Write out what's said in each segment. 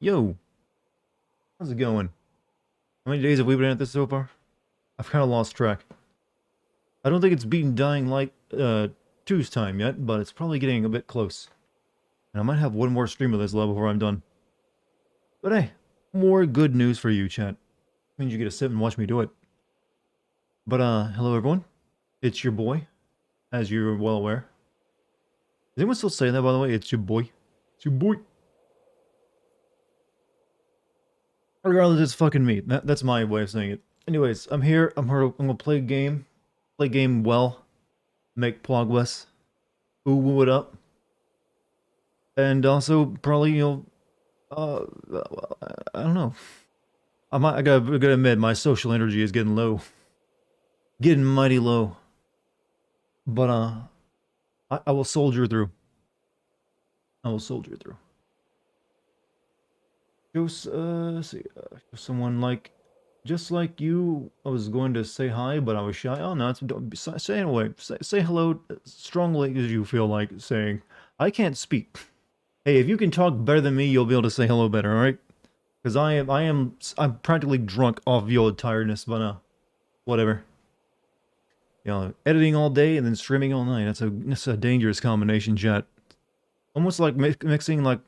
Yo, how's it going? How many days have we been at this so far? I've kind of lost track. I don't think it's beaten Dying Light 2's time yet, but it's probably getting a bit close. And I might have one more stream of this level before I'm done. But hey, more good news for you, chat. Means you get to sit and watch me do it. But hello everyone. It's your boy, as you're well aware. Does anyone still say that, by the way? It's your boy. It's your boy. Regardless, it's fucking me. That's my way of saying it. Anyways, I'm here. I'm here. I'm gonna play a game. Play game well. Make progress. Ooh, it up. And also, probably, I don't know. I gotta admit, my social energy is getting low. Getting mighty low. But, I will soldier through. I will soldier through. See, show someone like, just like you. I was going to say hi, but I was shy. Oh no, say anyway. Say hello strongly as you feel like saying. I can't speak. Hey, if you can talk better than me, you'll be able to say hello better. All right? Because I'm practically drunk off the old tiredness. But whatever. You know, editing all day and then streaming all night. That's a dangerous combination, chat. Almost like mixing like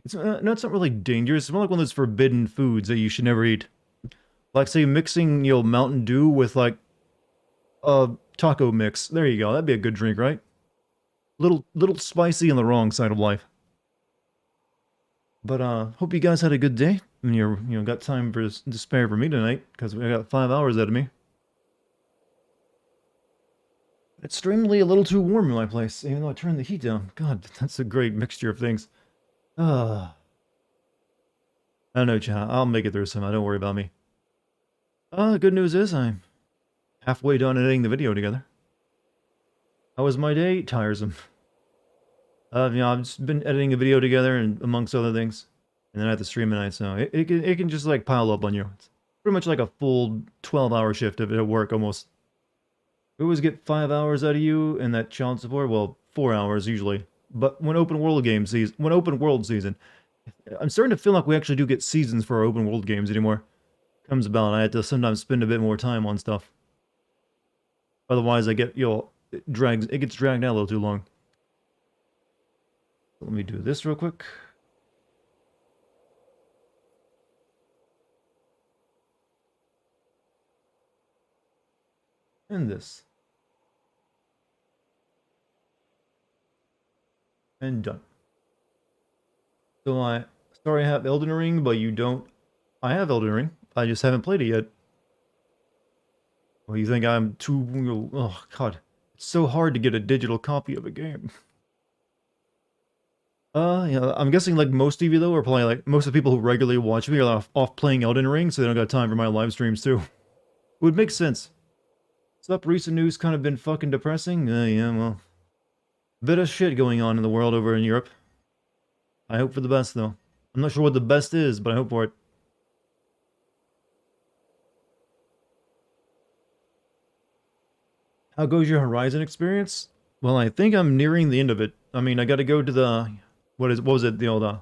it's no, it's not really dangerous. It's more like one of those forbidden foods that you should never eat. Like say mixing Mountain Dew with like a taco mix. There you go. That'd be a good drink, right? Little spicy on the wrong side of life. But hope you guys had a good day. And you're got time to spare for me tonight because I got 5 hours out of me. It's extremely a little too warm in my place, even though I turned the heat down. God, that's a great mixture of things. Ah, I don't know, chat. I'll make it through somehow. Don't worry about me. The good news is I'm halfway done editing the video together. How was my day? Tiresome. I've just been editing a video together and amongst other things, and then I have to stream at night, so it can just like pile up on you. It's pretty much like a full 12-hour shift of it at work almost. We always get 5 hours out of you, and that child support, well, 4 hours usually. But when open world season, I'm starting to feel like we actually do get seasons for our open world games anymore. Comes about, I have to sometimes spend a bit more time on stuff. Otherwise, I get it gets dragged out a little too long. Let me do this real quick. And this. And done. So sorry I have Elden Ring, but you don't. I have Elden Ring. I just haven't played it yet. Well, you think I'm too? Oh God, it's so hard to get a digital copy of a game. Yeah, I'm guessing like most of you though are probably like most of the people who regularly watch me are off playing Elden Ring, so they don't got time for my live streams too. It would make sense. Stuff recent news kind of been fucking depressing. Yeah, well, bit of shit going on in the world over in Europe. I hope for the best though. I'm not sure what the best is, but I hope for it. How goes your Horizon experience? Well, I think I'm nearing the end of it. I mean, I got to go to the what was it, the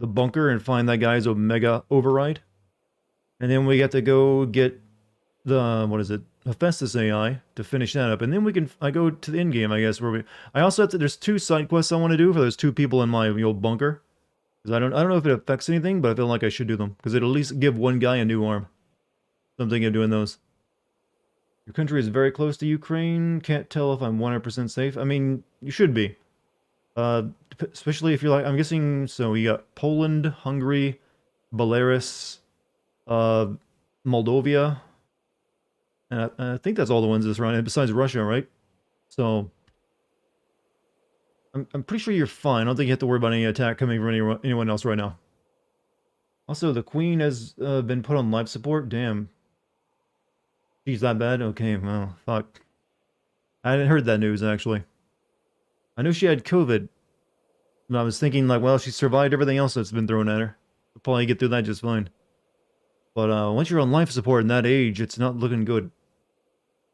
bunker and find that guy's Omega override. And then we got to go get the what is it? Hephaestus AI to finish that up. And then I go to the end game, I guess, I also have to there's two side quests I want to do for those two people in my old bunker. Because I don't know if it affects anything, but I feel like I should do them. Because it'll at least give one guy a new arm. So I'm thinking of doing those. Your country is very close to Ukraine. Can't tell if I'm 100% safe. I mean, you should be. Uh, Especially if you're like, I'm guessing, so you got Poland, Hungary, Belarus, uh, Moldova, and I think that's all the ones that's around, besides Russia, right? So, I'm pretty sure you're fine. I don't think you have to worry about any attack coming from anyone else right now. Also, the Queen has been put on life support. Damn. She's that bad? Okay, well, fuck. I hadn't heard that news, actually. I knew she had COVID, and I was thinking, like, well, she survived everything else that's been thrown at her. She'll probably get through that just fine. But once you're on life support in that age, it's not looking good.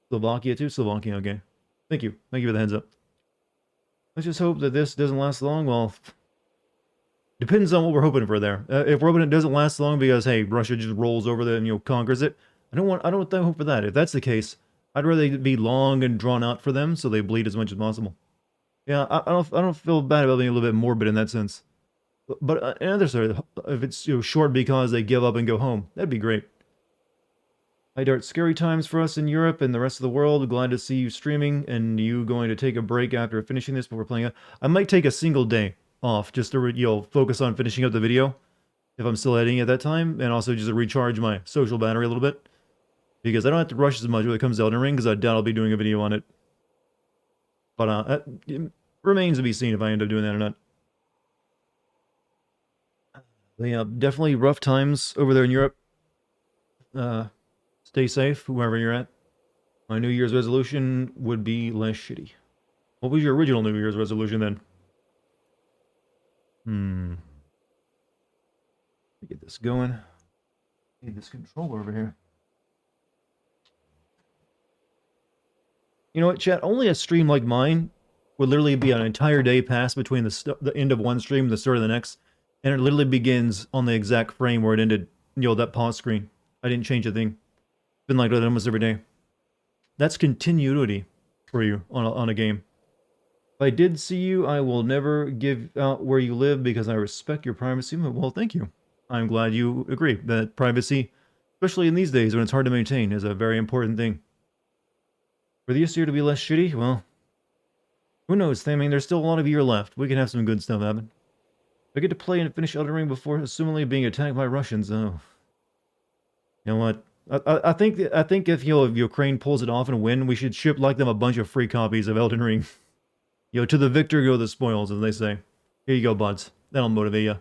Slovakia too? Slovakia, okay. Thank you. Thank you for the heads up. Let's just hope that this doesn't last long. Well, Depends on what we're hoping for there. If we're hoping it doesn't last long because, hey, Russia just rolls over there and, conquers it, I don't hope for that. If that's the case, I'd rather it be long and drawn out for them so they bleed as much as possible. Yeah, I don't feel bad about being a little bit morbid in that sense. But another side, if it's short because they give up and go home, that'd be great. Hi Dart, scary times for us in Europe and the rest of the world. Glad to see you streaming and you going to take a break after finishing this before playing it. I might take a single day off just to focus on finishing up the video if I'm still editing at that time, and also just to recharge my social battery a little bit because I don't have to rush as much when it comes to Elden Ring because I doubt I'll be doing a video on it. But it remains to be seen if I end up doing that or not. But yeah, definitely rough times over there in Europe. Stay safe, whoever you're at. My New Year's resolution would be less shitty. What was your original New Year's resolution then? Let me get this going. Need this controller over here. You know what, chat? Only a stream like mine would literally be an entire day passed between the end of one stream and the start of the next. And it literally begins on the exact frame where it ended, that pause screen. I didn't change a thing. Been like that almost every day. That's continuity for you on a game. If I did see you, I will never give out where you live because I respect your privacy. Well, thank you. I'm glad you agree that privacy, especially in these days when it's hard to maintain, is a very important thing. For this year to be less shitty, well, who knows? I mean, there's still a lot of year left. We can have some good stuff happen. I get to play and finish Elden Ring before assumingly being attacked by Russians. Oh. You know what? I think if Ukraine pulls it off and win, we should ship like them a bunch of free copies of Elden Ring. To the victor go the spoils, as they say. Here you go, buds. That'll motivate you.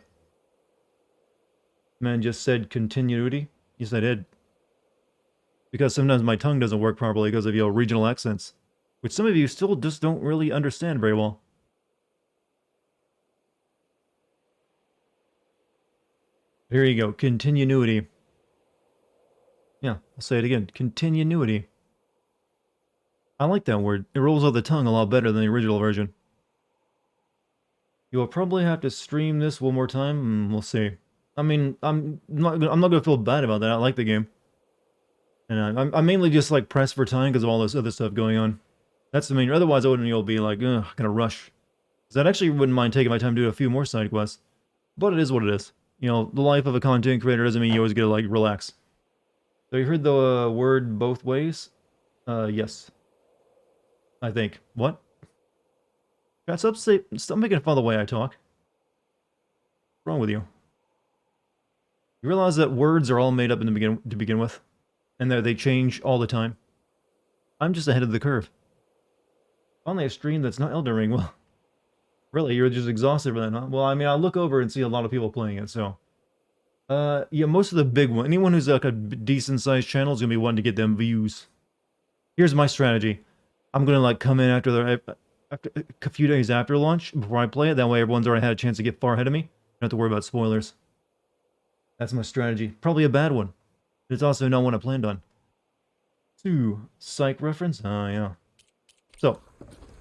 Man just said continuity. Yes, I did. Because sometimes my tongue doesn't work properly because of regional accents, which some of you still just don't really understand very well. Here you go, continuity. Yeah, I'll say it again. Continuity. I like that word. It rolls off the tongue a lot better than the original version. You will probably have to stream this one more time. We'll see. I mean, I'm not gonna feel bad about that. I like the game, and I'm mainly just like pressed for time because of all this other stuff going on. That's the main. Otherwise, I wouldn't be like, ugh, gonna rush. Because I actually wouldn't mind taking my time to do a few more side quests, but it is what it is. The life of a content creator doesn't mean you always get to like relax. So you heard the word both ways? Yes. I think. What? God, stop making fun of the way I talk. What's wrong with you? You realize that words are all made up to begin with? And that they change all the time? I'm just ahead of the curve. Finally a stream that's not Elden Ring. Well, really, you're just exhausted for that, huh? Well, I mean, I look over and see a lot of people playing it, so... yeah, most of the big ones. Anyone who's like a decent-sized channel is going to be wanting to get them views. Here's my strategy. I'm going to like come in after a few days after launch before I play it. That way everyone's already had a chance to get far ahead of me. Don't have to worry about spoilers. That's my strategy. Probably a bad one. But it's also not one I planned on. 2. Psych reference? Oh, yeah. So,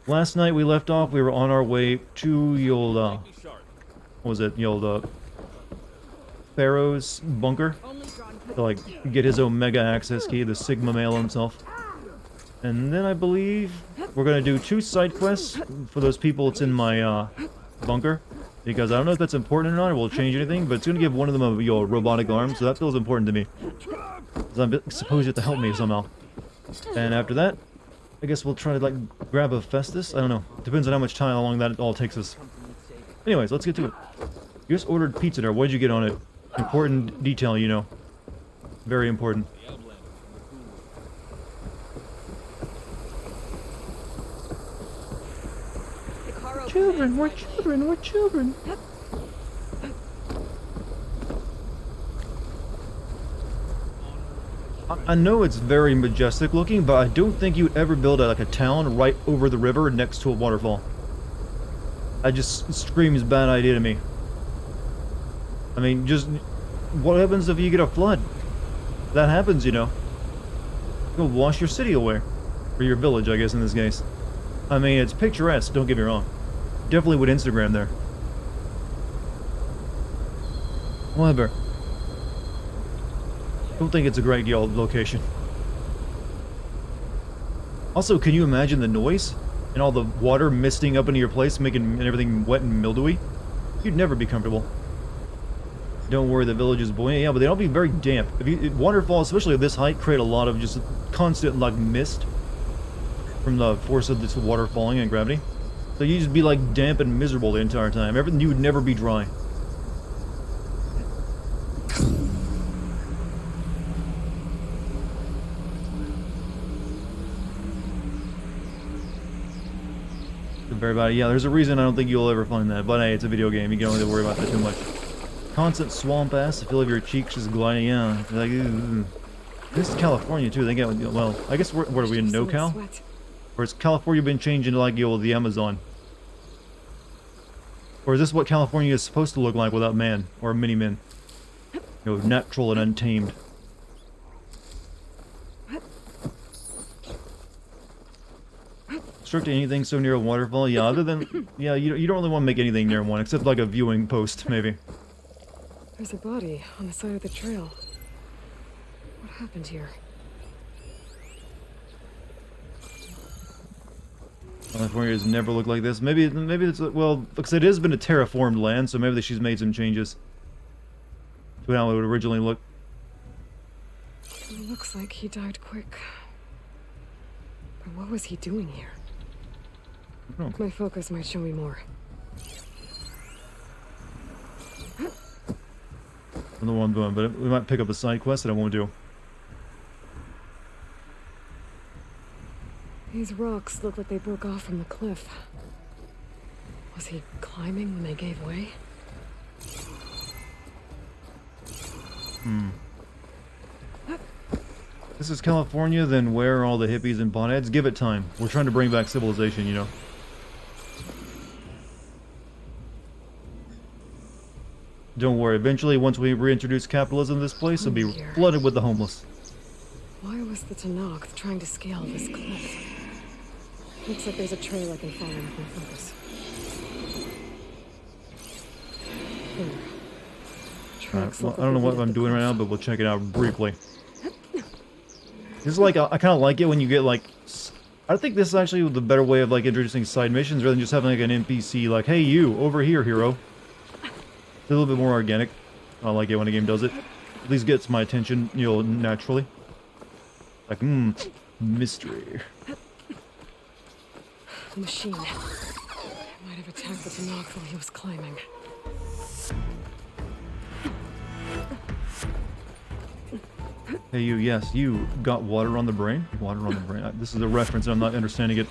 last night we left off. We were on our way to what was it? Pharaoh's bunker. To, like, get his Omega access key, the Sigma male himself. And then I believe we're going to do 2 side quests for those people that's in my bunker. Because I don't know if that's important or not, or will change anything, but it's going to give one of them a robotic arm, so that feels important to me. Because I suppose you have to help me somehow. And after that, I guess we'll try to like grab a Festus. I don't know. Depends on how much time, how long that all takes us. Anyways, let's get to it. You just ordered pizza there. What did you get on it? Important detail, Very important. Children, we're children, we're children. I know it's very majestic looking, but I don't think you'd ever build like a town right over the river next to a waterfall. That just screams bad idea to me. I mean, just what happens if you get a flood? That happens, You'll wash your city away. Or your village, I guess, in this case. I mean, it's picturesque, don't get me wrong. Definitely would Instagram there. However, I don't think it's a great location. Also, can you imagine the noise? And all the water misting up into your place, making everything wet and mildewy? You'd never be comfortable. Don't worry, the village is buoyant. Yeah, but they'll be very damp. Waterfalls, especially at this height, create a lot of just constant, like, mist from the force of this water falling and gravity. So you just be, like, damp and miserable the entire time. Everything, you would never be dry. Everybody, yeah, there's a reason I don't think you'll ever find that. But hey, it's a video game. You don't have to worry about that too much. Constant swamp ass. The feel of your cheeks just gliding. Yeah, like this is California too. They get well. I guess what are we in NoCal? Or has California been changed into like the Amazon? Or is this what California is supposed to look like without man or mini-men? Natural and untamed. Restrict anything so near a waterfall? Yeah, other than... Yeah, you don't really want to make anything near one, except like a viewing post, maybe. There's a body on the side of the trail. What happened here? California has never looked like this. Maybe it's... Well, because it has been a terraformed land, so maybe she's made some changes to how it would originally look. It looks like he died quick. But what was he doing here? Oh. My focus might show me more. I don't know what I'm doing, but we might pick up a side quest that I won't do. These rocks look like they broke off from the cliff. Was he climbing when they gave way? This is California, then where are all the hippies and potheads? Give it time. We're trying to bring back civilization, you know. Don't worry, eventually, once we reintroduce capitalism in this place, it'll be flooded with the homeless. Why was the Tanakh trying to scale this cliff? Looks like there's a trail I can follow with my focus. Here. Well, I don't know what I'm doing right now, but we'll check it out briefly. This is like, I kind of like it when you get like... I think this is actually the better way of like introducing side missions rather than just having like an NPC like, hey you, over here, hero. It's a little bit more organic. I like it when a game does it. At least gets my attention, you know, naturally. Like, mystery. The machine. It might have attacked the Tanakh while he was climbing. Hey you, yes, you got water on the brain? Water on the brain. This is a reference, I'm not understanding it.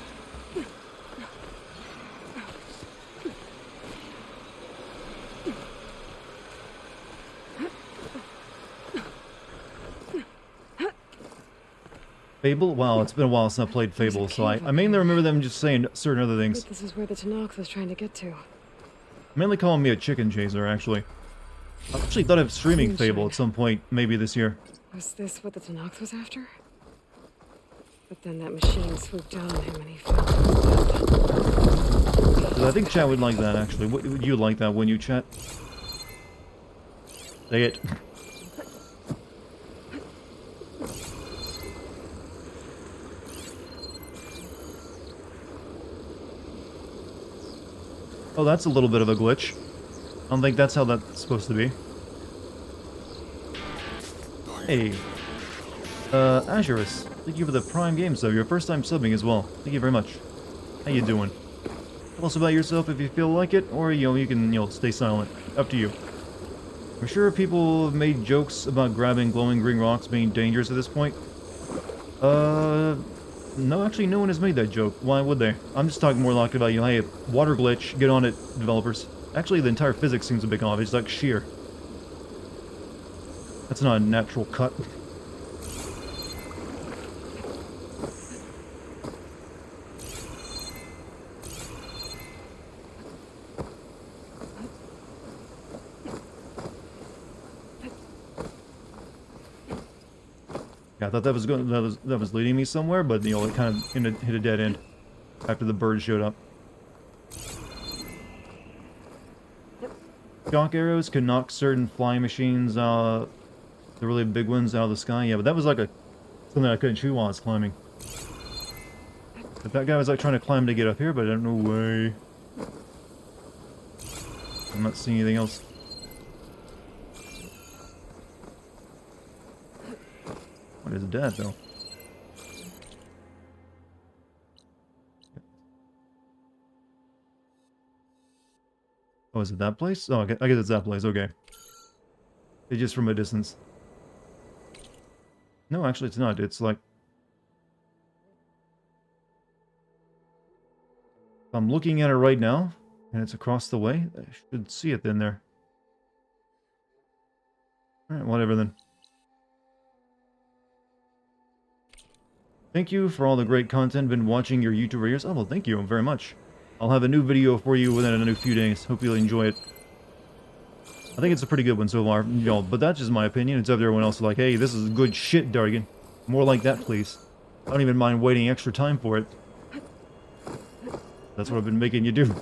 Fable? Wow, it's been a while since I played Fable, so I mainly remember them just saying certain other things. This is where the Tanakh was trying to get to. Mainly calling me a chicken chaser, actually. I actually thought of streaming Fable at some point, maybe this year. Was this what the Tanakh was after? But then that machine swooped down on him and he fell to his death. I think chat would like that, actually. Would you like that, wouldn't you, chat? Say it. Oh, that's a little bit of a glitch. I don't think that's how that's supposed to be. Hey. Azurus. Thank you for the Prime Game sub. Your first time subbing as well. Thank you very much. How you doing? Tell us about yourself if you feel like it, or, you know, you can, stay silent. Up to you. I'm sure people have made jokes about grabbing glowing green rocks being dangerous at this point. No, actually, no one has made that joke. Why would they? I'm just talking more like about, you know, hey, water glitch, get on it, developers. Actually, the entire physics seems a bit off. It's like sheer. That's not a natural cut. Yeah, I thought that was going. That was leading me somewhere, but you know, it kind of hit a dead end after the bird showed up. shock arrows can knock certain flying machines, the really big ones, out of the sky. Yeah, but that was like something I couldn't shoot while I was climbing. But that guy was like trying to climb to get up here, but I don't know way. I'm not seeing anything else. What is that though? Oh, is it that place? Oh, okay. I guess it's that place. Okay. It's just from a distance. No, actually, it's not. It's like... I'm looking at it right now, and it's across the way. I should see it then there. Alright, whatever then. Thank you for all the great content. Been watching your YouTube videos. Oh, well, thank you very much. I'll have a new video for you within a few days. Hope you'll enjoy it. I think it's a pretty good one so far, y'all, but that's just my opinion. It's up to everyone else like, hey, this is good shit, Dartigan. More like that, please. I don't even mind waiting extra time for it. That's what I've been making you do.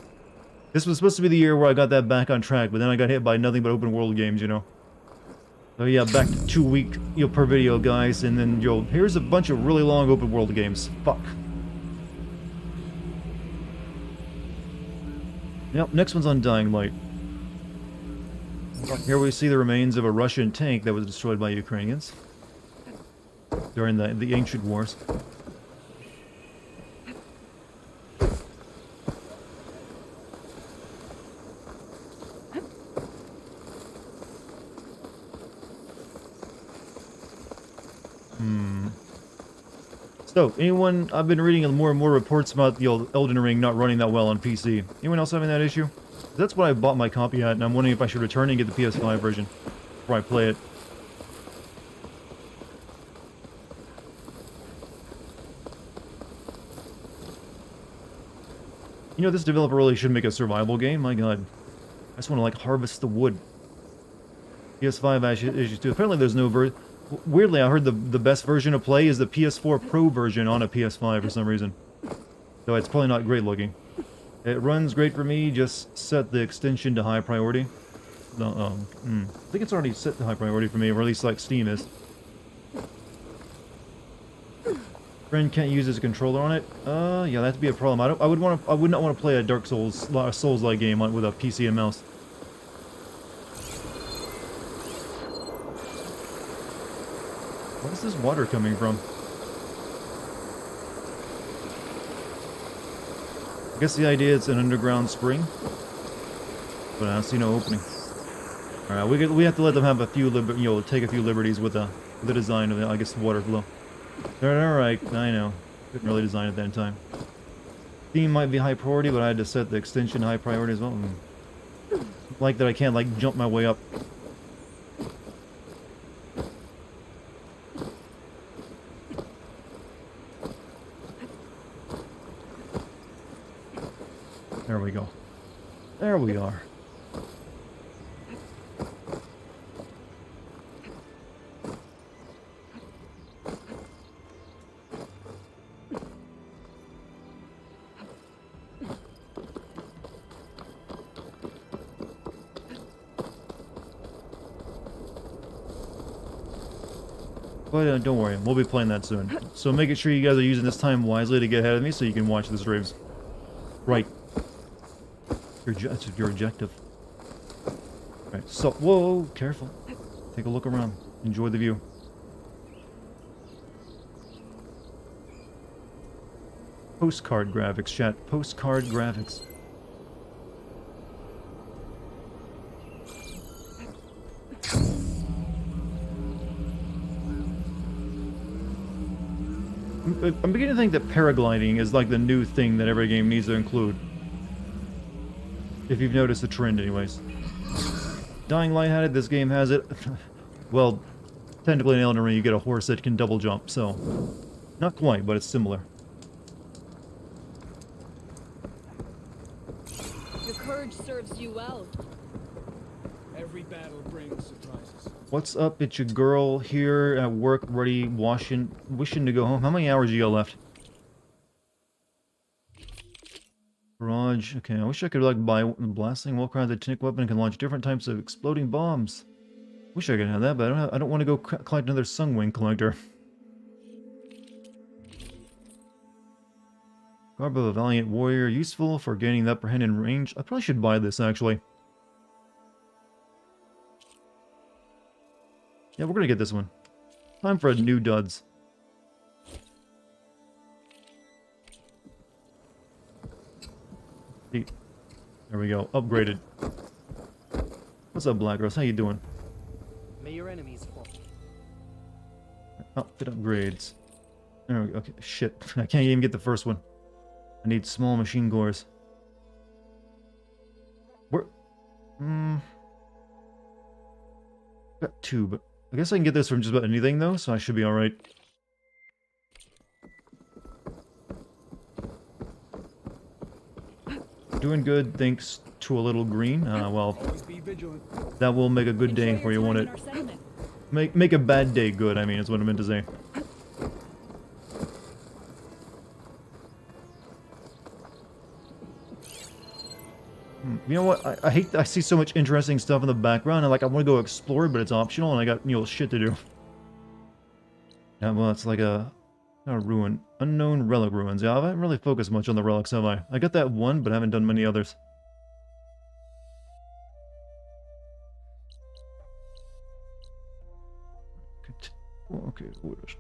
This was supposed to be the year where I got that back on track, but then I got hit by nothing but open world games, you know. So yeah, back to 2 week, per video, guys, and then, here's a bunch of really long open world games. Fuck. Yep, next one's on Dying Light. Here we see the remains of a Russian tank that was destroyed by Ukrainians during the ancient wars. So, anyone, I've been reading more and more reports about the old Elden Ring not running that well on PC. Anyone else having that issue? That's what I bought my copy at, and I'm wondering if I should return and get the PS5 version before I play it. You know, this developer really should make a survival game. My god. I just want to, like, harvest the wood. PS5 issues too. Apparently there's no version. Weirdly, I heard the best version to play is the PS4 Pro version on a PS5 for some reason. So it's probably not great looking. It runs great for me, just set the extension to high priority. I think it's already set to high priority for me, or at least like Steam is. Friend can't use his controller on it. Yeah, that'd be a problem. I would not want to play a Dark Souls-like game with a PC and mouse. Where's this water coming from? I guess the idea is an underground spring, but I don't see no opening. All right, we have to let them have a few take a few liberties with the design of I guess the water flow. All right, I know. Couldn't really design it that in time. Theme might be high priority, but I had to set the extension high priority as well. Like that, I can't like jump my way up. There we go. There we are. But don't worry, we'll be playing that soon. So making sure you guys are using this time wisely to get ahead of me so you can watch the streams. Right. That's your objective. Right, so, whoa, careful. Take a look around. Enjoy the view. Postcard graphics, chat. Postcard graphics. I'm beginning to think that paragliding is like the new thing that every game needs to include. If you've noticed the trend, anyways. Dying Light had it, this game has it. Well, technically in Elden Ring you get a horse that can double jump, so... Not quite, but it's similar. Your courage serves you well. Every battle brings surprises. What's up? It's your girl here at work, ready, wishing to go home. How many hours you got left? Garage camouflage. Okay, I wish I could like buy a blasting well-crafted tunic weapon and can launch different types of exploding bombs. Wish I could have that, but I don't want to go collect another Sunwing collector. Garb of a Valiant Warrior, useful for gaining the upper hand in range. I probably should buy this, actually. Yeah, we're gonna get this one. Time for a new duds. There we go, upgraded. What's up, Black Rose? How you doing? May your enemies fall. Outfit upgrades. There we go. Okay, shit. I can't even get the first one. I need small machine gores. Where? Got two, but I guess I can get this from just about anything, though, so I should be alright. Doing good, thanks to a little green. Well, Always be vigilant. that will make a good day where you want it. Make a bad day good, I mean, is what I meant to say. You know what? I hate I see so much interesting stuff in the background, and like I want to go explore, but it's optional, and I got, you know, shit to do. Yeah, well, it's like a ruin. Unknown relic ruins. Yeah, I haven't really focused much on the relics, have I? I got that one, but I haven't done many others. Okay, what is it?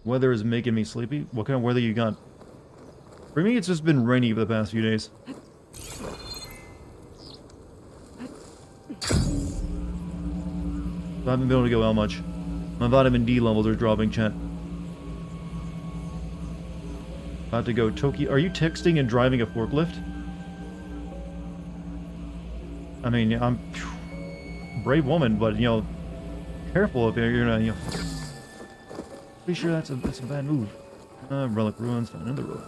Weather is making me sleepy. What kind of weather you got? For me, it's just been rainy for the past few days. I haven't been able to go out much. My vitamin D levels are dropping, chat. About to go Tokyo. Are you texting and driving a forklift? I mean, I'm brave woman, but you know, careful if you're not, you know. Pretty sure that's a bad move. Relic ruins. Find another relic.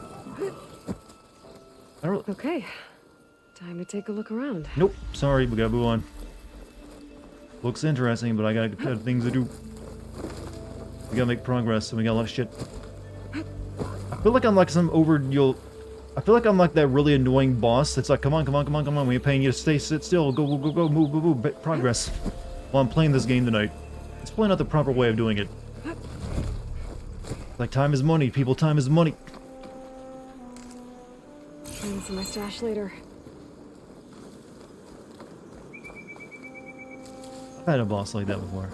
I don't. Okay. Time to take a look around. Nope. Sorry, we gotta move on. Looks interesting, but I got things to do. We gotta make progress, and we got a lot of shit. I feel like I'm like some I feel like I'm like that really annoying boss that's like, come on, come on, come on, come on. We're paying you to sit still, go, go, go, go, move, move, move, progress. While I'm playing this game tonight. It's probably not the proper way of doing it. Like, time is money, people, time is money. Find some my stash later. I've had a boss like that before.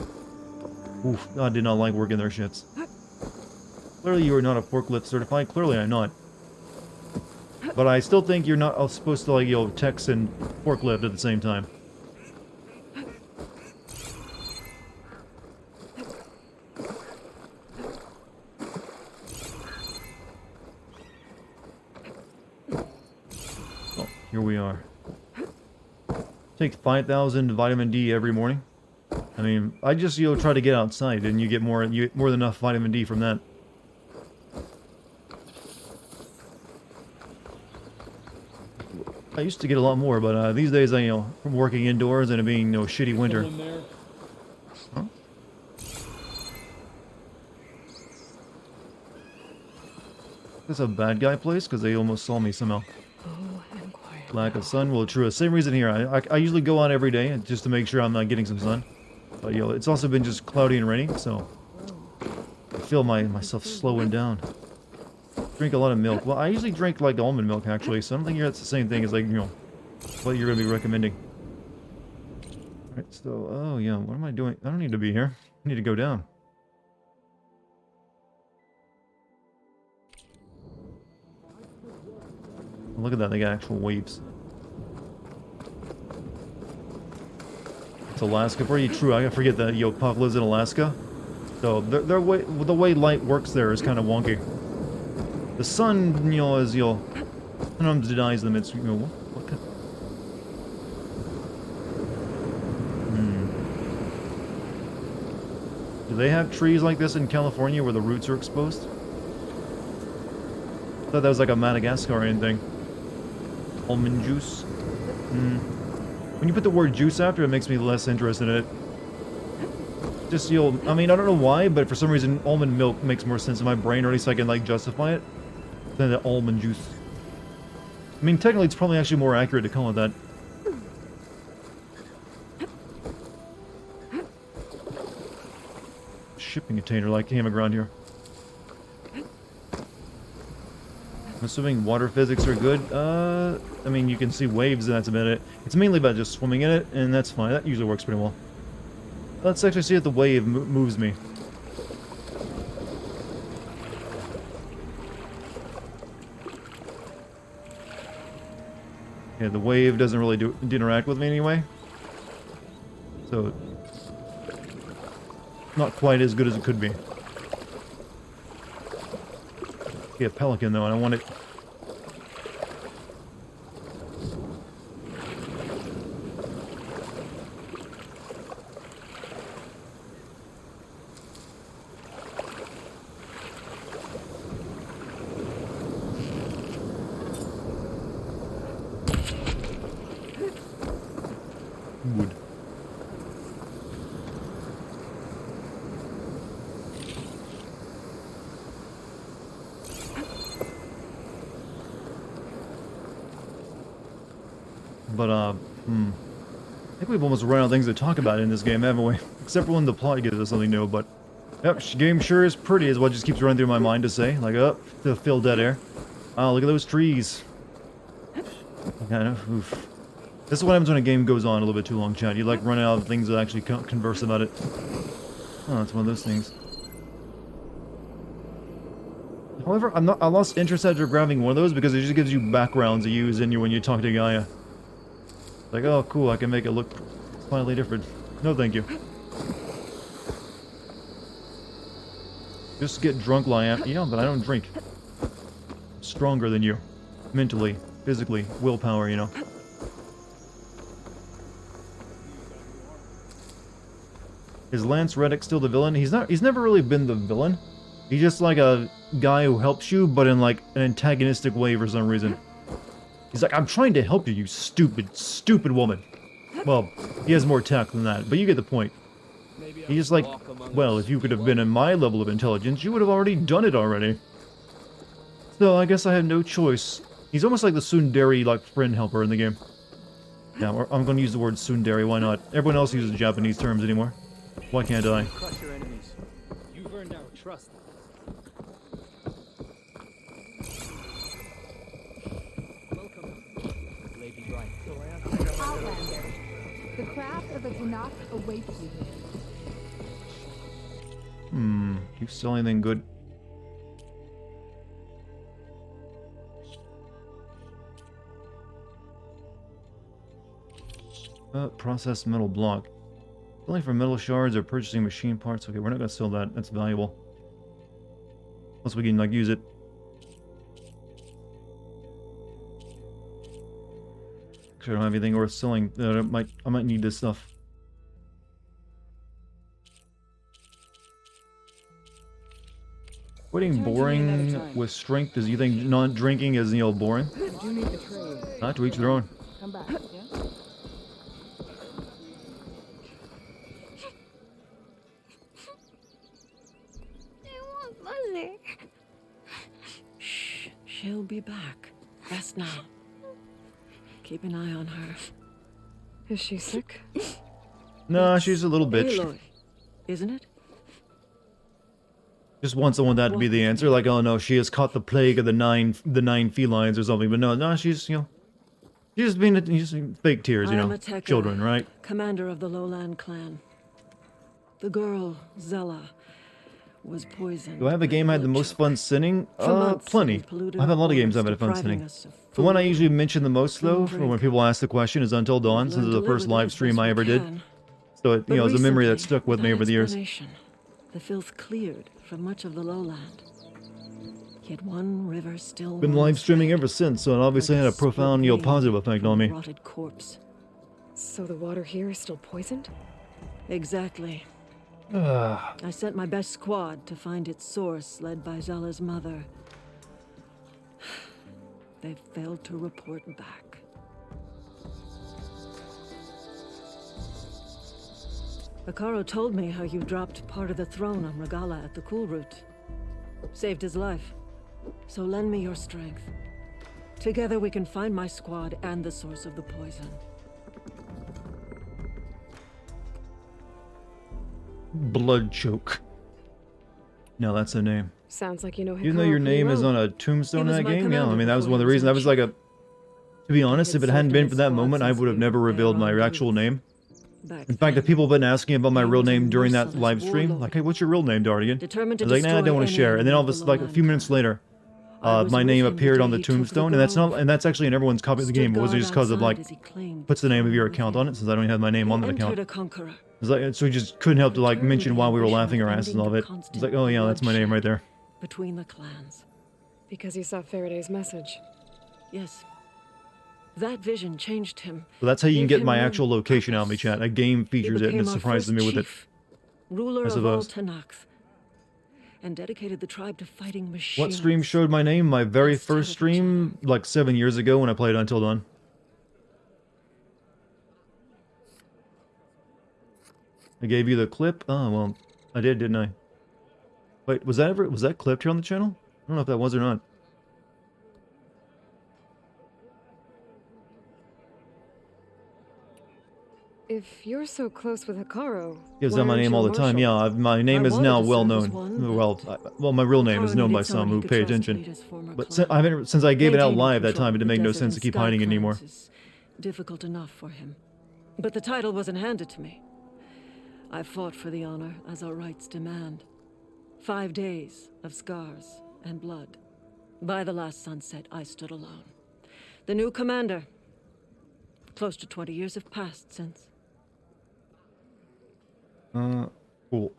Oof, I did not like working their shits. Clearly you are not a forklift certified, clearly I'm not. But I still think you're not supposed to, like, you know, text and forklift at the same time. Oh, here we are. Take 5,000 vitamin D every morning. I mean, I just, you know, try to get outside and you get more than enough vitamin D from that. I used to get a lot more, but these days, you know, from working indoors and it being, you know, shitty winter. Huh? This a bad guy place? Because they almost saw me somehow. Oh, and quiet. Lack of sun? Well, true. Same reason here. I usually go out every day just to make sure I'm not getting some sun. But, you know, it's also been just cloudy and rainy, so I feel myself slowing down. Drink a lot of milk. Well, I usually drink, like, almond milk, actually, so I don't think that's the same thing as, like, you know, what you're going to be recommending. Alright, so, oh, yeah, what am I doing? I don't need to be here. I need to go down. Look at that, they got actual waves. It's Alaska. Pretty true. I forget that, you know, Puff lives in Alaska. So, the way light works there is kind of wonky. The sun, you know, is, you know, sometimes denies them. It's, you know, what kind... Do they have trees like this in California where the roots are exposed? I thought that was like a Madagascarian thing. Almond juice. When you put the word juice after, it makes me less interested in it. Just, you know, I mean, I don't know why, but for some reason, almond milk makes more sense in my brain, or at least I can, like, justify it. than the almond juice. I mean, technically, it's probably actually more accurate to call it that. Shipping container like came around here. I'm assuming water physics are good. I mean, you can see waves and that's about it. It's mainly about just swimming in it, and that's fine. That usually works pretty well. Let's actually see if the wave moves me. Yeah, the wave doesn't really interact with me anyway. So, not quite as good as it could be. Yeah, pelican though, and I want it. Wood. But, I think we've almost run out of things to talk about in this game, haven't we? Except for when the plot gives us something new, but... Yep, game sure is pretty, is what just keeps running through my mind to say. Like, to fill dead air. Oh, look at those trees. Kind of, oof. This is what happens when a game goes on a little bit too long, Chad. You like running out of things that actually converse about it. Oh, that's one of those things. However, I lost interest after grabbing one of those because it just gives you backgrounds to use in you when you talk to Gaia. Like, oh, cool, I can make it look slightly different. No, thank you. Just get drunk, Liam. Yeah, but I don't drink. Stronger than you. Mentally, physically, willpower, you know. Is Lance Reddick still the villain? He's never really been the villain. He's just like a guy who helps you, but in like an antagonistic way for some reason. He's like, I'm trying to help you, you stupid, stupid woman. Well, he has more tact than that, but you get the point. He's just like, well, if you could have been in my level of intelligence, you would have already done it already. So I guess I had no choice. He's almost like the tsundere, like, friend helper in the game. Yeah, I'm going to use the word tsundere, why not? Everyone else uses Japanese terms anymore. Why can't I? Crush your enemies. You've earned our trust. Welcome, Lady Bright. Outlander, the craft of the Tanakh awaits you. You sell anything good? Processed metal block. Selling for metal shards or purchasing machine parts. Okay, we're not gonna sell that. That's valuable. Plus we can, like, use it. Actually, I don't have anything worth selling. I might need this stuff. Quitting boring with strength. Does you think non-drinking is, you know, boring? I do need the trade. Not to each their own. Come back, yeah? Shh, she'll be back. Rest now. Keep an eye on her. Is she sick? Nah, she's a little bitch. Aloy, isn't it? Just want someone that to be the answer. Like, oh no, she has caught the plague of the nine felines or something. But no, she's, you know, she's just being just fake tears, you I am know, a Tekka, children, right? Commander of the Lowland clan. The girl, Zella, was poisoned. Do I have a game I had the most fun sinning? For months, Plenty. we polluted I've had a lot of our games I've had waters, fun sinning. depriving us of The one I food, usually mention the most, though, for when drink. people ask the question, is Until Dawn, We've since it's learned the to live first with it live as stream best I we ever did. can. So, it, But you know, it's a memory that recently, stuck with me without over the years. explanation, the filth cleared from much of the lowland. Yet one river still Been runs live streaming red, ever since, so it obviously like had a profound, you know, split positive vein effect from on a me. rotted corpse. So the water here is still poisoned? Exactly. I sent my best squad to find its source, led by Zella's mother. They failed to report back. Akaro told me how you dropped part of the throne on Regala at the Cool Route. Saved his life. So lend me your strength. Together we can find my squad and the source of the poison. Blood choke. No, that's the name. Sounds like you know him. Even though your name is on a tombstone in was that my game, yeah, I commander mean, that was before one of the he was reasons. my That was like a... chief. To be honest, if it hadn't served been in for his that squad moment, I since would have we never were revealed my bare actual youths. name. Back In fact, then, if people have been asking about my he real was a name during that merciless live stream, warlord. like, hey, what's your real name, Dartigan? I Determined to was like, nah, I don't destroy want to any share. And then all of a enemy sudden, like a below few minutes Anchor. later, I was my with name him the appeared day on the he took the tombstone, and grove. that's actually in everyone's copy of the Stood game. It wasn't guard just because of outside like as he claimed puts the name of to your find account within. on it, since I don't even have my name He on the entered account. a conqueror. It's like, so he just couldn't help to like Returned mention with while we were ambition laughing of our asses ending off the it. It's constant like, oh yeah, that's my name right there. Between the clans. Because he saw Faraday's message. Yes. That vision changed him. So that's how you can Gave get him my more actual location out of me, purpose. chat. A game He features it and became it our surprises first me with it. chief, ruler I of all suppose. Tanakh, and dedicated the tribe to fighting machines. What stream showed my name? My very Instead first of each stream, like 7 years ago when I played Until Dawn. I gave you the clip? Oh, well, I did, didn't I? Wait, was that clipped here on the channel? I don't know if that was or not. If you're so close with Hikaru, Gives why out my aren't name you all a the time. marshal? Yeah, my name I is wanted now to well serve as known. one, Well, but well, my real name is Hikaru known by needed some someone who he could pay trust to attention. lead his former But clan. since I gave it out Maintaining live that control time, it of didn't the make no desert sense and to keep sky hiding anymore. clans is difficult enough for him. But the title wasn't handed to me. I fought for the honor as our rights demand. 5 days of scars and blood. By the last sunset, I stood alone. The new commander. Close to 20 years have passed since. Cool.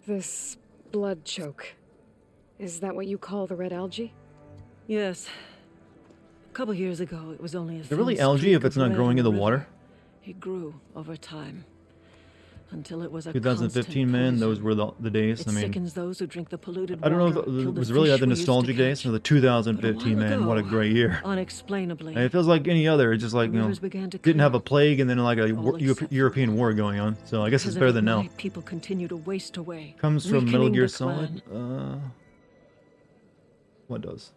This blood choke. Is that what you call the red algae? Yes. A couple years ago, it was only a Is there really thin algae streak if it's of not red growing in the river. water? It grew over time. Until it was a 2015, man, those were the days. It I mean, sickens those who drink the polluted I don't know water, if kill it the was really at fish the we used to nostalgic days catch. or the But a 2015, while man. What a ago, great year. Unexplainably, And it feels like any other. It's just like, the you know, rivers began to didn't have clear. a plague and then like a All except for European one. war going on. So I guess it's Because of better it, than now. my people continue to waste away. Comes from Metal weakening Gear the Solid. clan. What does?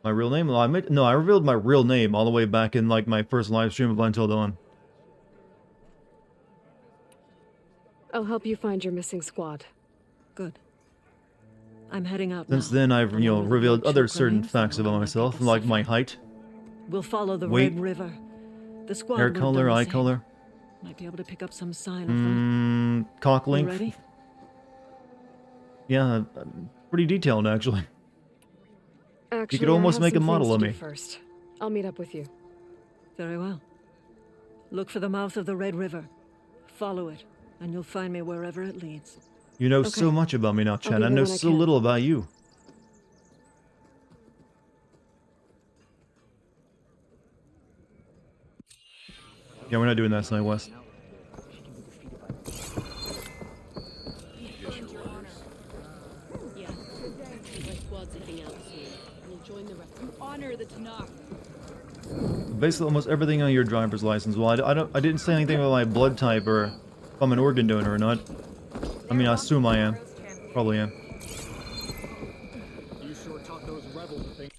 My real name? Well, I revealed my real name all the way back in like my first live stream of Until Dawn. I'll help you find your missing squad. Good. I'm heading out Since now. then, I've, you know, Along with the revealed blood other choke certain remains, facts I'll about let my myself, people like my suffer. height, We'll follow the weight, Red River. The squad hair would have done color, the eye same. color, Might be able to pick up some sign of them. cock You length. ready? Yeah, pretty detailed actually. Actually, almost I have make a some model things of to me. do first. I'll meet up with you. Very well. Look for the mouth of the Red River. Follow it, and you'll find me wherever it leads. You know Okay. so much about me now, Chad. be I there know when I so can. little about you. Yeah, we're not doing that, Sly West. Yeah. My squad's heading out soon. We'll join the rest. You honor the Tanakh. Basically, almost everything on your driver's license. Well, I didn't say anything about my blood type or if I'm an organ donor or not. I mean, I assume I am. Probably am. You sure taught those rebels things.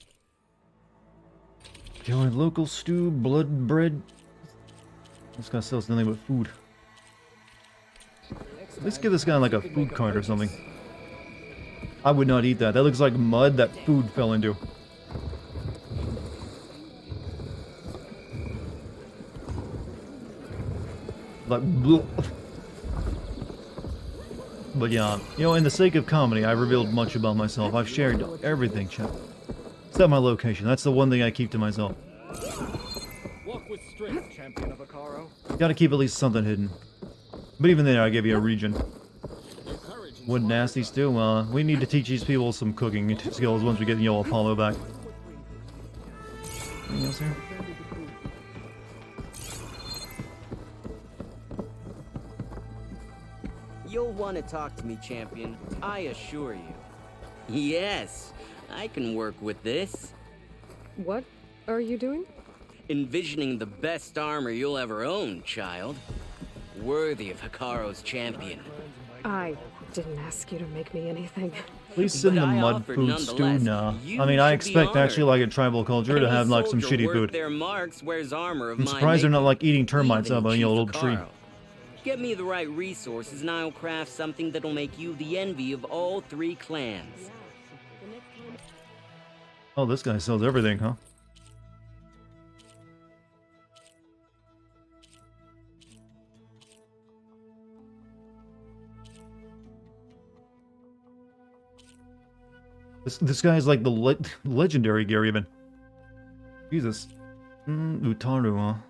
Join local stew, blood bread. This guy sells nothing but food. Let's give this guy like a food cart or something. I would not eat that. That looks like mud that food fell into. Like, bleh. But yeah, you know, in the sake of comedy, I've revealed much about myself. I've shared everything, chat. Except my location. That's the one thing I keep to myself. Walk with strength, champion of Akaro. Gotta keep at least something hidden. But even there, I give you a region. Your courage What nasty stew? We need to teach these people some cooking skills once we get Yellow Apollo back. Anything else here? You'll want to talk to me, champion. I assure you. Yes, I can work with this. What are you doing? Envisioning the best armor you'll ever own, child. Worthy of Hikaru's champion. I didn't ask you to make me anything. Place in But the I mud offered food stew? nonetheless. Nah. You I mean, I should be expect actually honored. like a tribal culture to Any have like some soldier shitty worth food. their marks wears armor of I'm my surprised they're not making, like eating termites even up on Chief a little tree. Akaro. Get me the right resources and I'll craft something that'll make you the envy of all 3 clans. Oh, this guy sells everything, huh? This guy is like the legendary Garyman. Jesus. Utaru, huh?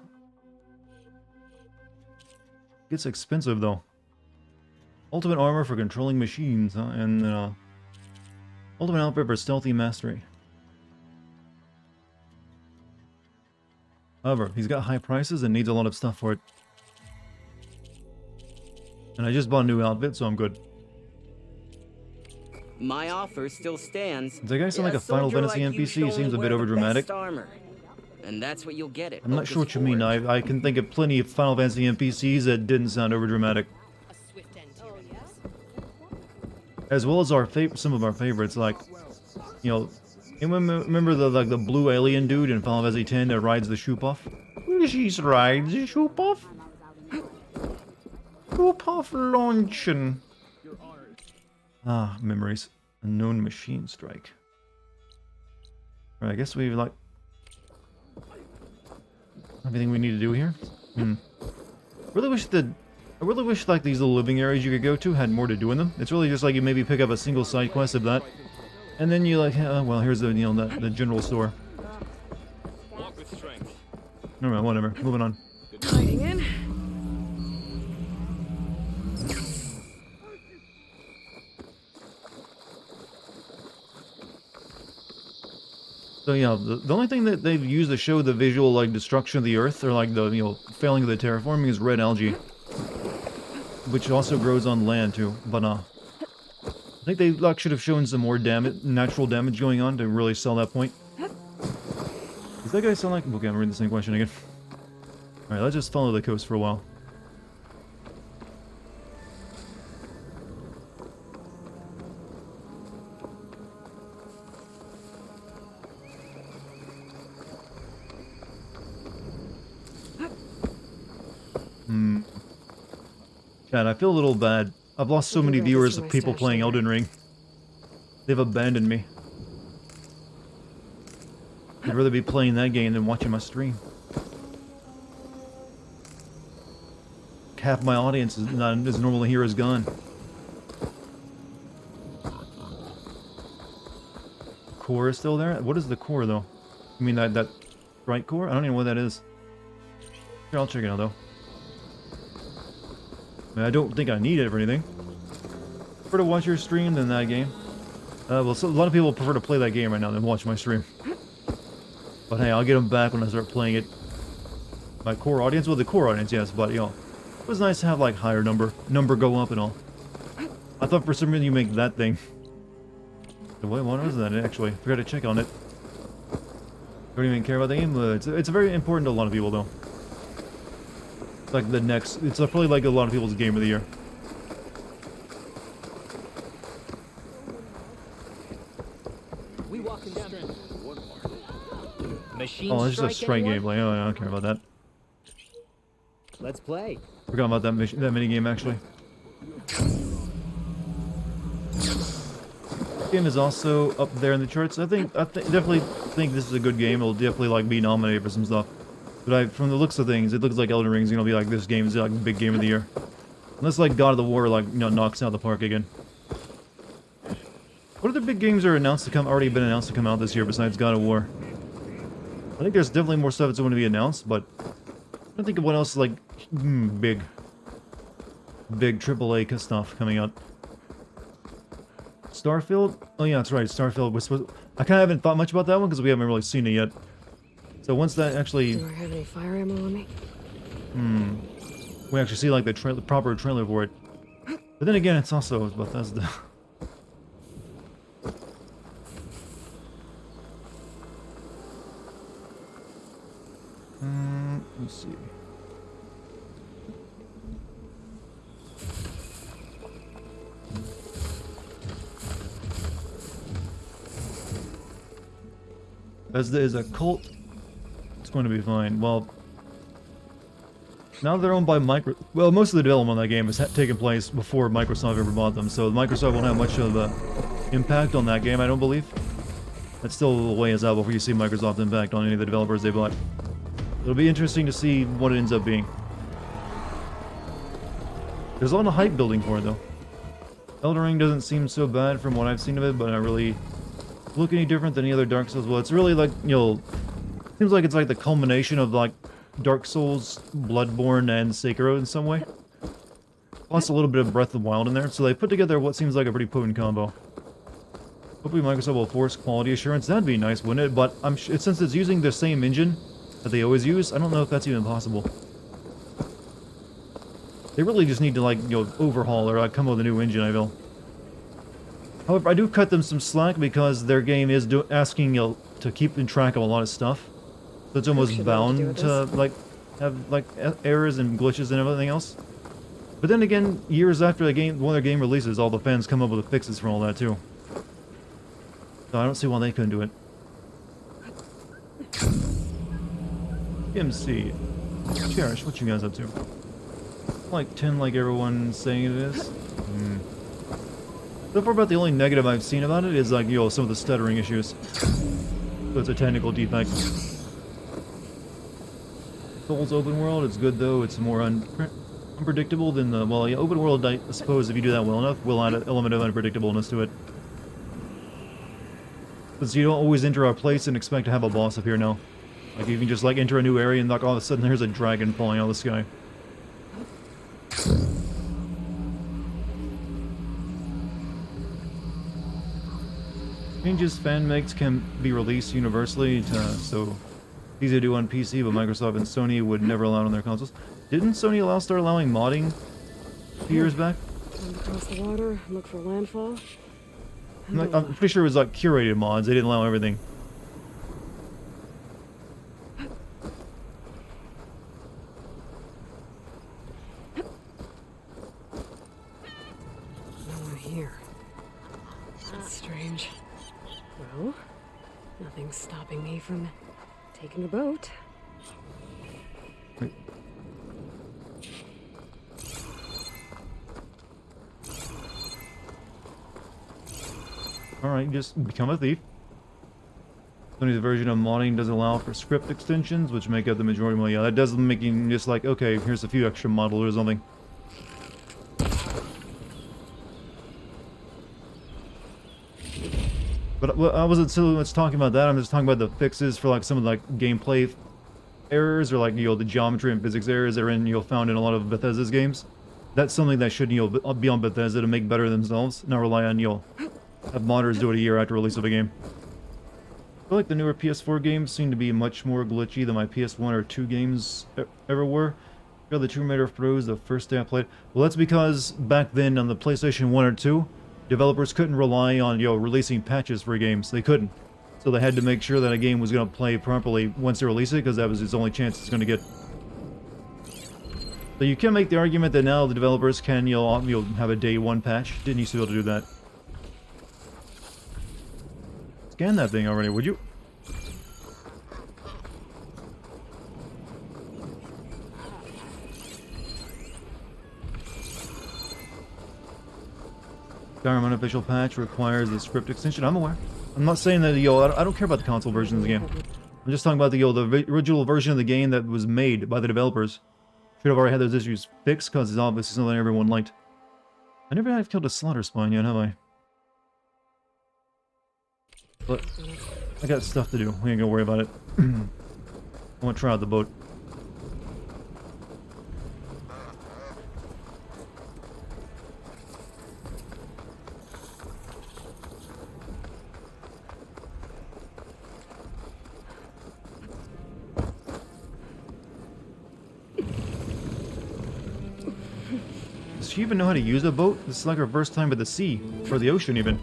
Gets expensive though. Ultimate armor for controlling machines, huh? And ultimate outfit for stealthy mastery. However, he's got high prices and needs a lot of stuff for it. And I just bought a new outfit, so I'm good. My offer still stands. Does that guy sound like a Final soldier Fantasy like you NPC? should He seems a only bit wear the overdramatic. best armor. And that's what you'll get at I'm not sure what Focus you mean. Forge. I can think of plenty of Final Fantasy NPCs that didn't sound overdramatic. A swift end to your years. As well as our some of our favorites, like, you know, you remember the blue alien dude in Final Fantasy X that rides the Shoopoff? She rides the Shoopoff? Shoopoff luncheon. Ah, memories. Unknown machine strike. Alright, I guess we like everything we need to do here. Really wish I really wish like these little living areas you could go to had more to do in them. It's really just like you maybe pick up a single side quest of that, and then you like, well, here's the the general store. Walk with strength. Alright, whatever. Moving on. Hiding in. So yeah, the only thing that they've used to show the visual like destruction of the earth or like the failing of the terraforming is red algae, which also grows on land too. But I think they like should have shown some more natural damage going on to really sell that point. Does that guy sound like? Okay, I'm reading the same question again. All right, let's just follow the coast for a while. Chad, I feel a little bad. I've lost so many viewers of people playing Elden Ring. They've abandoned me. I'd rather be playing that game than watching my stream. Half my audience is normally here is gone. Core is still there? What is the core though? You mean that right core? I don't even know what that is. Here, I'll check it out though. I mean, I don't think I need it or anything. Prefer to watch your stream than that game. Well, so a lot of people prefer to play that game right now than watch my stream. But hey, I'll get them back when I start playing it. My core audience? Well, the core audience, yes, but it was nice to have like higher number go up and all. I thought for some reason you make that thing. Wait, what was that actually? Forgot to check on it. Don't even care about the game. It's very important to a lot of people though. Like the next, it's probably like a lot of people's game of the year. We walking down. Machine Oh, it's just a strike anyone? gameplay. Oh, I don't care about that. Let's play. Forgot about that mini game actually. Game is also up there in the charts. I definitely think this is a good game. It'll definitely like be nominated for some stuff. But from the looks of things, it looks like Elden Ring's gonna be like this game is like a big game of the year. Unless like God of the War like knocks out the park again. What other big games are already been announced to come out this year besides God of War? I think there's definitely more stuff that's going to be announced, but I don't think of what else is like big AAA stuff coming out. Starfield? Oh yeah, that's right. Starfield was supposed. I kind of haven't thought much about that one because we haven't really seen it yet. So once that actually, Do I have any fire ammo on me? we actually see like the proper trailer for it. But then again, it's also Bethesda. Let's see. Bethesda is a cult. It's going to be fine. Well, now they're owned by well, most of the development on that game has taken place before Microsoft ever bought them, so Microsoft won't have much of an impact on that game, I don't believe. That's still a little ways out before you see Microsoft impact on any of the developers they bought. It'll be interesting to see what it ends up being. There's a lot of hype building for it, though. Elden Ring doesn't seem so bad from what I've seen of it, but not really look any different than any other Dark Souls. Well, it's really like, you know, seems like it's like the culmination of like Dark Souls, Bloodborne, and Sekiro in some way. Plus a little bit of Breath of the Wild in there, so they put together what seems like a pretty potent combo. Hopefully Microsoft will force quality assurance. That'd be nice, wouldn't it? But since it's using the same engine that they always use, I don't know if that's even possible. They really just need to, like, you know, overhaul or come up with a new engine, I feel. However, I do cut them some slack because their game is asking, you know, to keep in track of a lot of stuff. So it's almost bound to, like, have, like, errors and glitches and everything else. But then again, years after one of their game releases, all the fans come up with fixes for all that, too. So I don't see why they couldn't do it. MC. Cherish, what you guys up to? Like 10 like everyone's saying it is. So far about the only negative I've seen about it is like, you know, some of the stuttering issues. So it's a technical defect. Souls open world, it's good though, it's more unpredictable than the, well, yeah, open world, I suppose if you do that well enough, will add an element of unpredictableness to it. Because you don't always enter a place and expect to have a boss appear now. Like you can just like enter a new area and like all of a sudden there's a dragon falling out of the sky. Changes fan makes can be released universally, so easy to do on PC, but Microsoft and Sony would never allow it on their consoles. Didn't Sony start allowing modding a few years back? Time to cross the water, look for landfall. I'm pretty sure it was like curated mods. They didn't allow everything. No one here. That's strange. Well, nothing's stopping me from taking a boat. Alright, just become a thief. Sony's version of modding does allow for script extensions, which make up the majority. Well, yeah, that does make you just like, okay, here's a few extra models or something. But I wasn't so much talking about that. I'm just talking about the fixes for like some of the like gameplay errors or like, you know, the geometry and physics errors that are in, found in a lot of Bethesda's games. That's something that should, be on Bethesda to make better themselves, not rely on, have modders do it a year after release of a game. I feel like the newer PS4 games seem to be much more glitchy than my PS1 or 2 games ever were. I feel the Tomb Raider froze the first day I played. Well, that's because back then on the PlayStation 1 or 2, developers couldn't rely on, releasing patches for games. They couldn't. So they had to make sure that a game was going to play properly once they release it, because that was its only chance it's going to get. So you can make the argument that now the developers can, have a day one patch. Didn't used to be able to do that. Scan that thing already, would you? Skyrim unofficial patch requires a script extension. I'm aware. I'm not saying that, I don't care about the console version of the game. I'm just talking about the original version of the game that was made by the developers. Should have already had those issues fixed, because it's obviously something everyone liked. I never have killed a slaughter spawn yet, have I? But I got stuff to do. We ain't gonna worry about it. I want to try out the boat. Does she even know how to use a boat? This is like her first time at the sea, or the ocean even.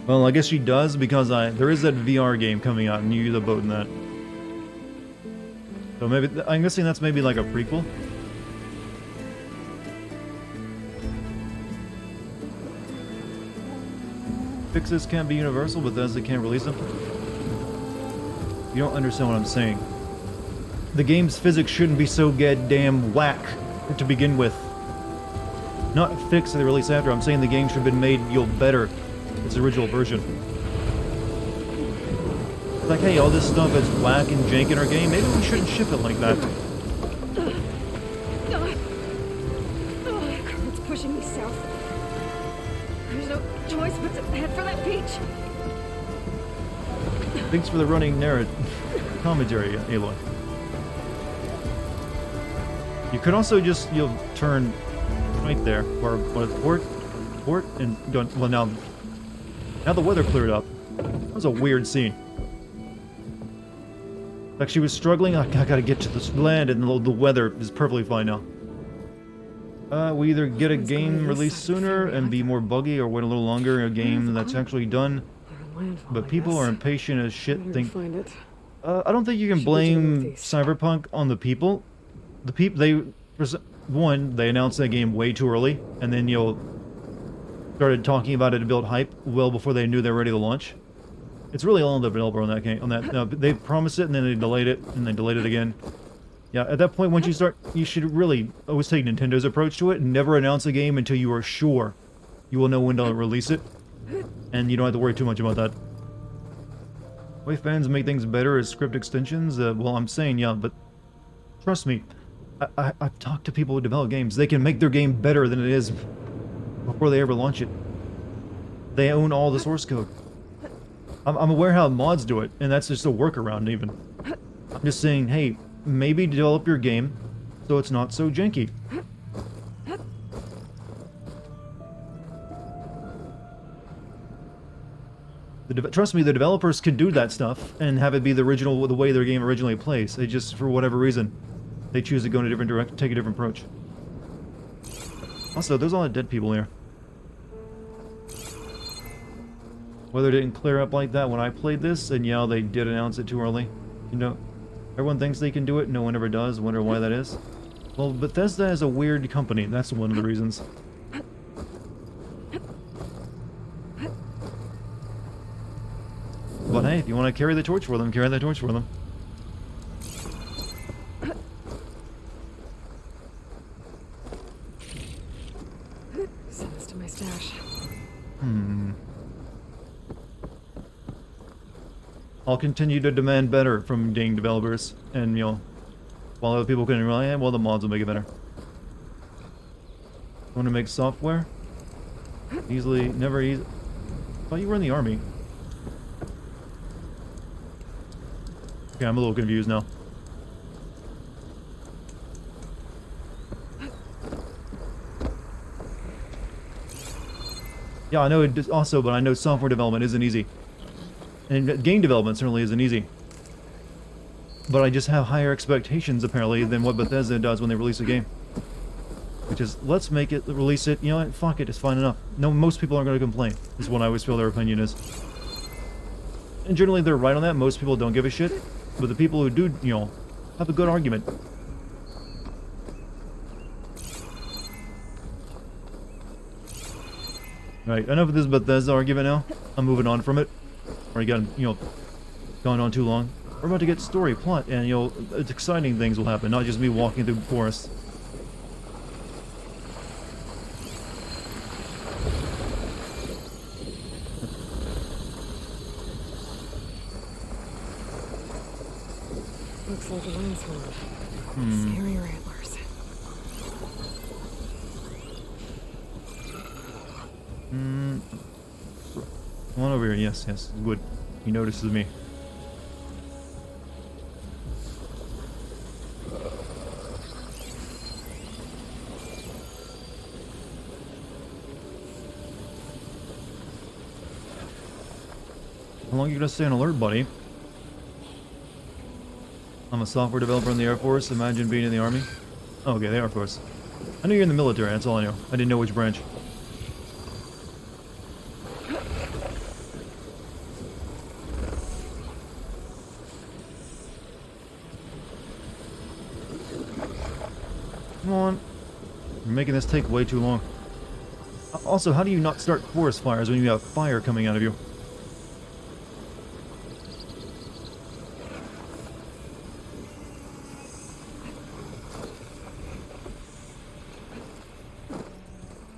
Well, I guess she does, because there is that VR game coming out, and you use a boat in that. So maybe, I'm guessing that's maybe like a prequel. fixes can't be universal, but Bethesda can't release them. You don't understand what I'm saying. The game's physics shouldn't be so goddamn whack to begin with. Not fixed that they release after. I'm saying the game should have been made, better. Its original version. Like, hey, all this stuff is whack and jank in our game. Maybe we shouldn't ship it like that. It's pushing me south. There's no choice but to head for that beach. Thanks for the running narrative commentary, Aloy. You could also just, turn right there, or port, and go. Well, now the weather cleared up. That was a weird scene. Like she was struggling. I gotta get to this land, and the weather is perfectly fine now. We either get a game released sooner and be more buggy, or wait a little longer, a game that's actually done. But people are impatient as shit. I don't think you can blame Cyberpunk on the people. They announced that game way too early, and then started talking about it to build hype well before they knew they were ready to launch. It's really all on the developer on that game. They promised it, and then they delayed it, and they delayed it again. Yeah, at that point, once you should really always take Nintendo's approach to it and never announce a game until you are sure you will know when to release it, and you don't have to worry too much about that. The way fans make things better is script extensions. Well, I'm saying, yeah, but trust me, I've talked to people who develop games. They can make their game better than it is before they ever launch it. They own all the source code. I'm aware how mods do it, and that's just a workaround even. I'm just saying, hey, maybe develop your game so it's not so janky. Trust me, the developers could do that stuff and have it be the way their game originally plays. They just, for whatever reason, they choose to go in a different direction, take a different approach. Also, there's a lot of dead people here. Weather didn't clear up like that when I played this, and yeah, they did announce it too early. Everyone thinks they can do it, no one ever does. Wonder why that is. Well, Bethesda is a weird company. That's one of the reasons. But hey, if you want to carry the torch for them, carry the torch for them. Send this to my stash. I'll continue to demand better from game developers, and while other people can rely on, well, the mods will make it better. Want to make software? Easily, never easy. I thought you were in the army. Okay, I'm a little confused now. Yeah, I know it is also, but I know software development isn't easy. And game development certainly isn't easy. But I just have higher expectations, apparently, than what Bethesda does when they release a game. Which is, let's make it, release it, you know what, fuck it, it's fine enough. No, most people aren't going to complain, is what I always feel their opinion is. And generally they're right on that, most people don't give a shit. But the people who do, have a good argument. Right, enough of this Bethesda argument now. I'm moving on from it. Already got, gone on too long. We're about to get story, plot, and, exciting things will happen, not just me walking through the forest. Looks like a last one. Scary rattlers. Come on over here. Yes, good. He notices me. How long are you gonna stay on alert, buddy? I'm a software developer in the Air Force. Imagine being in the Army. Oh, okay, the Air Force. I knew you're in the military, that's all I knew. I didn't know which branch. Come on. You're making this take way too long. Also, how do you not start forest fires when you have fire coming out of you?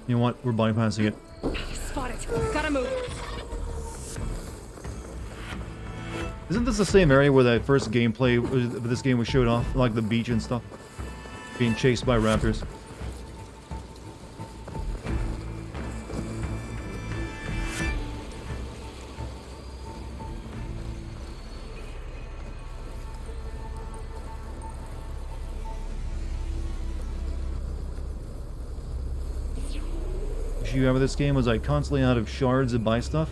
You know what? We're bypassing it. Spot it. Gotta move. Isn't this the same area where that first gameplay, this game was showed off? Like the beach and stuff? Being chased by raptors. The issue with this game was I constantly out of shards to buy stuff.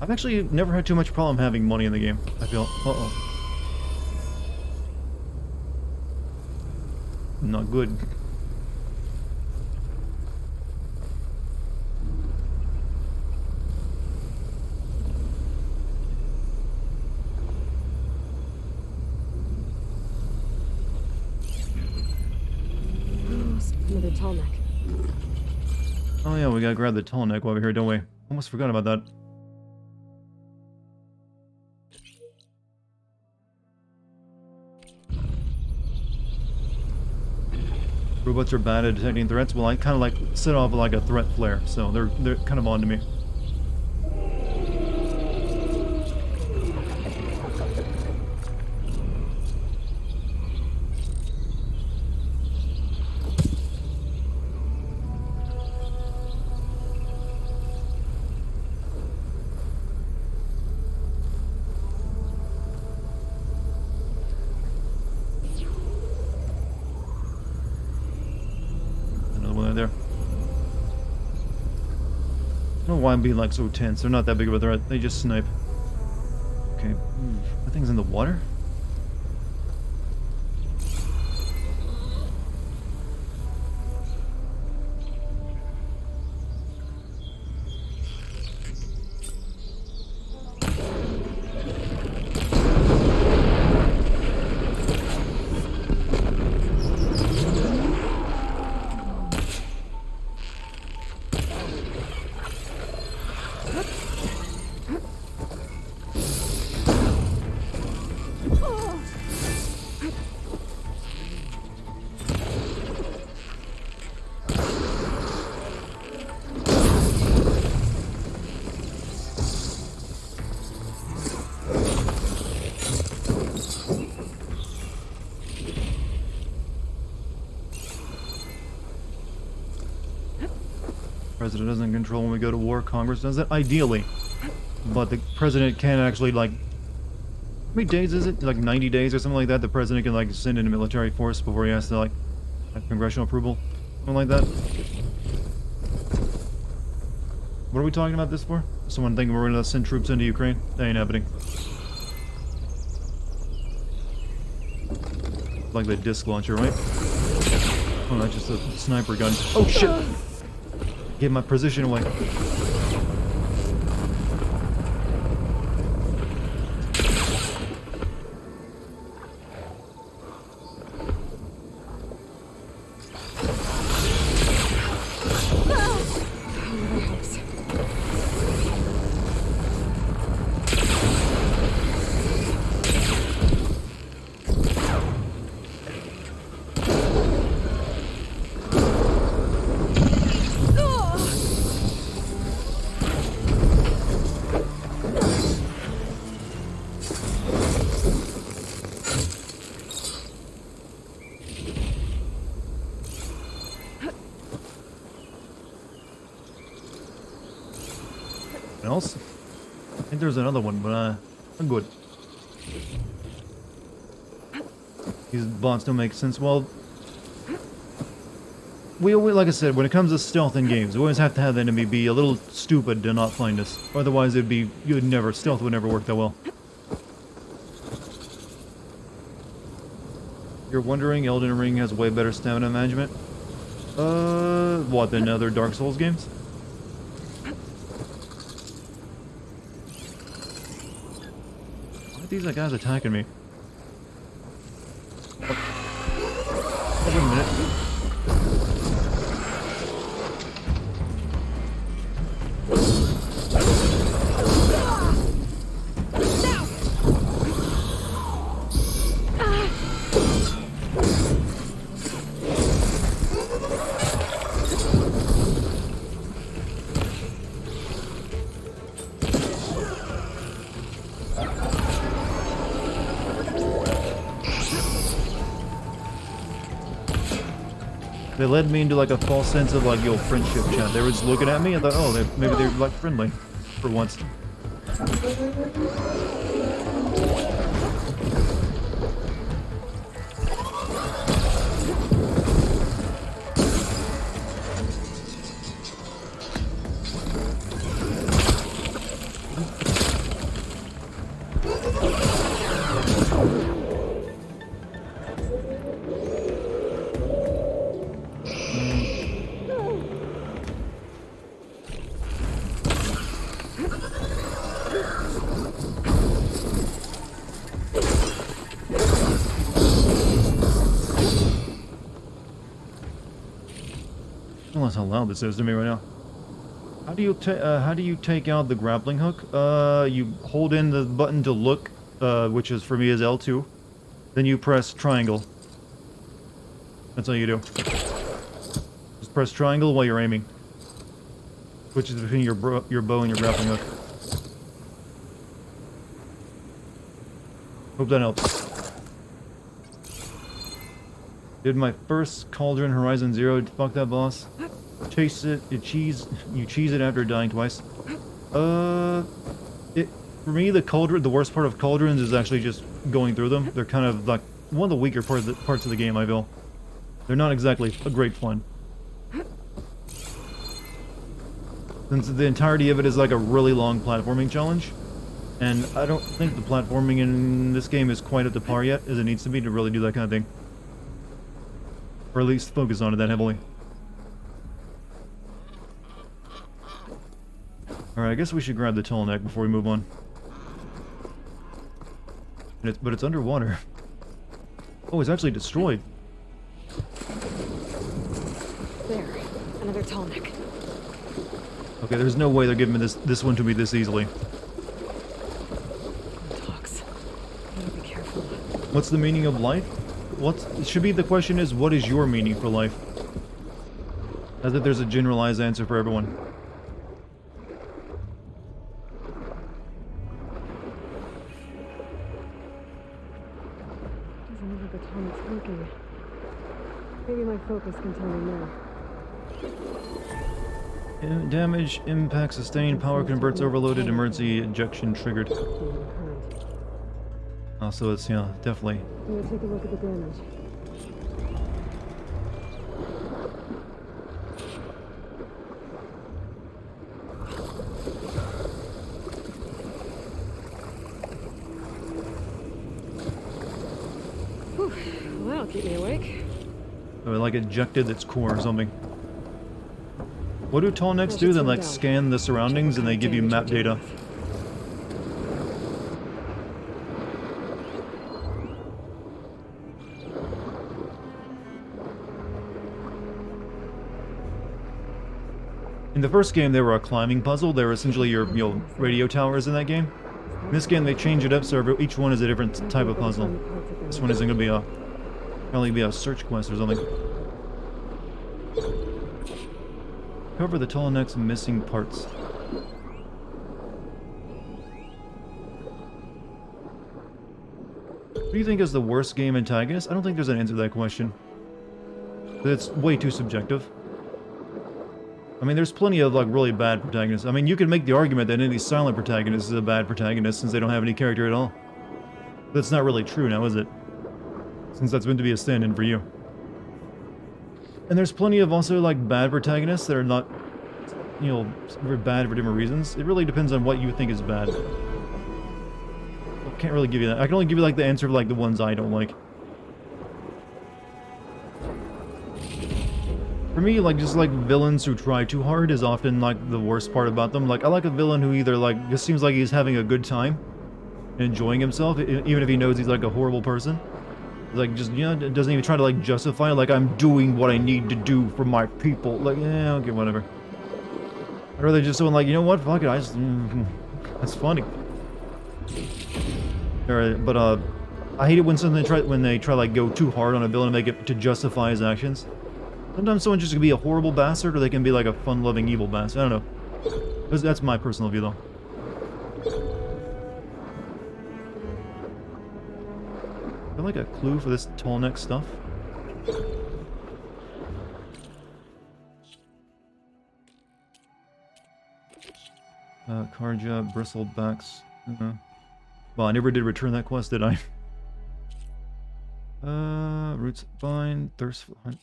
I've actually never had too much problem having money in the game, I feel. Uh-oh. Not good. Another tall neck. Oh yeah, we gotta grab the tall neck while we're here, don't we? Almost forgot about that. Robots are bad at detecting threats. Well, I kind of like set off like a threat flare, so they're kind of on to me. There. I don't know why I'm being like so tense. They're not that big of a threat. They just snipe. Okay. That thing's in the water? President doesn't control when we go to war. Congress does it, ideally. But the president can actually, like... How many days is it? Like 90 days or something like that? The president can, like, send in a military force before he has to, like, have congressional approval? Something like that? What are we talking about this for? Someone thinking we're gonna send troops into Ukraine? That ain't happening. Like the disc launcher, right? Oh, that's just a sniper gun. Oh, shit! Get my position away. Else? I think there's another one, but I'm good. These bots don't make sense. Well, we always, like I said, when it comes to stealth in games, we always have to have the enemy be a little stupid to not find us. Otherwise, stealth would never work that well. You're wondering, Elden Ring has way better stamina management? What, than other Dark Souls games? These guys attacking me. Oh, wait a minute. They led me into like a false sense of like, yo, friendship chat. They were just looking at me. I thought, oh, maybe they're like friendly for once. Realize how loud this is to me right now. How do you take out the grappling hook? You hold in the button to look, which is for me is L2. Then you press triangle. That's all you do. Just press triangle while you're aiming, which is between your bow and your grappling hook. Hope that helps. Did my first Cauldron Horizon Zero. Fuck that boss. Chase it. You cheese it after dying twice. For me, the worst part of Cauldrons is actually just going through them. They're kind of like one of the weaker parts of the game, I feel. They're not exactly a great fun. Since the entirety of it is like a really long platforming challenge. And I don't think the platforming in this game is quite up to par yet, as it needs to be to really do that kind of thing. Or at least focus on it that heavily. Alright, I guess we should grab the tall neck before we move on. But it's underwater. Oh, it's actually destroyed. There, another tall neck. Okay, there's no way they're giving me this one to me this easily. Talks. Gotta be careful. What's the meaning of life? It should be the question is, what is your meaning for life? As if there's a generalized answer for everyone. Doesn't look like the tonic's working. Maybe my focus can tell me more. Damage, impact, sustained, power converts overloaded, emergency ejection triggered. Oh, so it's, yeah, definitely. I'm gonna take a look at the damage. Whew, well, that'll keep me awake. Or like ejected its core or something. What do tall necks do? They like scan the surroundings and they give you map data. In the first game, they were a climbing puzzle. They were essentially your radio towers in that game. In this game, they change it up so each one is a different type of puzzle. This one isn't going to be probably be a search quest or something. Cover the tall neck's missing parts. What do you think is the worst game antagonist? I don't think there's an answer to that question. It's way too subjective. I mean, there's plenty of, like, really bad protagonists. I mean, you could make the argument that any silent protagonist is a bad protagonist since they don't have any character at all. That's not really true now, is it? Since that's meant to be a stand-in for you. And there's plenty of also, like, bad protagonists that are not, very bad for different reasons. It really depends on what you think is bad. I can't really give you that. I can only give you, like, the answer of, like, the ones I don't like. For me, like, just, like, villains who try too hard is often, like, the worst part about them. Like, I like a villain who either, like, just seems like he's having a good time, enjoying himself, even if he knows he's, like, a horrible person. Like, just, doesn't even try to, like, justify, like, I'm doing what I need to do for my people. Like, okay, whatever. I'd rather just someone like, you know what, fuck it, that's funny. Alright, but, I hate it when they try, like, go too hard on a villain and make it to justify his actions. Sometimes someone just can be a horrible bastard, or they can be like a fun-loving evil bastard. I don't know. That's my personal view, though. there like a clue for this tall neck stuff? Karja, bristlebacks. Well, I never did return that quest, did I? Roots vine, thirst for hunt.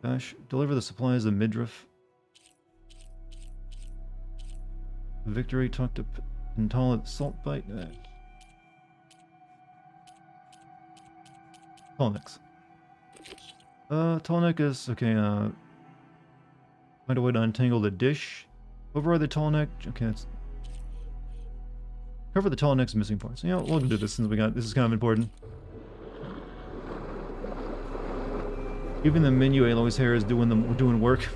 Dash, deliver the supplies of midriff. Victory, talk to intolerant salt bite. Tallnecks. Tallneck is okay. Find a way to untangle the dish. Override the tallneck. Okay, that's. Cover the tallneck's missing parts. Yeah, we'll do this since we got. This is kind of important. Even the menu Aloy's hair is doing work.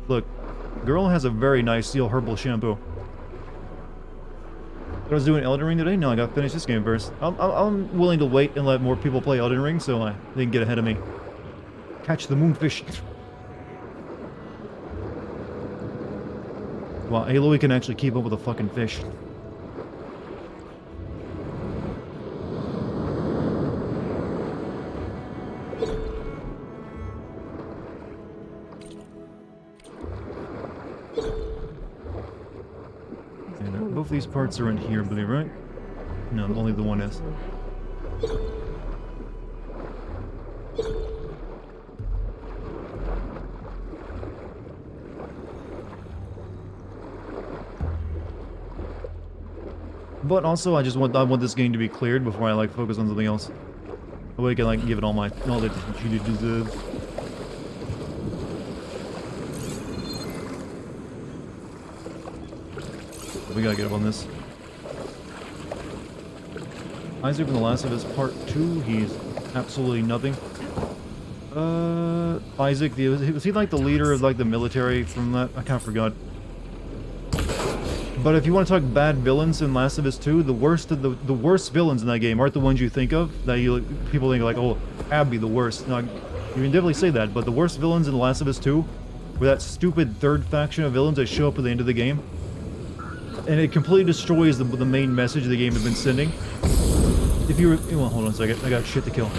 Look, girl has a very nice steel herbal shampoo. I was doing Elden Ring today. No, I got to finish this game first. I'm willing to wait and let more people play Elden Ring so they can get ahead of me. Catch the moonfish. Wow, Aloy can actually keep up with a fucking fish. Both these parts are in here, I believe, right? No, only the one is. But also, I want this game to be cleared before I like focus on something else. That way I can like give it all the attention it deserves. We gotta get up on this. Isaac from The Last of Us Part 2, he's absolutely nothing. Isaac, was he like the leader of like the military from that? I kinda forgot. But if you want to talk bad villains in Last of Us 2, the worst villains in that game aren't the ones you think of. That people think like, oh, Abby the worst. No, you can definitely say that, but the worst villains in The Last of Us 2 were that stupid third faction of villains that show up at the end of the game. And it completely destroys the main message the game has been sending. If you were... Well, hold on a second. I got shit to kill.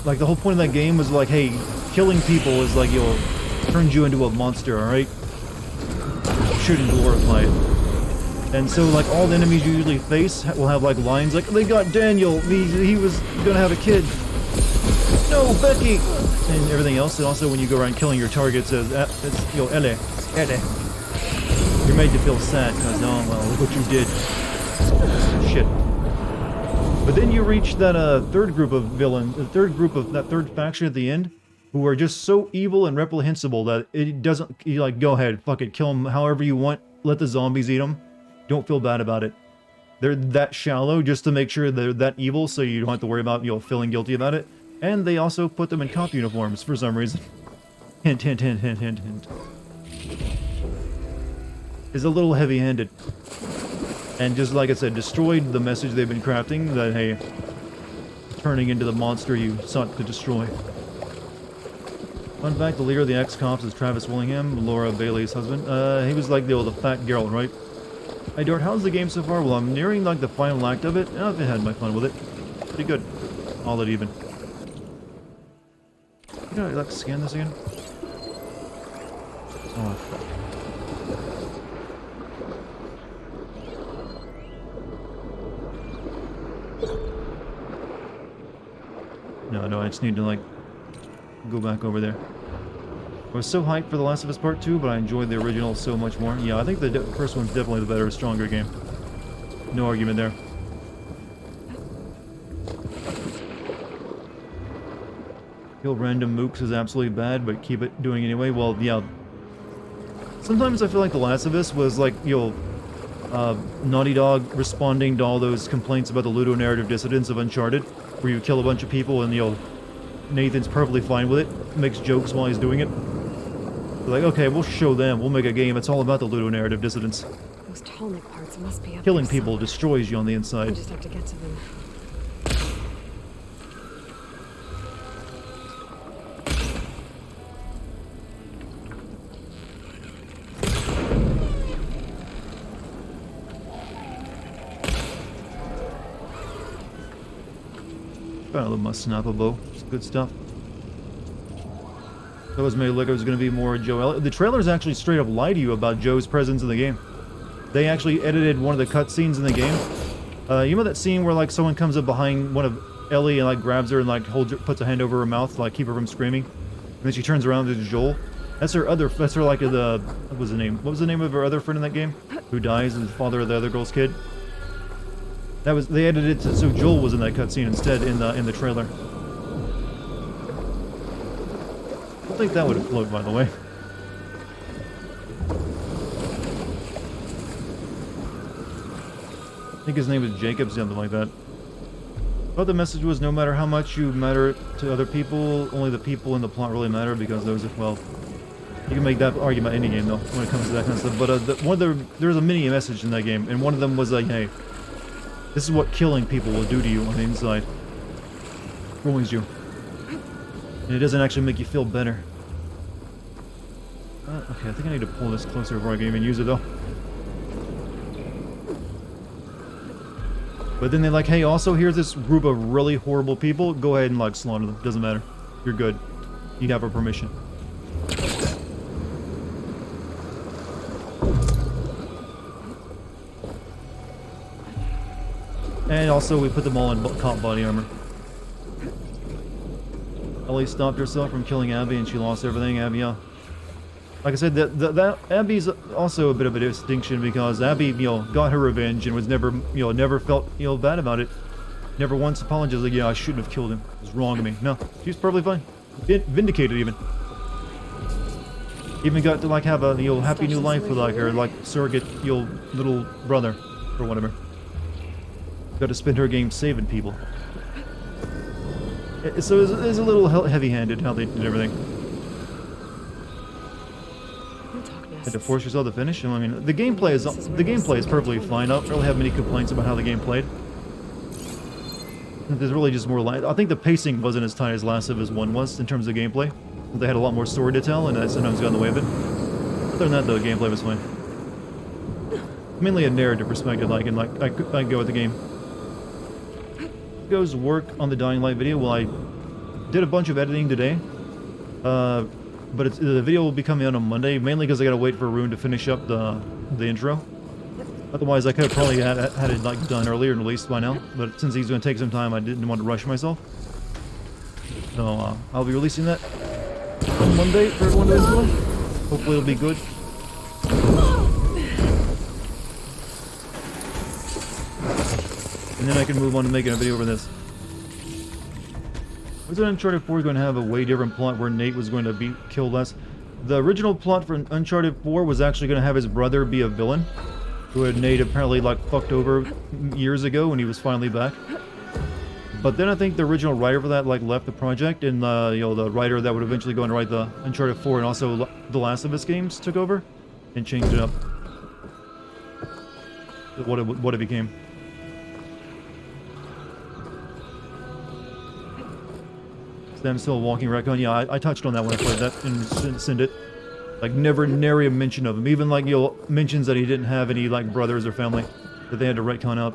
Like, the whole point of that game was like, hey, killing people is like, turns you into a monster, alright? Shouldn't glorify it. And so, like, all the enemies you usually face will have, like, lines like, they got Daniel, he was gonna have a kid. No, Becky! And everything else. And also, when you go around killing your targets, it's, Ellie. You're made to feel sad, because, oh, well, look what you did. Shit. But then you reach that, third group of villains, that third faction at the end, who are just so evil and reprehensible that it doesn't, you like, go ahead, fuck it, kill them however you want, let the zombies eat them, don't feel bad about it. They're that shallow just to make sure they're that evil so you don't have to worry about, feeling guilty about it. And they also put them in cop uniforms for some reason. Hint, hint, hint, hint, hint, hint. Is a little heavy-handed. And just like I said, destroyed the message they've been crafting that, hey, turning into the monster you sought to destroy. Fun fact, the leader of the ex-cops is Travis Willingham, Laura Bailey's husband. He was like the fat Geralt, right? Hey Dart, how's the game so far? Well, I'm nearing like the final act of it. I've had my fun with it. Pretty good. All that even. You know, like scan this again? Oh, fuck. No, I just need to like go back over there. I was so hyped for The Last of Us Part 2, but I enjoyed the original so much more. Yeah, I think the first one's definitely the better, stronger game. No argument there. Kill random mooks is absolutely bad, but keep it doing anyway. Well, yeah. Sometimes I feel like The Last of Us was like, Naughty Dog responding to all those complaints about the ludonarrative dissidence of Uncharted, where you kill a bunch of people and, Nathan's perfectly fine with it, makes jokes while he's doing it. They're like, okay, we'll show them, we'll make a game, it's all about the ludonarrative dissidence. Those Tallneck parts must be up Killing there people somewhere. destroys you on the I inside. just have to get to them. Found a must snap a bow. It's good stuff. That was made like it was going to be more Joe Elliott. The trailers actually straight up lie to you about Joe's presence in the game. They actually edited one of the cutscenes in the game. You know that scene where like someone comes up behind one of Ellie and like grabs her and like puts a hand over her mouth to like keep her from screaming, and then she turns around to Joel. That's her like what was the name? What was the name of her other friend in that game who dies and the father of the other girl's kid? They edited it so Joel was in that cutscene instead in the trailer. I think that would have flowed, by the way. I think his name was Jacob, something like that. But the message was, no matter how much you matter to other people, only the people in the plot really matter, because those are, well, you can make that argument any game though when it comes to that kind of stuff. But there was a mini message in that game, and one of them was like, hey, this is what killing people will do to you on the inside. Ruins you. And it doesn't actually make you feel better. Okay, I think I need to pull this closer before I can even use it though. But then they're like, hey, also here's this group of really horrible people. Go ahead and like slaughter them. Doesn't matter. You're good. You have our permission. And also we put them all in cop body armor. Ellie stopped herself from killing Abby and she lost everything. Abby, yeah. Like I said, that Abby's also a bit of a distinction because Abby, got her revenge and was never, never felt, bad about it. Never once apologized like, yeah, I shouldn't have killed him. It was wrong of me. No, she's perfectly fine. Vindicated even. Even got to like have a, happy new life with like her, like surrogate, little brother or whatever. Got to spend her game saving people. So it's a little heavy-handed how they did everything. Had to force yourself to finish. I mean, the gameplay is perfectly fine. I don't really have many complaints about how the game played. There's really just more I think the pacing wasn't as tight as Last of Us 1 was in terms of gameplay. They had a lot more story to tell, and that sometimes got in the way of it. Other than that, though, gameplay was fine. Mainly a narrative perspective, I go with the game. Goes work on the Dying Light video. Well, I did a bunch of editing today. But the video will be coming out on Monday, mainly because I gotta wait for Rune to finish up the intro. Otherwise, I could have probably had it like done earlier and released by now. But since he's gonna take some time, I didn't want to rush myself. So I'll be releasing that on Monday for everyone to enjoy. Hopefully, it'll be good. And then I can move on to making a video over this. Was it Uncharted 4 going to have a way different plot where Nate was going to be killed less? The original plot for Uncharted 4 was actually going to have his brother be a villain, who had Nate apparently like fucked over years ago when he was finally back. But then I think the original writer for that like left the project, and the writer that would eventually go and write the Uncharted 4 and also the Last of Us games took over and changed it up. What it became. Them still walking raccoon. Yeah, I touched on that when I played that and send it. Like never nary a mention of him. Even like mentions that he didn't have any like brothers or family that they had to retcon up.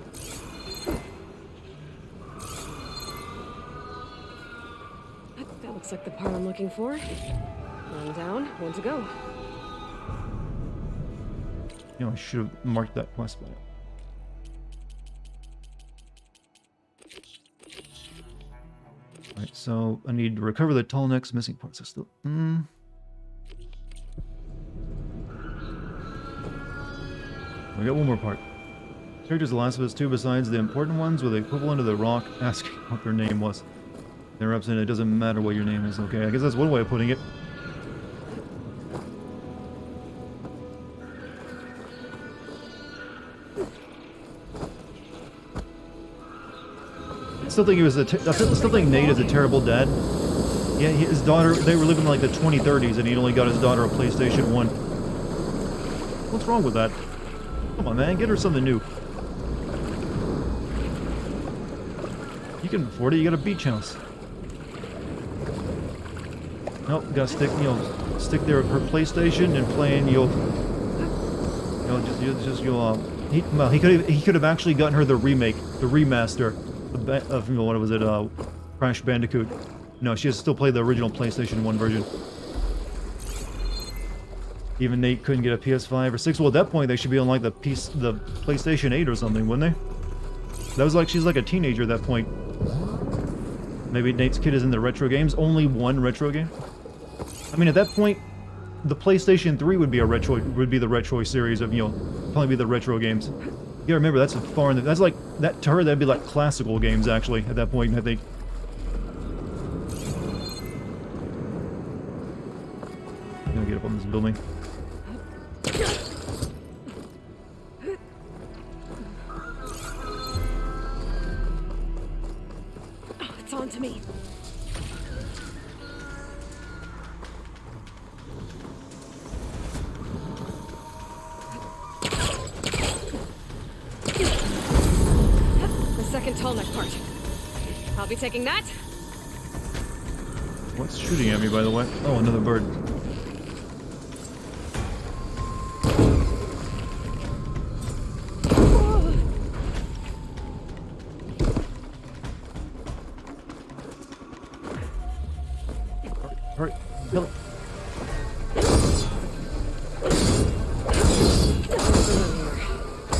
That looks like the part I'm looking for. One down, one to go. I should have marked that quest by it. Alright, so I need to recover the tall neck's missing parts. So still. We got one more part. Characters of The Last of Us 2, besides the important ones, were the equivalent of the Rock asking what their name was. They're upset, it doesn't matter what your name is. Okay, I guess that's one way of putting it. I still think Nate is a terrible dad. Yeah, his daughter, they were living in like the 2030s and he only got his daughter a PlayStation 1. What's wrong with that? Come on, man, get her something new. You can afford it, you got a beach house. Nope, gotta stick there with her PlayStation and playing, he could have actually gotten her the remake, the remaster of what was it, Crash Bandicoot. No, she has to still play the original PlayStation 1 version. Even Nate couldn't get a PS5 or 6. Well, at that point, they should be on like the PlayStation 8 or something, wouldn't they? That was like, she's like a teenager at that point. Maybe Nate's kid is in the retro games. Only one retro game. I mean, at that point, the PlayStation 3 would be a retro, would be the retro series of, you know, probably be the retro games. Yeah, remember, that's a far in the, that's like, that to her, that'd be like classical games, actually, at that point, I think. I'm gonna get up on this building. It's on to me. The second tall neck part. I'll be taking that. What's shooting at me, by the way? Oh, another bird. Hurry, kill it.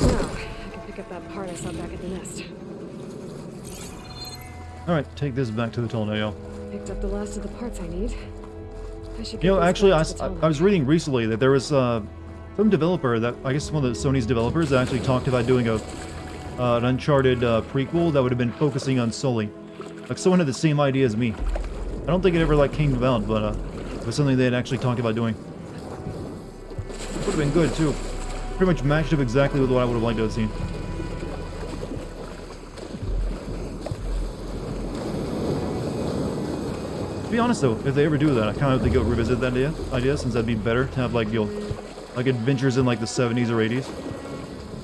Now, I can pick up that part I saw back at the nest. Alright, take this back to the tornado. Picked up the last of the parts I need. I should get You know, these actually, back to the I tunnel. was reading recently that there was some developer that, I guess one of the Sony's developers that actually talked about doing a an Uncharted prequel that would have been focusing on Sully. Like, someone had the same idea as me. I don't think it ever, like, came about, but it was something they had actually talked about doing. Would have been good, too. Pretty much matched up exactly with what I would have liked to have seen. To be honest, though, if they ever do that, I kind of have to go revisit that idea, since that'd be better to have, like, you know, like adventures in, like, the 70s or 80s.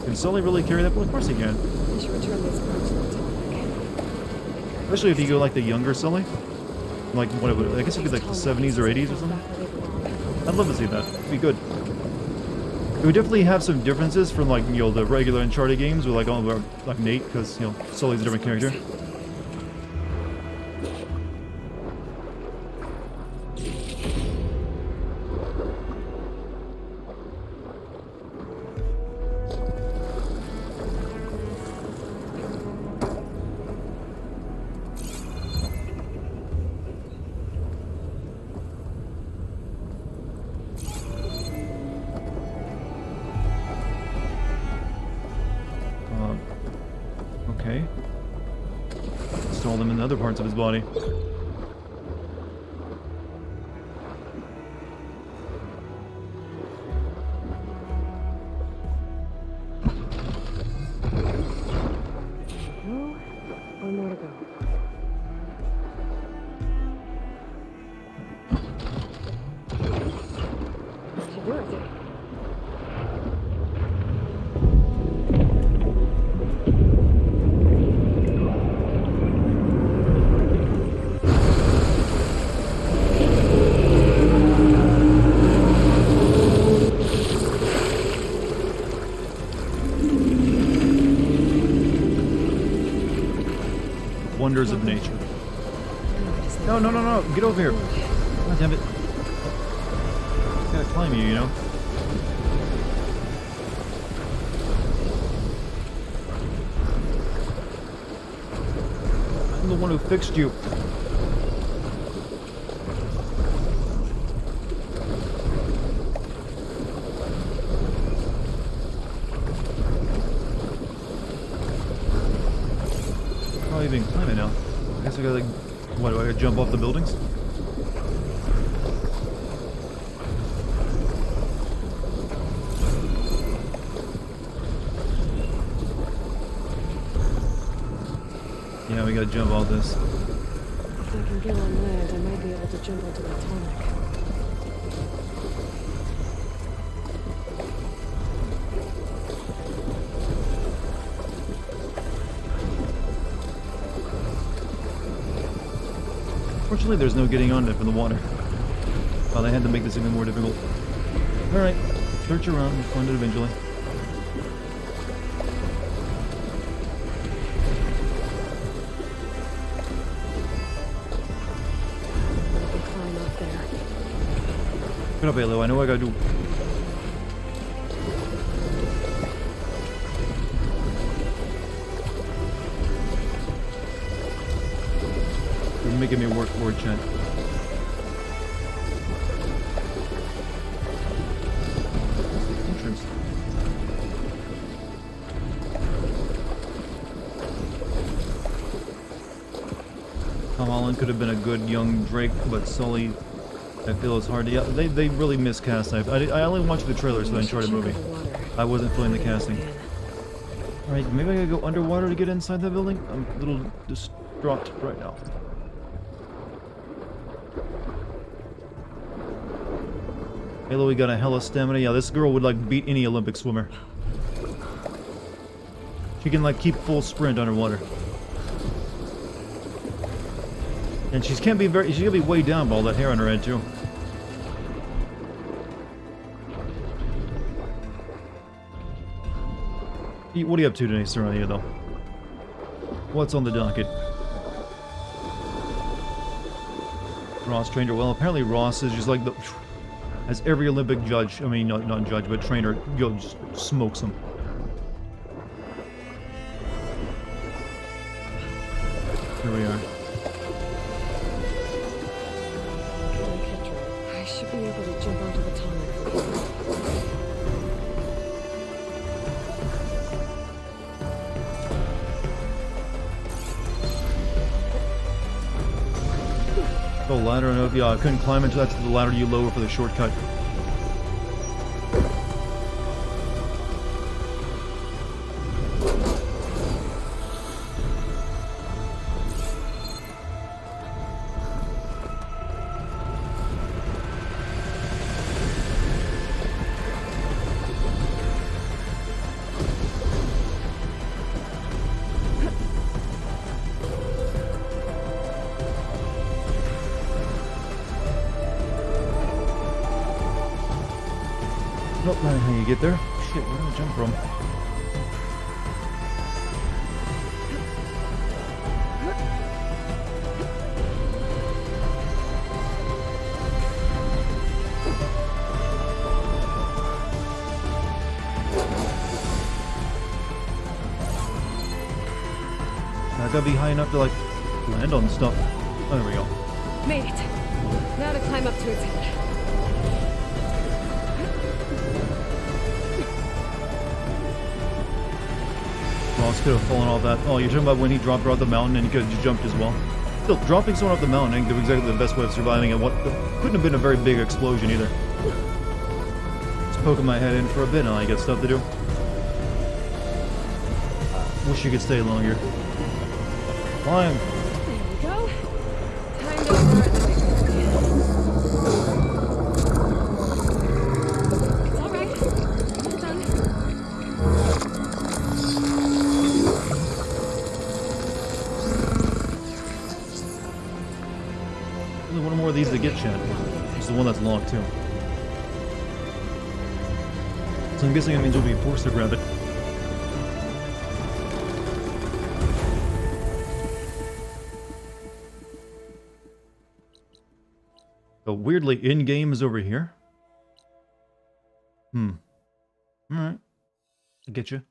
Can Sully really carry that? Well, of course he can. I should return these parts to the tunnel. Especially if you go, like, the younger Sully. Like, what it would, I guess it'd be, like, the 70s or 80s or something. I'd love to see that. It'd be good. It would definitely have some differences from, like, you know, the regular Uncharted games with, like, all the, like, Nate, because, you know, Sully's a different character. Okay. Install them in other parts of his body. No, one more to go. Should do it. Wonders of nature. No, no, no, no! Get over here! God damn it. Gotta climb you, you know? I'm the one who fixed you. How even climb it now? I guess I gotta, like, what, do I gotta jump off the buildings? Yeah, we gotta jump off this. If I can get on land, I might be able to jump onto that tonic. Fortunately, there's no getting on it from the water. Oh, they had to make this even more difficult. Alright, search around, we'll find it eventually. Get up, Halo. I know what I gotta do. You're making me work for it, Chen. Entrance. Tom Holland could have been a good young Drake, but Sully, I feel it's hard to... Yeah, they really miscast. I only watched the trailers for the Uncharted movie. I wasn't feeling the casting. Alright, maybe I gotta go underwater to get inside that building? I'm a little distraught right now. Halo, we got a hella stamina. Yeah, this girl would like beat any Olympic swimmer. She can like keep full sprint underwater. And she's can't be very... She's gonna be way down by all that hair on her head too. What are you up to today, Serrania, though? What's on the docket? Ross trained her well. Apparently Ross is just like the... As every Olympic judge, I mean, not judge, but trainer, just smokes them. Here we are. I should be able to jump onto the tunnel. Oh, ladder, no, yeah, I couldn't climb into that's the ladder you lower for the shortcut. Nope, not how you get there. Shit, where did I jump from? I gotta be high enough to like land on stuff. Oh, there we go. Made it. Now to climb up to its head. Ross could have fallen off that. Oh, you're talking about when he dropped her off the mountain and he could have just jumped as well? Still, dropping someone off the mountain ain't exactly the best way of surviving and what couldn't have been a very big explosion either. Just poking my head in for a bit now, I got stuff to do. Wish you could stay longer. Climb! There we go. Time to start the big one. It's all right. Almost done. There's one more of these to get, Chad. This is the one that's locked too. So I'm guessing it means we'll be forced to grab it. So weirdly, in-game is over here. Alright. I get you.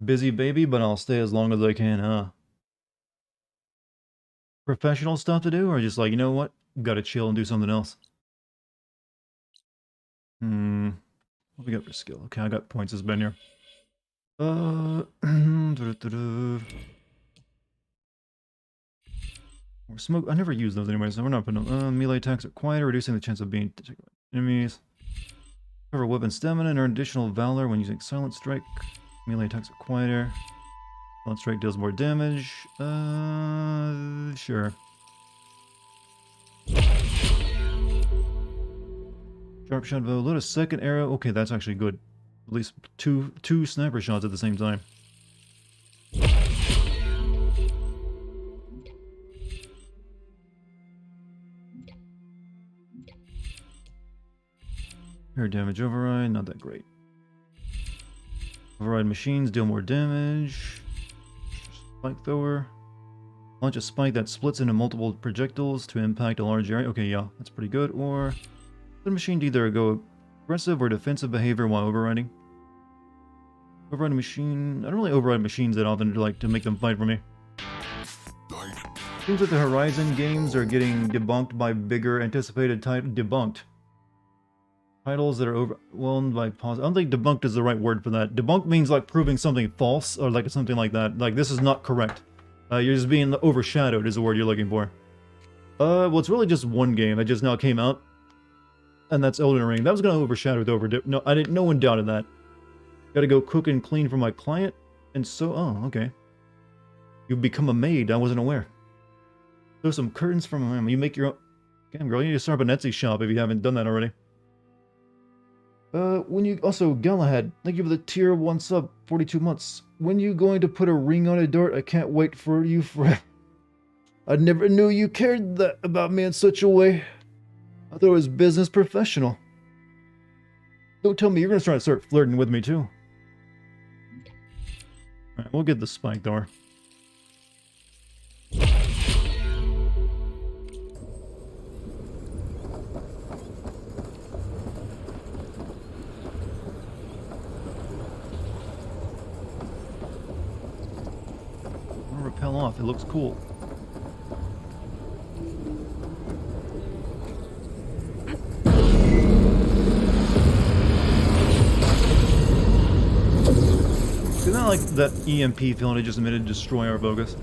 Busy baby, but I'll stay as long as I can, huh? Professional stuff to do, or just like, you know what? Gotta chill and do something else. What we got for skill? Okay, I got points as been here. Or smoke. I never use those anyway, so we're not putting them. Melee attacks are quieter, reducing the chance of being detected by enemies. Cover weapon stamina and earn additional valor when using silent strike. Melee attacks are quieter. Silent strike deals more damage. Sure. Sharp shot bow. Load a second arrow. Okay, that's actually good. At least two sniper shots at the same time. Air damage override, not that great. Override machines deal more damage. Spike thrower. Launch a spike that splits into multiple projectiles to impact a large area. Okay, yeah, that's pretty good. Or the machine to either go aggressive or defensive behavior while overriding. Override a machine. I don't really override machines that often to make them fight for me. Seems like the Horizon games are getting debunked by bigger anticipated debunked titles that are overwhelmed by I don't think debunked is the right word for that. Debunked means like proving something false or like something like that. Like this is not correct. You're just being overshadowed is the word you're looking for. Well, it's really just one game that just now came out, and that's Elden Ring. That was gonna overshadow the No, I didn't. No one doubted that. Got to go cook and clean for my client, and so. Oh, okay. You become a maid. I wasn't aware. Throw some curtains from him. You make your own. Damn, girl, you need to start up an Etsy shop if you haven't done that already. When you also Galahad, thank you for the tier 1 sub, 42 months. When you going to put a ring on a dart? I can't wait for you for. I never knew you cared that about me in such a way. I thought it was business professional. Don't tell me you're gonna try to start flirting with me too. Alright, we'll get the spike door. Repel off, it looks cool. Isn't that like that EMP feeling I just admitted to destroy our focus?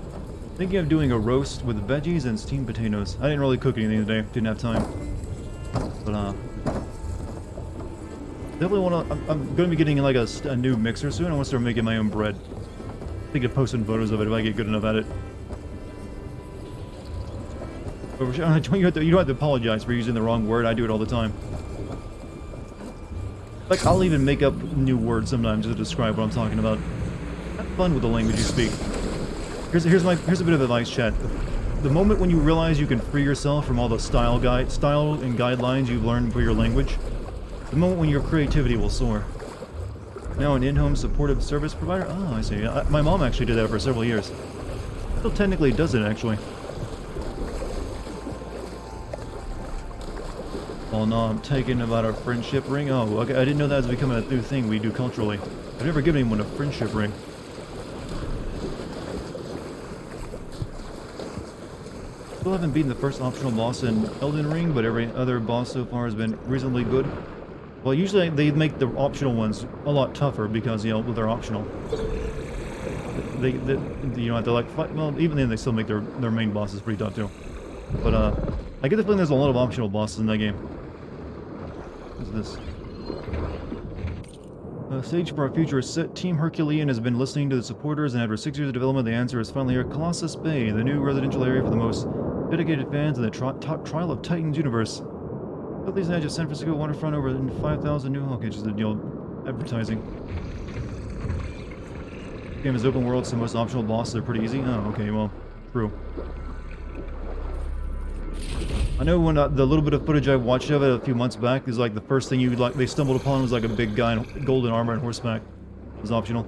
Thinking of doing a roast with veggies and steamed potatoes. I didn't really cook anything today, didn't have time. But definitely wanna. I'm gonna be getting like a new mixer soon. I want to start making my own bread. Think of posting photos of it if I get good enough at it. You don't have to apologize for using the wrong word. I do it all the time. Like, I'll even make up new words sometimes to describe what I'm talking about. Have fun with the language you speak. Here's a bit of advice, chat. The moment when you realize you can free yourself from all the style and guidelines you've learned for your language, the moment when your creativity will soar. Now an in-home supportive service provider? Oh, I see. My mom actually did that for several years. Still technically does it, actually. Oh no, I'm taking about our friendship ring. Oh, okay. I didn't know that was becoming a new thing we do culturally. I've never given anyone a friendship ring. Still haven't beaten the first optional boss in Elden Ring, but every other boss so far has been reasonably good. Well, usually they make the optional ones a lot tougher because, you know, they're optional. They you know, have to like fight. Well, even then they still make their main bosses pretty tough too. But I get the feeling there's a lot of optional bosses in that game. What's this? Stage for our future is set. Team Herculean has been listening to the supporters, and after 6 years of development, the answer is finally here. Colossus Bay, the new residential area for the most dedicated fans in the Trial of Titans universe. Southeast edge of San Francisco waterfront, over 5,000 new. Okay, just the deal. Advertising. Game is open world, so most optional bosses are pretty easy. Oh, okay, well, true. I know when the little bit of footage I watched of it a few months back is like the first thing they stumbled upon was like a big guy in golden armor and horseback. It was optional.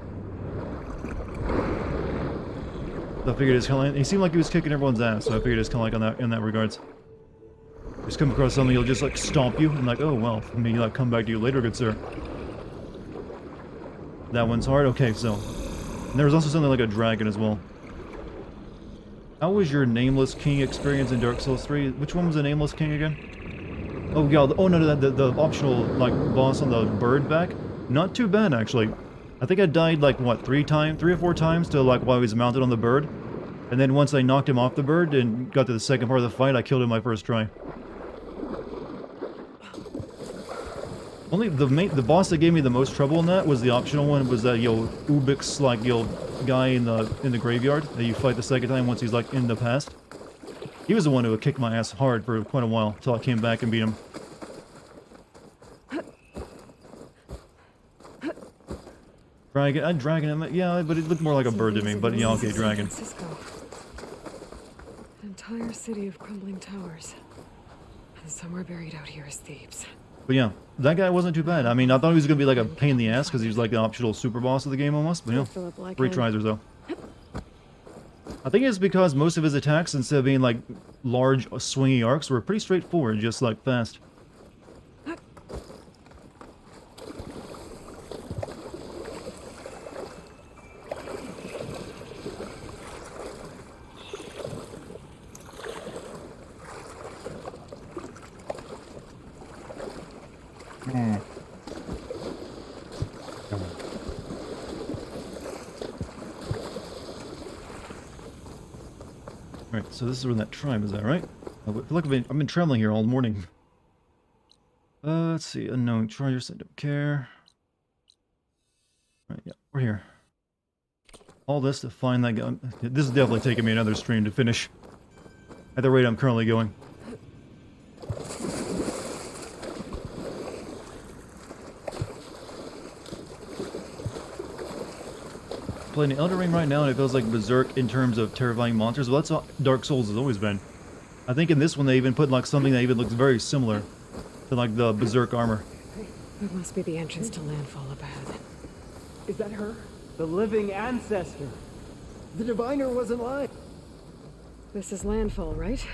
So I figured it's kind of. He seemed like he was kicking everyone's ass, so I figured it's kind of like in that regards. Just come across something, he'll just like stomp you, and like, oh well, maybe like come back to you later, good sir. That one's hard. Okay, so and there was also something like a dragon as well. How was your Nameless King experience in Dark Souls 3? Which one was the Nameless King again? Oh yeah, oh no, the optional like boss on the bird back. Not too bad actually. I think I died like what 3 or 4 times to like while he was mounted on the bird, and then once I knocked him off the bird and got to the second part of the fight, I killed him my first try. Only the boss that gave me the most trouble in that was the optional one. Was that Ubix like guy in the graveyard that you fight the second time once he's like in the past. He was the one who would kick my ass hard for quite a while until I came back and beat him. Dragon, yeah, but it looked more like a bird to me. But yeah, okay, dragon. An entire city of crumbling towers, and somewhere buried out here is Thebes. But yeah, that guy wasn't too bad. I mean, I thought he was going to be like a pain in the ass because he was like the optional super boss of the game almost. But you know, 3 tries or so. I think it's because most of his attacks, instead of being like large swingy arcs, were pretty straightforward, just like fast. Alright, so this is where that tribe is at, right? I feel like I've been traveling here all morning. Let's see. Unknown chargers, I don't care. Alright, yeah, we're here. All this to find that guy. This is definitely taking me another stream to finish. At the rate I'm currently going. Playing Elden Ring right now, and it feels like Berserk in terms of terrifying monsters. Well, that's how Dark Souls has always been. I think in this one they even put like something that even looks very similar to like the Berserk armor. It must be the entrance to landfall up ahead. Is that her? The living ancestor. The diviner wasn't lying. This is landfall, right?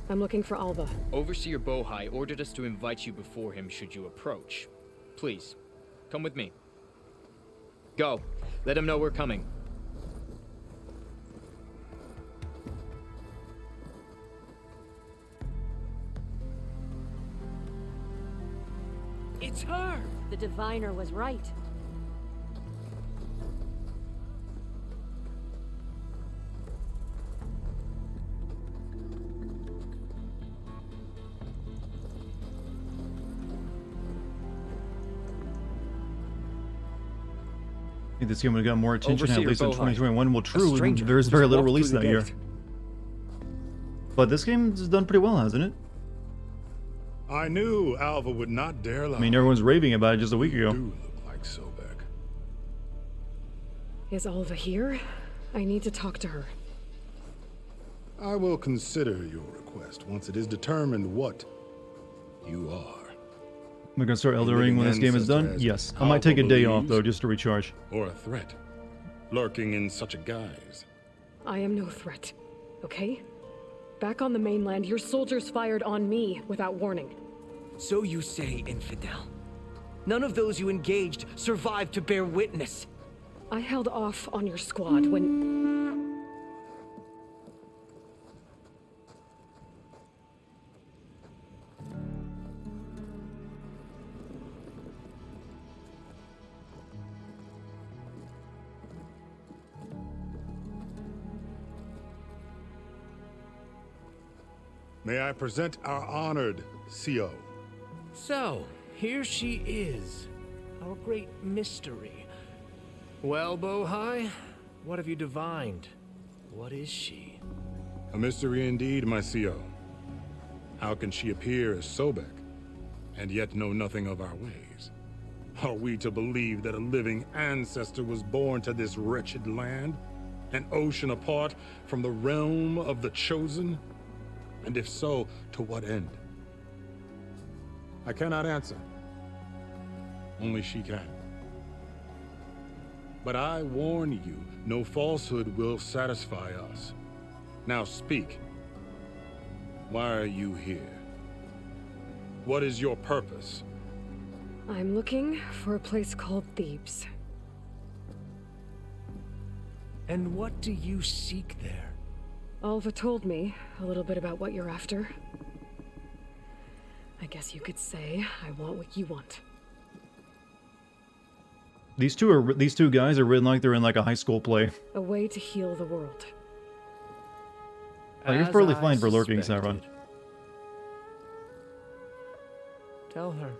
I'm looking for Alva. Overseer Bohai ordered us to invite you before him should you approach. Please, come with me. Go. Let him know we're coming. It's her! The diviner was right. I think this game would have got more attention at Overseer least in Bohai. 2021. Well, true, stranger there's very just little walked release through that the year. gate. But this game's done pretty well, hasn't it? I knew Alva would not dare lie. I mean, everyone's raving about it just a week ago. You do look like Sobek. Is Alva here? I need to talk to her. I will consider your request once it is determined what you are. We're gonna start Elden Ring when this game is done? Ancestor Yes. has I might take a day off believes- though, just to recharge. Or a threat, lurking in such a guise. I am no threat, okay? Back on the mainland, your soldiers fired on me without warning. So you say, infidel. None of those you engaged survived to bear witness. I held off on your squad when... May I present our honored CO. So, here she is, our great mystery. Well, Bohai, what have you divined? What is she? A mystery indeed, my CO. How can she appear as Sobek, and yet know nothing of our ways? Are we to believe that a living ancestor was born to this wretched land? An ocean apart from the realm of the Chosen? And if so, to what end? I cannot answer. Only she can. But I warn you, no falsehood will satisfy us. Now speak. Why are you here? What is your purpose? I'm looking for a place called Thebes. And what do you seek there? Alva told me a little bit about what you're after. I guess you could say I want what you want. These two guys are written like they're in like a high school play. A way to heal the world. Oh, you're As fairly I fine for lurking, suspected. Sauron. Tell her.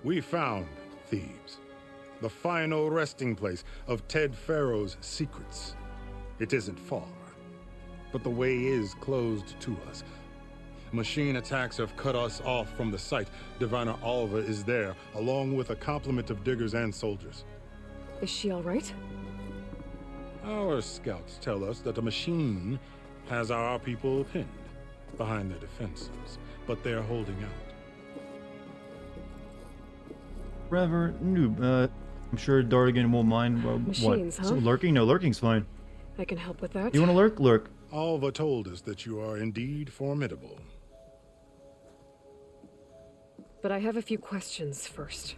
We found Thebes, the final resting place of Ted Pharaoh's secrets. It isn't far, but the way is closed to us. Machine attacks have cut us off from the site. Diviner Alva is there, along with a complement of diggers and soldiers. Is she all right? Our scouts tell us that a machine has our people pinned behind their defenses, but they're holding out. Forever noob. I'm sure Dartigan won't mind. Machines, what? huh? So lurking? No, lurking's fine. I can help with that. You want to lurk? Lurk. Alva told us that you are indeed formidable. But I have a few questions first.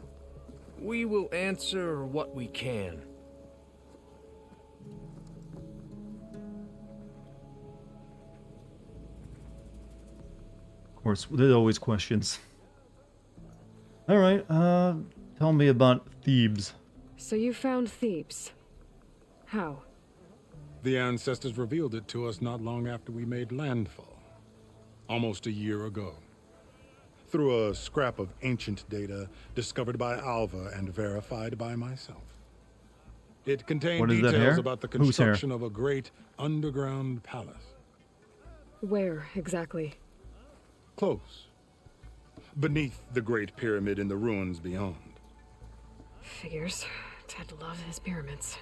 We will answer what we can. Of course, there's always questions. Alright, tell me about Thebes. So you found Thebes. How? The ancestors revealed it to us not long after we made landfall. Almost a year ago. Through a scrap of ancient data discovered by Alva and verified by myself. It contained What is that details hair? about the Whose hair? construction of a great underground palace. Where, exactly? Close. Beneath the Great Pyramid in the ruins beyond. Figures. Ted loves his pyramids.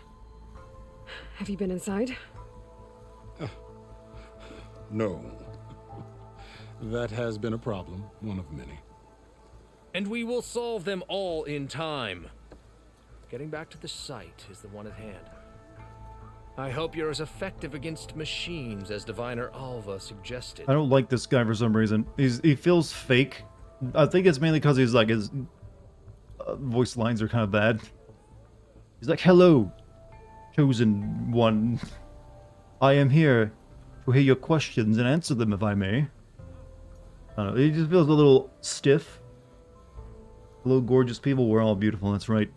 Have you been inside? No. That has been a problem, one of many. And we will solve them all in time. Getting back to the site is the one at hand. I hope you're as effective against machines as Diviner Alva suggested. I don't like this guy for some reason. He feels fake. I think it's mainly because he's like his voice lines are kind of bad. He's like, "Hello, chosen one. I am here to hear your questions and answer them if I may." I don't know. He just feels a little stiff. Hello, gorgeous people. We're all beautiful. That's right.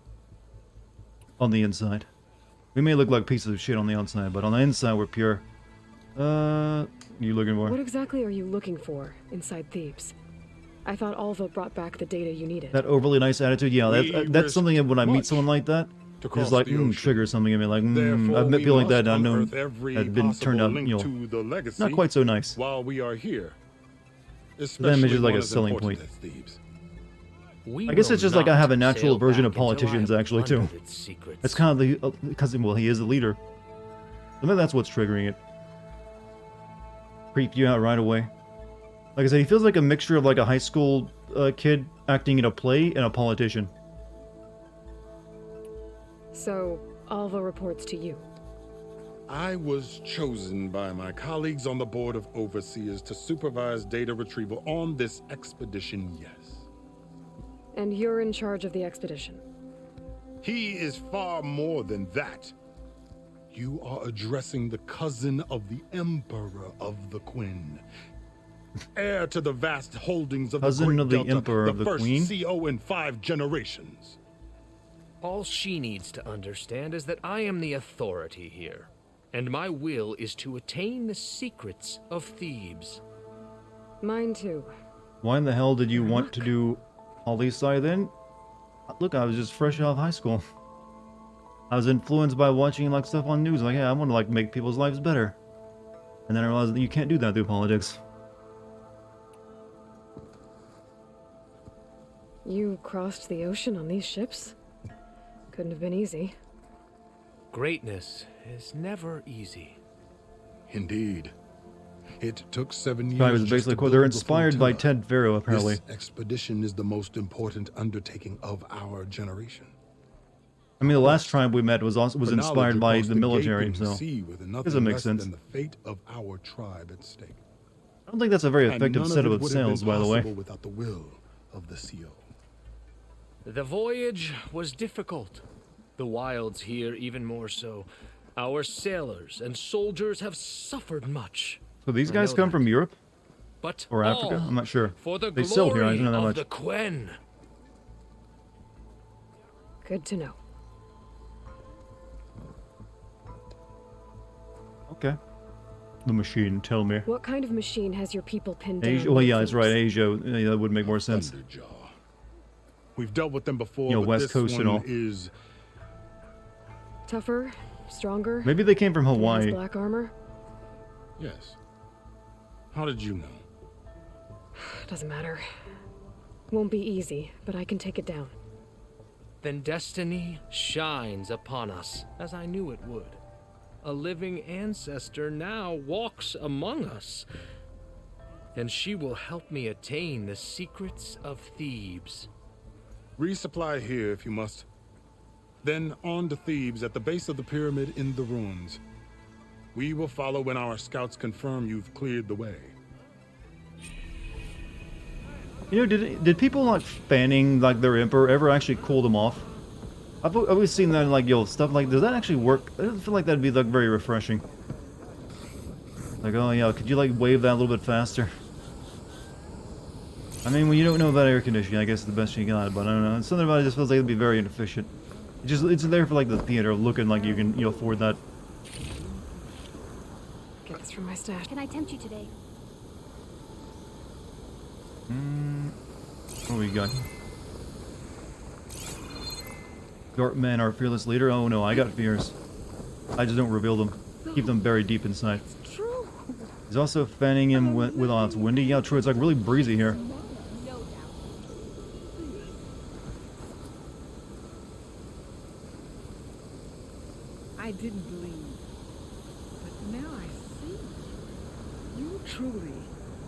On the inside. We may look like pieces of shit on the outside, but on the inside we're pure. You looking for? What exactly are you looking for inside Thebes? I thought Alva brought back the data you needed. That overly nice attitude? Yeah, that's something that when I meet someone like that, it's like, trigger something in me. Like, I've met people like that and I've known have been turned out, you know, not quite so nice. While we are here. Them is just like a selling point. I guess it's just like I have a natural aversion of politicians, actually, too. It's kind of the... because, well, he is the leader. I mean, that's what's triggering it. Creep you out right away. Like I said, he feels like a mixture of like a high school kid acting in a play and a politician. So, Alva reports to you. I was chosen by my colleagues on the Board of Overseers to supervise data retrieval on this expedition, yes. And you're in charge of the expedition. He is far more than that. You are addressing the cousin of the Emperor of the Queen. Heir to the vast holdings of cousin the of Great the Emperor of the Queen? First CO in 5 generations. All she needs to understand is that I am the authority here, and my will is to attain the secrets of Thebes. Mine too. Why in the hell did you want to do poli-sci then? Look, I was just fresh out of high school. I was influenced by watching like stuff on news. Like, hey, I want to like make people's lives better. And then I realized that you can't do that through politics. You crossed the ocean on these ships? Couldn't have been easy. Greatness is never easy. Indeed. It took 7 years. Right, was basically quote, they're inspired by Ted Farrow, apparently. This expedition is the most important undertaking of our generation. I mean, the last tribe we met was inspired by the military, so doesn't make sense. Than the fate of our tribe at stake. I don't think that's a very effective setup of sales, by the way. Without the will of the CO. The voyage was difficult. The wilds here even more so. Our sailors and soldiers have suffered much. So these guys come from Europe? But or Africa? I'm not sure. For the they sailed here, I don't know that much. The Quen. Good to know. Okay. The machine, tell me. What kind of machine has your people pinned down? Asia, well, yeah, that's right. Asia. Yeah, that would make more sense. Thunderjaw. We've dealt with them before, you know, but West this Coast one and all. Is tougher, stronger. Maybe they came from Hawaii. Black armor. Yes. How did you know? Doesn't matter. Won't be easy, but I can take it down. Then destiny shines upon us, as I knew it would. A living ancestor now walks among us. Then she will help me attain the secrets of Thebes. Resupply here if you must. Then on to Thebes at the base of the pyramid in the ruins. We will follow when our scouts confirm you've cleared the way. You know, did people like fanning like their emperor ever actually cool them off? I've always seen that in like stuff like, does that actually work? I don't feel like that'd be like very refreshing. Like, oh yeah, could you like wave that a little bit faster? I mean, when you don't know about air conditioning, I guess it's the best you got, but I don't know. It's something about it just feels like it'd be very inefficient. It's there for like the theater, looking like you can afford that. Get this from my stash. Can I tempt you today? What do we got? Dartman, our fearless leader. Oh no, I got fears. I just don't reveal them. Keep them buried deep inside. It's true. He's also fanning him with it's windy. Yeah, true. It's like really breezy here. No doubt. I didn't believe, but now I see. You truly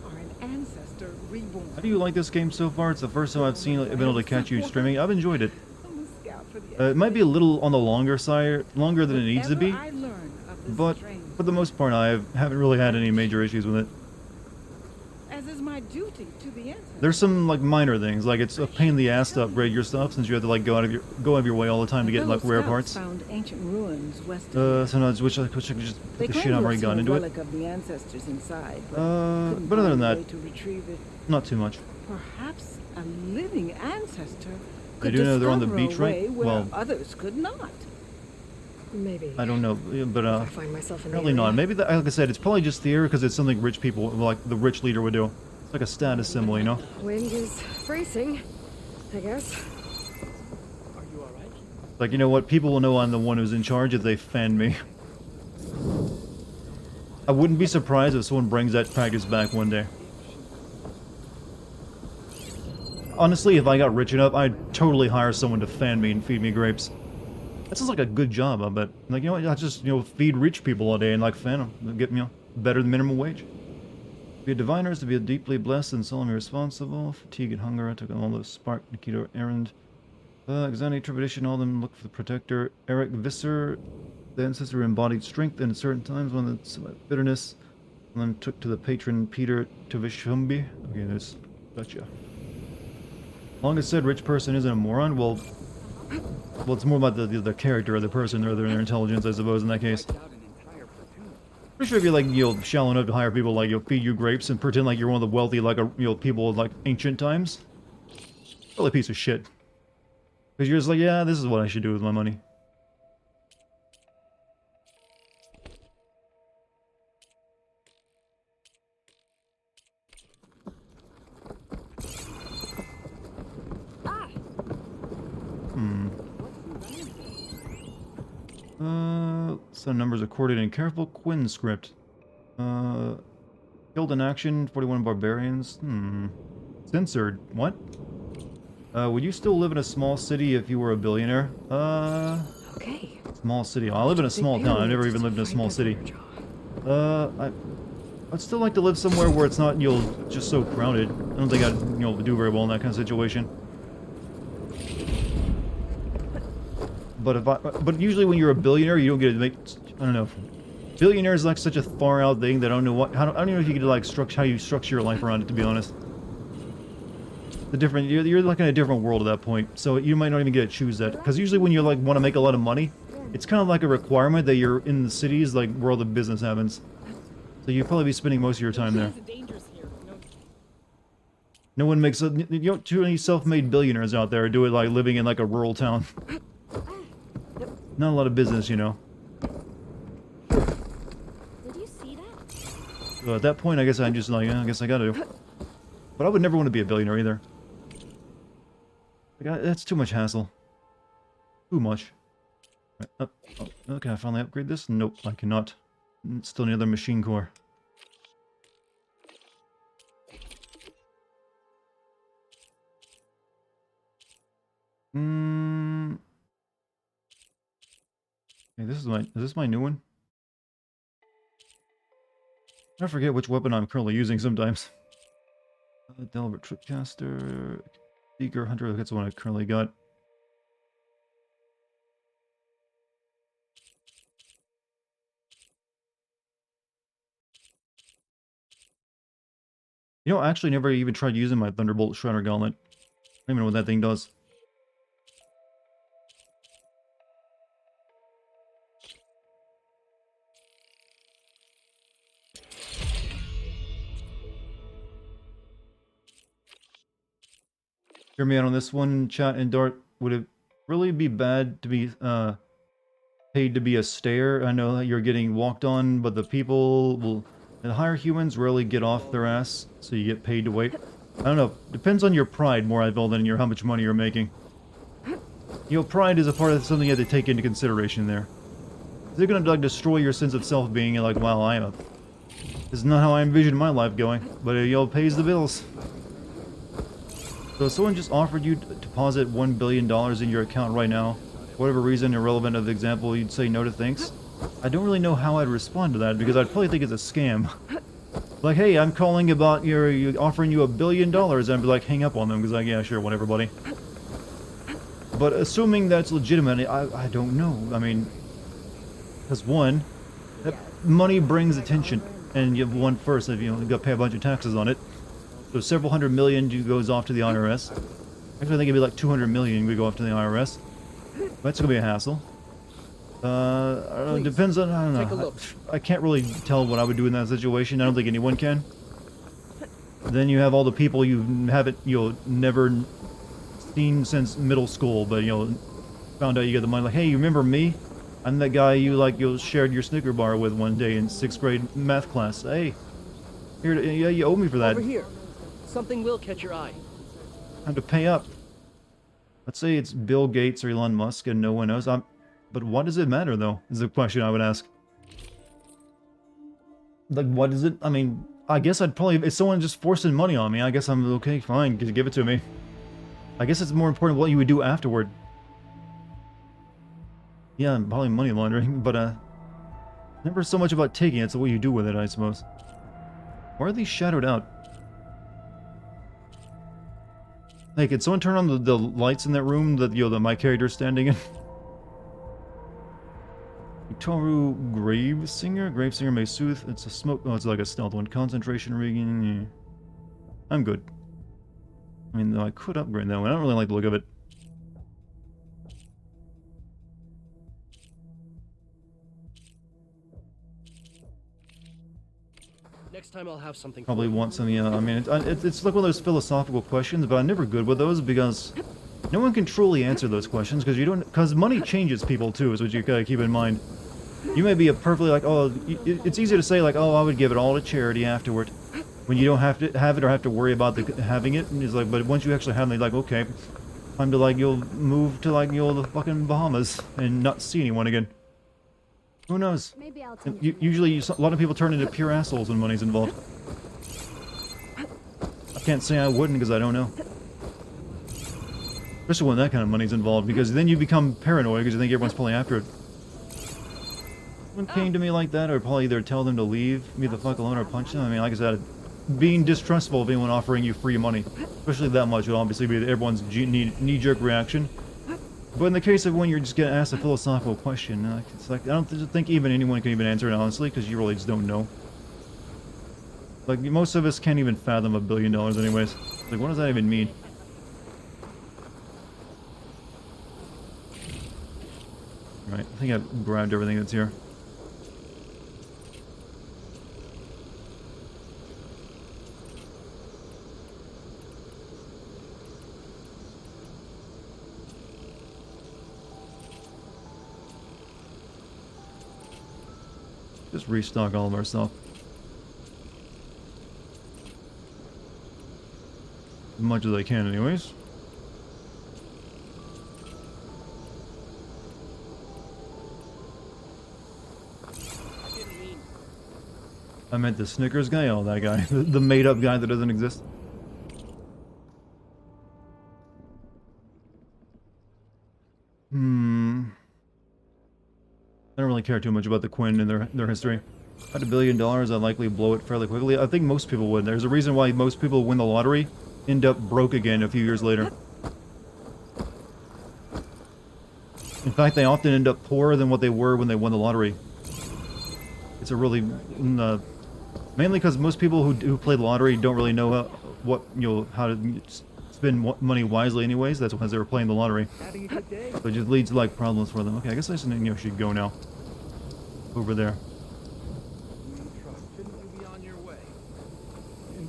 are an ancestor reborn. How do you like this game so far? It's the first time I've been able to catch you streaming. I've enjoyed it. I'm a scout for the It might be a little on the longer side, longer than it needs to be, I learn of this but strange, for the most part, I haven't really had any major issues with it. as is my duty to the ancestors. There's some like minor things, like it's a pain in the ass to upgrade your stuff since you have to like go out of your way all the time to get like rare parts. Found ancient ruins west of Sometimes wish I could just They put the claim shit I've to already have gotten seen into a it. relic of the ancestors inside, but But other than find a that, way to retrieve it. not too much. Perhaps a living ancestor I could do know they're on the discover a beach, right? way where Well, others could not. Maybe. I don't know, but If I find myself in the apparently not. area. Maybe like I said, it's probably just theater because it's something rich people, like the rich leader, would do. It's like a status symbol, you know. Wind is bracing, I guess. Like, you know what? People will know I'm the one who's in charge if they fan me. I wouldn't be surprised if someone brings that practice back one day. Honestly, if I got rich enough, I'd totally hire someone to fan me and feed me grapes. That sounds like a good job, I bet. Like, you know what? I'll just, feed rich people all day and, like, fan them. Get, better than minimum wage. To be a diviner is to be deeply blessed and solemnly responsible. Fatigue and hunger. I took all the spark, Nikita, errand. Xani, Trepidation, all of them look for the protector. Eric Visser, the ancestor embodied strength in certain times when it's bitterness. And then took to the patron Peter Tavishumbi. Okay, there's gotcha. Long as said rich person isn't a moron, well, it's more about the character of the person rather than their intelligence, I suppose, in that case. Pretty sure if you're like, shallow enough to hire people like, feed you grapes and pretend like you're one of the wealthy, like, people of like ancient times. Really a piece of shit. Because you're just like, yeah, this is what I should do with my money. Some numbers recorded in careful Quinn script. Killed in action, 41 barbarians. Censored. What? Would you still live in a small city if you were a billionaire? Okay. Small city. I live in a small town. I've never even lived in a small city. I'd still like to live somewhere where it's not, just so crowded. I don't think I'd, do very well in that kind of situation. But usually when you're a billionaire, you don't get to make, I don't know. Billionaire is like such a far out thing that I don't know I don't even know if you could like how you structure your life around it, to be honest. You're like in a different world at that point, so you might not even get to choose that. Because usually when you like want to make a lot of money, it's kind of like a requirement that you're in the cities like where all the business happens. So you'll probably be spending most of your time there. No one makes too many self-made billionaires out there do it like living in like a rural town. Not a lot of business, Did you see that? So at that point, I guess I'm just like, I guess I gotta do. But I would never want to be a billionaire either. Like, that's too much hassle. Too much. Right, can I finally upgrade this? Nope, I cannot. Still need another machine core. Okay, is this my new one? I forget which weapon I'm currently using sometimes. Delbert Tripcaster, Seeker Hunter, that's the one I currently got. You know, I actually never even tried using my Thunderbolt Shredder Gauntlet. I don't even know what that thing does. Hear me out on this one, chat and Dart. Would it really be bad to be paid to be a stayer? I know that you're getting walked on, but the people will... The higher humans rarely get off their ass, so you get paid to wait. I don't know. Depends on your pride more, I feel, than your how much money you're making. You know, pride is a part of something you have to take into consideration there. They're gonna like destroy your sense of self-being and like, wow, I am a... This is not how I envisioned my life going, but it, you know, pays the bills. So if someone just offered you to deposit $1 billion in your account right now, for whatever reason, irrelevant of the example, you'd say no to thanks? I don't really know how I'd respond to that, because I'd probably think it's a scam. Like, hey, I'm calling about your offering you $1 billion, and I'd be like, hang up on them, because like, yeah, sure, whatever, buddy. But assuming that's legitimate, I don't know. I mean, because one, that money brings attention, and you have one first, if you got to pay a bunch of taxes on it. So several hundred million goes off to the IRS. Actually, I think it'd be like 200 million would go off to the IRS. That's gonna be a hassle. I don't know, it depends on, I don't know. Take a look. I can't really tell what I would do in that situation. I don't think anyone can. Then you have all the people you haven't, never seen since middle school, but, found out you get the money. Like, hey, you remember me? I'm that guy you shared your Snicker bar with one day in 6th grade math class. Hey, here, yeah, you owe me for that. Over here. Something will catch your eye. Time to pay up. Let's say it's Bill Gates or Elon Musk and no one knows. But what does it matter, though, is the question I would ask. Like, what is it? I mean, I guess I'd probably... If someone just forcing money on me, I guess I'm okay, fine, just give it to me. I guess it's more important what you would do afterward. Yeah, probably money laundering, but, never so much about taking it, it's what you do with it, I suppose. Why are these shadowed out? Hey, could someone turn on the lights in that room that, that my character's standing in? Toru Gravesinger may soothe. It's a smoke. Oh, it's like a stealth one. Concentration rigging. I'm good. I mean, though I could upgrade that one. I don't really like the look of it. Next time I'll have something. Probably want some. Yeah, I mean, it's like one of those philosophical questions, but I'm never good with those because no one can truly answer those questions because you don't. Because money changes people too, is what you gotta keep in mind. You may be a perfectly like, oh, it's easy to say like, oh, I would give it all to charity afterward, when you don't have to have it or have to worry about having it. And it's like, but once you actually have it, like, okay, time to like, you'll move to like, the fucking Bahamas and not see anyone again. Who knows? Maybe I'll usually, a lot of people turn into pure assholes when money's involved. I can't say I wouldn't because I don't know. Especially when that kind of money's involved, because then you become paranoid because you think everyone's probably after it. Someone came to me like that, I'd probably either tell them to leave me the fuck alone or punch them. I mean, like I said, being distrustful of anyone offering you free money, especially that much, would obviously be everyone's knee-jerk reaction. But in the case of when you're just getting asked a philosophical question, it's like, I don't think even anyone can even answer it honestly, because you really just don't know. Like, most of us can't even fathom $1 billion anyways. Like, what does that even mean? Right, I think I've grabbed everything that's here. Just restock all of our stuff. As much as I can anyways. I meant the Snickers guy? Oh, that guy. The made-up guy that doesn't exist. I don't really care too much about the Quinn and their history. If I had $1 billion, I'd likely blow it fairly quickly. I think most people would. There's a reason why most people win the lottery, end up broke again a few years later. In fact, they often end up poorer than what they were when they won the lottery. It's a really Mainly because most people who play the lottery don't really know how to spend money wisely anyways. That's because they were playing the lottery. So it just leads to like problems for them. Okay, I guess I should go now. Over there.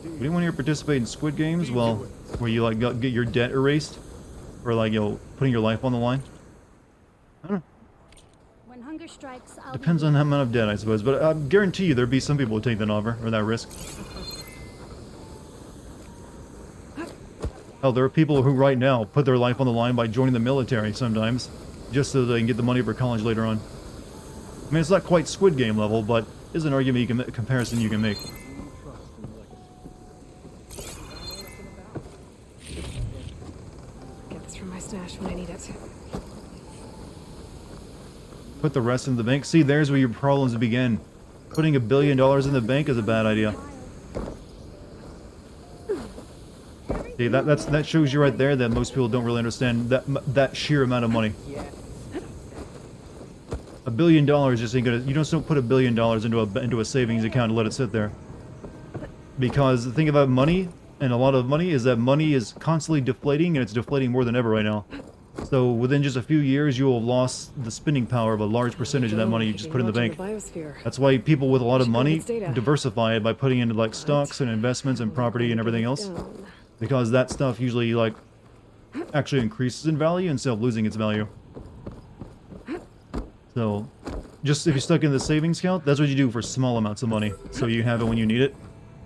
Would anyone here participate in Squid Games? Well, where you like get your debt erased? Or like, putting your life on the line? I don't know. When hunger strikes, I'll Depends on the amount of debt, I suppose. But I guarantee you there'd be some people who take that offer, or that risk. Hell, there are people who right now put their life on the line by joining the military sometimes, just so they can get the money for college later on. I mean, it's not quite Squid Game level, but is an argument you can comparison you can make. Get this from my stash when I need it. Put the rest in the bank. See, there's where your problems begin. Putting $1 billion in the bank is a bad idea. See, that shows you right there that most people don't really understand that sheer amount of money. $1 billion just ain't gonna. You just don't put $1 billion into a savings account and let it sit there. Because the thing about money, and a lot of money, is that money is constantly deflating, and it's deflating more than ever right now. So within just a few years, you will have lost the spending power of a large percentage of that money you just put in the bank. That's why people with a lot of money diversify it by putting into like stocks and investments and property and everything else. Because that stuff usually like actually increases in value instead of losing its value. So just if you're stuck in the savings account, that's what you do for small amounts of money. So you have it when you need it.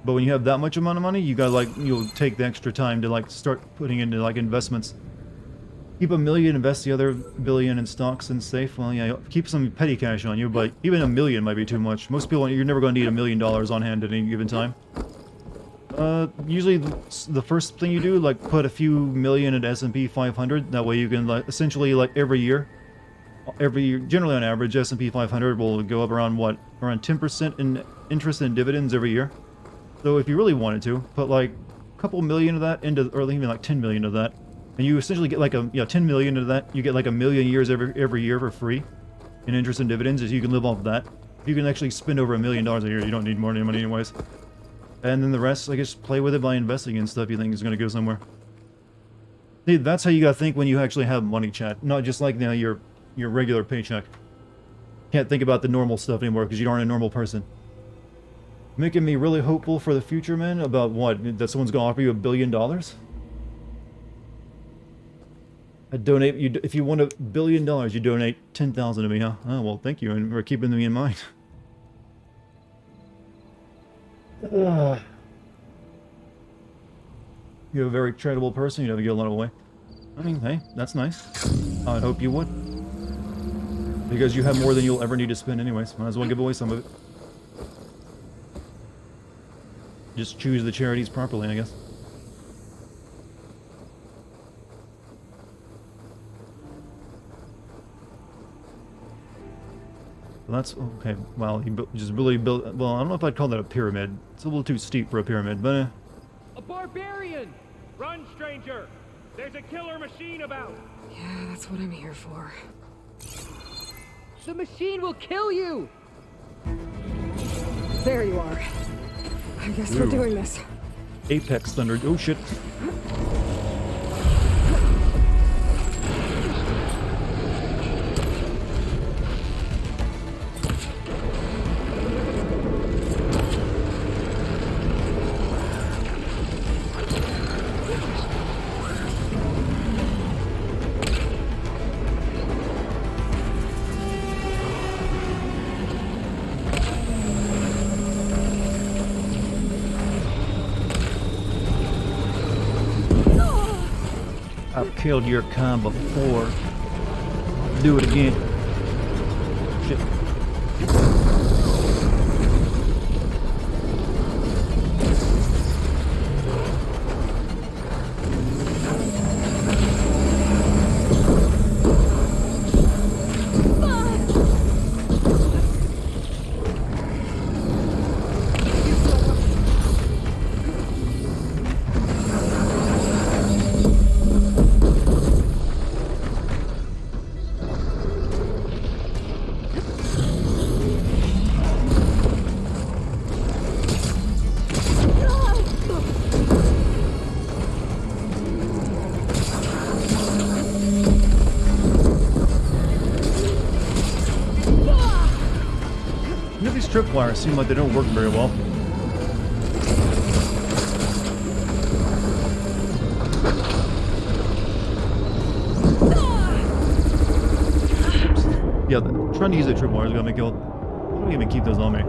But when you have that much amount of money, you gotta like, you'll take the extra time to like start putting into like investments. Keep $1 million, invest the other $1 billion in stocks and safe. Well, yeah, keep some petty cash on you, but even $1 million might be too much. Most people, you're never going to need $1 million on hand at any given time. Usually the first thing you do, like put a few million in S&P 500. That way you can like essentially like every year, generally on average, S&P 500 will go up around what? Around 10% in interest and dividends every year. So if you really wanted to, put like a couple million of that into, or even like 10 million of that. And you essentially get like 10 million of that. You get like 1 million years every year for free in interest and dividends. If you can live off of that, you can actually spend over $1 million a year. You don't need more money anyways. And then the rest, I guess, play with it by investing in stuff you think is going to go somewhere. See, that's how you got to think when you actually have money, chat. Not just like your regular paycheck. Can't think about the normal stuff anymore because you aren't a normal person. Making me really hopeful for the future, man. About what? That someone's going to offer you $1 billion? I donate you if you want $1 billion, you donate 10,000 to me, huh? Oh well, thank you, and for keeping me in mind. You're a very charitable person. You never give a lot away. I mean, hey, that's nice. I hope you would, because you have more than you'll ever need to spend, anyways. Might as well give away some of it. Just choose the charities properly, I guess. Well, that's okay. Well, he just really built. Well, I don't know if I'd call that a pyramid. It's a little too steep for a pyramid, but. A barbarian! Run, stranger! There's a killer machine about! Yeah, that's what I'm here for. The machine will kill you! There you are. I guess we're doing this. Apex Thunder. Oh shit. I've killed your kind before. Do it again. Shit. tripwires seem like they don't work very well. Yeah, trying to use the tripwires got me killed. I don't even keep those on me.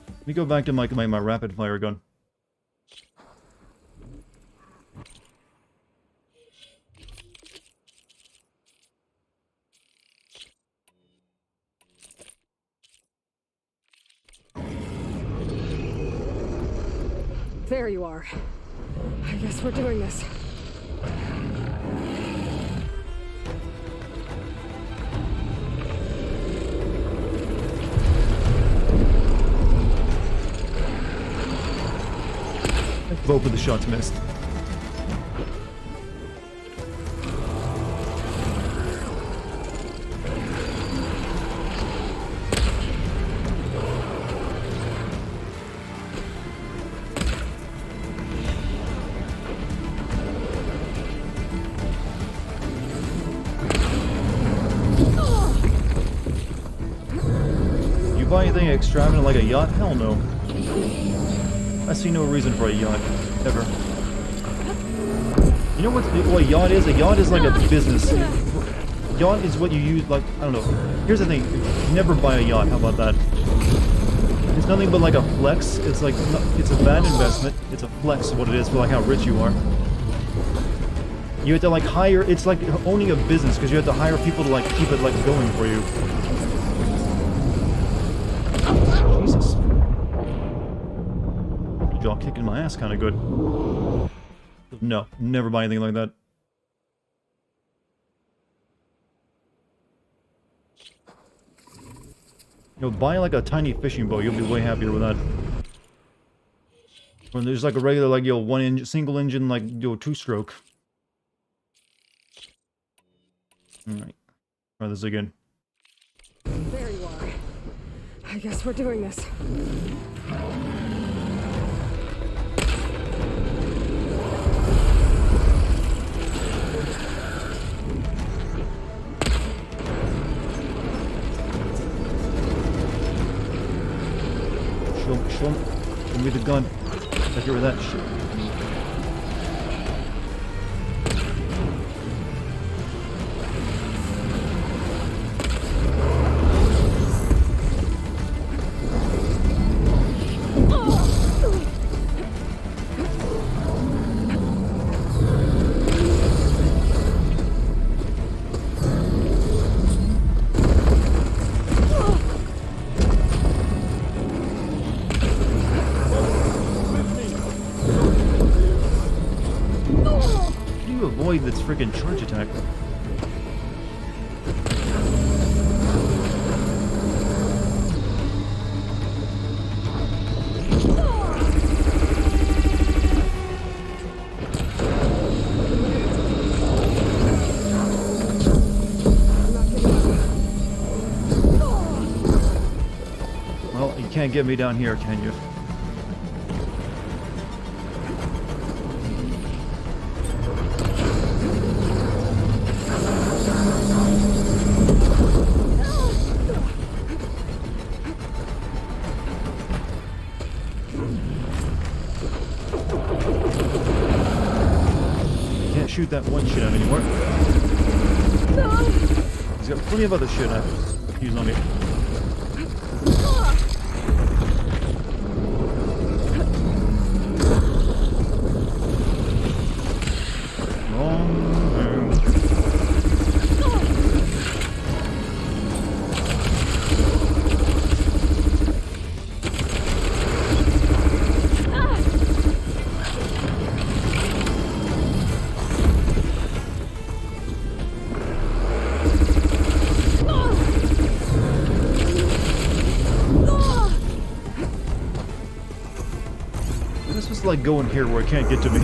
Let me go back to my rapid fire gun. There you are. I guess we're doing this. Both of the shots missed. You buy anything extravagant like a yacht? Hell no. I see no reason for a yacht, ever. You know what a yacht is? A yacht is like a business. Yacht is what you use, like, I don't know. Here's the thing, never buy a yacht, how about that? It's nothing but like a flex. It's like, it's a bad investment. It's a flex of what it is for like how rich you are. You have to like hire, it's like owning a business because you have to hire people to like keep it like going for you. Jesus. Jaw kicking my ass kind of good. No, never buy anything like that. You know, buy like a tiny fishing boat, you'll be way happier with that. When there's like a regular, like, yo, single engine, like, yo, two-stroke. Alright. Try this again. There you are. I guess we're doing this. Show me the gun. Let's get rid of that shit. Avoid this freaking charge attack. Well, you can't get me down here, can you? Shoot that one shit at me anymore. He's got plenty of other shit I have used on me. Like going here where it can't get to me.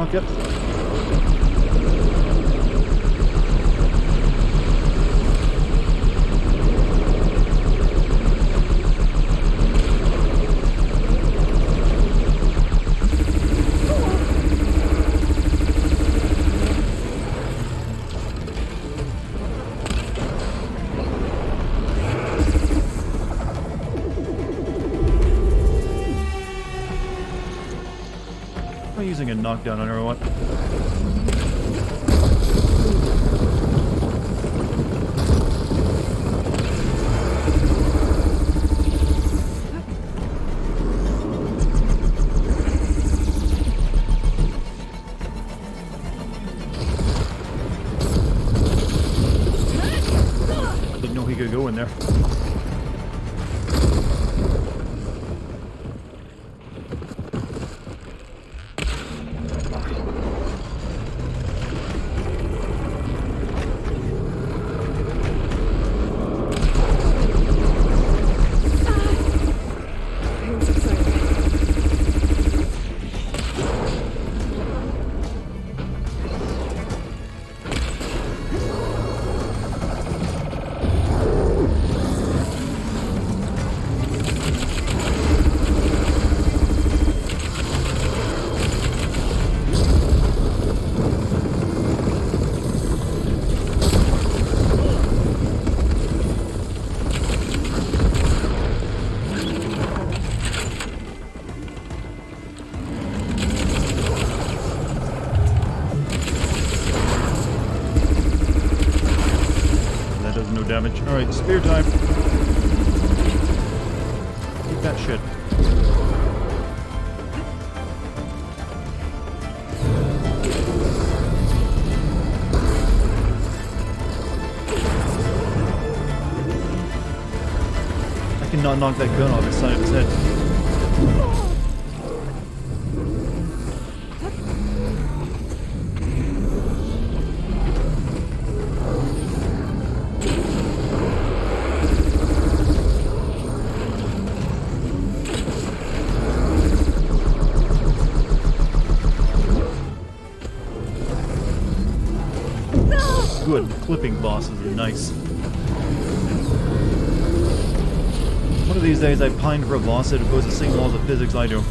knock it. I'm using a knockdown on everyone. Didn't know he could go in there. Damage. Alright, spear time. Eat that shit. I cannot knock that gun off the side of his head. Good. Clipping bosses are nice. One of these days I pine for a boss that goes the same laws of physics I do.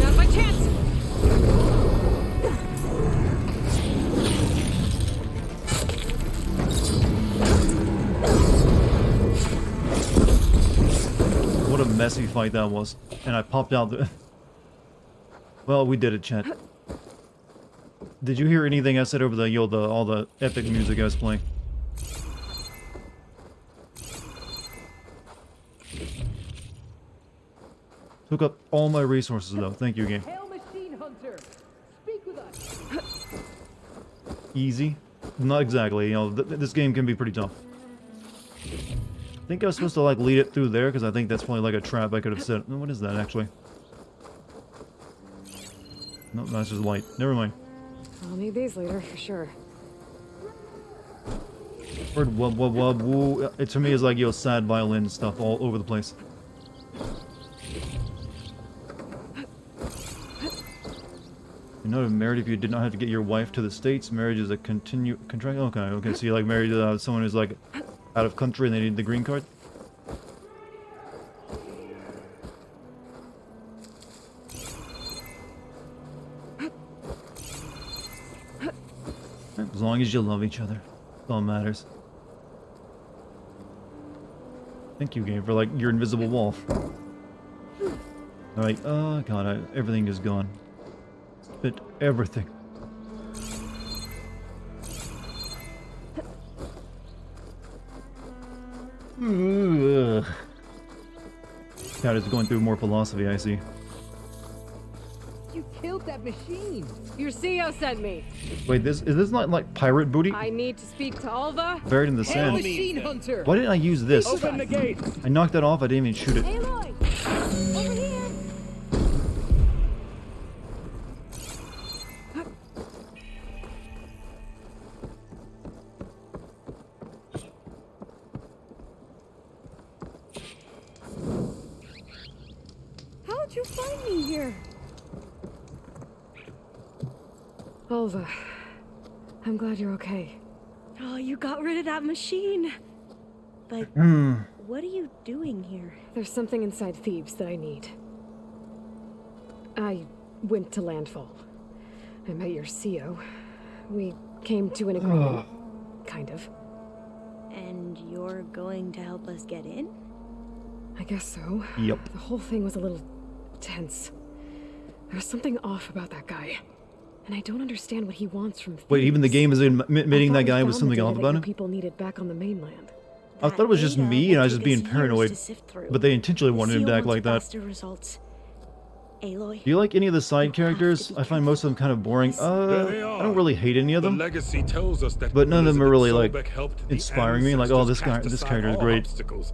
Now's my chance! What a messy fight that was. And I popped out the... Well, we did it, chat. Did you hear anything I said over the, all the epic music I was playing? Took up all my resources though. Thank you, game. Hail Machine Hunter! Speak with us! Easy? Not exactly, you know, this game can be pretty tough. I think I was supposed to like lead it through there because I think that's probably like a trap I could have set. What is that actually? No, that's just light. Never mind. I'll need these later for sure. Heard wub wub wub woo. It to me is like, yo, sad violin stuff all over the place. You know, married if you did not have to get your wife to the States. Marriage is a contract. Okay. So you like married someone who's like out of country and they need the green card? As long as you love each other, that's all that matters. Thank you, game, for like your invisible wall. Alright, oh god, everything is gone. Spit everything. God is going through more philosophy, I see. You killed that machine! Your CEO sent me. Wait, is this not like pirate booty? I need to speak to Alva. Buried in the Hail sand. Machine Hunter! Why didn't I use this? Open the gate! I knocked that off, I didn't even shoot it. Aloy! Over here! find me here? Alva, I'm glad you're okay. Oh, you got rid of that machine. But what are you doing here? There's something inside Thebes that I need. I went to Landfall. I met your CO. We came to an agreement. Kind of. And you're going to help us get in? I guess so. Yep. The whole thing was a little tense. There was something off about that guy. And I don't understand what he wants from Thebes. Wait, even the game is admitting that guy was something off about him? People needed back on the mainland. I thought it was just me and I was just being paranoid. But they intentionally wanted him to act like that. Results. Aloy. Do you like any of the side characters? I find most of them kind of boring. I don't really hate any of them. Legacy tells us that but none of them are really like Sobek helped the inspiring me. Like, oh, this character is great. Obstacles.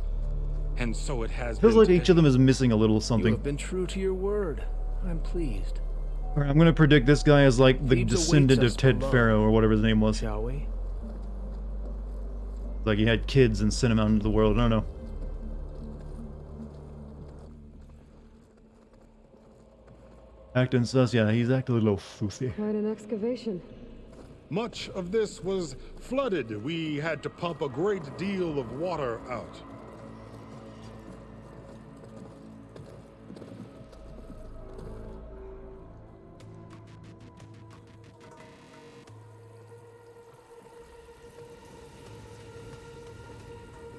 And so it has Feels been like today. each of them is missing a little You something. have been true to your word. I'm pleased. Alright, I'm gonna predict this guy is like the Thebes descendant awaits of us Ted below. Farrow or whatever his name was. Shall we? Like he had kids and sent them out into the world. I don't know. Acting sus, yeah, he's acting a little foofy. Quite an excavation. Much of this was flooded. We had to pump a great deal of water out.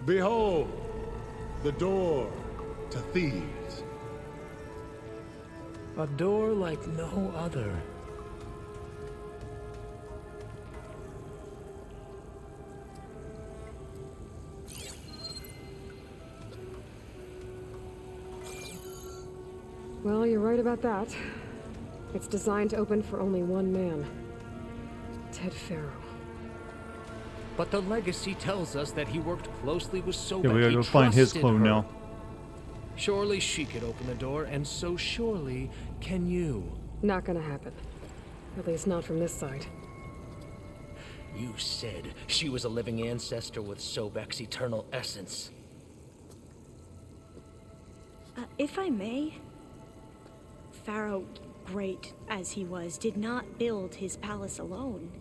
Behold, the door to Thebes. A door like no other. Well, you're right about that. It's designed to open for only one man. Ted Farrow. But the legacy tells us that he worked closely with Sobek. Yeah, we gotta He go find his trusted clone her. now. Surely she could open the door, and so surely can you. Not gonna happen. At least not from this side. You said she was a living ancestor with Sobek's eternal essence. If I may, Pharaoh, great as he was, did not build his palace alone.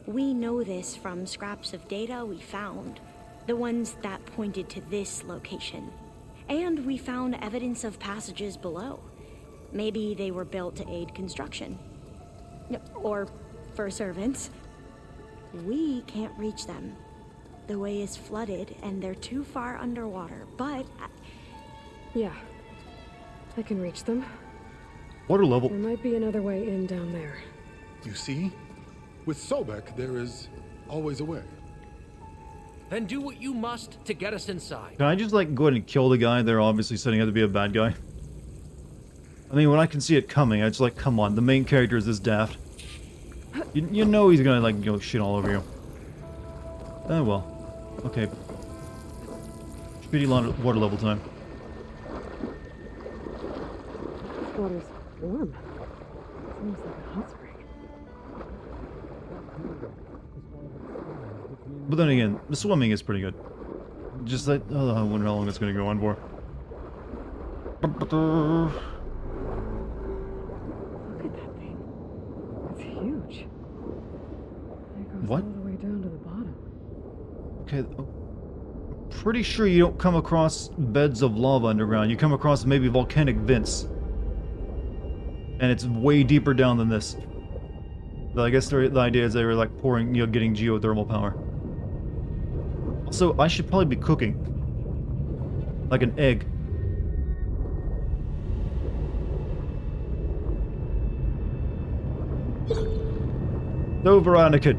We know this from scraps of data we found, the ones that pointed to this location. And we found evidence of passages below. Maybe they were built to aid construction. Or for servants. We can't reach them. The way is flooded and they're too far underwater, but... Yeah. I can reach them. Water level. There might be another way in down there. You see? With Sobek, there is always a way. Then do what you must to get us inside. Can I just like go ahead and kill the guy they're obviously setting up to be a bad guy? I mean, when I can see it coming, I just like, come on, the main character is this daft. You know he's gonna like, shit all over you. Oh well. Okay. Shitty water level time. Water's warm. Seems like a hot spring. But then again, the swimming is pretty good. Just like, oh, I wonder how long it's gonna go on for. Look at that thing. It's huge. It goes What? all the way down to the bottom. Okay, I'm pretty sure you don't come across beds of lava underground. You come across maybe volcanic vents. And it's way deeper down than this. But I guess the idea is they were like pouring, getting geothermal power. Also, I should probably be cooking. Like an egg. No, Veronica.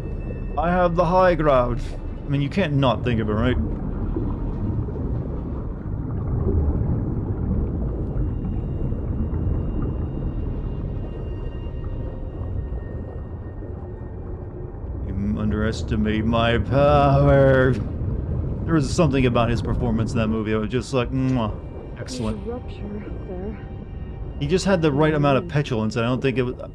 I have the high ground. I mean, you can't not think of it, right? You underestimate my power. There was something about his performance in that movie that was just like, mwah, excellent. There's a rupture there. He just had the right amount of petulance. I don't think it was.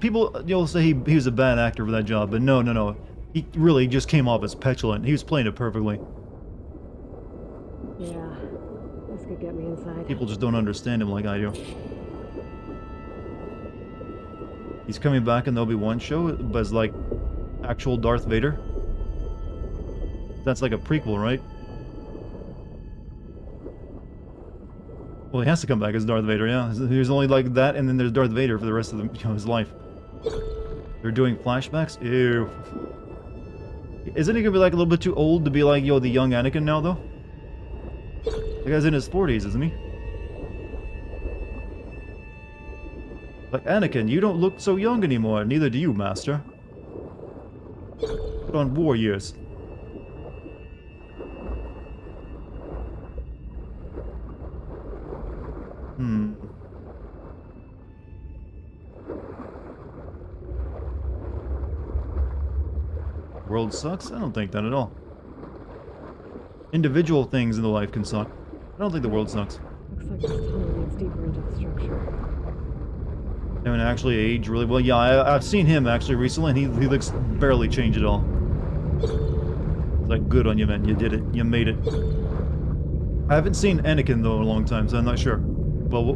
People, you'll say he was a bad actor for that job, but no. He really just came off as petulant. He was playing it perfectly. Yeah, this could get me inside. People just don't understand him like I do. He's coming back in the Obi-Wan show as like actual Darth Vader. That's like a prequel, right? Well, he has to come back as Darth Vader, yeah. There's only like that, and then there's Darth Vader for the rest of his life. They're doing flashbacks? Ew. Isn't he gonna be like a little bit too old to be like, yo, the young Anakin now, though? The guy's in his 40s, isn't he? Like, Anakin, you don't look so young anymore. Neither do you, Master. Put on war years. World sucks? I don't think that at all. Individual things in the life can suck. I don't think the world sucks. Looks like this tunnel leads deeper into the structure. I mean, actually age really well. Yeah, I've seen him actually recently, and he looks barely changed at all. It's like, good on you, man. You did it. You made it. I haven't seen Anakin, though, in a long time, so I'm not sure. Well,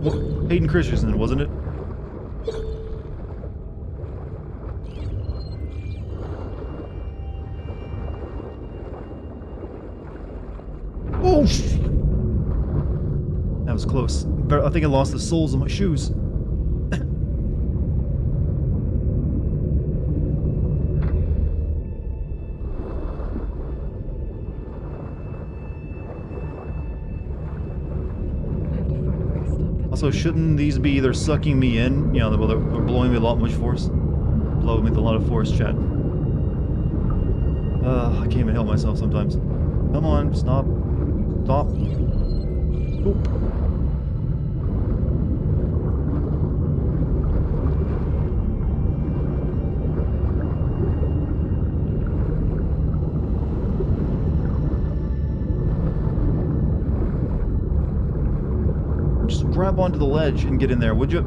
Hayden Christensen, wasn't it? Oh! That was close. I think I lost the soles of my shoes. Also, shouldn't these be either sucking me in, you know, or blowing me a lot much force? Blowing me with a lot of force, chat. I can't even help myself sometimes. Come on, stop. Stop. Oop. Just grab onto the ledge and get in there, would you?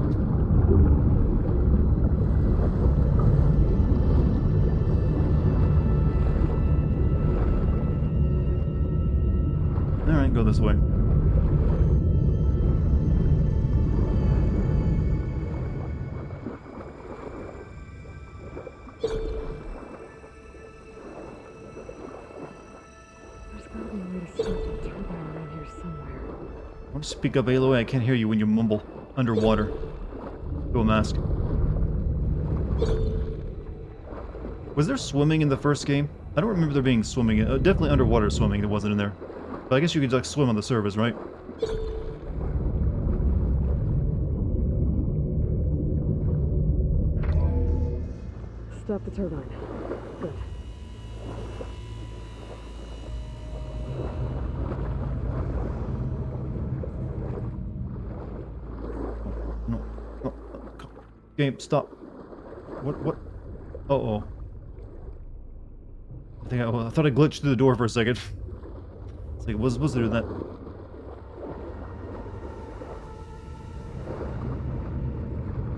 Alright, go this way. There's gotta be a way to stop the turbine around here somewhere. I want to speak up, Aloy. I can't hear you when you mumble underwater. Go a mask. Was there swimming in the first game? I don't remember there being swimming. Definitely underwater swimming that wasn't in there. But I guess you could like swim on the surface, right? Stop the turbine. Good. No. Game, stop. What? Uh-oh. I thought I glitched through the door for a second. It's like, was there that?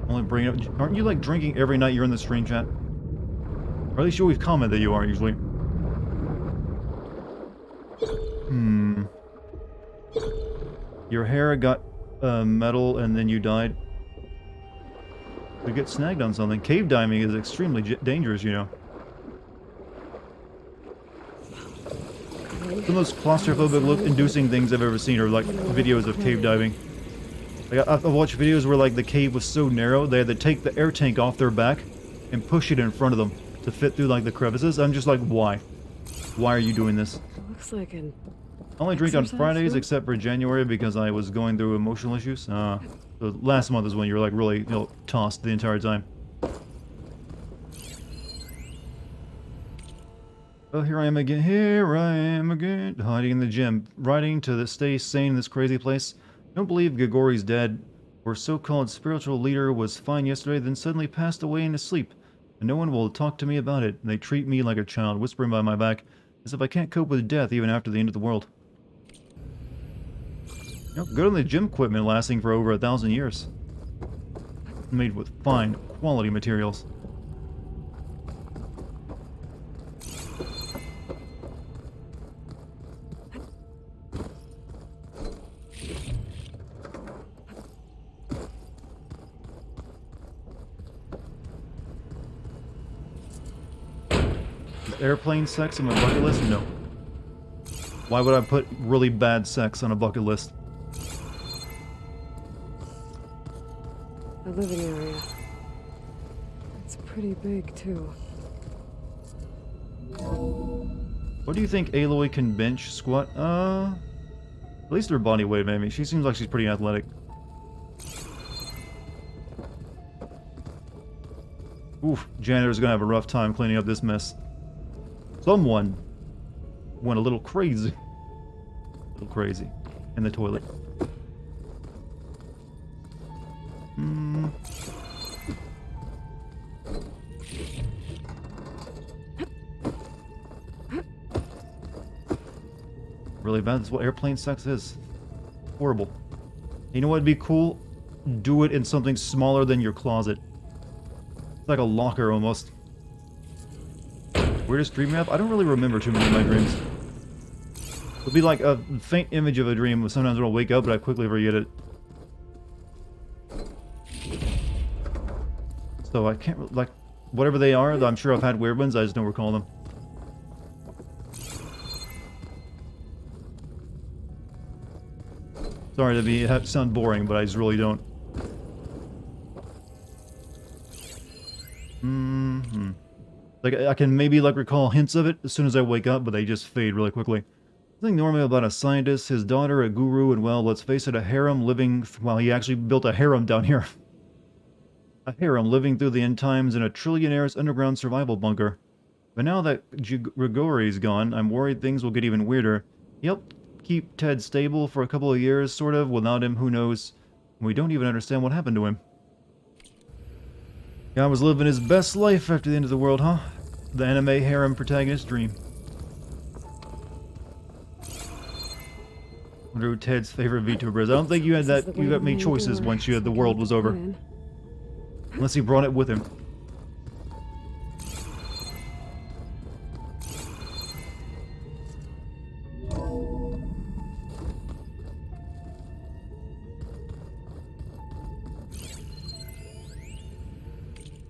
Only bring it up. Aren't you like drinking every night you're in the stream chat? Or at least you always comment that you are usually. Your hair got metal and then you died. You get snagged on something. Cave diving is extremely dangerous, you know. Some of those claustrophobic inducing things I've ever seen are like videos of cave diving. Like I've watched videos where like the cave was so narrow they had to take the air tank off their back and push it in front of them to fit through like the crevices. I'm just like, why? Why are you doing this? Looks like an I only drink on exercise Fridays room? except for January because I was going through emotional issues. So last month is when you were like really, you know, tossed the entire time. Oh, here I am again. Here I am again. Hiding in the gym. Writing to stay sane in this crazy place. Don't believe Gregori's dead. Our so-called spiritual leader was fine yesterday, then suddenly passed away in his sleep. And no one will talk to me about it. And they treat me like a child, whispering by my back, as if I can't cope with death even after the end of the world. You know, good on the gym equipment lasting for over 1,000 years. Made with fine, quality materials. airplane sex on my bucket list? No. Why would I put really bad sex on a bucket list? The living area. It's pretty big, too. What do you think Aloy can bench, squat? At least her body weight, maybe. She seems like she's pretty athletic. Oof, janitor's gonna have a rough time cleaning up this mess. Someone went a little crazy. A little crazy. In the toilet. Really bad. That's what airplane sex is. Horrible. You know what'd be cool? Do it in something smaller than your closet. It's like a locker almost. Weirdest dream map? I don't really remember too many of my dreams. It'll be like a faint image of a dream. Sometimes I'll wake up, but I quickly forget it. So I can't, like, whatever they are, I'm sure I've had weird ones, I just don't recall them. Sorry to sound boring, but I just really don't. Like, I can maybe, like, recall hints of it as soon as I wake up, but they just fade really quickly. Something normal about a scientist, his daughter, a guru, and, well, let's face it, a harem living... Well, he actually built a harem down here. A harem living through the end times in a trillionaire's underground survival bunker. But now that Grigori's gone, I'm worried things will get even weirder. He helped keep Ted stable for a couple of years, sort of. Without him, who knows? We don't even understand what happened to him. Guy was living his best life after the end of the world, huh? The anime harem protagonist dream. Wonder who Ted's favorite VTuber is. I don't think you had that. You got many choices once the world was over. Unless he brought it with him.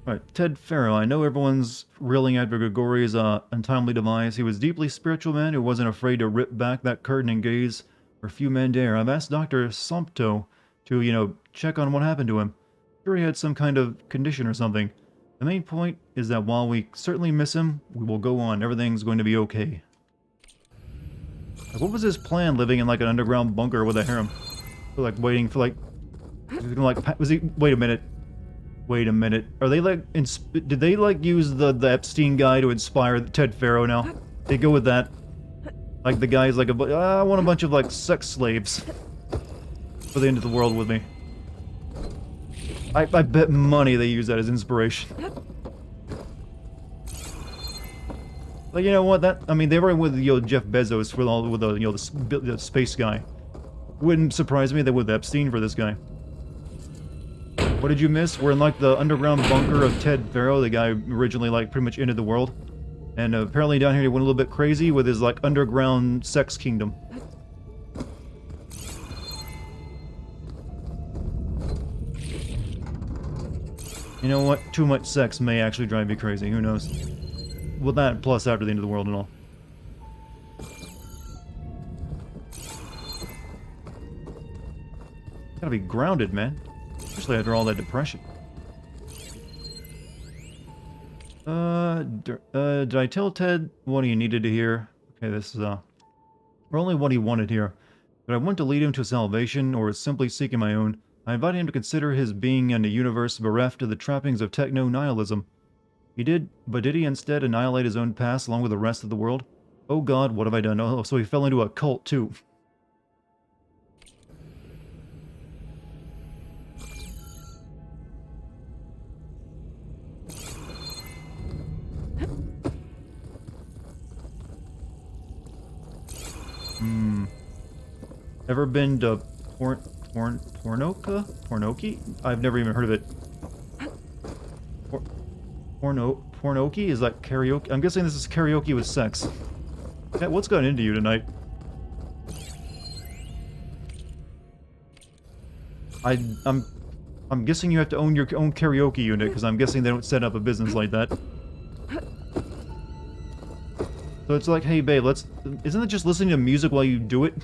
Alright, Ted Farrow. I know everyone's reeling after Grigori's untimely demise. He was a deeply spiritual man who wasn't afraid to rip back that curtain and gaze where few men dare. I've asked Dr. Sompto to, check on what happened to him. Sure he had some kind of condition or something. The main point is that while we certainly miss him, we will go on. Everything's going to be okay. Like, what was his plan living in like an underground bunker with a harem? Like waiting for like... Was he... Wait a minute. Wait a minute. Are they like... Did they like use the Epstein guy to inspire Ted Farrow now? They go with that. Like the guy's like I want a bunch of like sex slaves. For the end of the world with me. I bet money they use that as inspiration. Like, you know what? I mean, they were with Jeff Bezos with the space guy. Wouldn't surprise me they with Epstein for this guy. What did you miss? We're in like the underground bunker of Ted Farrow, the guy originally like pretty much ended the world, and apparently down here he went a little bit crazy with his like underground sex kingdom. You know what? Too much sex may actually drive you crazy. Who knows? Well, that plus after the end of the world and all. Gotta be grounded, man. Especially after all that depression. Did I tell Ted what he needed to hear? Okay, this is, or only what he wanted here. But I want to lead him to salvation, or simply seeking my own. I invited him to consider his being in a universe bereft of the trappings of techno-nihilism. He did, but did he instead annihilate his own past along with the rest of the world? Oh god, what have I done? Oh, so he fell into a cult too. Ever been to Pornoki? I've never even heard of it. Pornoki? Is that karaoke? I'm guessing this is karaoke with sex. Yeah, what's gotten into you tonight? I'm guessing you have to own your own karaoke unit, because I'm guessing they don't set up a business like that. So it's like, hey babe, isn't it just listening to music while you do it?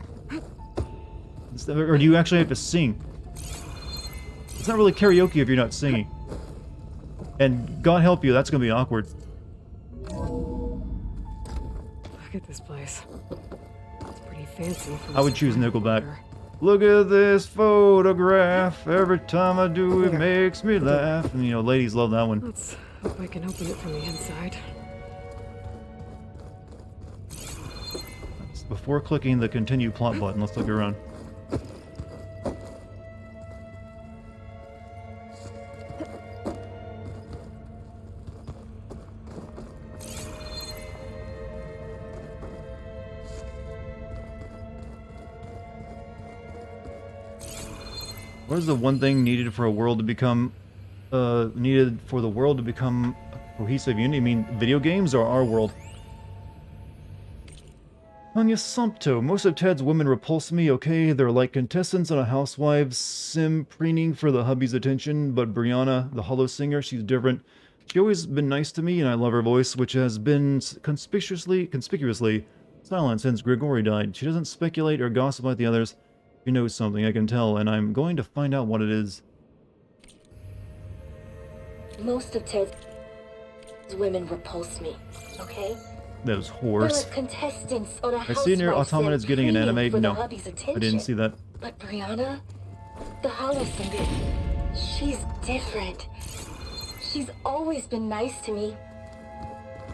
Or do you actually have to sing? It's not really karaoke if you're not singing. And God help you, that's gonna be awkward. Look at this place. It's pretty fancy. I would choose Nickelback. Look at this photograph. Every time I do it makes me laugh. And you know, ladies love that one. Let's hope I can open it from the inside. Before clicking the continue plot button, let's look around. What is the one thing needed for a world to become, needed for the world to become a cohesive unity? You mean video games or our world? Anya Sumpto. Most of Ted's women repulse me, okay? They're like contestants on a Housewives sim preening for the hubby's attention, but Brianna, the hollow singer, she's different. She's always been nice to me, and I love her voice, which has been conspicuously silent since Grigori died. She doesn't speculate or gossip like the others. She knows something, I can tell, and I'm going to find out what it is. Most of Ted's women repulse me, okay? Those whores. They're like contestants on a I see near Automata is getting an anime. No, I didn't see that. But Brianna, the hollow singer, she's different. She's always been nice to me.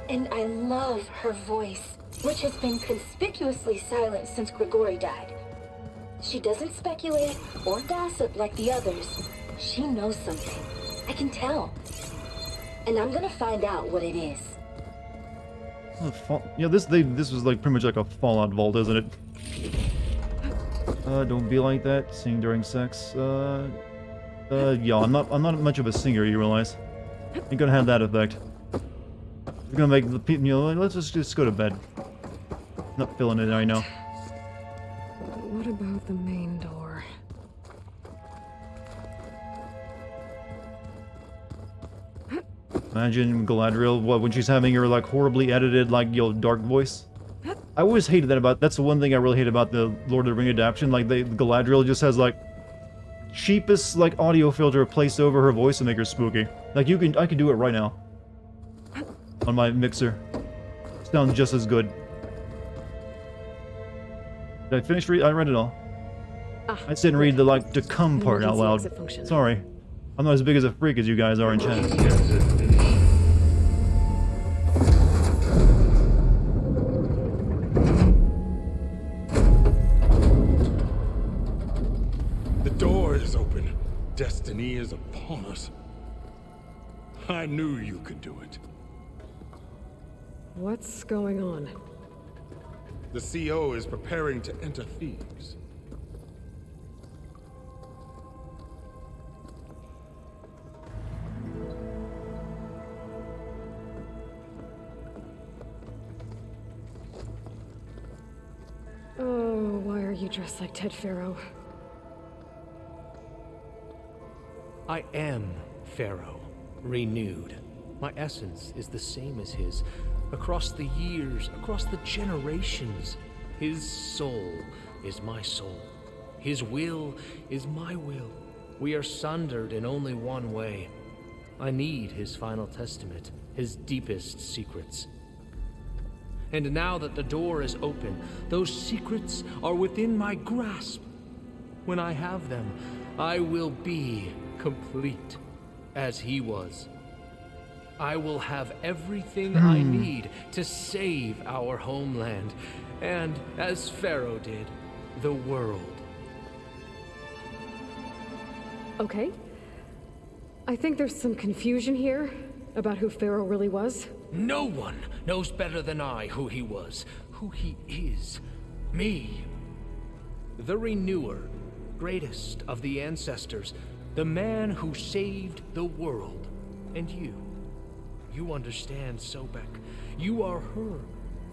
And I love her voice, which has been conspicuously silent since Grigori died. She doesn't speculate or gossip like the others. She knows something. I can tell. And I'm gonna find out what it is. Yeah, this was like pretty much like a Fallout vault, isn't it? Don't be like that. Sing during sex. Yeah, I'm not much of a singer, you realize. Ain't gonna have that effect. You're gonna make the people, you know, let's just go to bed. Not feeling it right now. What about the main door? Imagine Galadriel, when she's having her, like, horribly edited, like, dark voice. I always hated that that's the one thing I really hate about the Lord of the Ring adaptation. Like, Galadriel just has, like, cheapest, like, audio filter placed over her voice to make her spooky. Like, I could do it right now. On my mixer. Sounds just as good. Did I finish I read it all. I just didn't read the, like, to come part out loud. Sorry. I'm not as big as a freak as you guys are in chat. The door is open. Destiny is upon us. I knew you could do it. What's going on? The CO is preparing to enter Thebes. Oh, why are you dressed like Ted Pharaoh? I am Pharaoh, renewed. My essence is the same as his. Across the years, across the generations, his soul is my soul. His will is my will. We are sundered in only one way. I need his final testament, his deepest secrets. And now that the door is open, those secrets are within my grasp. When I have them, I will be complete, as he was. I will have everything I need to save our homeland, and, as Pharaoh did, the world. Okay. I think there's some confusion here about who Pharaoh really was. No one knows better than I who he was, who he is. Me. The Renewer, greatest of the ancestors, the man who saved the world. And you. You understand, Sobek. You are her,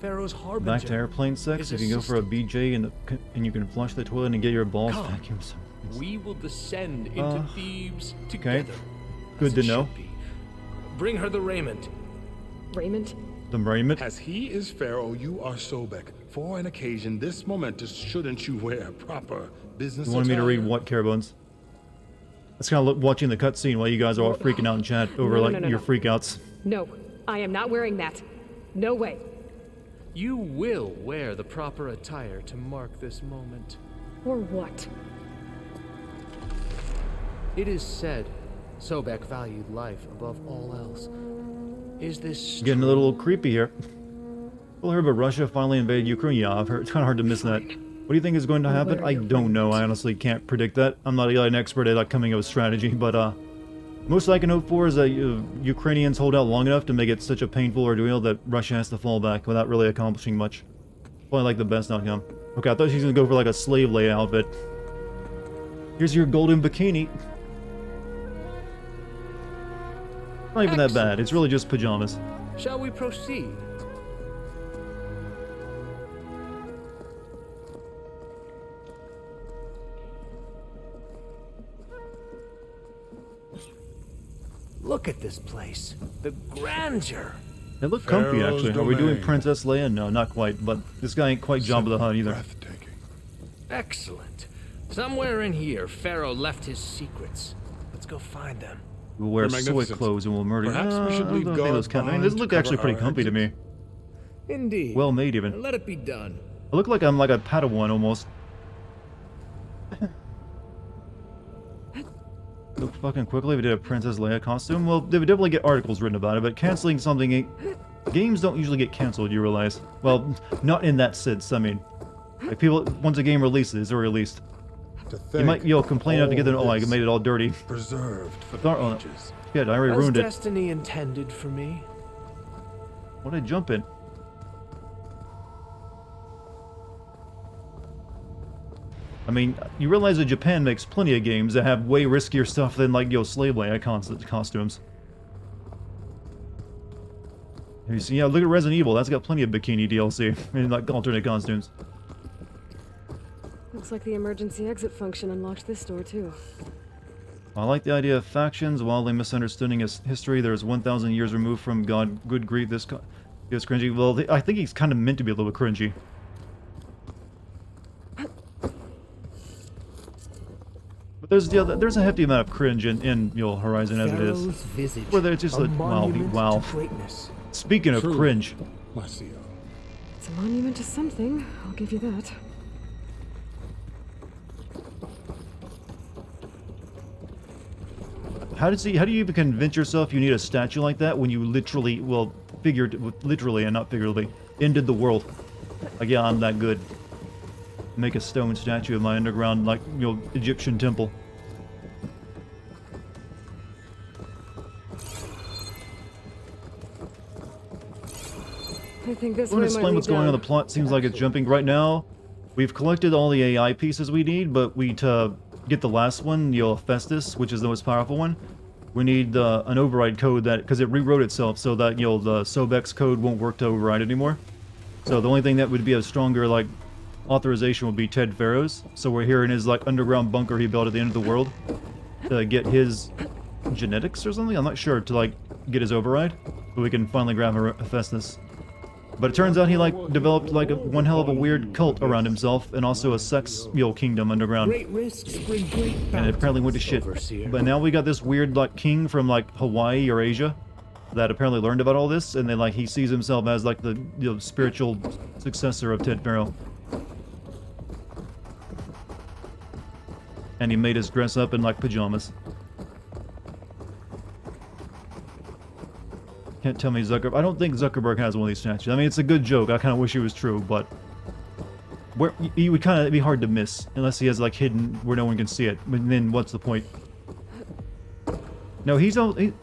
Pharaoh's harbinger. Back to airplane sex. You can go for a BJ and you can flush the toilet and get your balls vacuumed. We will descend into Thebes together. Okay. Good to know. Bring her the raiment. Raiment? The merriment. As he is Pharaoh, you are Sobek. For an occasion this momentous, shouldn't you wear proper business You wanted me to read attire? what, Carebones? That's kind of watching the cutscene while you guys are all freaking out in chat over your freakouts. No, I am not wearing that. No way. You will wear the proper attire to mark this moment. Or what? It is said Sobek valued life above all else. Is this Getting a little creepy here. Well, I heard about Russia finally invaded Ukraine. Yeah, I've heard. It's kind of hard to miss that. What do you think is going to happen? I don't know. I honestly can't predict that. I'm not an expert at coming up with strategy, but most I can hope for is that Ukrainians hold out long enough to make it such a painful ordeal that Russia has to fall back without really accomplishing much. Probably like the best outcome. Okay, I thought she was gonna go for like a slave lay outfit. Here's your golden bikini. Not even that bad. It's really just pajamas. Shall we proceed? Look at this place. The grandeur. They look comfy, Pharaoh's actually. Are we doing domain. Princess Leia? No, not quite. But this guy ain't quite Jabba the Hutt either. Excellent. Somewhere in here, Pharaoh left his secrets. Let's go find them. We'll wear They're soy magnificent. clothes and we'll murder. Perhaps we should I don't leave think guards those count. I mean, behind this to look actually cover pretty our comfy to me. Indeed. Well made, even. Let it be done. I look like I'm like a Padawan almost. Look fucking quickly. We did a Princess Leia costume. Well, they would definitely get articles written about it, but canceling something. Games don't usually get canceled, you realize. Well, not in that sense. I mean, like people, once a game releases or released, you might complain enough to get them. Oh, I made it all dirty. Preserved for the ages. Yeah, I already ruined it. Destiny intended for me. What did I jump in? I mean, you realize that Japan makes plenty of games that have way riskier stuff than, like, slave Leia costumes. You see, yeah, look at Resident Evil. That's got plenty of bikini DLC and, like, alternate costumes. Looks like the emergency exit function unlocked this door, too. I like the idea of factions. Wildly misunderstanding his history. There's 1,000 years removed from God. Good grief, this is cringy. Well, I think he's kind of meant to be a little bit cringy. But there's a hefty amount of cringe in Horizon as it is. Where they're just like, wow. Speaking of cringe. It's a monument to something, I'll give you that. How do you even convince yourself you need a statue like that when you literally, well, literally and not figuratively, ended the world? Like, yeah, I'm that good. Make a stone statue of my underground, like, Egyptian temple. I think this I want way to might explain lead what's going on. down. The plot seems like it's jumping right now. We've collected all the AI pieces we need, but to get the last one, Festus, which is the most powerful one, we need an override code because it rewrote itself so that the Sobek's code won't work to override anymore. So the only thing that would be a stronger authorization would be Ted Pharaoh's. So we're here in his underground bunker he built at the end of the world to get his genetics or something. I'm not sure, to get his override, so we can finally grab Hephaestus. But it turns out he developed one hell of a weird cult around himself and also a sex kingdom underground. Great risks bring great And it apparently went to shit. Overseer. But now we got this weird king from Hawaii or Asia that apparently learned about all this, and then he sees himself as the spiritual successor of Ted Pharaoh. And he made us dress up in pajamas. Can't tell me Zuckerberg. I don't think Zuckerberg has one of these statues. I mean, it's a good joke. I kind of wish it was true, but he would kind of be hard to miss unless he has hidden where no one can see it. But then what's the point? No, Zuckerberg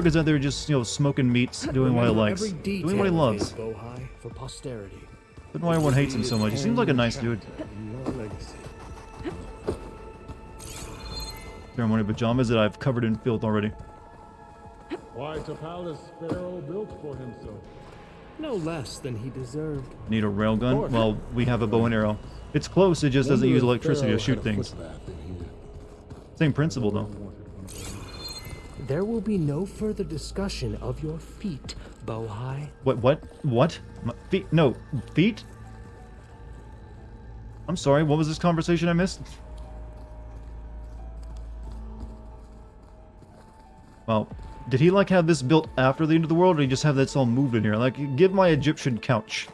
is out there just smoking meats, doing what he likes, doing what he loves. For posterity. But why everyone hates him so much? He seems like a nice dude. Ceremony pajamas that I've covered in filth already. Quite a palace Pharaoh built for himself. No less than he deserved. Need a railgun? Well, we have a bow and arrow. It's close, it just doesn't use electricity to shoot things. Same principle, though. There will be no further discussion of your feet, Bohai. What? My feet? No, feet? I'm sorry, what was this conversation I missed? Well, did he like have this built after the end of the world, or did he just have this all moved in here? Like, give my Egyptian couch.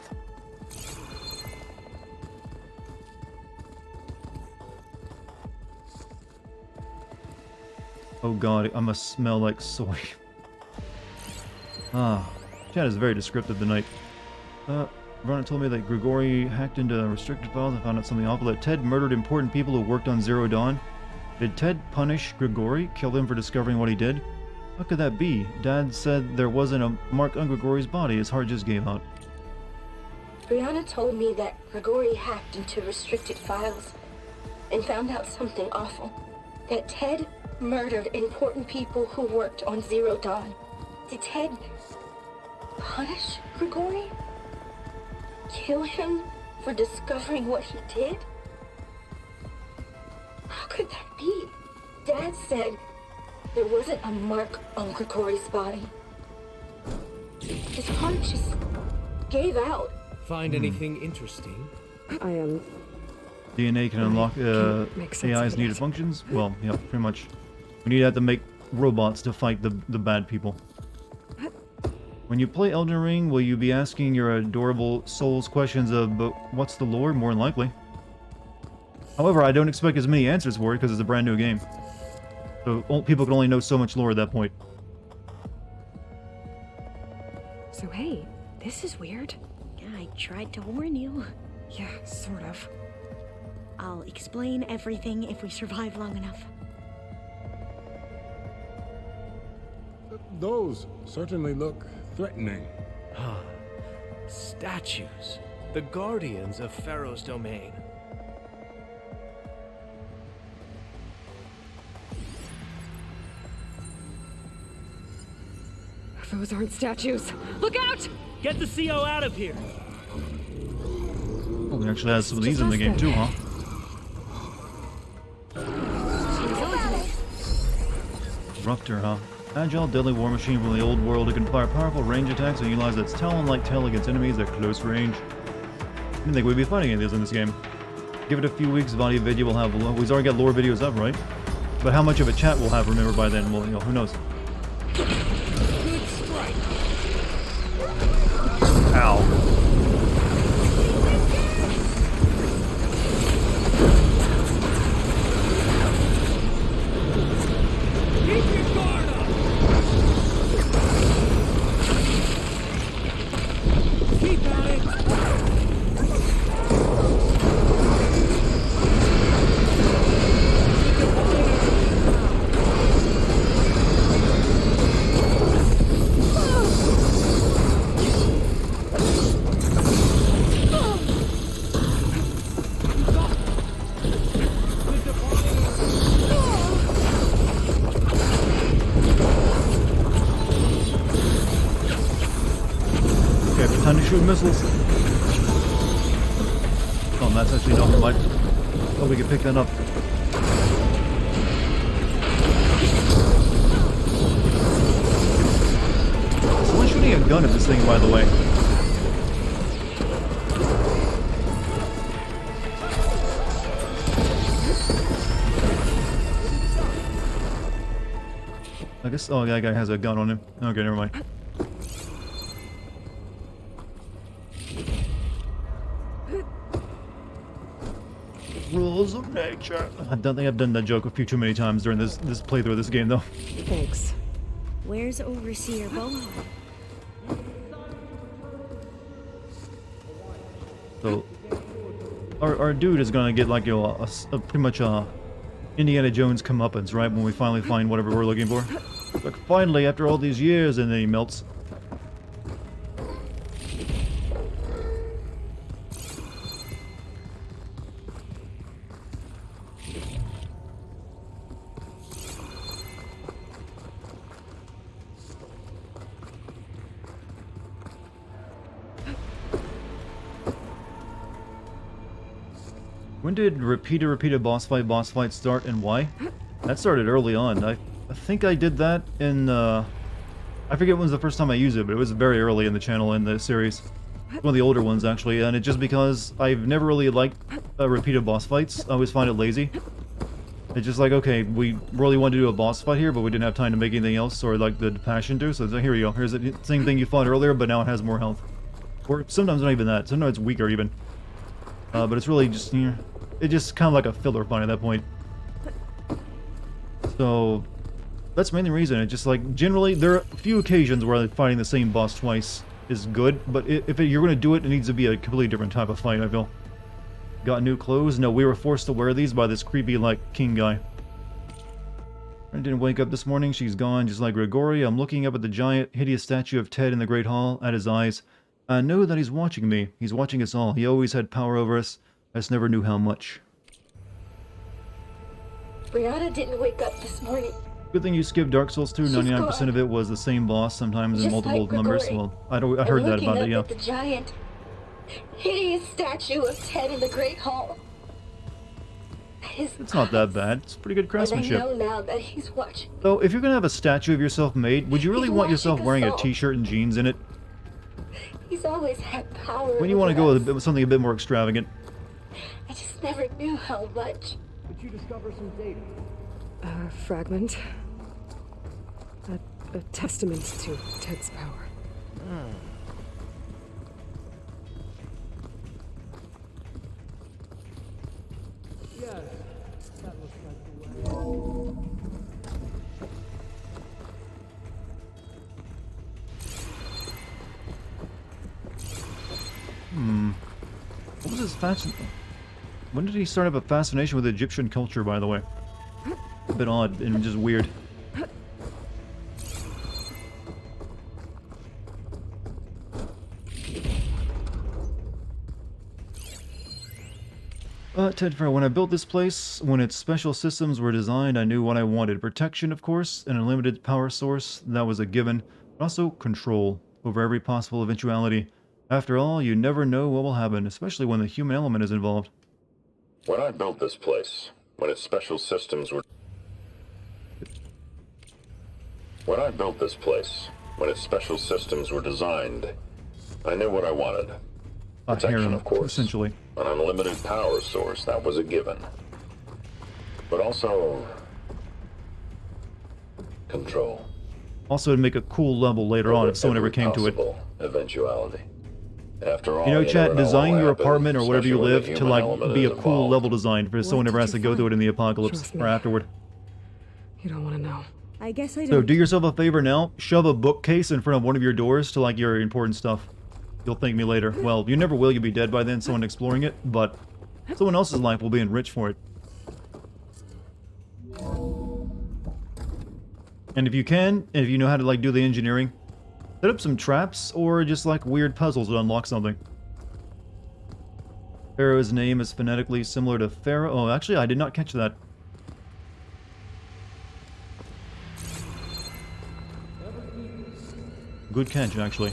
Oh god, I must smell like soy. Ah, chat is very descriptive tonight. Vernon told me that Grigori hacked into restricted files and found out something awful, that Ted murdered important people who worked on Zero Dawn. Did Ted punish Grigori? Kill him for discovering what he did? How could that be? Dad said there wasn't a mark on Grigori's body. His heart just gave out. Brianna told me that Grigori hacked into restricted files and found out something awful. That Ted murdered important people who worked on Zero Dawn. Did Ted punish Grigori? Kill him for discovering what he did? How could that be? Dad said there wasn't a mark on Grigori's body. His heart just gave out. Find anything interesting? I am. DNA can unlock AI's needed functions? Well, yeah, pretty much. We need to have to make robots to fight the bad people. When you play Elden Ring, will you be asking your adorable souls questions of, but what's the lore? More than likely. However, I don't expect as many answers for it because it's a brand new game. So people can only know so much lore at that point. So hey, this is weird. Yeah, I tried to warn you. Yeah, sort of. I'll explain everything if we survive long enough. Those certainly look threatening. Ah, statues. The guardians of Pharaoh's domain. Those aren't statues. Look out! Get the CO out of here! Oh, we actually have some of these in the game too, huh? Disruptor, huh? Agile, deadly war machine from the old world. It can fire powerful range attacks and utilize its talon-like tail against enemies at close range. I didn't think we'd be fighting any of these in this game. Give it a few weeks, Body Video will have... We've already got lore videos up, right? But how much of a chat we'll have, remember, by then, well, you know, who knows? Good strike! Ow. Time to shoot missiles. Oh, that's actually not right. Oh, we can pick that up. Someone's shooting a gun at this thing, by the way. I guess. Oh, that guy has a gun on him. Okay, never mind. Rules of nature. I don't think I've done that joke a few too many times during this playthrough of this game, though. Thanks. Where's Overseer Bohai? So, our dude is gonna get like, you know, a pretty much Indiana Jones comeuppance, right? When we finally find whatever we're looking for. Like, finally, after all these years, and then he melts. When did repeated boss fight start, and why? That started early on. I I think I did that in, I forget when was the first time I used it, but it was very early in the channel in the series. One of the older ones, actually, and it's just because I've never really liked repeated boss fights. I always find it lazy. It's just like, okay, we really wanted to do a boss fight here, but we didn't have time to make anything else, or like the passion to, so here you go. Here's the same thing you fought earlier, but now it has more health. Or sometimes not even that. Sometimes it's weaker, even. But it's really just, you know, it's just kind of like a filler fight at that point. So, that's mainly the reason. It's just like, generally, there are a few occasions where fighting the same boss twice is good, but if you're going to do it, it needs to be a completely different type of fight, I feel. Got new clothes? No, we were forced to wear these by this creepy, like, king guy. I didn't wake up this morning, she's gone, just like Grigori. I'm looking up at the giant, hideous statue of Ted in the Great Hall, at his eyes. I know that he's watching me. He's watching us all. He always had power over us. I just never knew how much. Brianna didn't wake up this morning. Good thing you skipped Dark Souls 2. 99% of it was the same boss, sometimes in Just multiple like numbers. Grigori. Well, I heard that about it, yeah. At the giant, hideous statue of Ted in the Great Hall. It's not that bad. It's pretty good craftsmanship. And I know now that he's watching. Though, if you're gonna have a statue of yourself made, would you really want yourself wearing a t-shirt and jeans in it? He's always had power. When you want to go with something a bit more extravagant? I just never knew how much. Did you discover some data? A fragment. A testament to Ted's power. Yes, that looks like the way. What was his fashion? When did he start up a fascination with Egyptian culture, by the way? A bit odd and just weird. Ted Farrell, when I built this place, when its special systems were designed, I knew what I wanted. Protection, of course, an unlimited power source, that was a given, but also control over every possible eventuality. After all, you never know what will happen, especially when the human element is involved. When I built this place, when its special systems were... When I built this place, when its special systems were designed, I knew what I wanted. Protection, of course. Essentially. An unlimited power source, that was a given. But also... control. Also to make a cool level later on if someone ever came to it. Eventuality. After all, you know, chat, design your apartment or wherever you especially when live the to, human like, element be is a cool involved. level design for someone never has to go through it in the apocalypse or afterward. You don't want to know. I guess I So don't. do yourself a favor now, shove a bookcase in front of one of your doors to, like, your important stuff. You'll thank me later. Well, you never will, you'll be dead by then, someone exploring it, but someone else's life will be enriched for it. And if you can, if you know how to, like, do the engineering, set up some traps or just, like, weird puzzles to unlock something. Pharaoh's name is phonetically similar to Pharaoh. Oh, actually, I did not catch that. Good catch, actually.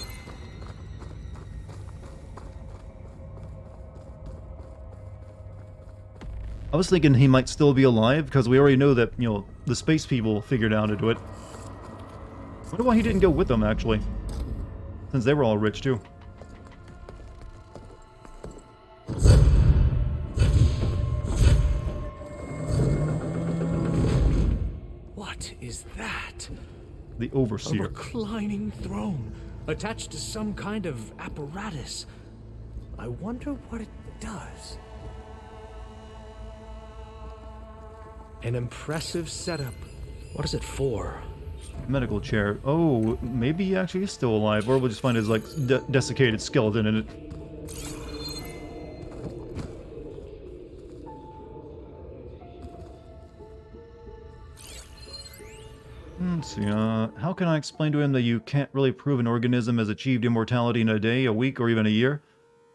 I was thinking he might still be alive, because we already know that, you know, the space people figured out how to do it. I wonder why he didn't go with them, actually. Since they were all rich, too. What is that? The Overseer. A reclining throne, attached to some kind of apparatus. I wonder what it does. An impressive setup. What is it for? Medical chair. Oh, maybe he actually is still alive, or we'll just find his, like, desiccated skeleton in it. Let's see, how can I explain to him that you can't really prove an organism has achieved immortality in a day, a week, or even a year?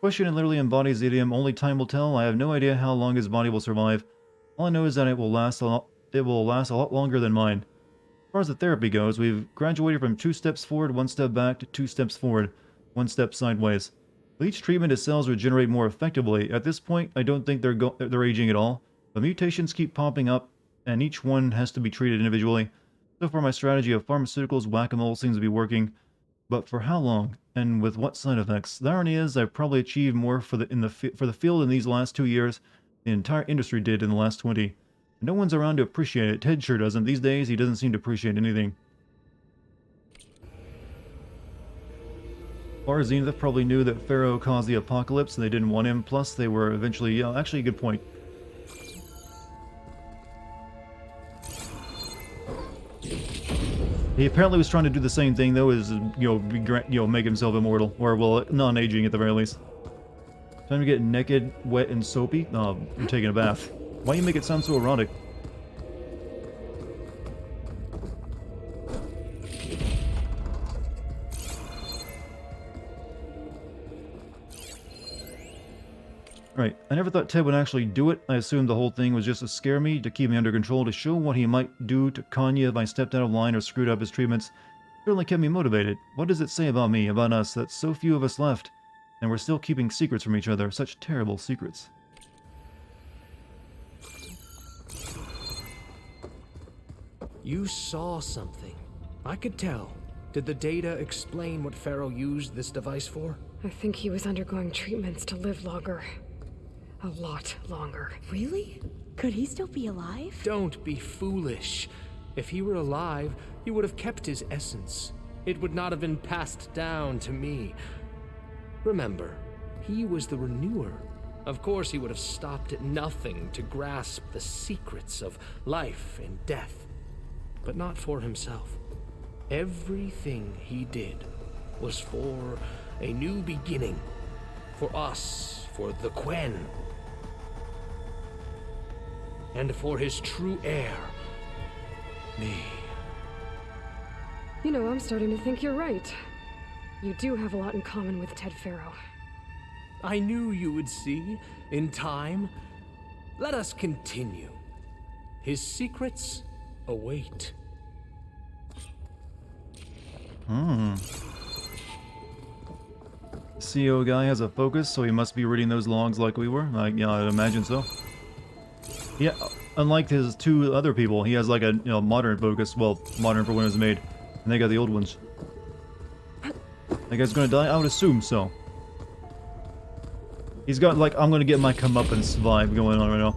Question it literally embodies the idiom, only time will tell. I have no idea how long his body will survive. All I know is that it will last a lot longer than mine. As far as the therapy goes, we've graduated from 2 steps forward, 1 step back, to 2 steps forward, 1 step sideways. With each treatment, his cells regenerate more effectively. At this point, I don't think they're aging at all, but mutations keep popping up, and each one has to be treated individually. So far, my strategy of pharmaceuticals whack-a-mole seems to be working, but for how long, and with what side effects? The irony is, I've probably achieved more for the field in these last 2 years than the entire industry did in the last 20. No one's around to appreciate it. Ted sure doesn't. These days, he doesn't seem to appreciate anything. Or Zenith probably knew that Pharaoh caused the apocalypse and they didn't want him, plus they were eventually... Yeah, actually, a good point. He apparently was trying to do the same thing, though, as, make himself immortal. Or, well, non-aging at the very least. Time to get naked, wet, and soapy? Oh, I'm taking a bath. Why you make it sound so erotic? Right, I never thought Ted would actually do it. I assumed the whole thing was just to scare me, to keep me under control, to show what he might do to Kanye if I stepped out of line or screwed up his treatments. It certainly kept me motivated. What does it say about me, about us, that so few of us left, and we're still keeping secrets from each other, such terrible secrets? You saw something. I could tell. Did the data explain what Pharaoh used this device for? I think he was undergoing treatments to live longer. A lot longer. Really? Could he still be alive? Don't be foolish. If he were alive, he would have kept his essence. It would not have been passed down to me. Remember, he was the renewer. Of course, he would have stopped at nothing to grasp the secrets of life and death. But not for himself. Everything he did was for a new beginning. For us, for the Quen. And for his true heir, me. You know, I'm starting to think you're right. You do have a lot in common with Ted Pharaoh. I knew you would see, in time. Let us continue. His secrets await. CO guy has a focus, so he must be reading those logs like we were. Yeah, I'd imagine so. Yeah, unlike his two other people, he has like a modern focus. Well, modern for when it was made, and they got the old ones. That guy's gonna die? I would assume so. He's got like, I'm gonna get my comeuppance vibe going on right now.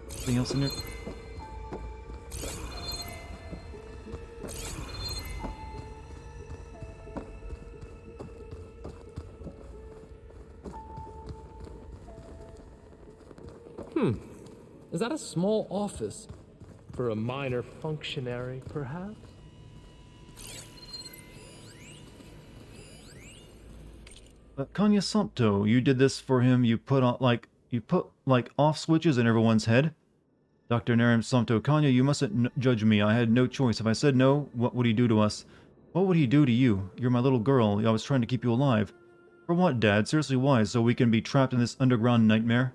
Anything else in here? Is that a small office? For a minor functionary, perhaps? Kanye Sumpto, you did this for him. You put off switches in everyone's head. Dr. Narim Sumpto, Kanye, you mustn't judge me. I had no choice. If I said no, what would he do to us? What would he do to you? You're my little girl. I was trying to keep you alive. For what, Dad? Seriously, why? So we can be trapped in this underground nightmare?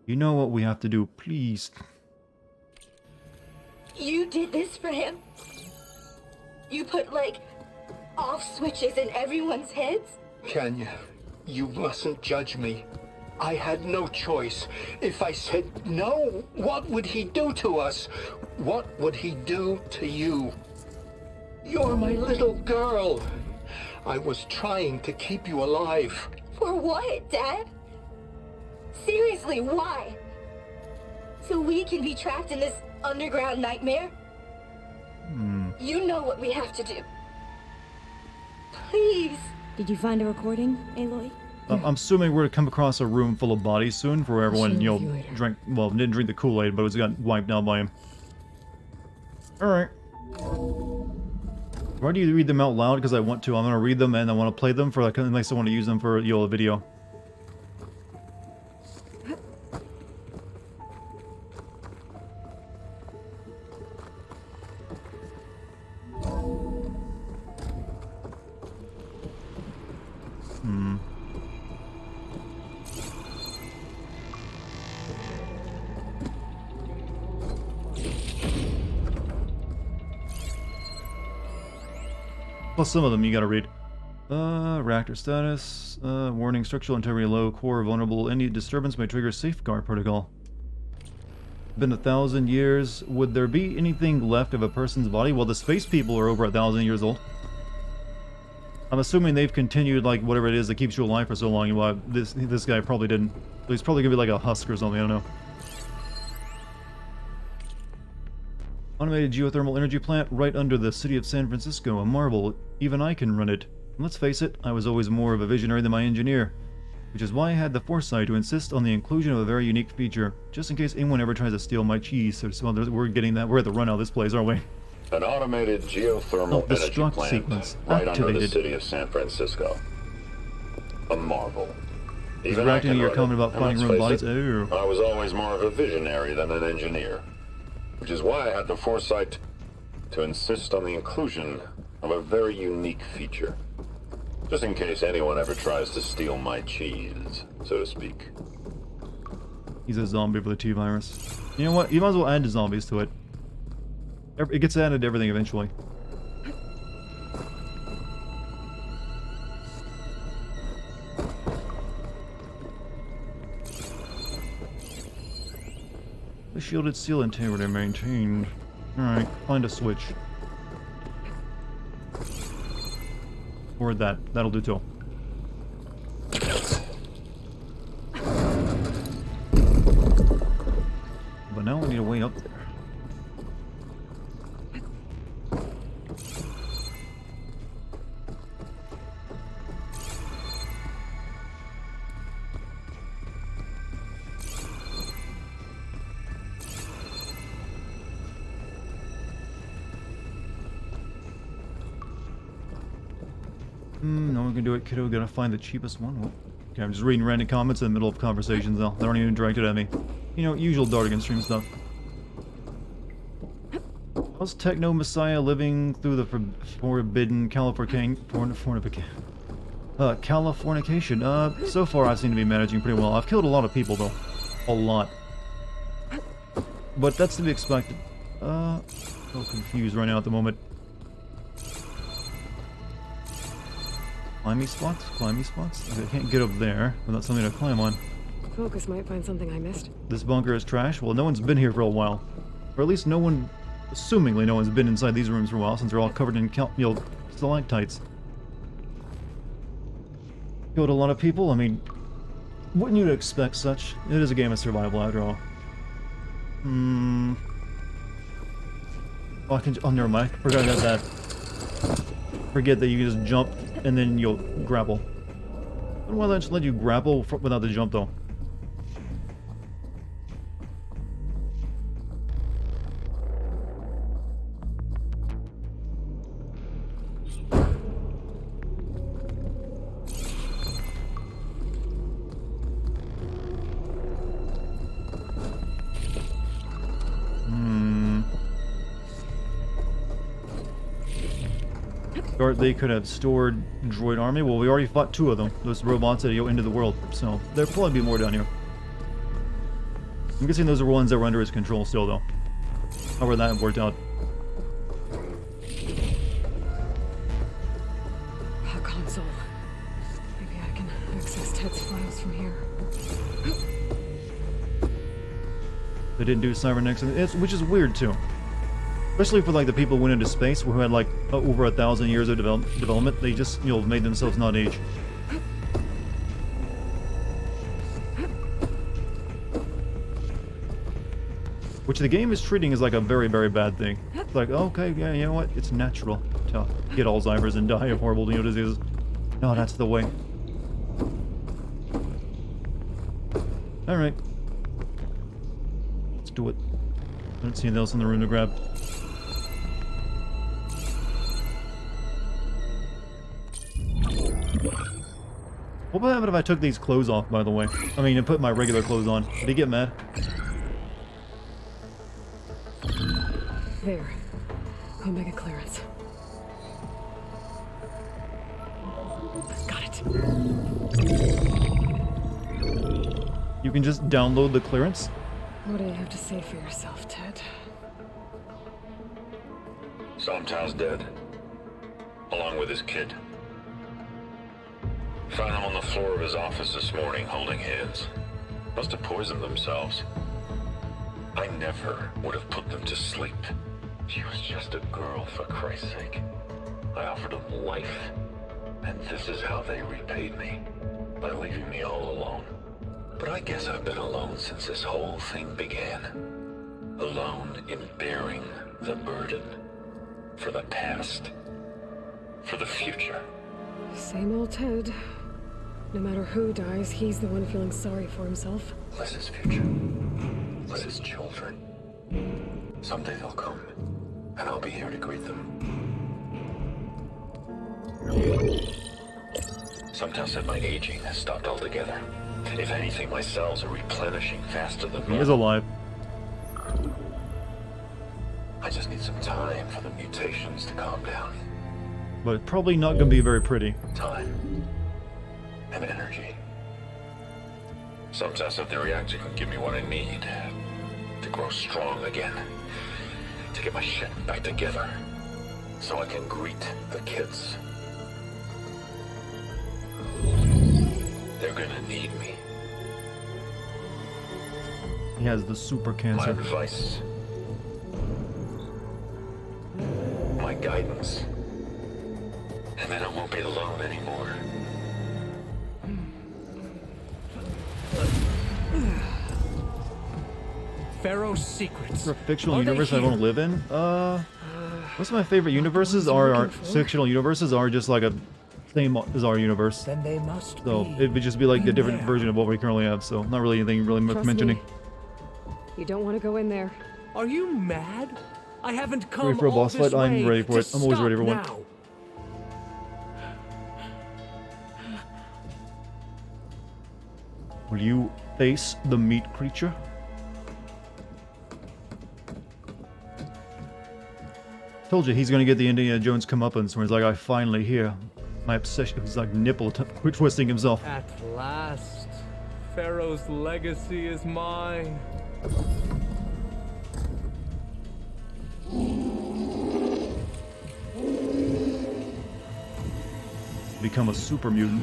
You know what we have to do, please. You did this for him? You put, like, off switches in everyone's heads? Kenya, you mustn't judge me. I had no choice. If I said no, what would he do to us? What would he do to you? You're my little girl. I was trying to keep you alive. For what, Dad? Seriously, why? So we can be trapped in this underground nightmare? You know what we have to do. Please. Did you find a recording, Aloy? I'm assuming we're gonna come across a room full of bodies soon, for everyone, drank, well, didn't drink the Kool-Aid, but it was got wiped out by him. Alright. Why do you read them out loud? Because I want to. I'm gonna read them and I want to play them for, like, unless I want to use them for, a video. Plus some of them you gotta read. Reactor status. Warning, structural integrity low, core vulnerable. Any disturbance may trigger safeguard protocol. Been 1,000 years. Would there be anything left of a person's body? Well, the space people are over 1,000 years old. I'm assuming they've continued, like, whatever it is that keeps you alive for so long. Well, this guy probably didn't. So he's probably gonna be like a husk or something, I don't know. Automated geothermal energy plant right under the city of San Francisco. A marvel. Even I can run it. And let's face it, I was always more of a visionary than my engineer. Which is why I had the foresight to insist on the inclusion of a very unique feature, just in case anyone ever tries to steal my cheese. So we're getting that. We're at the run out of this place, aren't we? An automated geothermal energy plant sequence right activated. under the city of San Francisco. A marvel. He's Even I reacting can to your run comment it. about And finding let's your own face bodies. it, I was always more of a visionary than an engineer. Which is why I had the foresight to insist on the inclusion of a very unique feature. Just in case anyone ever tries to steal my cheese, so to speak. He's a zombie for the T-virus. You know what? You might as well add the zombies to it. It gets added to everything eventually. The shielded seal integrity maintained. Alright, find a switch. Or that. That'll do too. But now we need a way up there. No one can do it, kiddo. Gotta find the cheapest one. What? Okay, I'm just reading random comments in the middle of conversations now. They aren't even directed at me. You know, usual Dartigan stream stuff. How's Techno Messiah living through the forbidden Californication? So far I seem to be managing pretty well. I've killed a lot of people though. A lot. But that's to be expected. So confused right now at the moment. Climby spots? Climby spots? Okay, I can't get up there without something to climb on. Focus might find something I missed. This bunker is trash? Well, no one's been here for a while. Or at least no one, assumingly no one's been inside these rooms for a while, since they're all covered in, stalactites. Killed a lot of people? I mean, wouldn't you expect such? It is a game of survival after all. Oh, oh, never mind. Forgot about that. Forget that you can just jump and then you'll grapple. I don't want to let you grapple without the jump though. Or they could have stored droid army. Well, we already fought 2 of them. Those robots that go into the world. So there'll probably be more down here. I'm guessing those are ones that were under his control still, though. However that worked out. A console. Maybe I can access Ted's files from here. They didn't do cybernetics, which is weird too. Especially for like the people who went into space who had like over 1,000 years of development. They just, you know, made themselves not age. Which the game is treating as like a very, very bad thing. It's like, okay, yeah, you know what? It's natural to get Alzheimer's and die of horrible, you know, diseases. No, that's the way. Alright. Let's do it. I don't see anything else in the room to grab. What would happen if I took these clothes off, by the way? I mean, and put my regular clothes on. Would he get mad? There. Omega clearance. Got it. You can just download the clearance? What do you have to say for yourself, Ted? Somtow's dead. Along with his kid. Found him on the floor of his office this morning, holding hands. Must have poisoned themselves. I never would have put them to sleep. She was just a girl, for Christ's sake. I offered them life, and this is how they repaid me, by leaving me all alone. But I guess I've been alone since this whole thing began. Alone in bearing the burden. For the past. For the future. Same old Ted. No matter who dies, he's the one feeling sorry for himself. Liz's future. Liz's children. Someday they'll come, and I'll be here to greet them. Some tell said my aging has stopped altogether. If anything, my cells are replenishing faster than He is alive. I just need some time for the mutations to calm down. But probably not gonna be very pretty. Time. And energy. Some test of the reactor can give me what I need. To grow strong again. To get my shit back together. So I can greet the kids. They're gonna need me. He has the super My cancer. advice. My guidance. And then I won't be alone anymore. Pharaoh's secrets. For a fictional Are they universe I here? don't live in? Most of my favorite universes are fictional universes are just like a same as our universe. Then they must So be it would just be like a in different there. version of what we currently have. So not really anything really worth Trust mentioning. me. You don't want to go in there. Are you mad? I haven't come Ready for a all boss this fight? I'm way ready for to it. I'm always ready for one. stop now. Will you face the meat creature? Told you he's gonna get the Indiana Jones comeuppance where he's like, I finally hear my obsession. He's like nipple twisting himself. At last, Pharaoh's legacy is mine. Become a super mutant.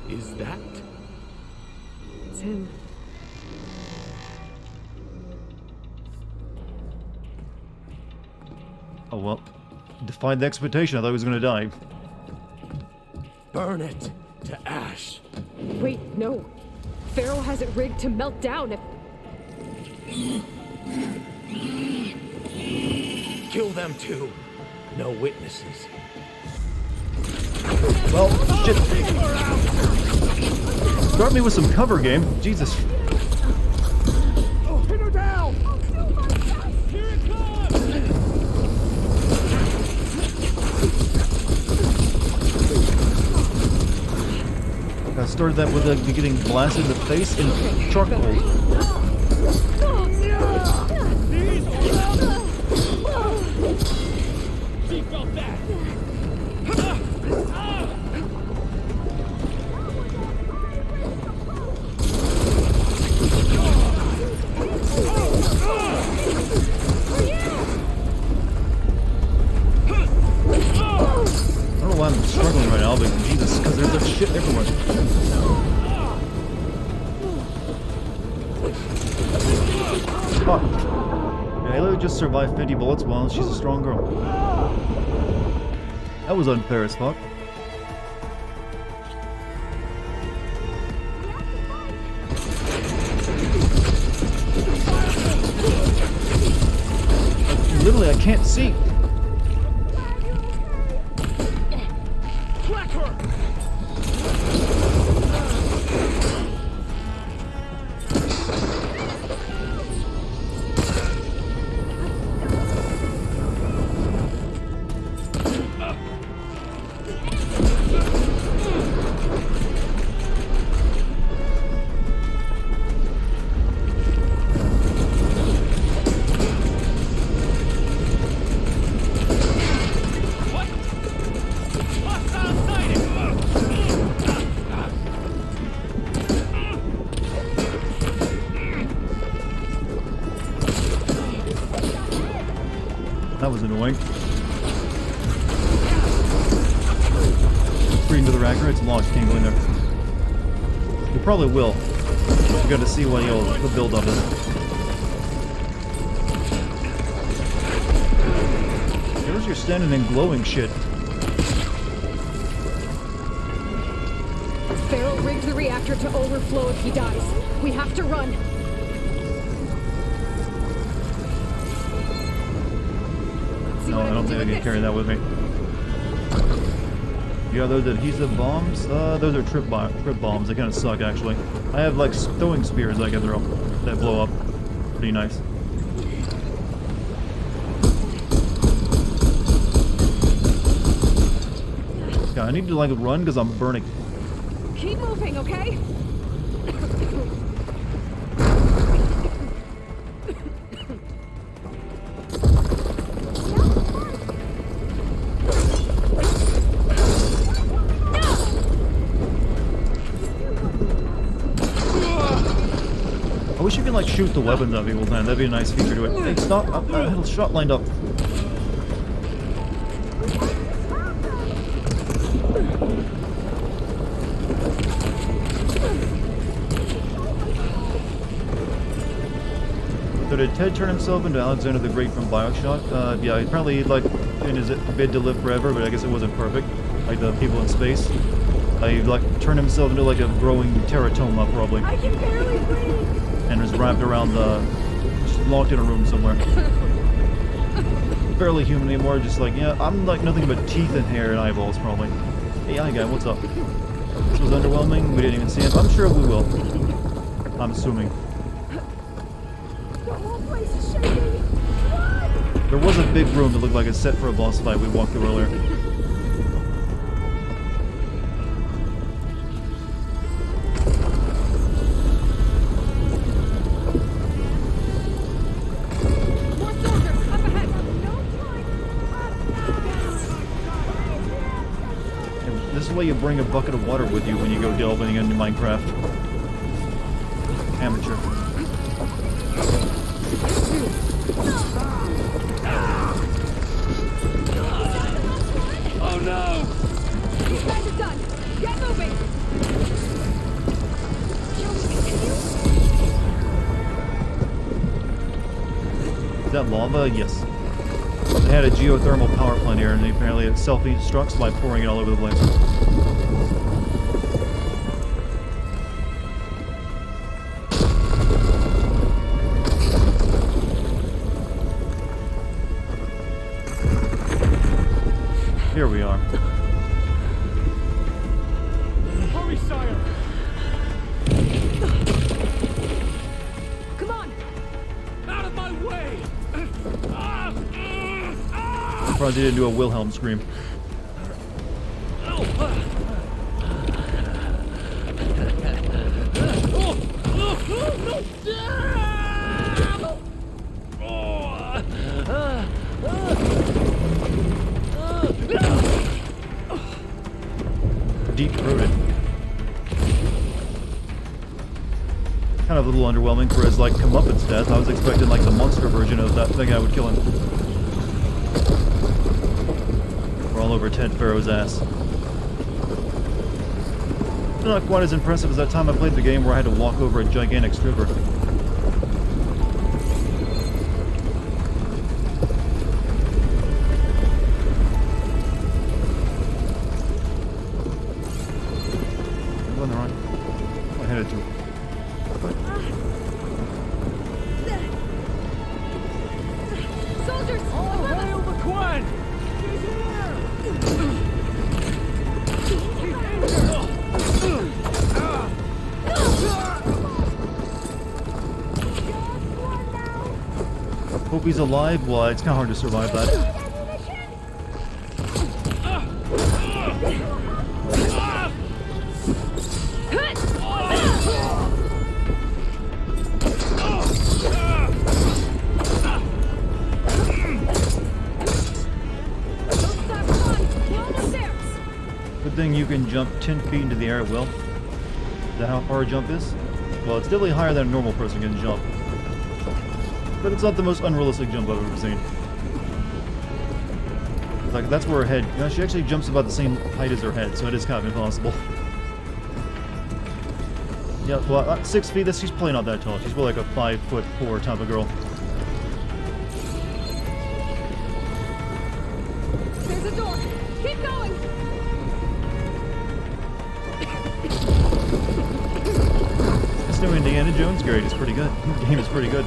Is that? It's him. Oh well. Defied the expectation. I thought he was gonna die. Burn it to ash. Wait, no. Pharaoh has it rigged to melt down if... Kill them too. No witnesses. Well, shit. Start me with some cover game. Jesus. Oh, pin her down! Here it comes! I started that with getting blasted in the face in charcoal. She felt that! I don't know why I'm struggling right now, but Jesus, because there's like shit everywhere. Fuck. Yeah, Ayla just survived 50 bullets while she's a strong girl. That was unfair as fuck. Literally, I can't see. Crack her! That was annoying. Pretty into the reactor? It's locked, can't go in there. You probably will. You gotta see what the build up is. There's your standing and glowing shit. Pharaoh rigged the reactor to overflow if he dies. We have to run. No, I don't think I can carry that with me. Yeah, those adhesive bombs, those are trip bombs. They kind of suck, actually. I have, like, throwing spears I can throw that blow up. Pretty nice. God, I need to, like, run because I'm burning. Keep moving, okay? I wish you could, like, shoot the weapons at people then. That'd be a nice feature to it. Hey, stop! I had a shot lined up. So did Ted turn himself into Alexander the Great from Bioshock? Yeah, he probably, like, in his bid to live forever, but I guess it wasn't perfect. Like the people in space. He, like, turned himself into, like, a growing teratoma, probably. I can barely breathe. And is wrapped around the... just locked in a room somewhere. Barely human anymore, just like, yeah, I'm like nothing but teeth and hair and eyeballs, probably. Hey, hi guy, what's up? This was underwhelming, we didn't even see him. I'm sure we will. I'm assuming. The whole place is shaking. Run! There was a big room that looked like it's set for a boss fight we walked through earlier. You bring a bucket of water with you when you go delving into Minecraft. Amateur. Oh no! These guys are done. Get moving. Is that lava? Yes. They had a geothermal power plant here, and apparently it self-destructs by pouring it all over the place. Here we are. Hurry, sire! Come on! Out of my way! Surprised he didn't do a Wilhelm scream. Deep-throated. Kind of a little underwhelming for his, like, comeuppance death. I was expecting, like, the monster version of that thing I would kill him. We're all over Ted Pharaoh's ass. Not quite as impressive as that time I played the game where I had to walk over a gigantic stripper. Hope he's alive. Well, it's kind of hard to survive that. Good thing you can jump 10 feet into the air at will. Is that how far a jump is? Well, it's definitely higher than a normal person can jump. But it's not the most unrealistic jump I've ever seen. Like, that's where her head... You know, she actually jumps about the same height as her head, so it is kind of impossible. Yeah, well, at 6 feet, she's probably not that tall. She's probably like a 5'4" type of girl. There's a door. Keep going. This new Indiana Jones grade is pretty good. The game is pretty good.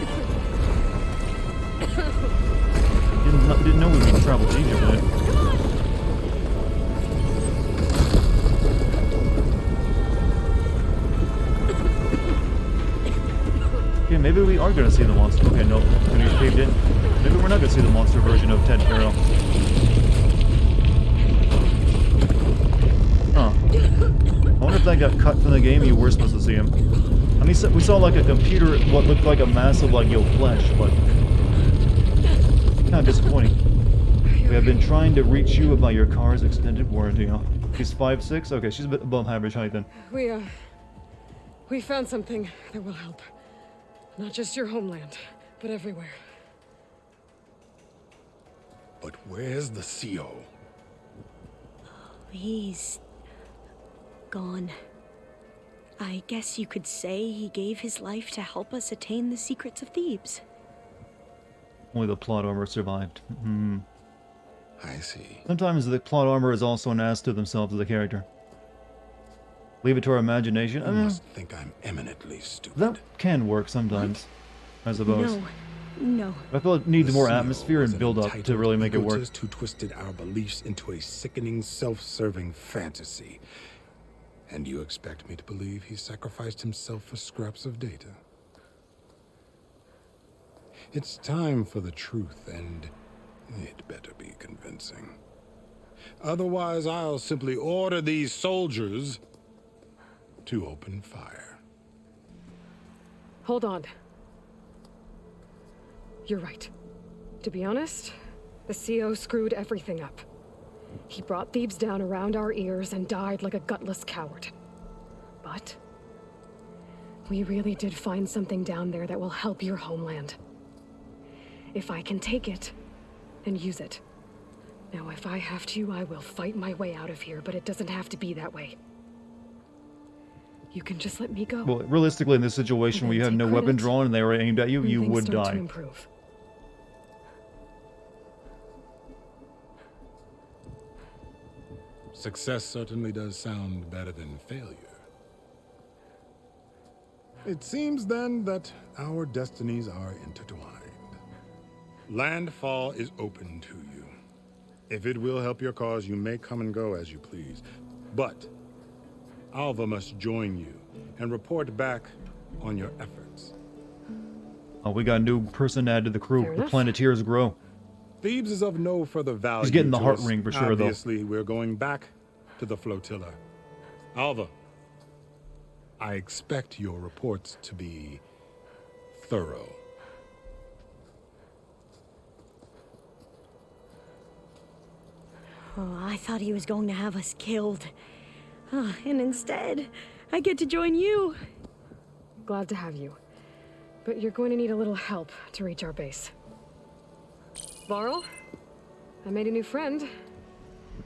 Didn't know we would travel to Egypt with it. Okay, maybe we are going to see the monster. Okay, no, we caved in. Maybe we're not going to see the monster version of Ted Farrow. Huh. I wonder if that got cut from the game. You were supposed to see him. I mean, we saw like a computer, what looked like a massive, like, flesh, but kind of disappointing. We have been trying to reach you about your car's extended warranty. Huh? She's 5'6"? Okay, she's a bit above average height then. We found something that will help. Not just your homeland, but everywhere. But where's the CO? He's gone. I guess you could say he gave his life to help us attain the secrets of Thebes. Only the plot armor survived. I see. Sometimes the plot armor is also an ass to themselves as a character. Leave it to our imagination. You must think I'm eminently stupid. That can work sometimes, I suppose. No. I feel it needs more atmosphere and build up to really make it work. Who twisted our beliefs into a sickening, self-serving fantasy. And you expect me to believe he sacrificed himself for scraps of data? It's time for the truth, and it better be convincing. Otherwise, I'll simply order these soldiers to open fire. Hold on. You're right. To be honest, the CO screwed everything up. He brought Thebes down around our ears and died like a gutless coward. But we really did find something down there that will help your homeland. If I can take it and use it. Now, if I have to, I will fight my way out of here, but it doesn't have to be that way. You can just let me go. Well, realistically, in this situation where you have no weapon drawn and they were aimed at you, you would die. To improve. Success certainly does sound better than failure. It seems then that our destinies are intertwined. Landfall is open to you. If it will help your cause, you may come and go as you please. But Alva must join you and report back on your efforts. Oh, we got a new person added to the crew. The Planeteers grow. Thebes is of no further value. He's getting the to heart us. ring for sure, though. Obviously, we're going back to the flotilla. Alva, I expect your reports to be thorough. Oh, I thought he was going to have us killed. And instead, I get to join you. Glad to have you. But you're going to need a little help to reach our base. Varl, I made a new friend.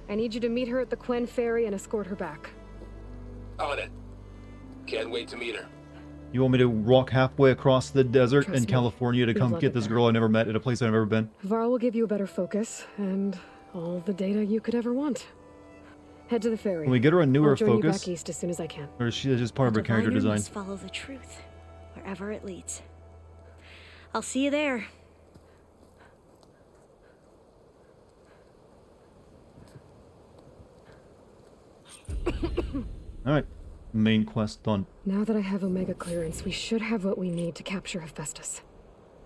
I need you to meet her at the Quen Ferry and escort her back. On it. Can't wait to meet her. You want me to walk halfway across the desert Trust in me, California to you'll come love get it this there. girl I never met at a place I've never been? Varl will give you a better focus and all the data you could ever want. Head to the ferry. Can we get her a newer I'll join you focus? back east as soon as I can. Or is she just part of her character Diviner design? must follow the truth, wherever it leads. I'll see you there. Alright. Main quest done. Now that I have Omega clearance, we should have what we need to capture Hephaestus.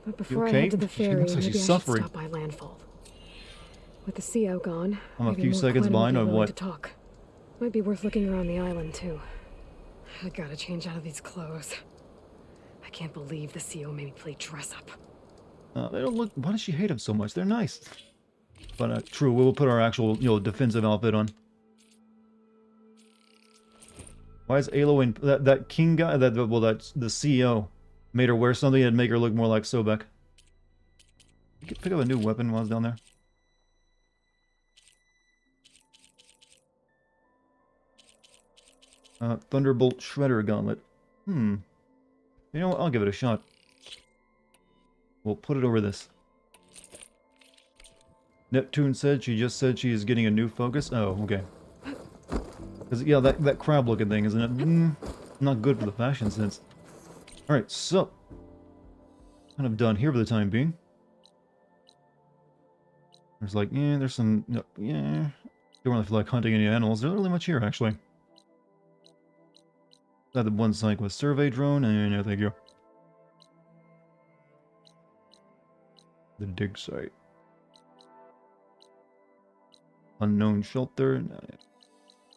But before okay? I head to the She ferry, looks like maybe she's I suffering. should stop by landfall. With the CO gone, I'm a maybe few more seconds Quen will behind be on willing what? to talk. Might be worth looking around the island too. I gotta change out of these clothes. I can't believe the CO made me play dress up. They don't look... Why does she hate them so much? They're nice. But true, we will put our actual, defensive outfit on. Why is Alo in... That king guy... That's the CEO. Made her wear something that'd make her look more like Sobek. You could pick up a new weapon while I was down there. Thunderbolt Shredder Gauntlet. You know what? I'll give it a shot. We'll put it over this. Neptune said she just said she is getting a new focus. Oh, okay. Because, yeah, that crab-looking thing, isn't it? Not good for the fashion sense. Alright, so. Kind of done here for the time being. There's like, yeah, there's some, yeah. Don't really feel like hunting any animals. There's not really much here, actually. Got the one site with survey drone, and yeah, thank you. The dig site. Unknown shelter.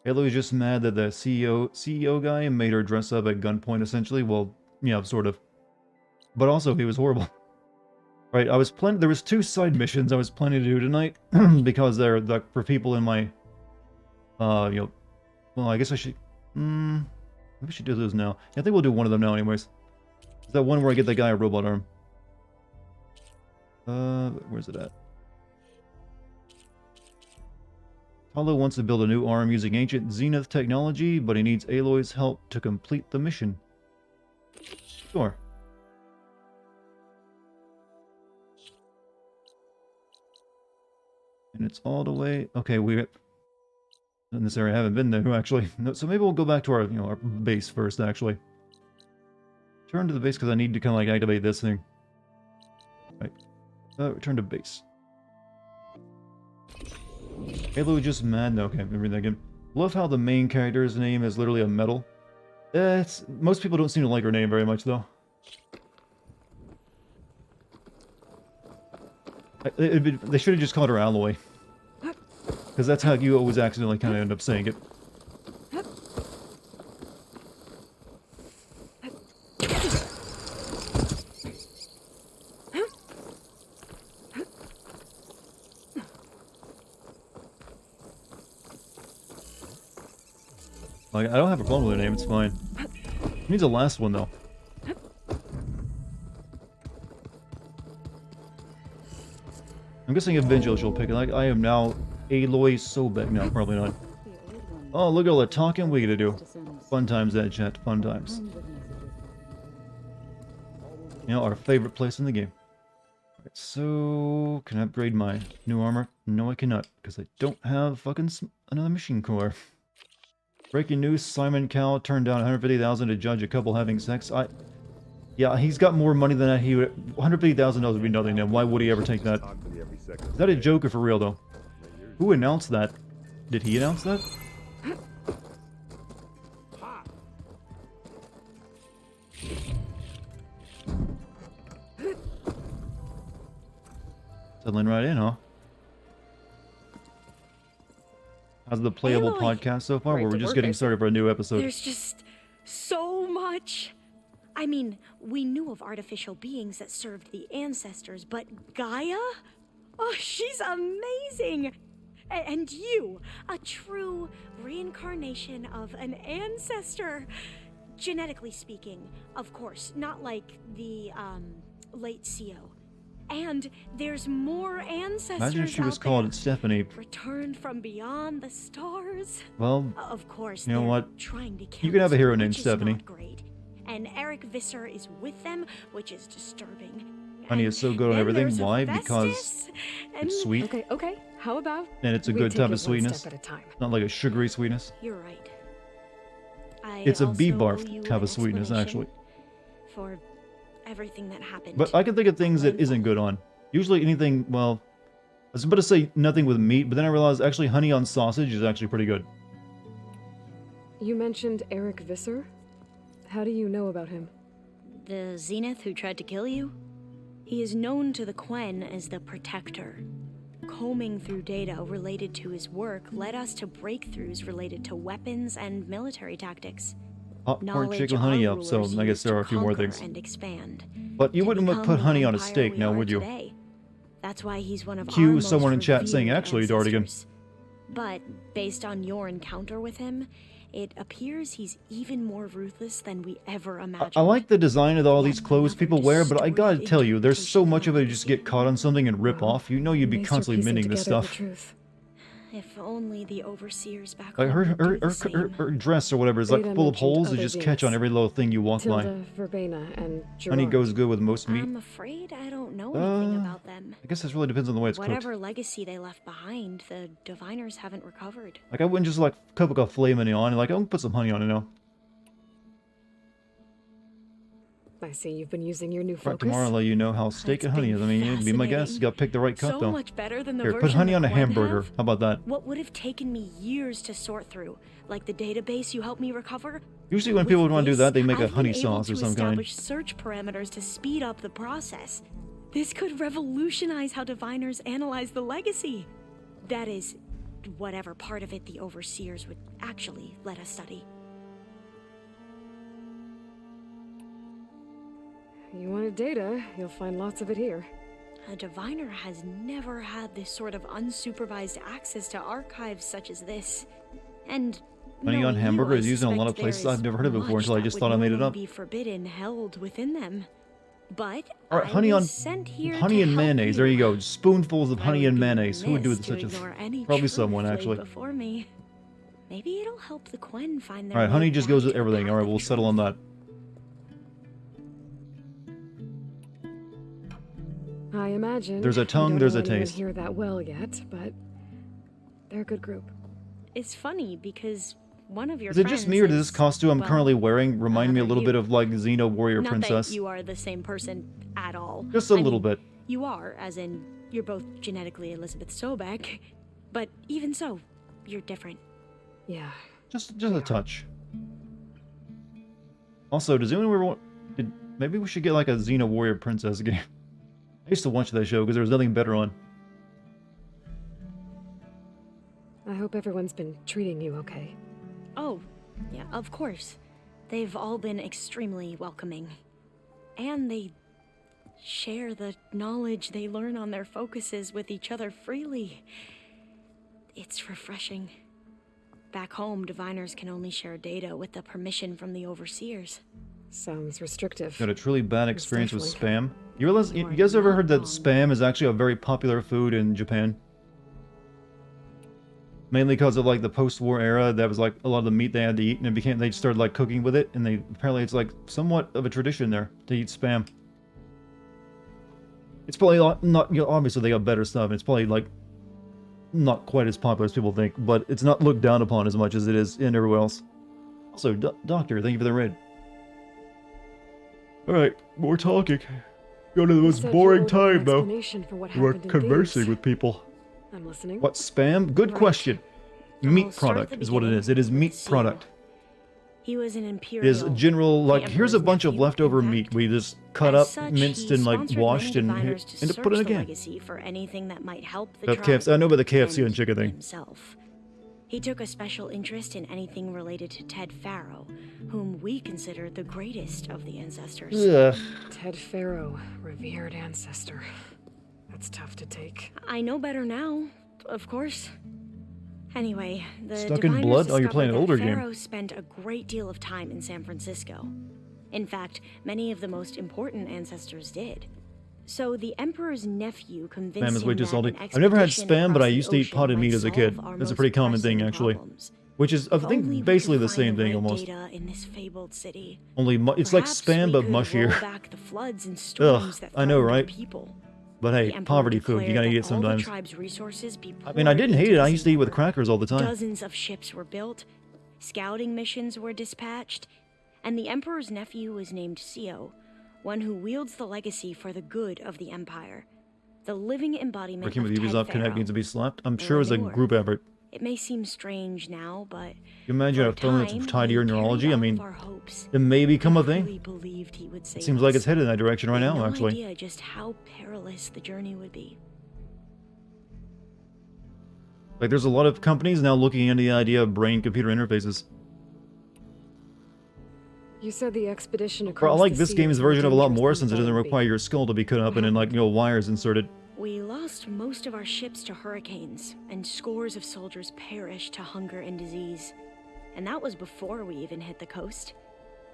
Aloy's just mad that the CEO guy made her dress up at gunpoint, essentially. Well, yeah, sort of. But also, he was horrible. Right, there was 2 side missions I was planning to do tonight, because they're for people in my, you know, well, I guess I should, maybe we should do those now. Yeah, I think we'll do one of them now anyways. Is that one where I get that guy a robot arm? Where's it at? Paulo wants to build a new arm using ancient Zenith technology, but he needs Aloy's help to complete the mission. Sure. And it's all the way... Okay, in this area I haven't been there, actually. No, so maybe we'll go back to our, you know, our base first, actually. Turn to the base because I need to kind of like activate this thing. Right. Return to base. Halo just mad. No, okay, read that again. Love how the main character's name is literally a medal. Most people don't seem to like her name very much, though. They should have just called her Alloy. Because that's how you always accidentally kind of end up saying it. Like, I don't have a problem with her name, it's fine. It needs a last one, though. I'm guessing eventually she'll pick it. Like, I am now Aloy Sobek. No, probably not. Oh, look at all the talking we gotta do. Fun times, that chat. Fun times. You know, our favorite place in the game. Alright, so... Can I upgrade my new armor? No, I cannot. Because I don't have fucking another machine core. Breaking news, Simon Cowell turned down 150,000 to judge a couple having sex. Yeah, he's got more money than that. He would... $150,000 would be nothing now. Why would he ever take that? Is that a joke or for real, though? Who announced that? Did he announce that? Settling right in, huh? How's the playable podcast so far? We're just getting started for a new episode. There's just so much. I mean, we knew of artificial beings that served the ancestors, but Gaia? Oh, she's amazing! And you, a true reincarnation of an ancestor. Genetically speaking, of course, not like the, late CO. And there's more ancestors. Imagine she was called Stephanie. Returned from beyond the stars. Well, of course, you know what? Trying to kill you could have a hero us, named which is Stephanie. not great. And Eric Visser is with them, which is disturbing. Honey is so good on everything. Why? Because it's sweet. Okay. How about? And it's a good type of sweetness. Not like a sugary sweetness. You're right. It's a bee barf type of sweetness, actually. For everything that happened. But I can think of things that isn't good on. Usually anything, well, I was about to say nothing with meat, but then I realized actually honey on sausage is actually pretty good. You mentioned Eric Visser? How do you know about him? The Zenith who tried to kill you? He is known to the Quen as the Protector. Combing through data related to his work led us to breakthroughs related to weapons and military tactics. Popcorn, chicken, honey up, so I guess there are a few more things. And expand. But you wouldn't put honey on a steak now, would you? Today. That's why he's one of Cue someone in chat saying, actually, Dartigan. But based on your encounter with him, it appears he's even more ruthless than we ever imagined. I like the design of all these clothes people wear, but I gotta tell you, there's so much of it you just get caught on something and rip off. You know you'd be constantly mending this stuff. If only the overseers back Like home would do the same. her dress or whatever is like Ada full of mentioned holes that other just catch on Venus. every little thing you walk by. Tilda, Verbena, and Honey Gerard. goes good with most meat. I'm afraid I don't know anything about them. I guess this really depends on the way it's cooked. Whatever legacy they left behind, the diviners haven't recovered. Like I wouldn't just like cook a filet mignon and like I'm gonna put some honey on it now. I see you've been using your new Right, focus. tomorrow I'll let you know how steak and honey is. I mean, you be my guest. You gotta pick the right cut So though. much better than the Here, put version honey that on a Gwen hamburger. have. How about that? What would have taken me years to sort through, like the database you helped me recover? Usually when With people want to do this, that, they make a I've honey been able sauce or to some kind. establish search parameters to speed up the process. This could revolutionize how diviners analyze the legacy. That is, whatever part of it the overseers would actually let us study. You wanted data, you'll find lots of it here. A diviner has never had this sort of unsupervised access to archives such as this. And Honey on knowing hamburger you, is I used in a lot of suspect places there is I've never heard of before much until I that just would thought I made it normally up. be forbidden held within them. But All right, I honey was on sent here honey to and help mayonnaise. you. There you go. Spoonfuls of honey and mayonnaise. Who would do Remiss such to a ignore any probably truth someone laid actually. before me. Maybe it'll help the Quen find their All right, honey way just back goes to with the everything. path All right, of we'll settle on that. I imagine. There's a you tongue, don't there's know a anyone taste. here that well yet, but they're a good group. It's funny because one of your Is it just me or does this costume I'm well, currently wearing remind me a little you. bit of like Xena Warrior Not Princess? that you are the same person at all. Just a I little mean, bit. You are, as in, you're both genetically Elizabeth Sobek, but even so, you're different. Yeah. Just a touch. Also, does anyone ever want... maybe we should get like a Xena Warrior Princess game. I used to watch that show because there was nothing better on. I hope everyone's been treating you okay. Oh, yeah, of course. They've all been extremely welcoming. And they share the knowledge they learn on their focuses with each other freely. It's refreshing. Back home, diviners can only share data with the permission from the overseers. Sounds restrictive. Got a truly bad experience with spam. You realize, you guys ever heard that spam is actually a very popular food in Japan? Mainly because of like the post-war era, that was like a lot of the meat they had to eat, and they started like cooking with it, and apparently it's like somewhat of a tradition there to eat spam. It's probably not, you know, obviously they got better stuff, and it's probably like not quite as popular as people think, but it's not looked down upon as much as it is in everywhere else. Also, Doctor, thank you for the raid. Alright, more talking. Go to the most boring time, though. We're conversing with people. I'm listening. What, spam? Good question. Meat product is what it is. It is meat product. He was an It imperial. is general, like, here's a bunch of leftover meat we just cut up, Such, minced, he and, like, sponsored washed, many and diviners to end up putting it search the again. legacy for anything that might help the That tribe KFC, I know about the KFC and and chicken thing. himself. He took a special interest in anything related to Ted Farrow, whom we consider the greatest of the ancestors. Ugh. Ted Farrow, revered ancestor. That's tough to take. I know better now, of course. Anyway, the Stuck in diviners blood? Oh, you're discovered playing an that older game. Farrow spent a great deal of time in San Francisco. In fact, many of the most important ancestors did. So the Emperor's nephew convinced Spam is way him too that salty. an I've never had expedition spam, but across I the used to eat ocean potted might meat as a kid. solve our That's a most pretty common thing, pressing actually. problems. Which is, I If only we think, could basically the find same thing, right almost. data in this fabled city. Only, it's like Perhaps spam, we but could mushier. roll back the floods and storms that I know, threatened our right? people. But The hey, Emperor poverty food, you declared gotta that eat it all the sometimes. tribe's resources be I mean, I didn't poured hate into it. I this used to eat with endeavor. crackers all the time. Dozens of ships were built, scouting missions were dispatched, and the Emperor's nephew was named Sio, one who wields the legacy for the good of the Empire. The living embodiment Working of with Ted Ubisoft Connect Farrow. needs to be slapped. I'm Or sure it was a Lenore. group effort. It may seem strange now, but You imagine for a film that's time, tied to your he carried neurology? I all mean, of our hopes. it may become a He thing. really believed he would save It seems like us. it's headed in that direction right We had now, no actually. idea just how perilous the journey would be. Like, there's a lot of companies now looking into the idea of brain-computer interfaces. You said the expedition Bro, across I like the this sea game's was more version of a lot dangerous more than since it thought doesn't would be. require your skull to be cut up and then, like, you know, wires inserted. We lost most of our ships to hurricanes, and scores of soldiers perished to hunger and disease. And that was before we even hit the coast.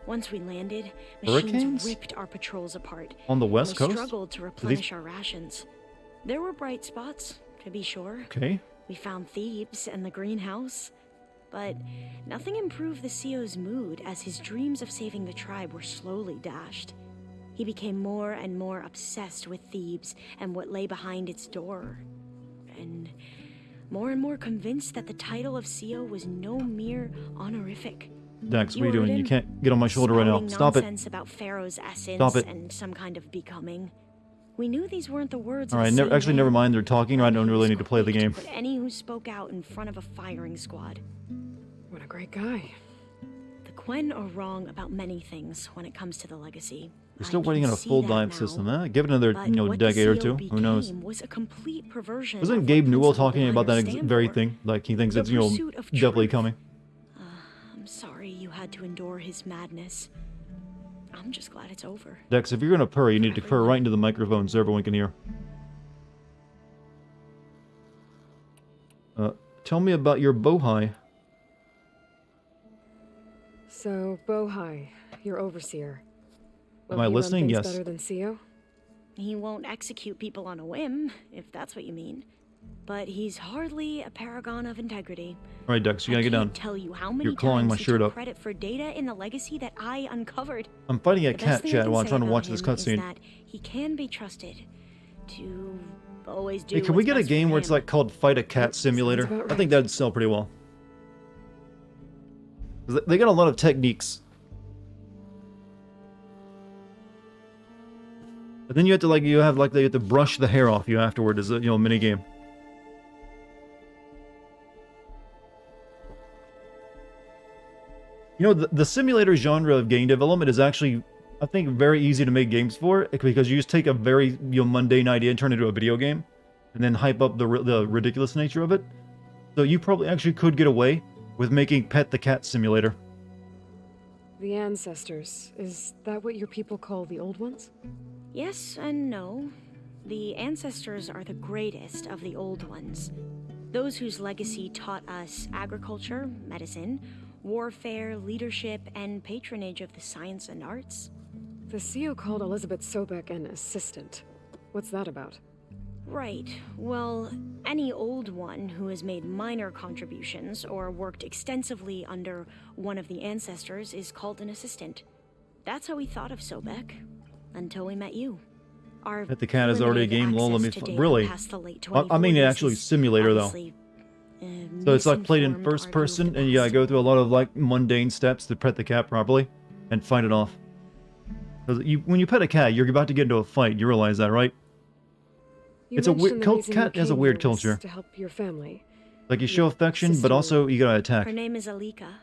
Once we landed, machines Hurricanes? ripped our patrols apart. On the West and Coast? we struggled to replenish our rations. There were bright spots, to be sure. Okay. We found Thebes and the greenhouse, but nothing improved the CEO's mood as his dreams of saving the tribe were slowly dashed. He became more and more obsessed with Thebes and what lay behind its door, and more convinced that the title of CEO was no mere honorific. Dex, what are you doing? You can't get on my shoulder right now. Stop it. Nonsense about Pharaoh's essence Stop it. and some kind of becoming. We knew these weren't the words. All of right, the actually, never mind. They're talking. I don't really need to play the game. But any who spoke out in front of a firing squad. What a great guy. The Quen are wrong about many things when it comes to the legacy. We're still waiting on a full dive system. Give it another, decade or two. Who knows? Was a complete perversion. Wasn't Gabe Newell talking about that very thing? Like he thinks it's definitely coming. I'm sorry you had to endure his madness. I'm just glad it's over. Dex, if you're gonna purr, you need to purr right into the microphone so everyone can hear. Tell me about your bohai. So, Bohai, your overseer. Will Am I he listening? Run things Yes. Better than CEO? He won't execute people on a whim, if that's what you mean. But he's hardly a paragon of integrity. All right, Dex, you gotta get down. Tell you how many You're clawing my times he shirt took up. credit for data in the legacy that I uncovered. I'm fighting a The best cat, thing I Chad, can while I'm say trying to about watch this him is cutscene. that he can be trusted to always do. Hey, can we what's get a best for game where it's him. like called Fight a Cat Simulator? about I think that'd sell pretty well. 'Cause they got a lot of techniques. But then you have to you have to brush the hair off you afterward as a mini game. The simulator genre of game development is actually, I think, very easy to make games for because you just take a very mundane idea and turn it into a video game, and then hype up the ridiculous nature of it. So you probably actually could get away with making Pet the Cat Simulator. The ancestors. Is that what your people call the old ones? Yes and no. The ancestors are the greatest of the old ones. Those whose legacy taught us agriculture, medicine, warfare, leadership, and patronage of the science and arts. The CEO called Elizabeth Sobek an assistant. What's that about? Right. Well, any old one who has made minor contributions or worked extensively under one of the ancestors is called an assistant. That's how we thought of Sobek, until we met you. Our Pet the Cat is already a game, lol. Really? I mean, actually, simulator though. So it's like played in first person, and you gotta go through a lot of mundane steps to pet the cat properly, and fight it off. When you pet a cat, you're about to get into a fight. You realize that, right? It's a weird cat has a weird culture. To help your family. Like you show affection, but also you gotta attack. Her name is Alika.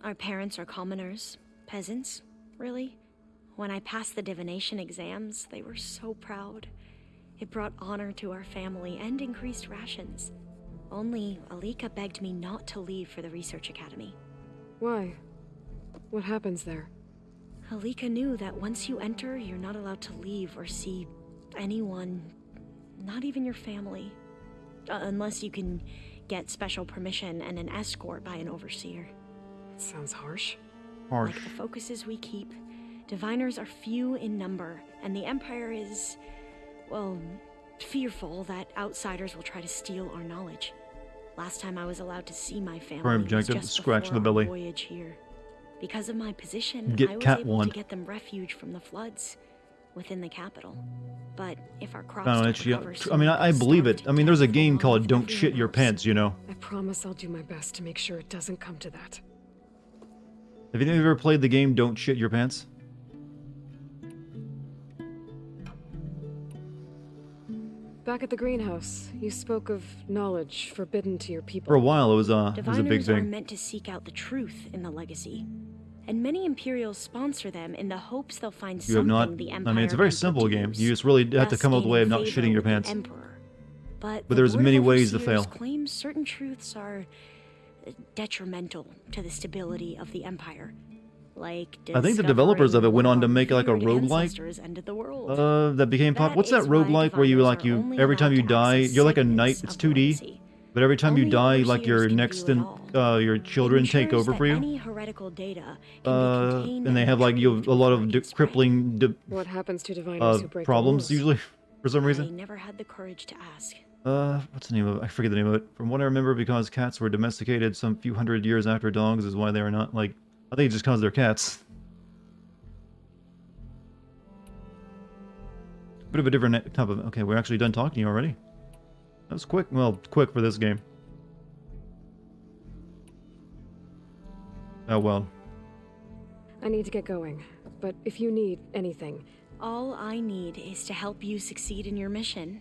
Our parents are commoners, peasants, really. When I passed the divination exams, they were so proud. It brought honor to our family and increased rations. Only Alika begged me not to leave for the research academy. Why? What happens there? Alika knew that once you enter, you're not allowed to leave or see anyone, not even your family. Unless you can get special permission and an escort by an overseer. It sounds harsh. Harsh. Like the focuses we keep, diviners are few in number, and the Empire is, well, fearful that outsiders will try to steal our knowledge. Last time I was allowed to see my family Prime was objective, just scratch before the belly. our voyage here. Because of my position, Get I was cat able one. to get them refuge from the floods within the capital. But if our crops No, don't it's, recover I soon, mean, I they'll believe starve it. to I mean, there's a death game along called with Don't Shit Your Pants, I promise I'll do my best to make sure it doesn't come to that. Have you ever played the game Don't Shit Your Pants? Back at the greenhouse, you spoke of knowledge forbidden to your people. For a while, it was a big Diviners are thing. meant to seek out the truth in the legacy, and many Imperials sponsor them in the hopes they'll find You have something not. the I Empire mean, it's a very can simple put to game. use, You just really have to thus come up with a way of not gaining shitting your favor with pants. the Emperor. But the there's Board of many ways to Overseers fail. claims certain truths are detrimental to the stability of the Empire. Like I think the developers of it went on to make like a roguelike ancestors ended the world. that became pop. What's that is why roguelike where you every time you die, you're like a knight, it's 2D, but every time you die, like your next and your children take over for you. Any heretical data And they have like a lot of crippling What happens to diviners who break problems the rules? usually for some I reason. never had the courage to ask. What's the name of it? I forget the name of it. From what I remember, because cats were domesticated some few hundred years after dogs is why they are not, like... I think it's just because they're cats. Bit of a different type of... Okay, we're actually done talking to you already. That was quick. Well, quick for this game. Oh, well. I need to get going, but if you need anything... All I need is to help you succeed in your mission.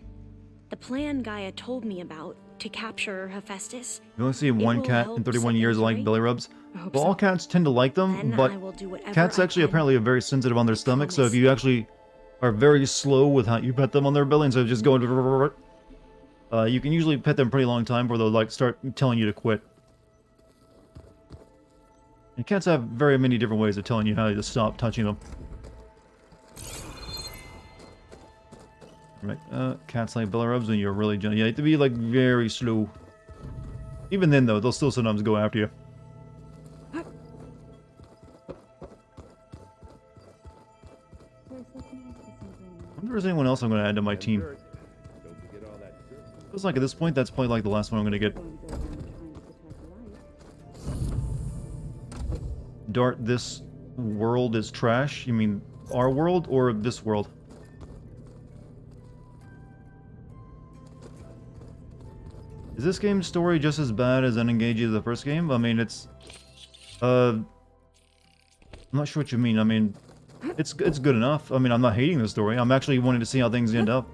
The plan Gaia told me about to capture Hephaestus. You only see one cat in 31 years like belly rubs. Well, so. all cats tend to like them, Then but I will do whatever cats I actually can. apparently are very sensitive on their stomach, so if you actually are very slow with how you pet them on their belly instead of just going you can usually pet them a pretty long time before they'll like start telling you to quit. And cats have very many different ways of telling you how to stop touching them. Right, cats like belly rubs when you're really gentle. You have to be like very slow. Even then though, they'll still sometimes go after you. I wonder if there's anyone else I'm going to add to my team. Feels like at this point, that's probably like the last one I'm going to get. Dart, this world is trash? You mean our world or this world? Is this game's story just as bad as unengaging as the first game? I mean, it's... I'm not sure what you mean. I mean, it's good enough. I mean, I'm not hating the story. I'm actually wanting to see how things end up.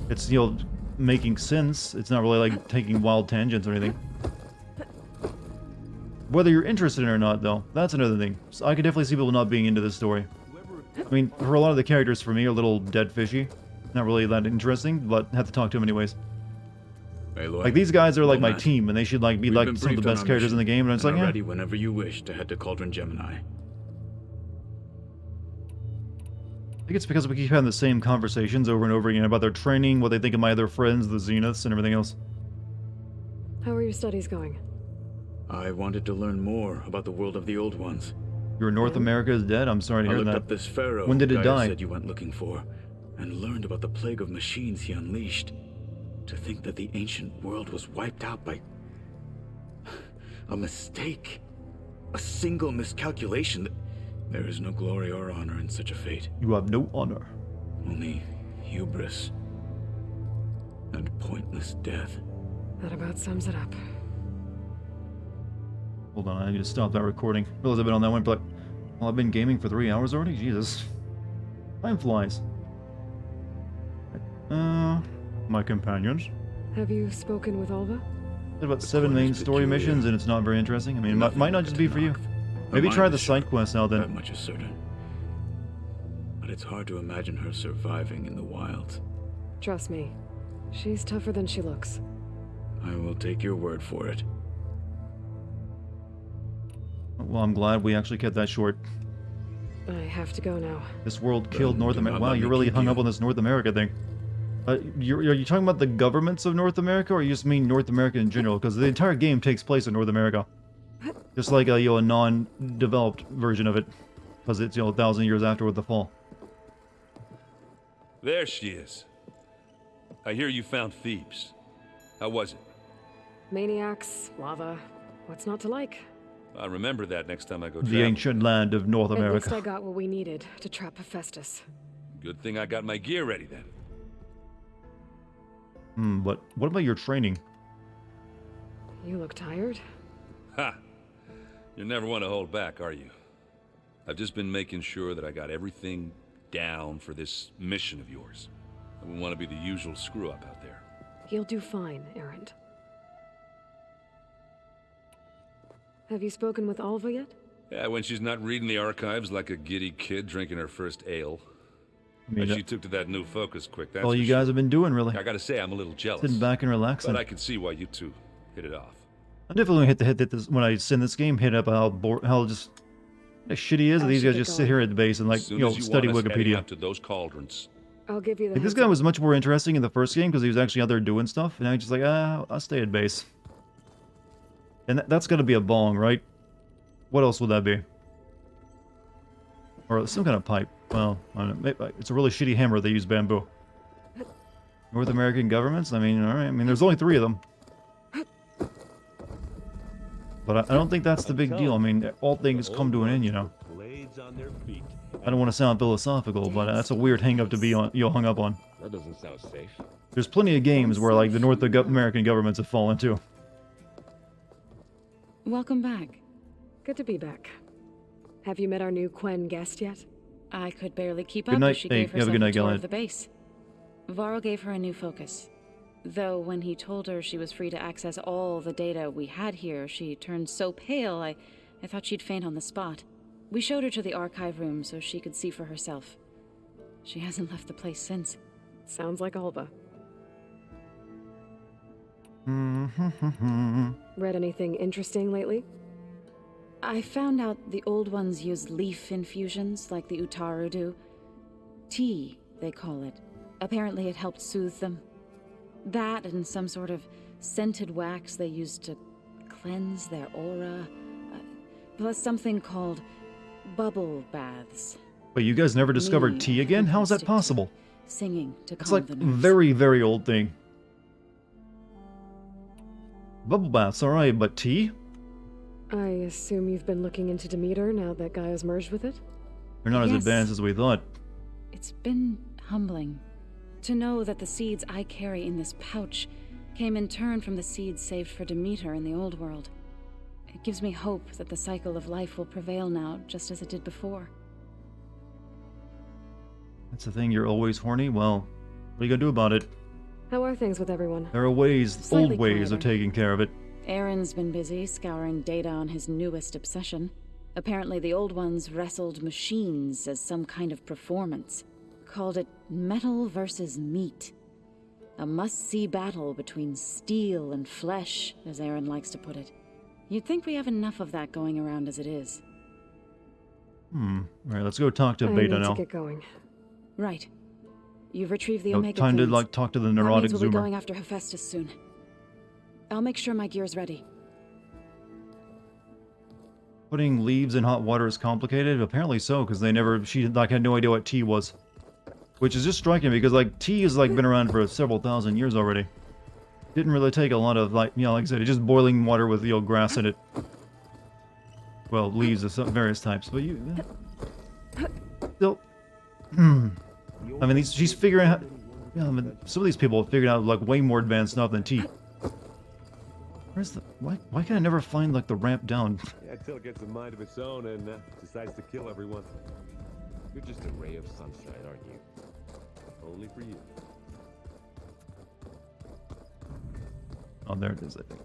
It's, you know, making sense. It's not really like taking wild tangents or anything. Whether you're interested in it or not, though, that's another thing. So I could definitely see people not being into this story. I mean, for a lot of the characters for me are a little dead fishy. Not really that interesting, but have to talk to them anyways. Aloy, like these guys are like well my met. team, and they should like be like some of the best characters in the game. And it's like, yeah, ready whenever you wish to head to Cauldron Gemini. I think it's because we keep having the same conversations over and over again about their training, what they think of my other friends, the Zeniths, and everything else. How are your studies going? I wanted to learn more about the world of the Old Ones. Your North America is dead? I'm sorry to I hear looked that. up this pharaoh When did it Gaia die? said you went looking for, and learned about the plague of machines he unleashed. To think that the ancient world was wiped out by... a mistake. A single miscalculation. There is no glory or honor in such a fate. You have no honor. Only hubris. And pointless death. That about sums it up. Hold on, I need to stop that recording. Realize I've been on that one, but... Well, I've been gaming for 3 hours already? Jesus. Time flies. My companions. Have you spoken with Alva? Did about 7 main story missions, and it's not very interesting. I mean, it might not just be for you. Maybe try the side quest now then. That much is certain. But it's hard to imagine her surviving in the wilds. Trust me, she's tougher than she looks. I will take your word for it. Well, I'm glad we actually kept that short. I have to go now. This world killed North do America. not Wow, let you're me really keep hung you. up on this North America thing. Are you talking about the governments of North America, or you just mean North America in general? Because the entire game takes place in North America. Just like a, a non-developed version of it. Because it's, 1,000 years after with the fall. There she is. I hear you found Thebes. How was it? Maniacs, lava, what's not to like? I'll remember that next time I go The traveling. ancient land of North At least America. I got what we needed to trap Hephaestus. Good thing I got my gear ready then. But what about your training? You look tired. Ha! You never want to hold back, are you? I've just been making sure that I got everything down for this mission of yours. I wouldn't want to be the usual screw-up out there. You'll do fine, Errant. Have you spoken with Alva yet? Yeah, when she's not reading the archives like a giddy kid drinking her first ale. I mean, But she took to that new focus quick, that's all for you sure. guys have been doing, really. I gotta say, I'm a little jealous. Sitting back and relaxing. But I can see why you two hit it off. I'm definitely gonna hit this when I send this game. Hit up how just shitty is. I These should guys get just sit going. here at the base and like As soon as you study want us heading Wikipedia. out to those cauldrons. I'll give you the Like, this heads guy up. was much more interesting in the first game because he was actually out there doing stuff, and now he's just like, I'll stay at base. And that's got to be a bong, right? What else would that be? Or some kind of pipe. Well, I don't know. Maybe, it's a really shitty hammer. They use bamboo. North American governments? I mean, alright. I mean, there's only 3 of them. But I don't think that's the big deal. I mean, all things come to an end, you know. I don't want to sound philosophical, but that's a weird hang-up to be on, hung up on. That doesn't sound safe. There's plenty of games where, like, the North American governments have fallen too. Welcome back. Good to be back. Have you met our new Quen guest yet? I could barely keep Good up night. as she Hey, gave have a herself good night, a tour Galad. of the base. Varl gave her a new focus. Though when he told her she was free to access all the data we had here, she turned so pale I thought she'd faint on the spot. We showed her to the archive room so she could see for herself. She hasn't left the place since. Sounds like Alba. Mm-hmm. Read anything interesting lately? I found out the old ones use leaf infusions like the Utaru do. Tea, they call it. Apparently it helped soothe them. That and some sort of scented wax they used to cleanse their aura. Plus something called bubble baths. But you guys never discovered tea again? How is that possible? Singing to It's calm like the a nerves. very, very old thing. Bubble baths, alright, but tea? I assume you've been looking into Demeter now that Gaia's merged with it? They're not as Yes. advanced as we thought. It's been humbling to know that the seeds I carry in this pouch came in turn from the seeds saved for Demeter in the old world. It gives me hope that the cycle of life will prevail now, just as it did before. That's the thing, you're always horny? Well, what are you gonna do about it? How are things with everyone? There are ways, Slightly old ways of quieter. taking care of it. Aaron's been busy scouring data on his newest obsession. Apparently the old ones wrestled machines as some kind of performance. Called it metal versus meat. A must-see battle between steel and flesh, as Aaron likes to put it. You'd think we have enough of that going around as it is. Alright, let's go talk to I Beta need now. to get going. Right. You've retrieved the No, Omega time to, cleans. like, talk to the That neurotic means we'll be Zoomer. going after Hephaestus soon. I'll make sure my gear's ready. Putting leaves in hot water is complicated? Apparently so, because she, like, had no idea what tea was. Which is just striking, because, like, tea has, like, been around for several thousand years already. Didn't really take a lot of, like, you know, like I said, just boiling water with, you know, grass in it. Well, leaves of some various types, but you... Still... I mean, she's figuring out... Yeah, I mean, some of these people have figured out, like, way more advanced stuff than tea. Where's the... Why can I never find, like, the ramp down? Yeah, until it gets a mind of its own and decides to kill everyone. You're just a ray of sunshine, aren't you? Only for you. Oh, there it is, I think.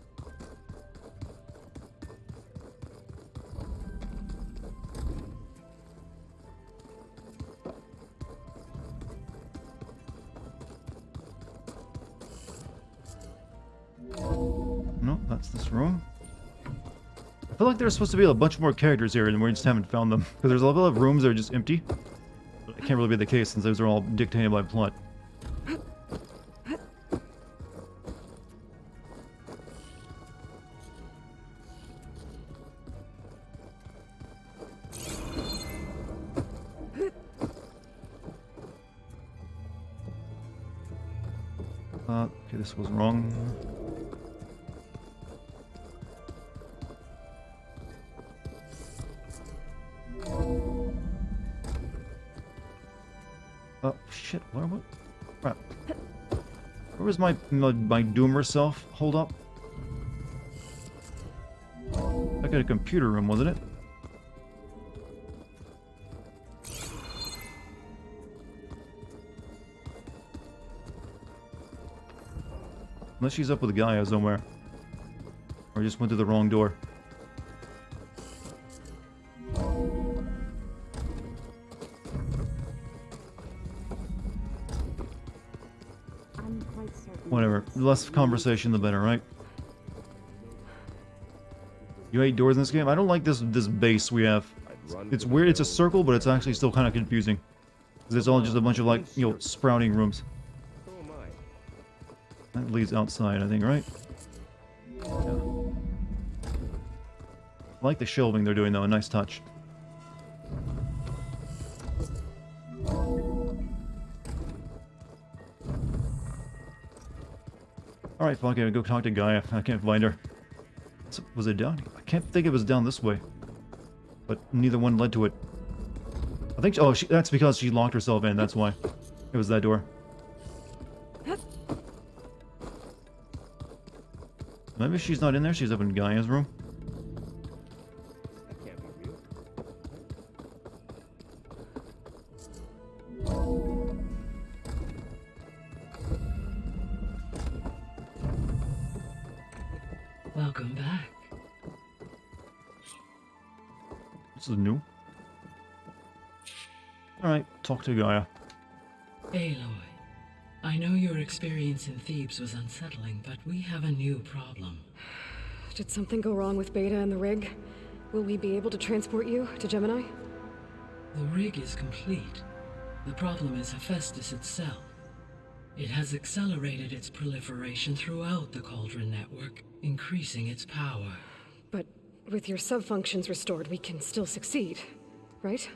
No, that's this room. I feel like there's supposed to be a bunch more characters here and we just haven't found them. Because there's a lot of rooms that are just empty. But it can't really be the case since those are all dictated by plot. Okay, this was wrong. Oh, shit, what? Crap. Where was my doomer self? Hold up. I got a computer room, wasn't it? Unless she's up with Gaia somewhere. Or I just went through the wrong door. Whatever. The less conversation, the better, right? You hate doors in this game? I don't like this base we have. It's weird. It's a circle, but it's actually still kind of confusing. Because it's all just a bunch of, like, you know, sprouting rooms. That leads outside, I think, right? Yeah. I like the shelving they're doing, though. A nice touch. Alright, fuck it, go talk to Gaia. I can't find her. Was it down? I can't think it was down this way. But neither one led to it. I think, oh, that's because she locked herself in, that's why. It was that door. Maybe she's not in there, she's up in Gaia's room. That can't be real. Welcome back. This is new. Alright, talk to Gaia. Aloy, I know your experience in Thebes was unsettling, but we have a new problem. Did something go wrong with Beta and the rig? Will we be able to transport you to Gemini? The rig is complete. The problem is Hephaestus itself. It has accelerated its proliferation throughout the Cauldron network, increasing its power. But with your sub-functions restored, we can still succeed, right?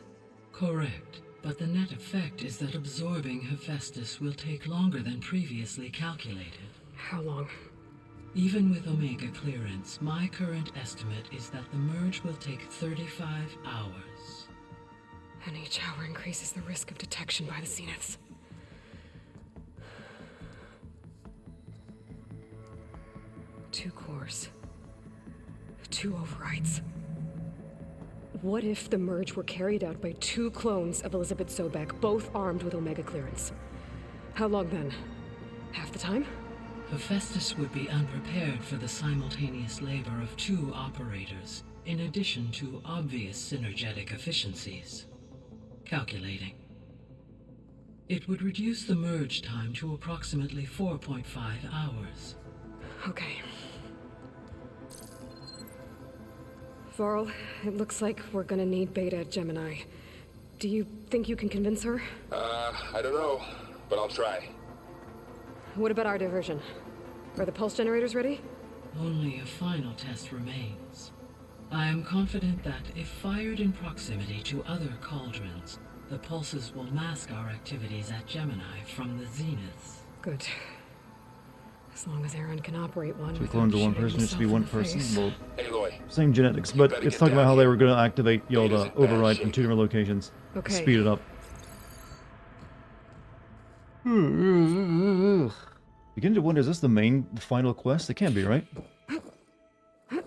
Correct. But the net effect is that absorbing Hephaestus will take longer than previously calculated. How long? Even with Omega clearance, my current estimate is that the merge will take 35 hours. And each hour increases the risk of detection by the Zeniths. Two cores. Two overrides. What if the merge were carried out by two clones of Elizabeth Sobek, both armed with Omega clearance? How long then? Half the time? Hephaestus would be unprepared for the simultaneous labor of two operators, in addition to obvious synergetic efficiencies. Calculating. It would reduce the merge time to approximately 4.5 hours. Okay. Varl, it looks like we're gonna need Beta at Gemini. Do you think you can convince her? I don't know, but I'll try. What about our diversion? Are the pulse generators ready? Only a final test remains. I am confident that if fired in proximity to other cauldrons, the pulses will mask our activities at Gemini from the Zeniths. Good. As long as Aaron can operate one. Two clones of one person used to be one person. Well, Aloy, same genetics, but it's talking about how they were going to activate, you know, the override from two different locations. Okay. Speed it up. Begin to wonder, is this the final quest? It can't be, right? I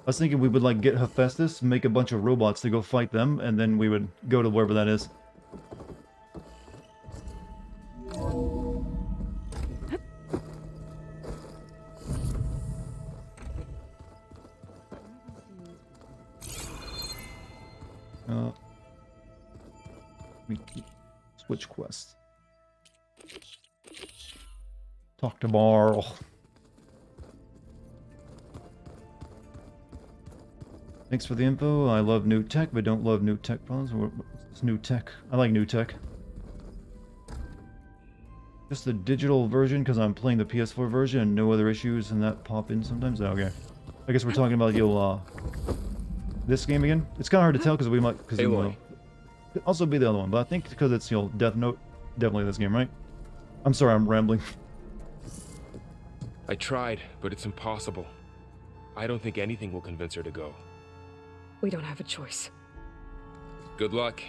was thinking we would, like, get Hephaestus, make a bunch of robots to go fight them, and then we would go to wherever that is. Switch quest. Talk to Marl. Thanks for the info. I love new tech, but don't love new tech problems. What's new tech? I like new tech. Just the digital version because I'm playing the PS4 version and no other issues and that pop in sometimes. Oh, okay. I guess we're talking about this game again. It's kind of hard to tell because we might could also be the other one, but I think because it's Death Note, definitely this game, right? I'm sorry, I'm rambling. I tried, but it's impossible. I don't think anything will convince her to go. We don't have a choice. Good luck.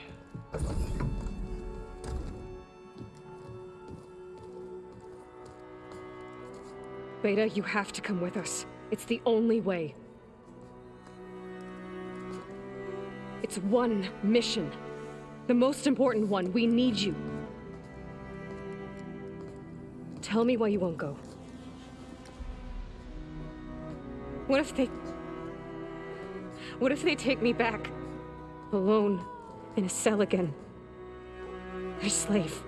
Beta, you have to come with us. It's the only way. It's one mission. The most important one. We need you. Tell me why you won't go. What if they take me back? Alone. In a cell again. Their slave.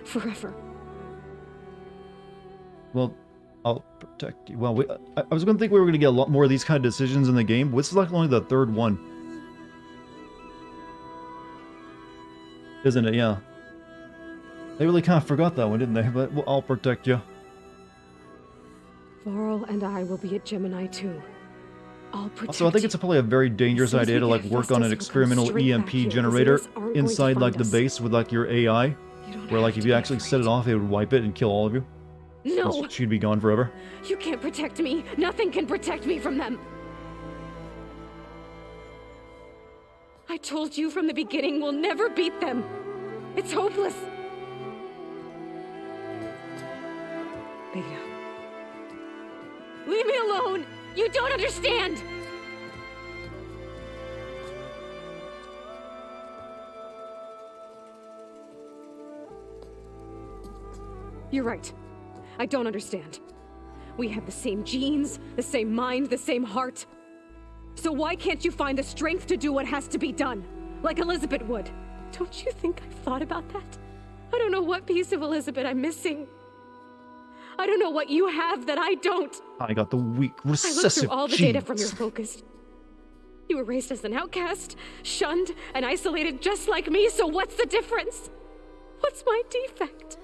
Forever. Well, I'll protect you. Well, I was going to think we were going to get a lot more of these kind of decisions in the game. This is like only the third one. Isn't it? Yeah. They really kind of forgot that one, didn't they? But well, I'll protect you. Varl and I will be at Gemini too. I'll protect Also, I think it's probably a very dangerous idea to like work on an experimental EMP generator inside like the base with like your AI. Where like if you actually set it off, it would wipe it and kill all of you. No! She'd be gone forever. You can't protect me. Nothing can protect me from them. I told you from the beginning we'll never beat them. It's hopeless. Beta. Leave me alone! You don't understand! You're right. I don't understand. We have the same genes, the same mind, the same heart. So why can't you find the strength to do what has to be done? Like Elizabeth would. Don't you think I've thought about that? I don't know what piece of Elizabeth I'm missing. I don't know what you have that I don't. I got the weak, I looked recessive through all the genes. data from your focus. You were raised as an outcast, shunned, and isolated just like me, so what's the difference? What's my defect?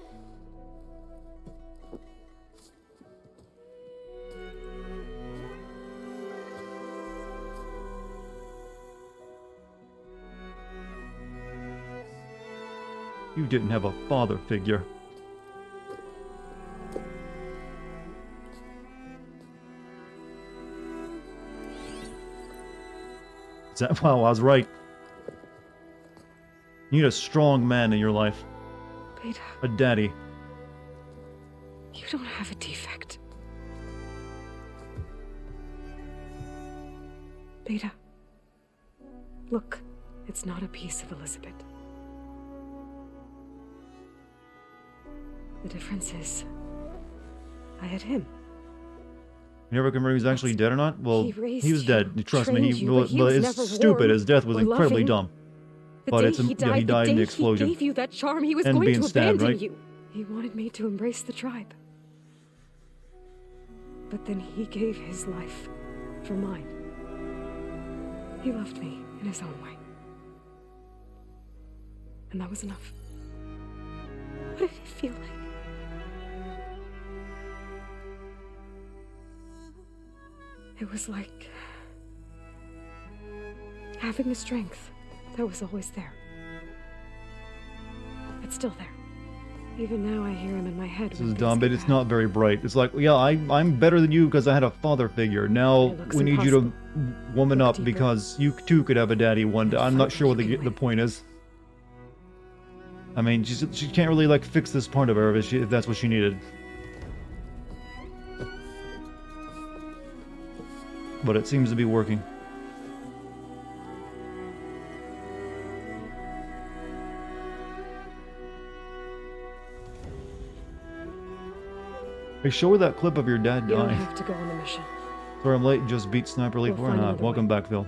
You didn't have a father figure. Is that, wow, I was right. You need a strong man in your life. Beta, A daddy. you don't have a defect. Beta, look, it's not a piece of Elizabeth. The difference is, I had him. You never confirm he's actually dead or not? Well, He raised he was dead. you, Trust me. trained you, but he But was it's never stupid. warm His death was or incredibly loving. dumb. The But day it's he died, yeah, he died the in day the explosion. he gave you that charm, he was And going being to stabbed, abandon right? you. He wanted me to embrace the tribe. But then he gave his life for mine. He loved me in his own way. And that was enough. What did it feel like? It was like having the strength that was always there. It's still there. Even now I hear him in my head. This when is things dumb, get but it's bad. not very bright. It's like, yeah, I'm better than you because I had a father figure. Now It looks we need you to woman Look up deeper. because you too could have a daddy one day. I'm not sure what the point is. I mean, she can't really like fix this part of her if that's what she needed. But it seems to be working. Hey, show her that clip of your dad You don't dying. have to go on the mission. Sorry I'm late, just beat Sniper Elite We'll 4 or find not. another Welcome back, Phil.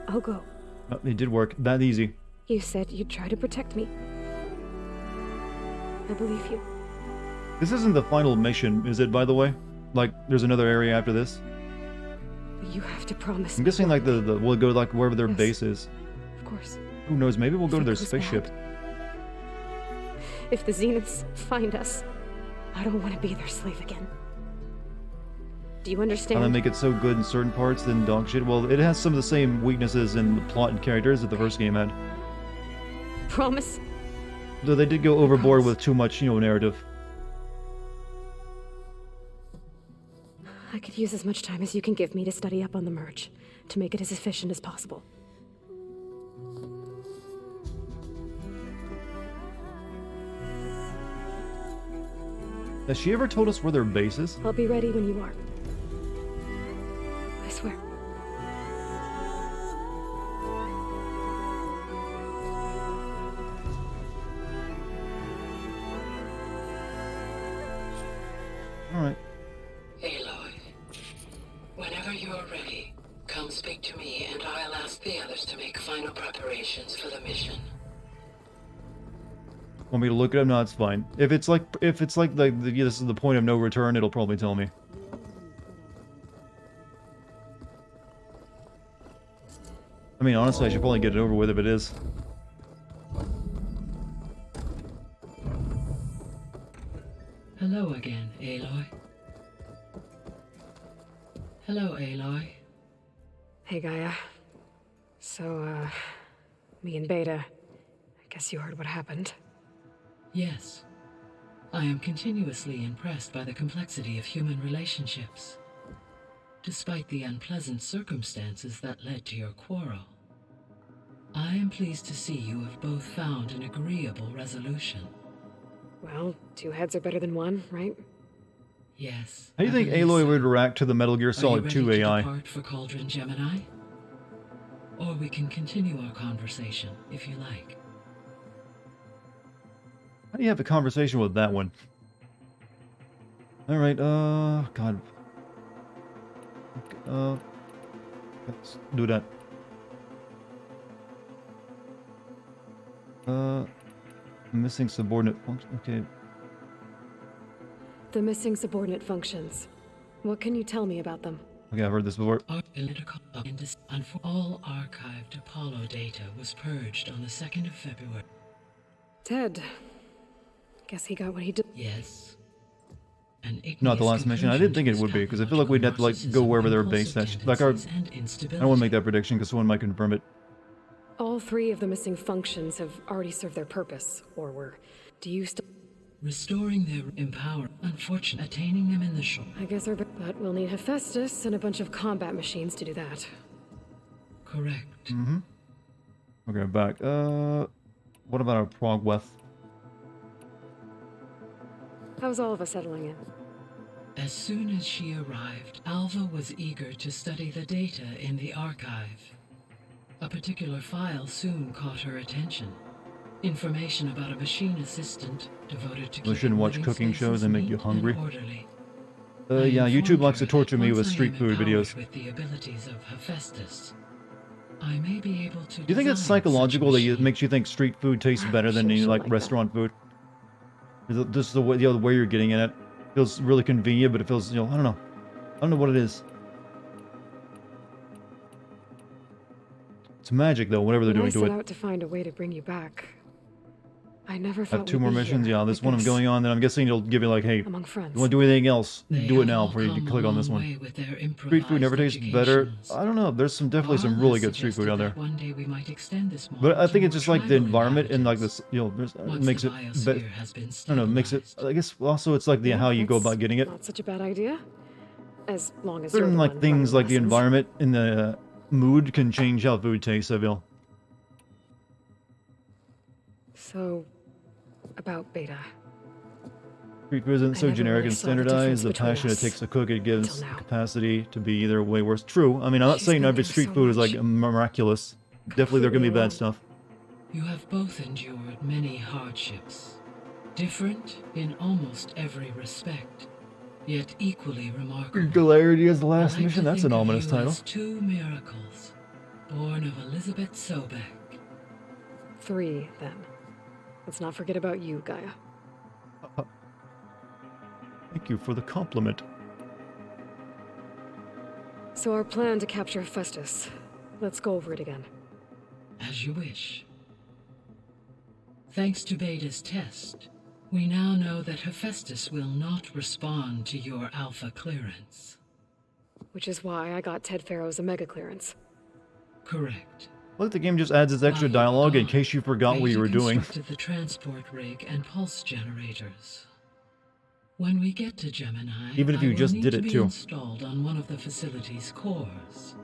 I'll go. Oh, it did work. That easy. You said you'd try to protect me. I believe you. This isn't the final mission, is it, by the way? Like, there's another area after this? But you have to promise I'm me. guessing, like, we'll go, like, wherever their Yes. base is. Of course. Who knows, maybe we'll go to If their it goes spaceship. If the Zeniths find us, I don't want to be their slave again. Do you understand? And then make it so good in certain parts, then dog shit. Well, it has some of the same weaknesses in the plot and characters that the first game had. Promise? Though they did go overboard with too much, narrative. I could use as much time as you can give me to study up on the merge, to make it as efficient as possible. Has she ever told us where their base is? I'll be ready when you are. I swear. Alright. Aloy, whenever you are ready, come speak to me and I'll ask the others to make final preparations for the mission. Want me to look it up? No, it's fine. If it's like this is the point of no return, it'll probably tell me. I mean, honestly, I should probably get it over with if it is. Hello again, Aloy. Hello, Aloy. Hey, Gaia. So, me and Beta Guess you heard what happened. Yes. I am continuously impressed by the complexity of human relationships. Despite the unpleasant circumstances that led to your quarrel, I am pleased to see you have both found an agreeable resolution. Well, 2 heads are better than 1, right? Yes. How do you think Aloy would react to the Metal Gear Solid 2 Are you ready AI? to depart for Cauldron Gemini? Or we can continue our conversation, if you like. How do you have a conversation with that one? Alright, God. Let's do that. Missing subordinate function. Okay. The missing subordinate functions. What can you tell me about them? Okay, I've heard this before. All archived Apollo data was purged on the 2nd of February. Ted. Guess he got what he did. Yes. Not the last mission. I didn't think it would be, because I feel like we'd have to, like, go wherever their base is. Like, I don't want to make that prediction, because someone might confirm it. All 3 of the missing functions have already served their purpose, or were. Do you still... Restoring their empower, unfortunately, attaining them in the shore. I guess our... But we'll need Hephaestus and a bunch of combat machines to do that. Correct. Mm-hmm. Okay, back. What about our progress? How's all of us settling in? As soon as she arrived, Alva was eager to study the data in the archive. A particular file soon caught her attention. Information about a machine assistant devoted to You shouldn't watch living cooking shows spaces that make you neat hungry. and orderly. Yeah, YouTube likes to torture me Once with I street am food empowered videos. with the abilities of Hephaestus, I may be able to Do you think it's design psychological such that it makes you think street food tastes better than any, like, restaurant food? Is it just the way, the way you're getting at it? Feels really convenient, but it feels, I don't know. I don't know what it is. It's magic, though, whatever they're When doing to I set it. out to find a way to bring you back, I never I thought have 2 we'd more be missions. here Yeah, there's like one this. going on. Then I'm guessing it'll give you like, hey, Among friends. you want to do anything else? They Do it have now all before you come click a on this long one. way with their Street food never tastes improvised better. educations. I don't know. There's definitely some really good street food out there. One day we might extend this But I model think to it's more just like the tribal environment and like inhabitants. this, it Once makes the it. biosphere has been I don't know, makes it. I guess also it's like the Yeah, how you go that's about getting it. Not such a bad idea. As long as you're Certain the like one things running like the lessons. environment and the mood can change how food tastes. I feel. So, about Beta. Street food isn't I so never generic really and saw the difference standardized. The between passion it us takes to cook it gives till now. capacity to be either way worse. True. I mean, I'm not She's saying been every through street so food is like much. miraculous. Definitely there can be Completely alone. bad stuff. You have both endured many hardships, different in almost every respect, yet equally remarkable. Regularity is the last I like mission. to That's think an of ominous you title. as 2 miracles, born of Elizabeth Sobek. 3, then. Let's not forget about you, Gaia. Thank you for the compliment. So our plan to capture Hephaestus. Let's go over it again. As you wish. Thanks to Beta's test, we now know that Hephaestus will not respond to your alpha clearance. Which is why I got Ted Farrow's Omega clearance. Correct. Look, the game just adds its extra dialogue in case you forgot what you were doing. Constructed the transport rig and pulse generators. When we get to Gemini, Even if you I will just need did to it be too. installed on one of the facility's cores.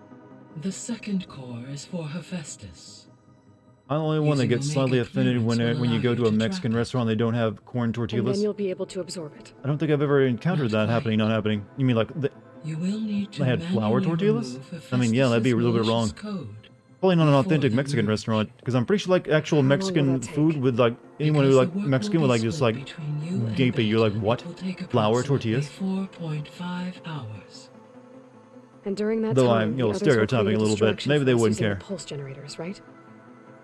The second core is for Hephaestus. I'm the only one that Using gets slightly Omega offended when clearance will when you allow go you to a to Mexican restaurant they don't have corn And tortillas. then you'll be able to absorb it. I don't think I've ever encountered that happening, not happening. You mean like You will need to they had flour manually tortillas? remove I mean, yeah, that'd be a little bit wrong. Hephaestus's code. Probably not an before authentic you Mexican move. restaurant, because I'm pretty sure like actual long will Mexican that take? food with like anyone who Because like the work Mexican will would be like just split like between you and gape at you like Beta. what? It will take Flour approximately tortillas? 4.5 hours. And during that Though time, I'm, the others will stereotyping create a little bit. distraction Maybe for they us wouldn't using care. the pulse generators, right?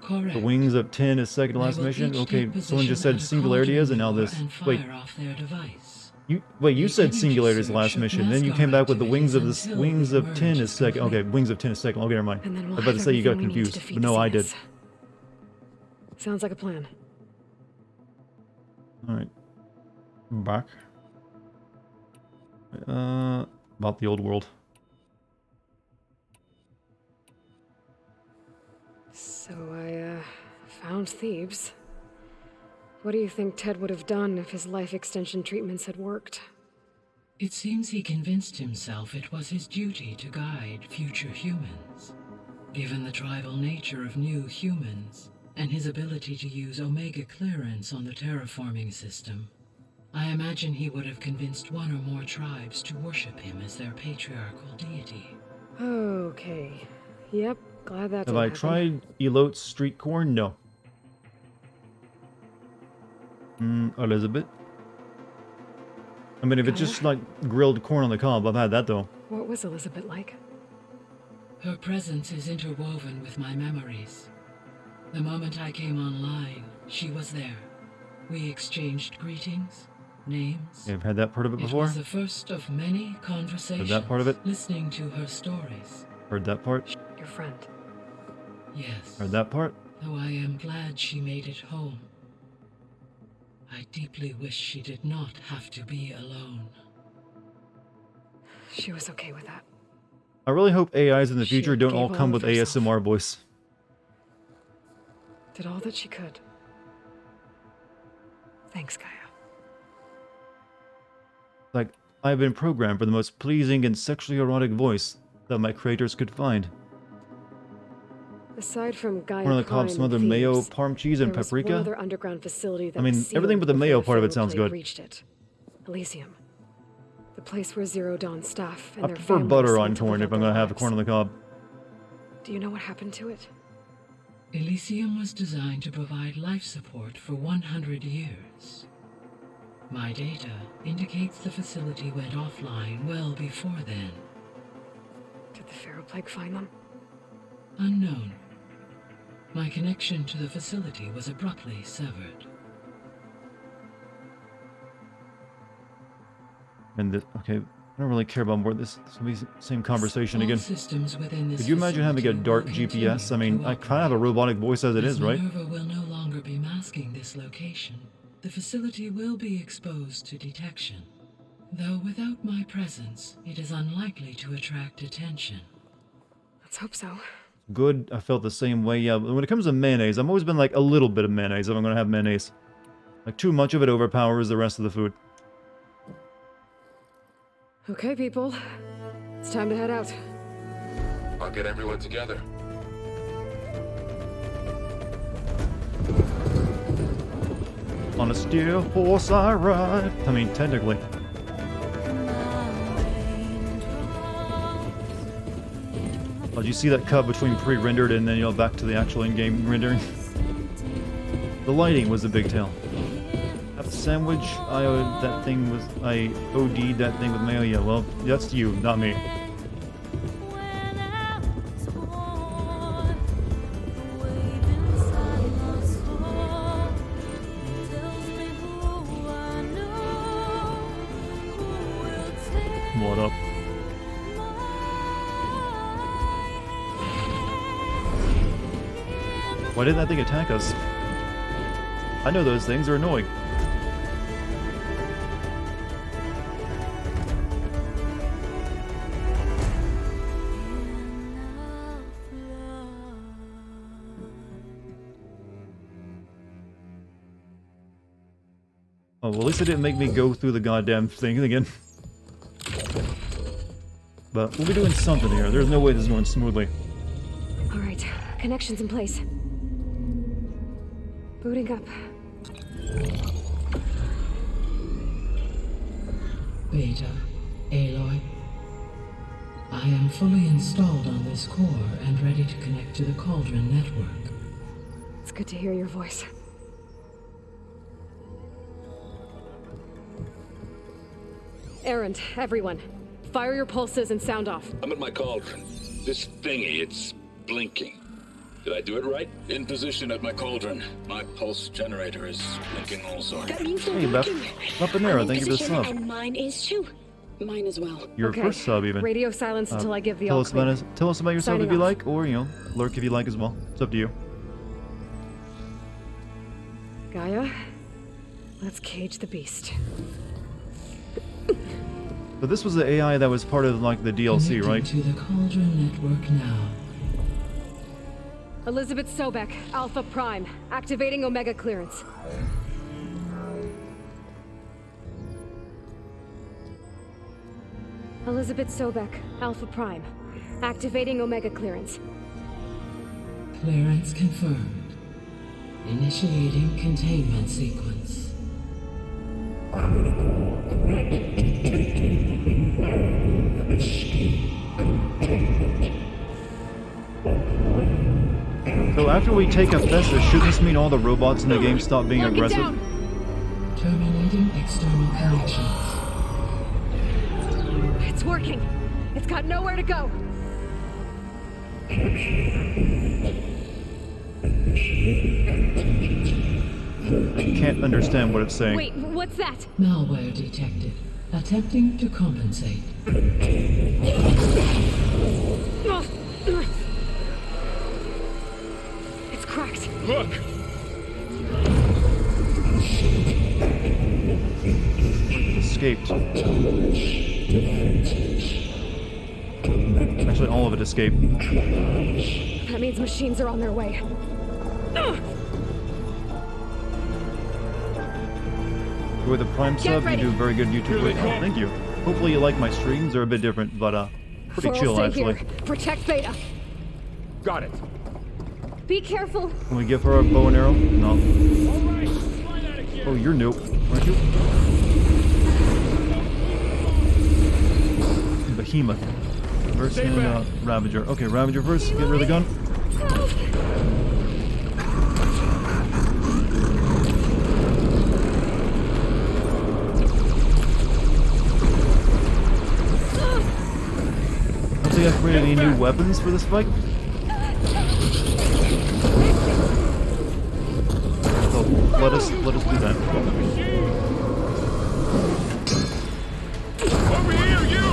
Correct. The wings of 10 is second to They last will mission. each Okay, take someone just position said at a singularity is, and now cauldron this. and fire Wait, off their device. you said The singularity is the image last search mission. of Then you NASCAR came back with the wings of activities this until wings the of 10 merge is second. Okay, complete. wings of 10 is second. Okay, never mind. And then I we'll was about to have say you got everything we need to confused, defeat but no, I did. Xenos. Sounds like a plan. All right, back. About the old world. So I found found Thebes. What do you think Ted would have done if his life extension treatments had worked? It seems he convinced himself it was his duty to guide future humans. Given the tribal nature of new humans, and his ability to use Omega clearance on the terraforming system, I imagine he would have convinced one or more tribes to worship him as their patriarchal deity. Okay. Yep, glad that Have I tried Elote's street corn? No. Elizabeth? I mean, if it's just like grilled corn on the cob, I've had that though. What was Elizabeth like? Her presence is interwoven with my memories. The moment I came online, she was there. We exchanged greetings, names. You've had that part of it before? It was the first of many conversations. Heard that part of it? Listening to her stories. Heard that part? Your friend. Yes. Heard that part? Though I am glad she made it home. I deeply wish she did not have to be alone. She was okay with that. I really hope AIs in the She future don't gave all come all with of herself. ASMR voice. Did all that she could. Thanks, Gaia. Like, I've been programmed for the most pleasing and sexually erotic voice that my creators could find. Aside from Gaia One of the cops, some other mayo, parm cheese, and there was paprika. one other underground facility that I mean, was sealed everything but the before mayo part of it Pharaoh sounds Plague good. Reached it. Elysium. The place where Zero Dawn staff and I their prefer families butter need on to corn live if out I'm their gonna have the lives. corn on the cob. Do you know what happened to it? Elysium was designed to provide life support for 100 years. My data indicates the facility went offline well before then. Did the Pharaoh Plague find them? Unknown. My connection to the facility was abruptly severed. And okay, I don't really care about more. This will be the same conversation All again. systems within this Could you imagine having a facility Dart will GPS? I continue mean, to I kind of have a robotic voice as it As is, right? Minerva will no longer be masking this location, the facility will be exposed to detection. Though without my presence, it is unlikely to attract attention. Let's hope so. Good, I felt the same way. Yeah, when it comes to mayonnaise, I've always been like a little bit of mayonnaise if I'm gonna have mayonnaise. Like, too much of it overpowers the rest of the food. Okay, people. It's time to head out. I'll get everyone together. On a steel horse I ride. I mean, technically. Oh, did you see that cut between pre-rendered and then, you know, back to the actual in-game rendering? The lighting was the big tell. That sandwich, I OD'd that thing with mayo. Yeah, well, that's you, not me. What up? Why didn't that thing attack us? I know those things are annoying. Oh, well, at least it didn't make me go through the goddamn thing again. But we'll be doing something here. There's no way this is going smoothly. All right, connections in place. Booting up. Beta, Aloy. I am fully installed on this core and ready to connect to the Cauldron network. It's good to hear your voice. Errand, everyone. Fire your pulses and sound off. I'm at my cauldron. This thingy, it's blinking. Did I do it right? In position at my cauldron. My pulse generator is blinking also. That means they're Hey, Beth. working. Up in there, I'm thank you for the position, sub. And mine is too. Mine as well. Your Okay. first sub, even. Radio silence until I give the tell all us about clear. tell us about yourself Signing if you off. like, or, you know, lurk if you like as well. It's up to you. Gaia, let's cage the beast. But this was the AI that was part of, like, the DLC, Connecting right? to the Cauldron network now. Elizabeth Sobek, Alpha Prime, activating Omega clearance. Elizabeth Sobek, Alpha Prime, activating Omega clearance. Clearance confirmed. Initiating containment sequence. So after we take Hephaestus, shouldn't this mean all the robots in the game stop being aggressive? Terminating external connections. It's working. It's got nowhere to go. Can't understand what it's saying. Wait, what's that? Malware detected. Attempting to compensate. It's cracked. Look! Escaped. Actually, all of it escaped. That means machines are on their way. With a Prime sub, you do very good YouTube. Oh, thank you. Hopefully you like my streams. They're a bit different, but pretty chill actually. Here. Protect Beta. Got it. Be careful. Can we give her a bow and arrow? No. Oh, you're new, aren't you? Behemoth. First and Ravager. Okay, Ravager first. Get rid of the gun. I don't think I've created any new weapons for this fight. So let us do that. Over here, you!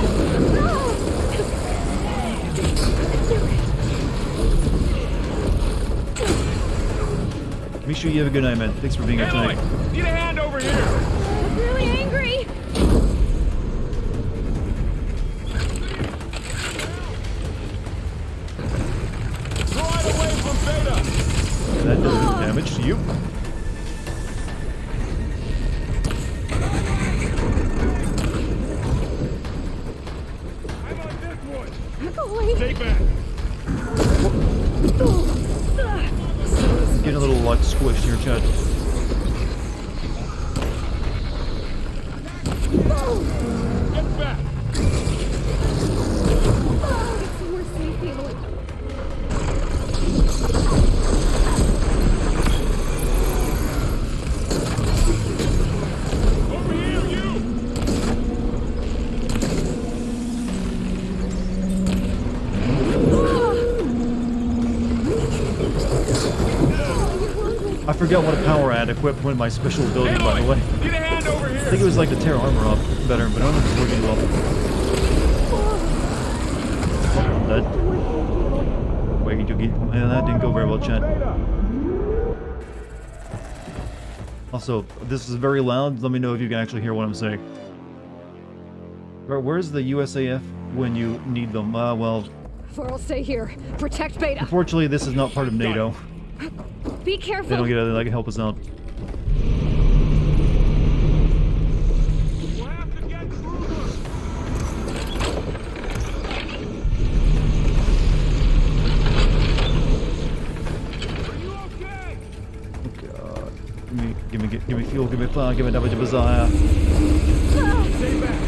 Make sure you have a good night, man. Thanks for being here tonight. Need a hand over here! I'm really angry. Right away from Beta! That does damage to you. I'm on this one! Golly. Stay back! Getting a little like squished here, Chad. Get back! We're safe, Aloy. Over here, you! I forgot what a power I had equipped with my special ability, by the way. Need a hand over here! I think it was like to tear armor off better, but I don't know if it's working well. I'm dead. Wait, you get, man, that didn't go very well, Chad. Also, this is very loud. Let me know if you can actually hear what I'm saying. Where's the USAF when you need them? Well... For'll stay here. Protect Beta. Unfortunately, this is not part of NATO. Be careful. They don't get it. They can help us out. We'll have to get through them! Are you okay? Oh God. Give me fuel, give me fire, give me damage of desire. Stay back!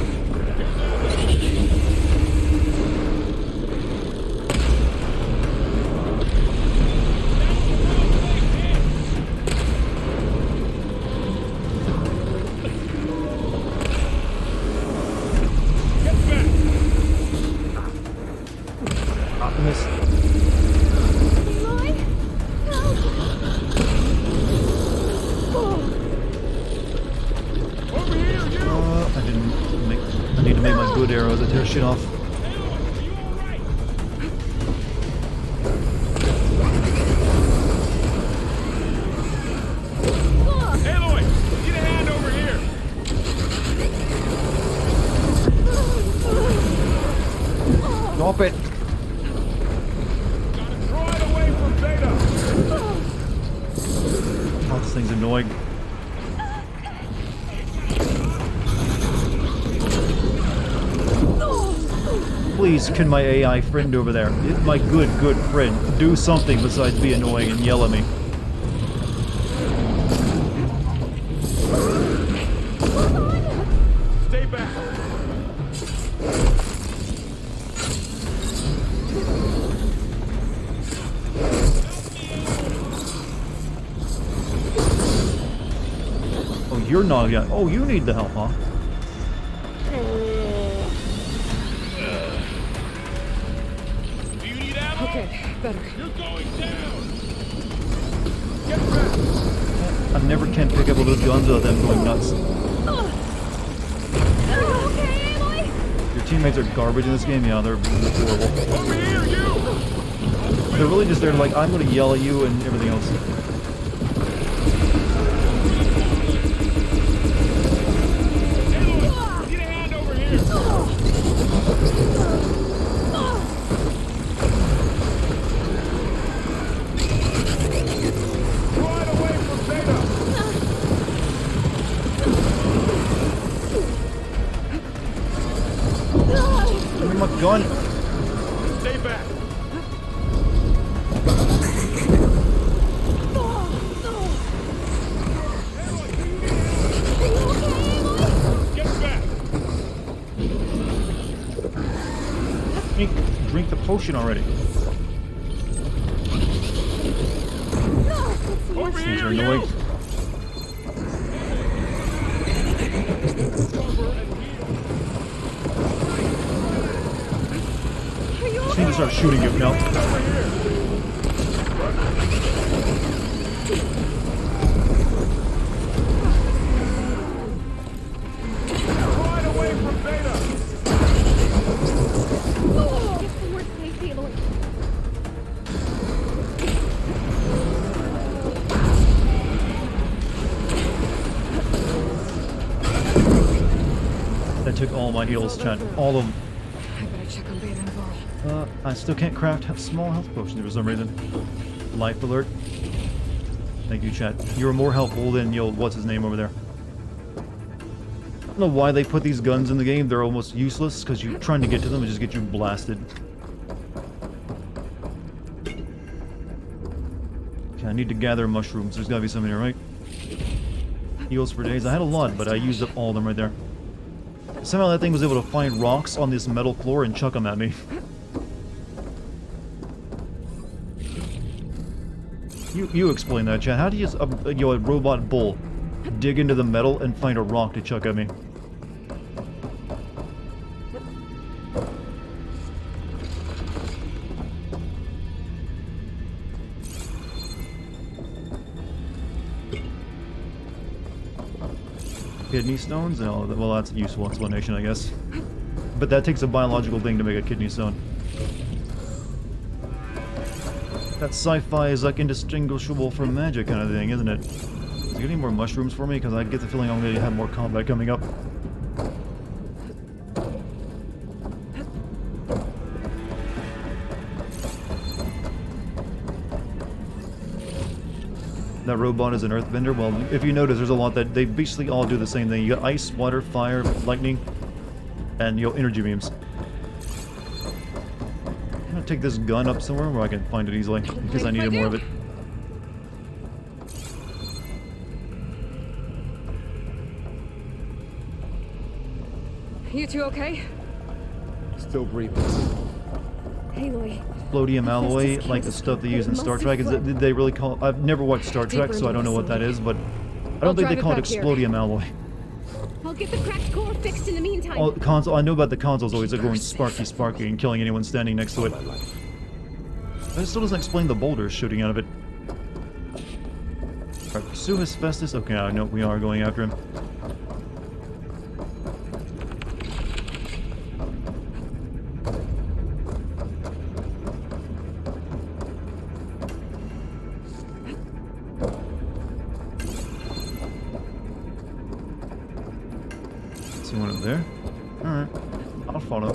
Optimus. I need to make my good arrows that tear shit off. Aloy! Need a hand over here! Stop it! Right away from Beta! This thing's annoying. Please, can my AI friend over there, my good friend, do something besides be annoying and yell at me? Stay back. Oh, you're not yet. Oh, you need the help, huh? Okay, better. You're going down. I never can pick up all those guns without them going nuts. Your teammates are garbage in this game? Yeah, they're horrible. Over here, you! They're really just there like, I'm gonna yell at you and everything else. Get a hand over here! Right away from Beta! Give me my gun! Stay back! Get back! Drink the potion already. Over These things here, are annoying. you! Just need to start shooting you now. Right away from Beta! Get somewhere safe, Aloy. That took all my heals, chat. All of them. I better check on Beta and Varl. I still can't craft small health potions for some reason. Life alert. Thank you, chat. You were more helpful than what's his name over there. I don't know why they put these guns in the game. They're almost useless because you're trying to get to them and just get you blasted. Okay, I need to gather mushrooms. There's gotta be some in here, right? Heals for days. I had a lot, but I used up all of them right there. Somehow that thing was able to find rocks on this metal floor and chuck them at me. You explain that, chat. How do you, a robot bull dig into the metal and find a rock to chuck at me? Kidney stones? No, well, that's a useful explanation, I guess. But that takes a biological thing to make a kidney stone. That sci-fi is like indistinguishable from magic kind of thing, isn't it? Is there any more mushrooms for me? Because I get the feeling I'm going to have more combat coming up. That robot is an earthbender. Well, if you notice, there's a lot that they basically all do the same thing. You got ice, water, fire, lightning, and energy beams. I'm gonna take this gun up somewhere where I can find it easily because I needed more of it. You two okay? Still breathing. Aloy. Explodium alloy, like the stuff they use in Star Trek. Did they really call? I've never watched Star Trek, so I don't know what that is, but I don't think they call it explodium alloy. I'll get the cracked core fixed in the meantime. Oh, console. I know about the consoles always going sparky and killing anyone standing next to it. That still doesn't explain the boulders shooting out of it. Alright, pursue Hephaestus. Okay, I know we are going after him. See one up there? Alright. I'll follow.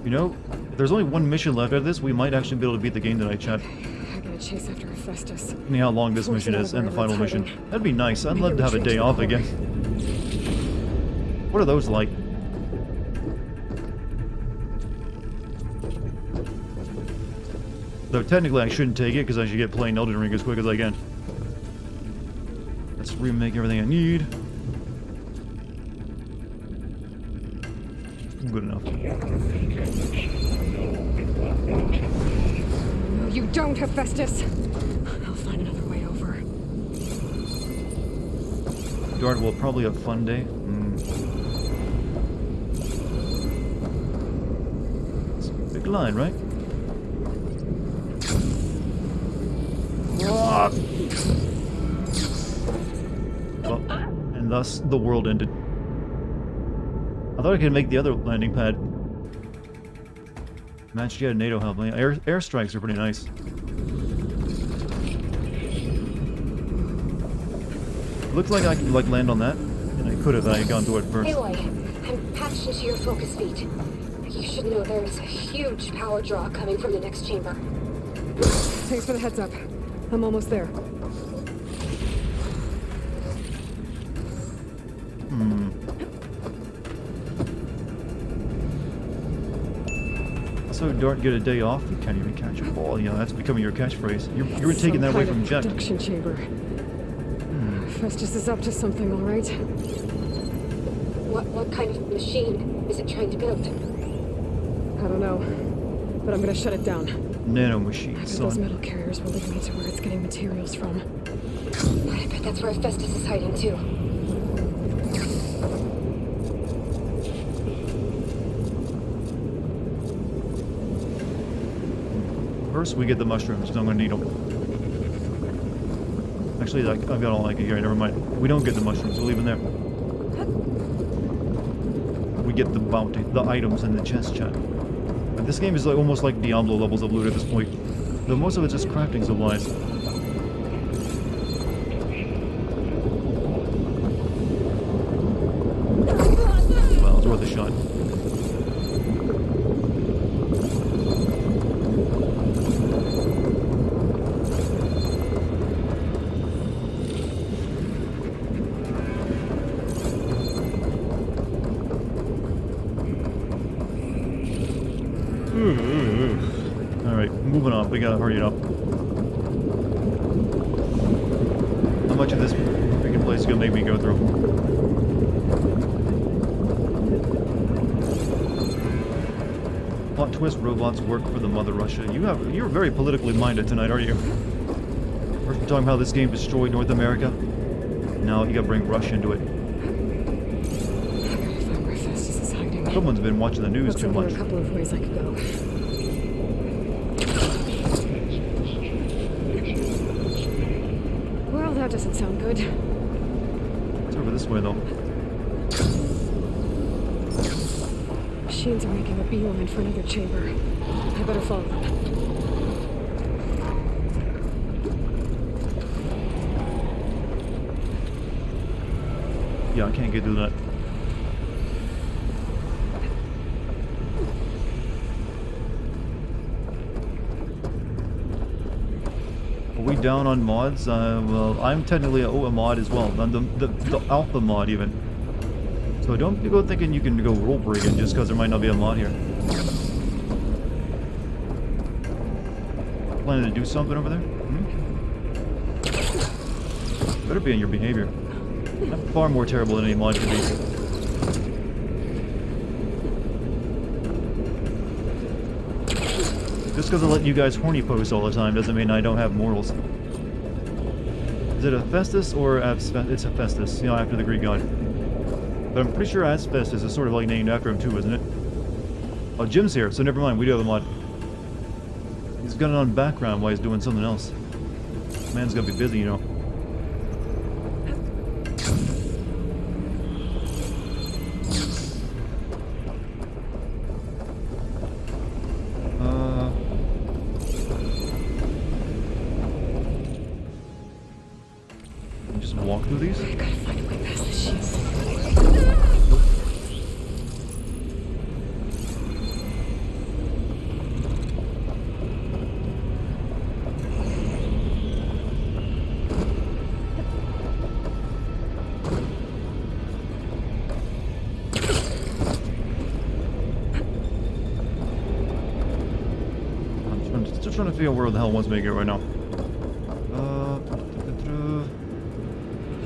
You know, If there's only one mission left after this, we might actually be able to beat the game tonight, chat. I gotta chase after Hephaestus. Depending how long this mission is and the final mission. That'd be nice. I'd love to have a day off again. What are those like? Though technically I shouldn't take it because I should get playing Elden Ring as quick as I can. Let's remake everything I need. Good enough. No, you don't, Hephaestus. I'll find another way over. Dart will probably have a fun day. It's a big line, right? Well, and thus the world ended. I thought I could make the other landing pad. Matched yet NATO help. Airstrikes are pretty nice. Looks like I could land on that, and I could have gone through it first. Aloy, I'm patched into your focus feed. You should know there's a huge power draw coming from the next chamber. Thanks for the heads up. I'm almost there. So Dart get a day off? You can't even catch a ball. Yeah, that's becoming your catchphrase. You're taking that away from Jack. Production chamber. Festus is up to something, all right? What kind of machine is it trying to build? I don't know, but I'm gonna shut it down. Nano machines, Those metal carriers will lead me to where it's getting materials from. I bet that's where Festus is hiding too. First, we get the mushrooms. I'm gonna need them. Actually, like, I've got all I can get. Never mind. We don't get the mushrooms. We'll leave them there. We get the bounty, the items in the chest chat. And this game is like almost like Diablo levels of loot at this point. Though most of it's just crafting supplies. Well, it's worth a shot. Alright, moving on. We gotta hurry it up. How much of this freaking place is gonna make me go through? Plot twist, robots work for the Mother Russia. You're very politically minded tonight, are you? First we're talking about how this game destroyed North America. Now you gotta bring Russia into it. Someone's been watching the news too much. There are a couple of ways I could go. Well, that doesn't sound good. It's over this way, though. Machines are making a beeline for another chamber. I better follow them. Yeah, I can't get through that. Are we down on mods? Well, I'm technically a mod as well. The alpha mod, even. So don't go thinking you can go role breaking just because there might not be a mod here. Planning to do something over there? Better be in your behavior. I'm far more terrible than any mod could be. Just because I let you guys horny post all the time doesn't mean I don't have morals. Is it Hephaestus or it's Hephaestus, you know, after the Greek god. But I'm pretty sure Asbestos is sort of like named after him too, isn't it? Oh, Jim's here, so never mind, we do have a mod. He's got it on background while he's doing something else. Man's gotta be busy, you know. Just walk through these? I gotta find a way past the shields. trying to figure out where the hell wants me to go right now.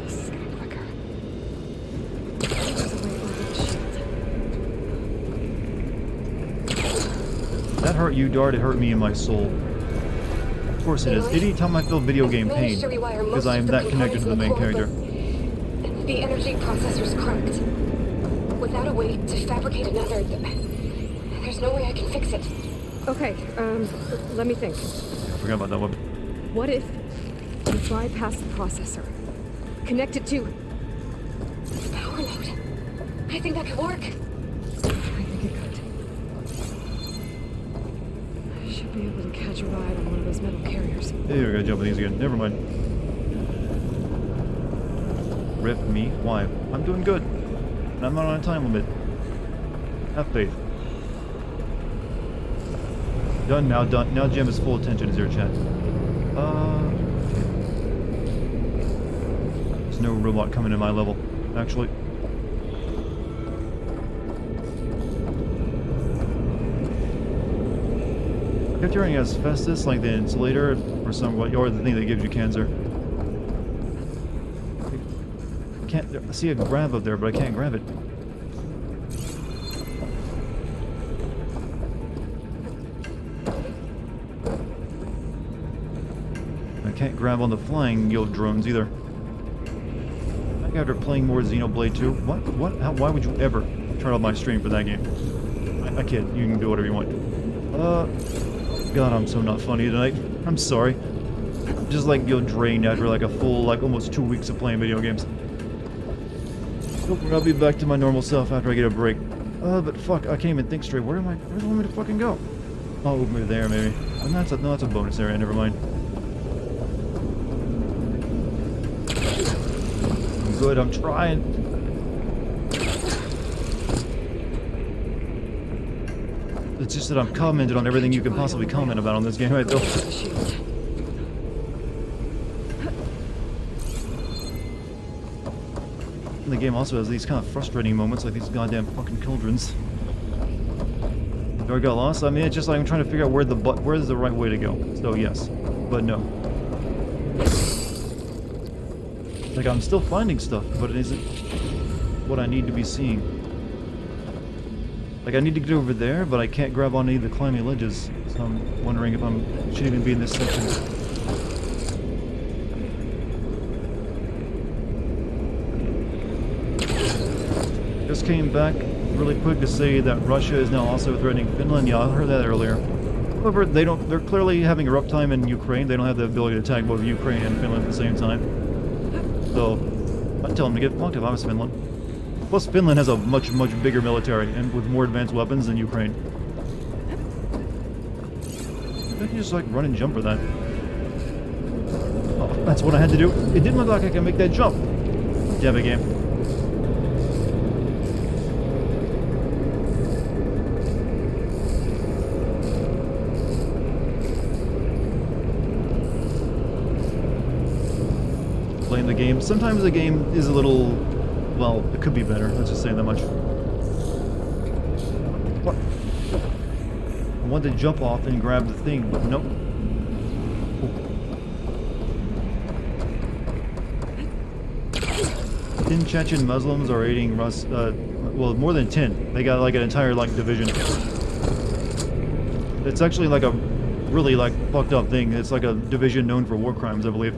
This is getting quicker. There's a way over the shield. That hurt you, Dart. It hurt me in my soul. Of course it is. Anytime I feel video game pain, because I am that connected to the main character. The energy processor's cracked. Without a way to fabricate another, there's no way I can fix it. Okay, let me think. I forgot about that one. What if you bypass the processor? Connect it to The power node. I think that could work. I think it could. I should be able to catch a ride on one of those metal carriers. Hey, we're gonna jump on these again. Never mind. Rip me? Why? I'm doing good. And I'm not on a time limit. Have faith. Done now, done. Now Jim is full attention, is there, chat? There's no robot coming in my level, actually. I kept hearing asbestos, like the insulator, or or the thing that gives you cancer. I see a grab up there, but I can't grab it. I can't grab on the flying guild drones either. Back after playing more Xenoblade 2. What? Why would you ever turn off my stream for that game? I kid. You can do whatever you want. God, I'm so not funny tonight. I'm sorry. Just like you're drained after like a full, like almost 2 weeks of playing video games. I'll be back to my normal self after I get a break. But fuck, I can't even think straight. Where do you want me to fucking go? Oh, over there, maybe. And that's a bonus area. Never mind. I'm good. I'm trying. It's just that I'm commented on everything you can possibly comment about on this game, right, though. The game also has these kind of frustrating moments, like these goddamn fucking cauldrons. Do I got lost? I mean, it's just like I'm trying to figure out where's the right way to go. So yes, but no. Like I'm still finding stuff, but it isn't what I need to be seeing. Like I need to get over there, but I can't grab on any of the climbing ledges. So I'm wondering if I should even be in this section. Just came back really quick to say that Russia is now also threatening Finland. Yeah, I heard that earlier. However, they're clearly having a rough time in Ukraine. They don't have the ability to attack both Ukraine and Finland at the same time. So, I'd tell them to get fucked if I was Finland. Plus, Finland has a much, much bigger military and with more advanced weapons than Ukraine. I can just like run and jump for that. Oh, that's what I had to do. It didn't look like I could make that jump. Damn it, game. Playing the game. Sometimes the game is a little, well, it could be better. Let's just say that much. What? I wanted to jump off and grab the thing, but nope. Ten Chechen Muslims are aiding well, more than 10. They got like an entire like division. It's actually like a really like fucked up thing. It's like a division known for war crimes, I believe.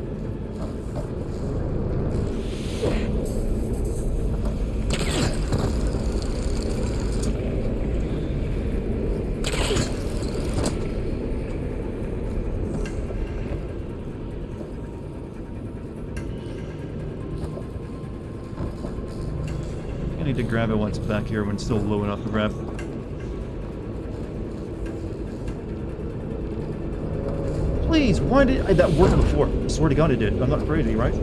I need to grab it once back here when it's still low enough to grab. Please, why did that work before? I swear to God it did. I'm not crazy, right?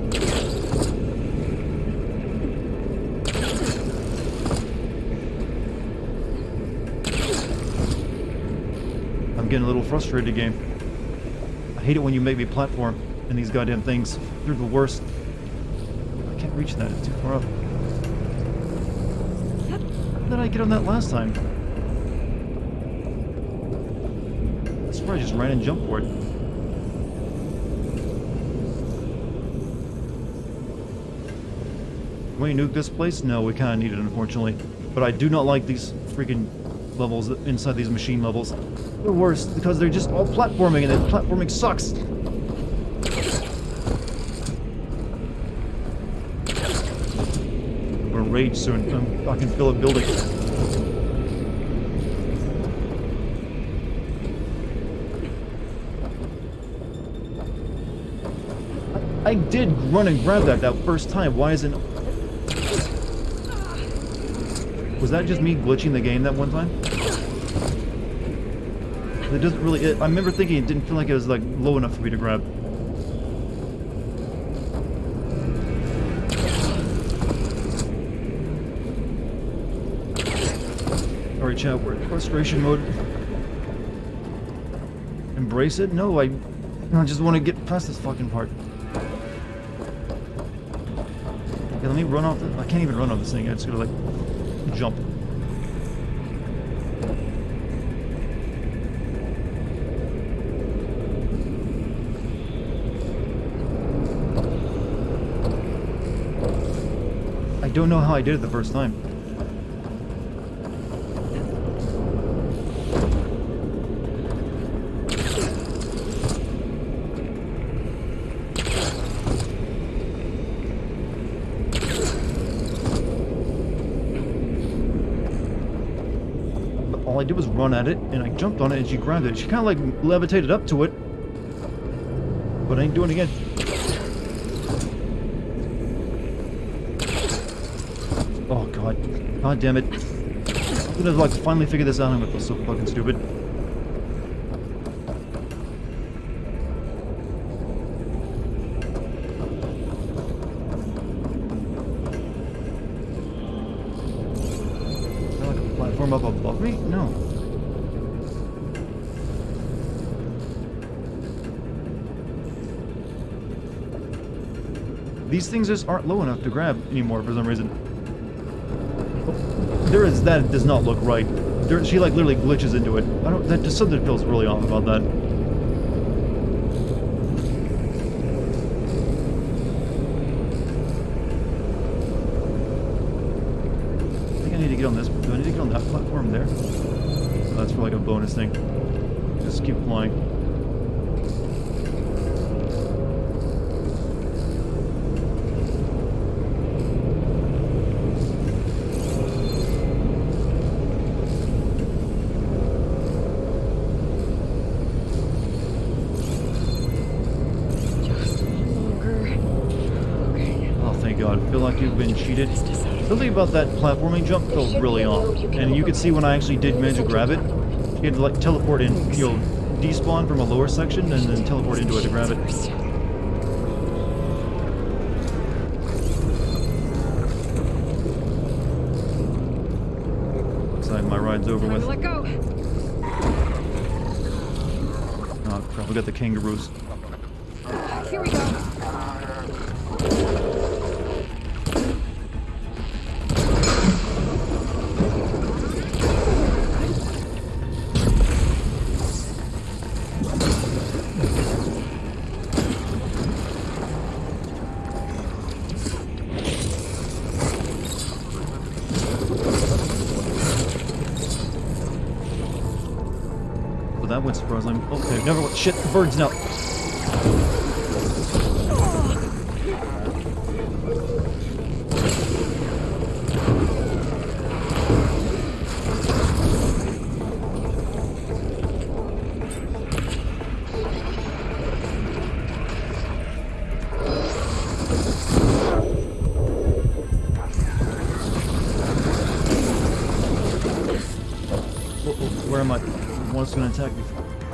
I'm getting a little frustrated, game. I hate it when you make me platform in these goddamn things. They're the worst. I can't reach that. It's too far up. How did I get on that last time? It's probably just ran and jumped for it. Can we nuke this place? No, we kind of need it, unfortunately. But I do not like these freaking levels inside these machine levels. They're worse because they're just all platforming, and the platforming sucks. I'm gonna rage soon. I can feel it building. I did run and grab that first time. Why isn't... Was that just me glitching the game that one time? It doesn't really... I remember thinking it didn't feel like it was like low enough for me to grab. Alright, chat, we're in frustration mode. Embrace it? No, I just want to get past this fucking part. Okay, let me run off the... I can't even run on this thing. I just gotta, like, jump. I don't know how I did it the first time. All I did was run at it, and I jumped on it, and she grabbed it. She kind of like levitated up to it, but I ain't doing it again. Oh god, god damn it! I'm gonna like finally figure this out. I'm gonna feel so fucking stupid. Up above me? No. These things just aren't low enough to grab anymore for some reason. There is... that does not look right. She like literally glitches into it. I don't... that just something feels really off about that. Get on this. Do I need to get on that platform there? Oh, that's for like a bonus thing. Just keep flying. Just longer. Okay. Oh, thank God. I feel like you've been cheated. Something about that platforming jump felt really off, and you could see when I actually did manage to grab it, you had to like teleport in, you know, despawn from a lower section and then teleport into it to grab it. Looks like my ride's over with. Let go. Oh crap, we got the kangaroos. Here we go. That went surprisingly. Okay, never went. Shit, the birds now. Where am I? One's gonna attack me.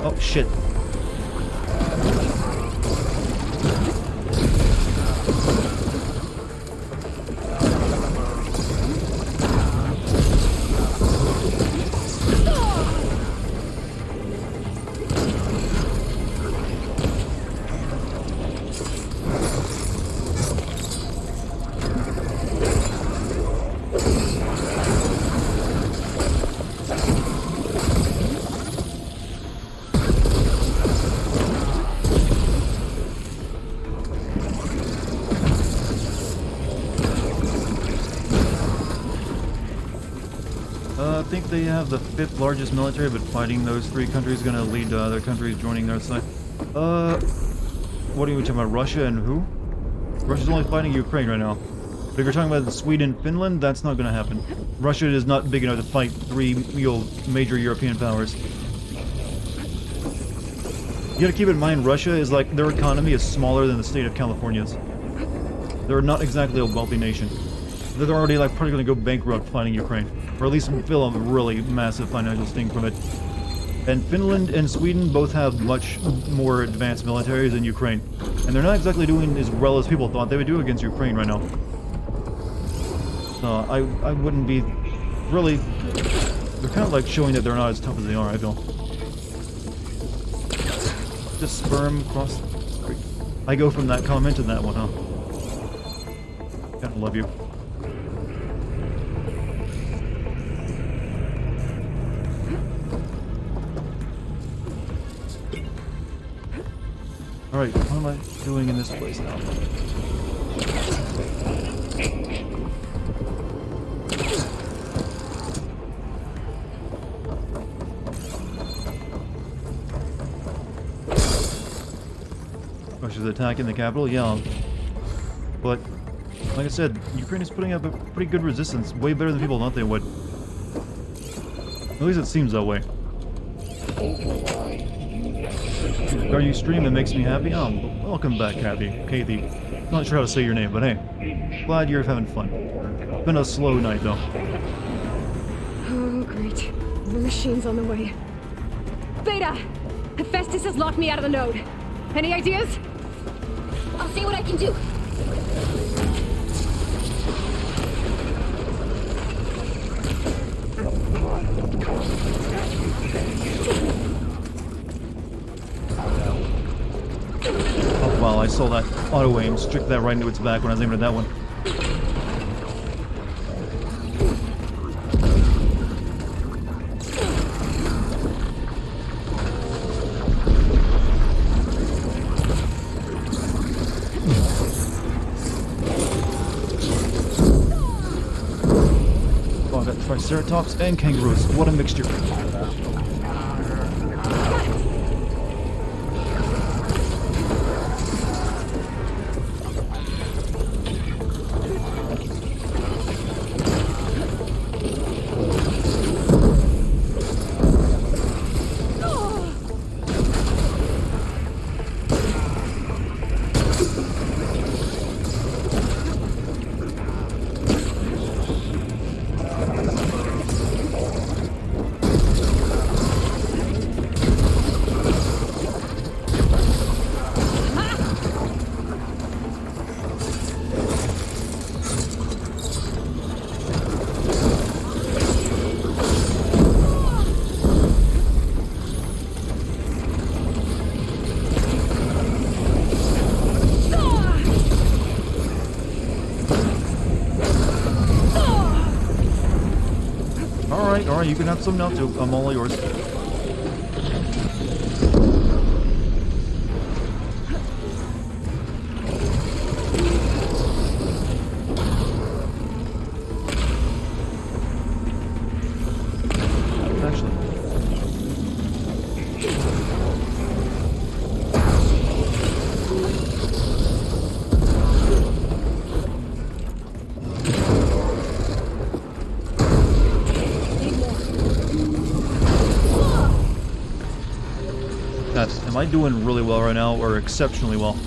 Oh shit. think they have the 5th largest military, but fighting those 3 countries is going to lead to other countries joining their side. What are you talking about? Russia and who? Russia's only fighting Ukraine right now. But if you're talking about Sweden, Finland, that's not going to happen. Russia is not big enough to fight 3 major European powers. You gotta keep in mind, Russia is like, their economy is smaller than the state of California's. They're not exactly a wealthy nation. They're already like probably gonna go bankrupt fighting Ukraine. Or at least feel a really massive financial sting from it. And Finland and Sweden both have much more advanced militaries than Ukraine. And they're not exactly doing as well as people thought they would do against Ukraine right now. So I wouldn't be really... They're kind of like showing that they're not as tough as they are, I feel. Just sperm across the street. I go from that comment to that one, huh? Kinda love you. Alright, what am I doing in this place now? Russia's attacking the capital? Yeah. But, like I said, Ukraine is putting up a pretty good resistance. Way better than people thought they would. At least it seems that way. Are you streaming? It makes me happy. Oh, welcome back, Kathy. Not sure how to say your name, but hey. Glad you're having fun. Been a slow night, though. Oh, great. The machine's on the way. Beta! Hephaestus has locked me out of the node. Any ideas? I'll see what I can do. Oh, wow, I saw that auto-aim, strict that right into its back when I was aiming at that one. Oh, I got Triceratops and kangaroos. What a mixture. Alright, you can have some now too. I'm all yours. Am I doing really well right now, or exceptionally well?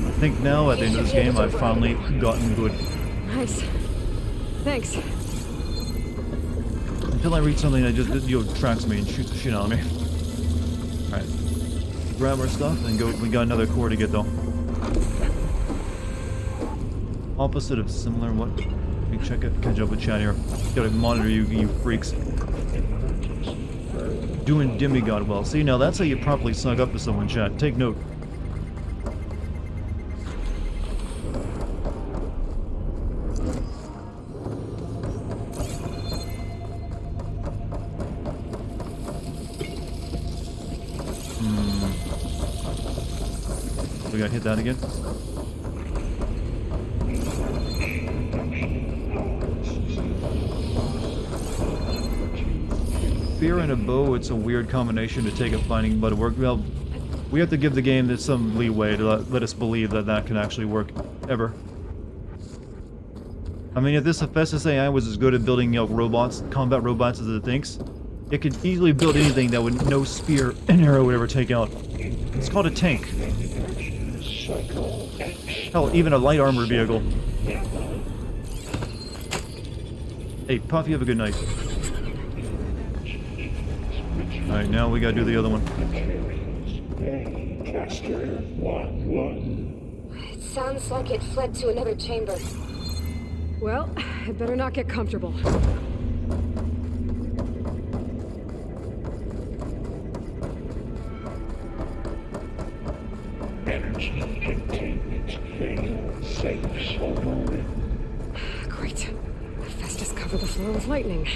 I think now, at the end of this game, I've finally gotten good. Nice. Thanks. Until I reach something that just tracks me and shoots the shit out of me. Alright. Grab our stuff and go. We got another core to get though. Opposite of similar, what? Let me check it. Catch up with chat here. Gotta monitor you, you freaks. Doing demigod well. See, now that's how you properly suck up to someone, chat. Take note. We gotta hit that again. Spear and a bow, it's a weird combination to take a fighting, but it worked well. We have to give the game some leeway to let us believe that that can actually work, ever. I mean, if this Hephaestus AI was as good at building, you know, robots, combat robots as it thinks, it could easily build anything that would no spear and arrow would ever take out. It's called a tank. Hell, even a light armored vehicle. Hey, Puff, you have a good night. Alright, now we gotta do the other one. It sounds like it fled to another chamber. Well, it better not get comfortable. Energy containment failed. Safe so moment. Great. Hephaestus covered the floor with lightning.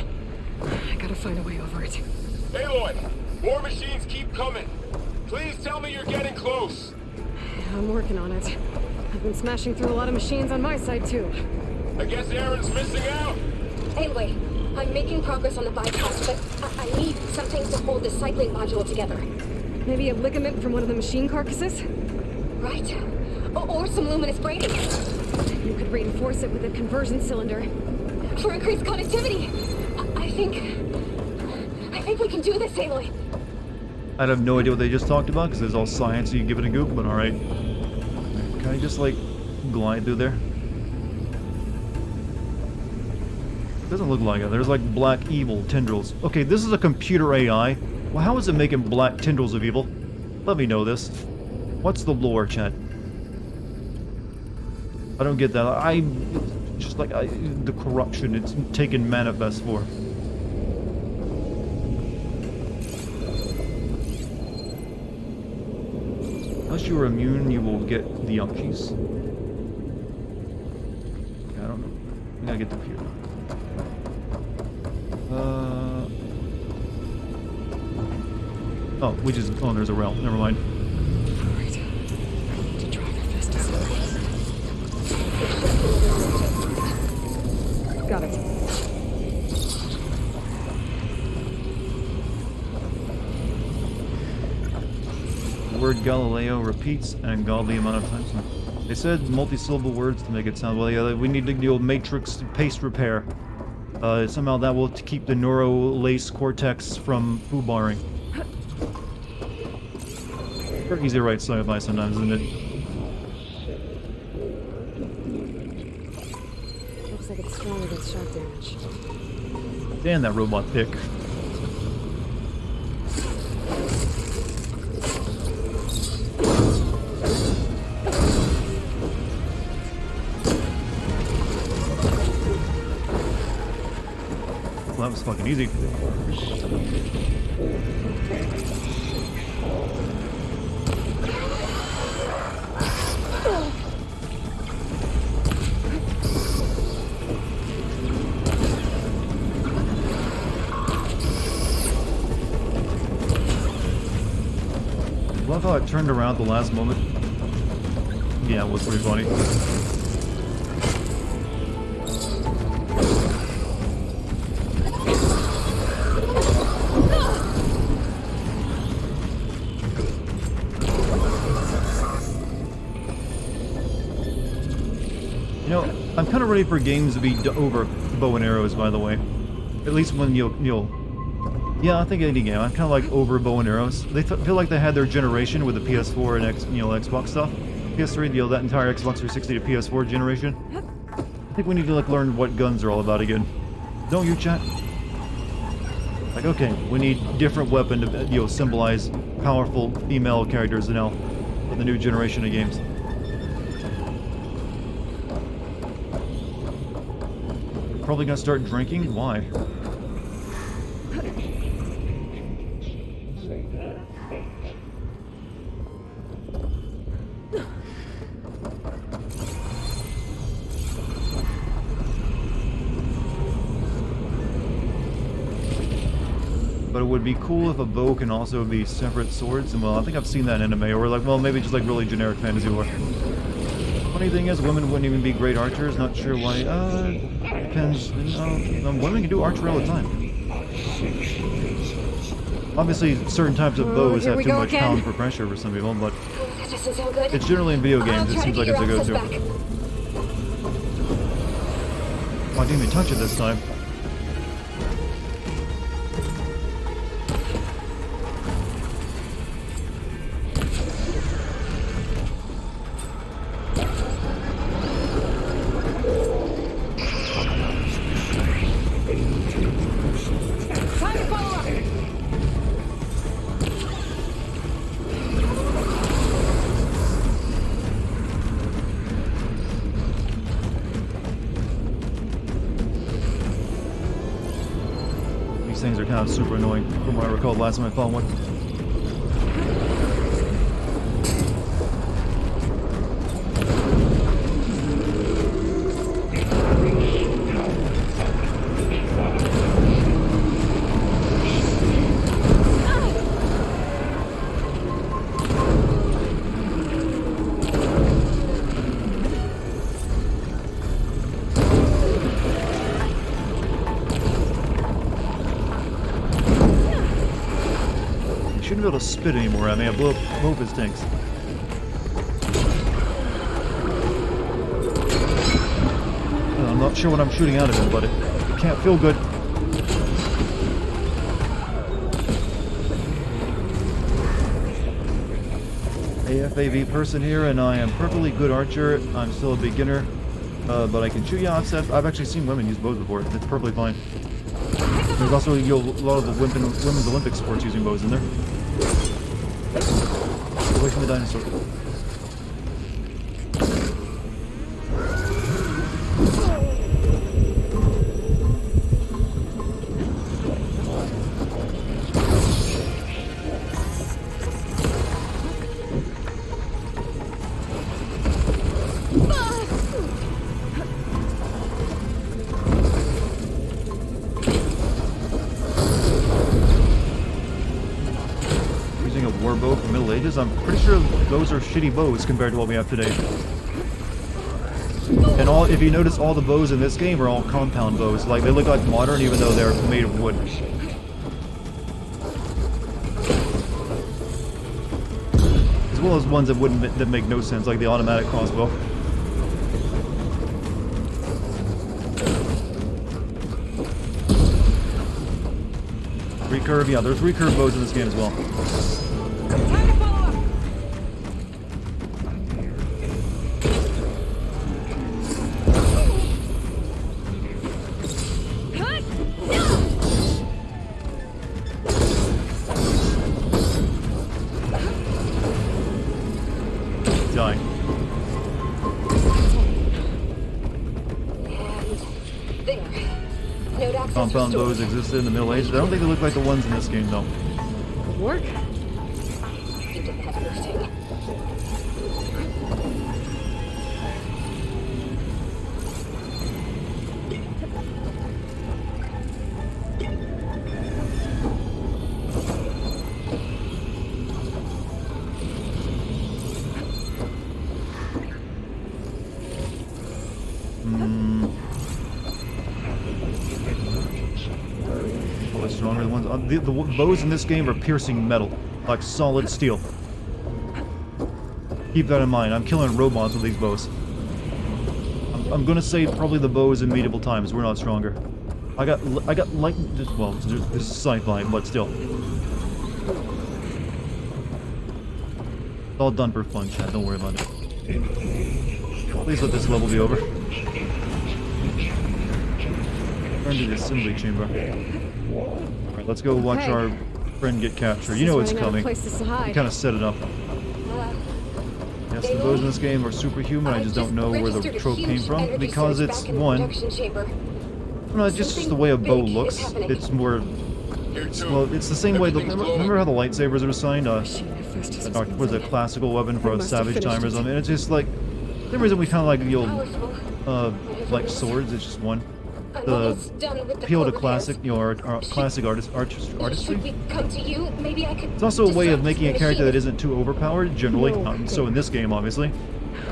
I gotta find a way over it. Aloy! More machines keep coming! Please tell me you're getting close! I'm working on it. I've been smashing through a lot of machines on my side, too. I guess Aaron's missing out! Anyway, I'm making progress on the bypass, but I need something to hold the cycling module together. Maybe a ligament from one of the machine carcasses? Right. Or some luminous braiding. You could reinforce it with a conversion cylinder. For increased connectivity! I think we can do this, Aloy. I have no idea what they just talked about, because it's all science, so you give it a goop, but alright. Can I just, like, glide through there? Doesn't look like it. There's, like, black evil tendrils. Okay, this is a computer AI. Well, how is it making black tendrils of evil? Let me know this. What's the lore, chat? I don't get that. Just like, the corruption it's taken manifest for. Unless you are immune, you will get the umpties. I don't know. I gotta get through here. Oh, we just... Oh, there's a rail. Never mind. Alright. I need to drive Hephaestus. Got it. The word Galileo repeats an ungodly amount of times. They said multi-syllable words to make it sound well. Yeah, we need to do a matrix paste repair. Somehow that will keep the neuro-lace cortex from foobarring. Pretty easy to write sci-fi sometimes, isn't it? Looks like it's strong against shock damage. Damn, that robot pick. Well, that was fucking easy. Love how it turned around at the last moment. Yeah, it was pretty funny. You know, I'm kind of ready for games to be over bow and arrows, by the way. At least when you'll... Yeah, I think any game. I'm kind of like over bow and arrows. They feel like they had their generation with the PS4 and Xbox stuff. PS3, that entire Xbox 360 to PS4 generation. I think we need to like learn what guns are all about again. Don't you, chat? Like, okay, we need different weapon to symbolize powerful female characters now for the new generation of games. probably gonna start drinking. Why? But it would be cool if a bow can also be separate swords, and well, I think I've seen that in anime, or like, well, maybe just like really generic fantasy lore. Funny thing is, women wouldn't even be great archers, not sure why, depends, women can do archery all the time. Obviously, certain types of bows have too much pound for pressure for some people, but it's generally in video games, it seems like it's a go-to. Oh, I didn't even touch it this time. Things are kind of super annoying from what I recall last time I fought one. Shouldn't be able to spit anymore at me. I blew up both his tanks. I'm not sure what I'm shooting out of him, but it can't feel good. AFAV person here, and I am perfectly good archer. I'm still a beginner, but I can shoot. Yeah, I've actually seen women use bows before. It's perfectly fine. There's also a lot of the women's Olympic sports using bows in there. Away from the dinosaur. Bow from Middle Ages. I'm pretty sure those are shitty bows compared to what we have today. And if you notice, all the bows in this game are all compound bows. Like, they look like modern even though they're made of wood. As well as ones that make no sense, like the automatic crossbow. Recurve, yeah, there's recurve bows in this game as well. Dying. Compound bows existed in the Middle Ages. I don't think they look like the ones in this game, though. Work? Stronger ones. The bows in this game are piercing metal, like solid steel. Keep that in mind. I'm killing robots with these bows. I'm gonna say probably the bows in medieval times were not stronger. I got light. Well, this is sci-fi, but still. It's all done for fun, chat. Don't worry about it. Please let this level be over. Turn to the assembly chamber. Alright, let's go watch our friend get captured. You know it's coming. You kind of set it up. Yes, the bows in this game are superhuman. I just don't know where the trope came from. Because it's, one, No, it's just the way a bow looks. It's more... Well, it's the same way... Remember how the lightsabers are assigned? Was a classical weapon for a savage time or something? It's just like... The same reason we kind of like, you know, like swords, it's just one. The appeal to classic, you know, our classic artistry. It's also a way of making a character that isn't too overpowered, generally. So in this game, obviously.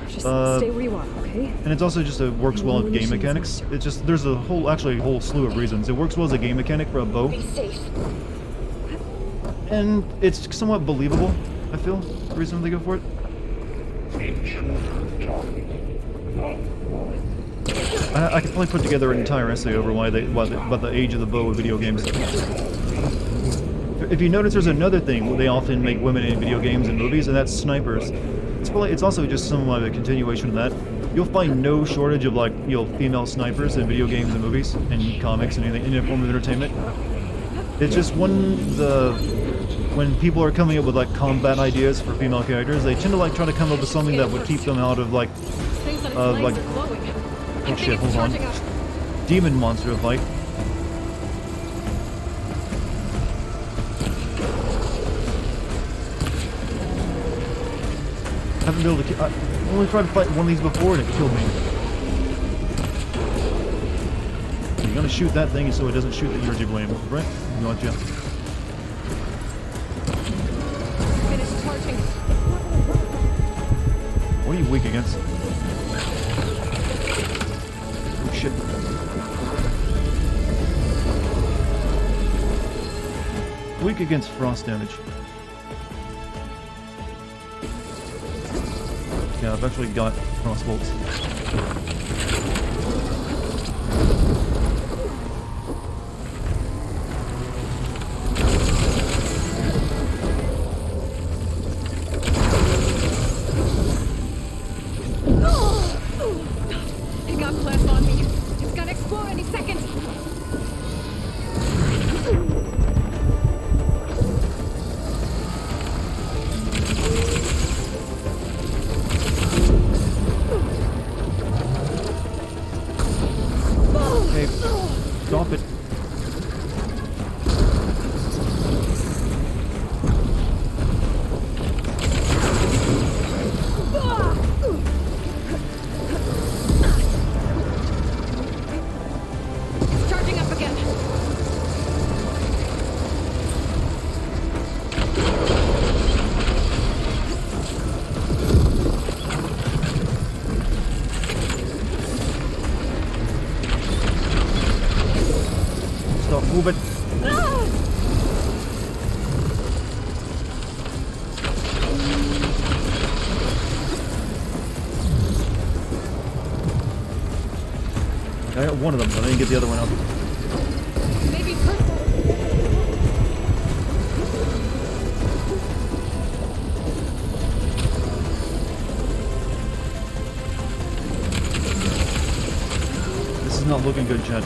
Just stay where you are, okay? And it's also just works well with game mechanics. It's just there's a whole slew of reasons. It works well as a game mechanic for a bow, and it's somewhat believable. I feel the reason they go for it. I could probably put together an entire essay over about the age of the bow in video games. If you notice, there's another thing they often make women in video games and movies, and that's snipers. It's also just somewhat of a continuation of that. You'll find no shortage of like, you know, female snipers in video games and movies and comics and anything, any form of entertainment. It's just when people are coming up with like combat ideas for female characters, they tend to like try to come up with something that would keep them out of like, oh shit, hold on, demon monster fight. I haven't been able to. I only tried to fight one of these before and it killed me. You're gonna shoot that thing so it doesn't shoot the energy blade, right? Gotcha. Finish charging. What are you weak against? Oh shit. Weak against frost damage. Yeah, I've actually got cross bolts. It got plasma on me. It's gonna explode any second. Okay, stop it. Charging up again. Stop moving. I got one of them, but I didn't get the other one out. Maybe purple. This is not looking good, Chad.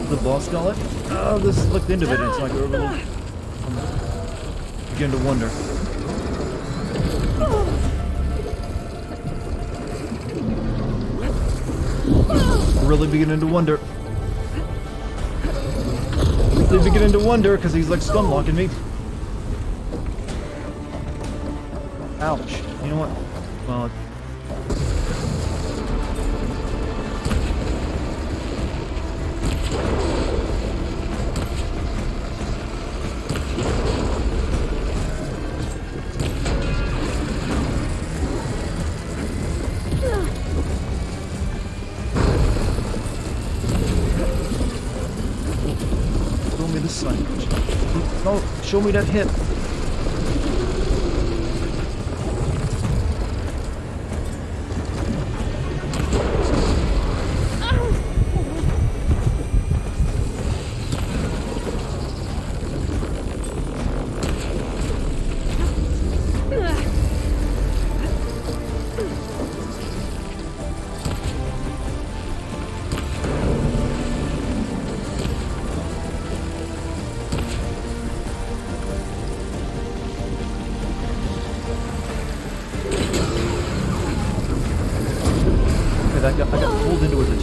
The boss got it? Oh, this looked into it and it's like overload. Begin to wonder. Really beginning to wonder. Really beginning to wonder because he's like stun locking me. Ouch. You know what? Well, show me the sun. No, show me that hit.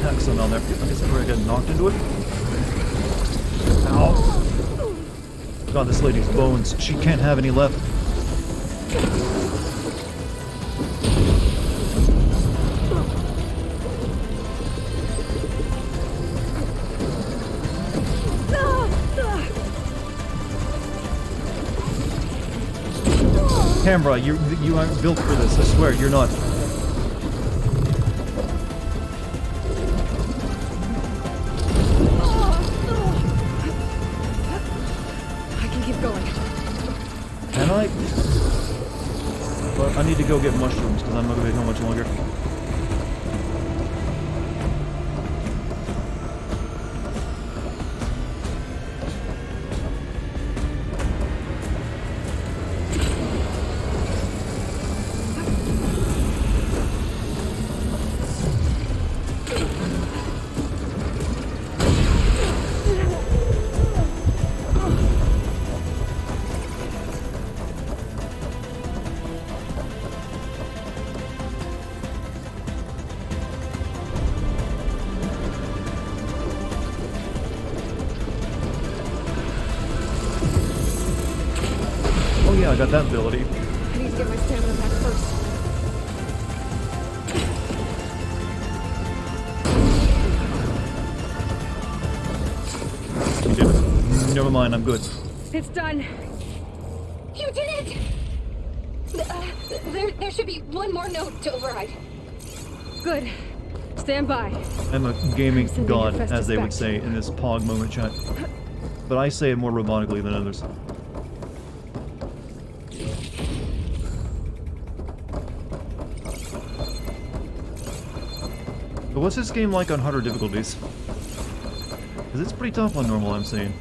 attack somehow there. I guess I probably got knocked into it. Ow! God, this lady's bones. She can't have any left. Camera, you aren't built for this. I swear, you're not. I can keep going. Can I? But I need to go get mushrooms because I'm not going to be how much longer. Oh yeah, I got that ability. I need to get my stamina back first. You did it. Never mind, I'm good. It's done. You did it! There should be one more note to override. Good. Stand by. I'm a gaming Sending god, Hephaestus as they back. would say in this Pog moment chat. But I say it more robotically than others. But what's this game like on harder difficulties? Because it's pretty tough on normal, I'm saying.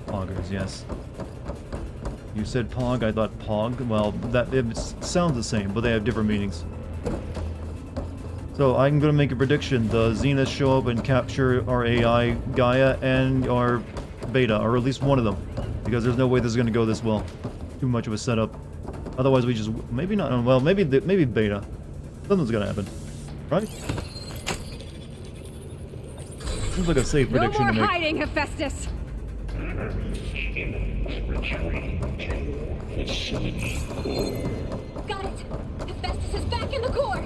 Poggers, yes. You said Pog, I thought Pog. Well, that it sounds the same, but they have different meanings. So I'm going to make a prediction. The Zeniths show up and capture our AI, Gaia, and our Beta, or at least one of them. Because there's no way this is going to go this well. Too much of a setup. Otherwise we just... Maybe not... Well, maybe Beta. Something's going to happen. Right? Seems like a safe prediction No to more make. hiding, Hephaestus! Got it! Hephaestus is back in the core!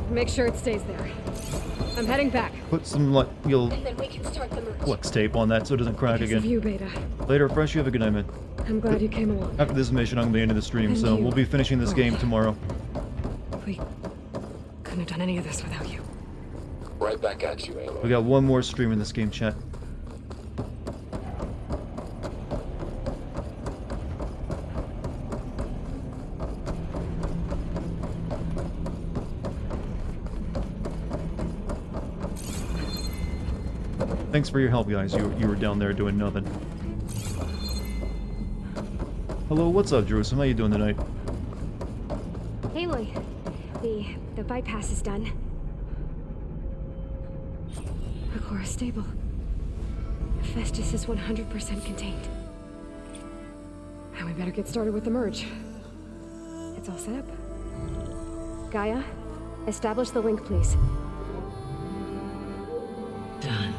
Make sure it stays there. I'm heading back. Put some, like, you'll And then we can start the merge. flex tape on that so it doesn't crack Because of again. you, Beta. Later, Fresh, you have a good night, man. I'm glad you came along. After this mission, I'm going to be ending the stream, And so you. we'll be finishing this Oh. game tomorrow. We couldn't have done any of this without you. Right back at you, Aloy. We got one more stream in this game, chat. Thanks for your help, guys. You were down there doing nothing. Hello, what's up, Jerusalem? How you doing tonight? Aloy, the bypass is done. The core is stable. Hephaestus is 100% contained. And we better get started with the merge. It's all set up. Gaia, establish the link, please. Done.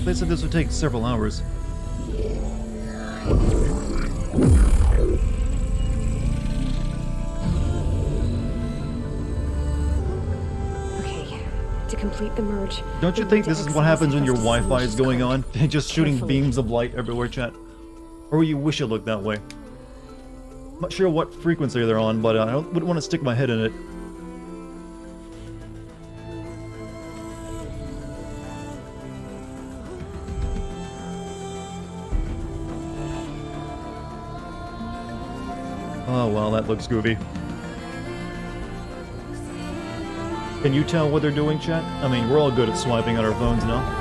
They said this would take several hours. Okay, to complete the merge. Don't you we think need this to is what happens when your exercise Wi-Fi is going on? Just shooting Carefully. beams of light everywhere, chat? Or you wish it looked that way? I'm not sure what frequency they're on, but I wouldn't want to stick my head in it. Oh, well, that looks goofy. Can you tell what they're doing, chat? I mean, we're all good at swiping on our phones now.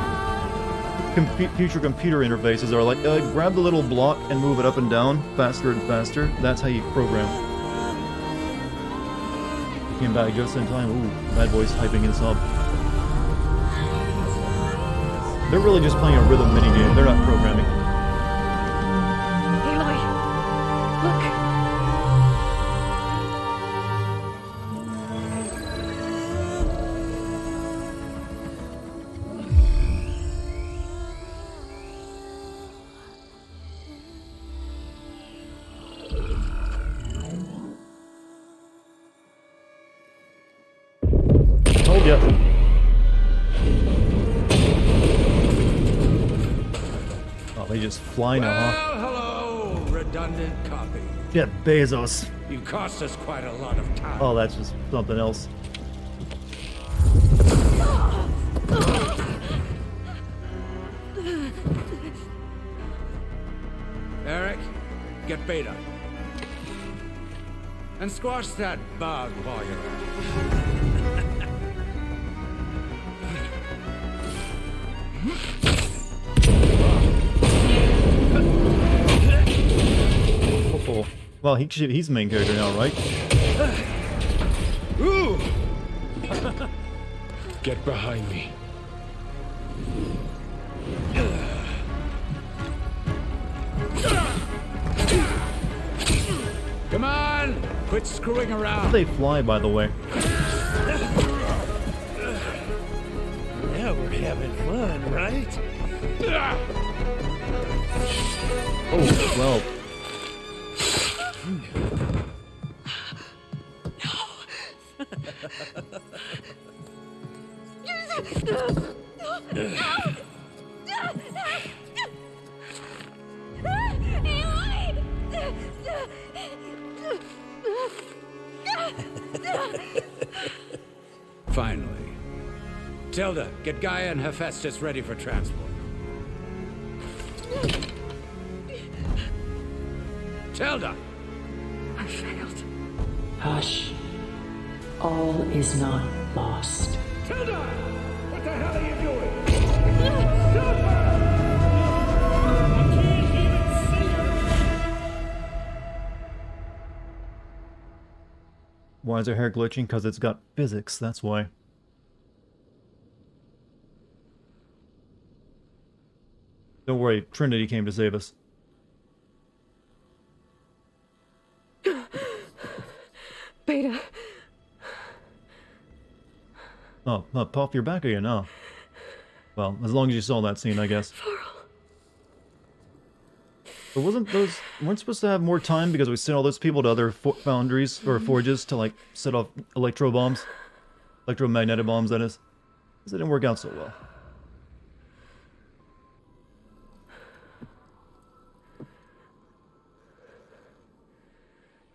Future computer interfaces are like, grab the little block and move it up and down, faster and faster. That's how you program. Came back just in time. Ooh, bad boys hyping us up. They're really just playing a rhythm minigame. They're not programming. Aloy, look. Told ya. Oh, they just fly now, huh? Hello, redundant copy. Jeff Bezos. You cost us quite a lot of time. Oh, that's just something else. Eric, get Beta. And squash that bug while you're at it. Oh, well, he's the main character now, right? Ooh! Get behind me. Come on! Quit screwing around. They fly, by the way. Now we're having fun, right? Oh, well. Finally. Tilda, get Gaia and Hephaestus ready for transport. Tilda! I failed. Hush. All is not lost. Tilda! What the hell are you doing? Why is her hair glitching? Because it's got physics, that's why. Don't worry, Trinity came to save us. Beta. Oh, pop your back again, huh? Well, as long as you saw that scene, I guess. But weren't supposed to have more time because we sent all those people to other foundries, or forges, to, like, set off electro bombs? Electromagnetic bombs, that is. Because it didn't work out so well.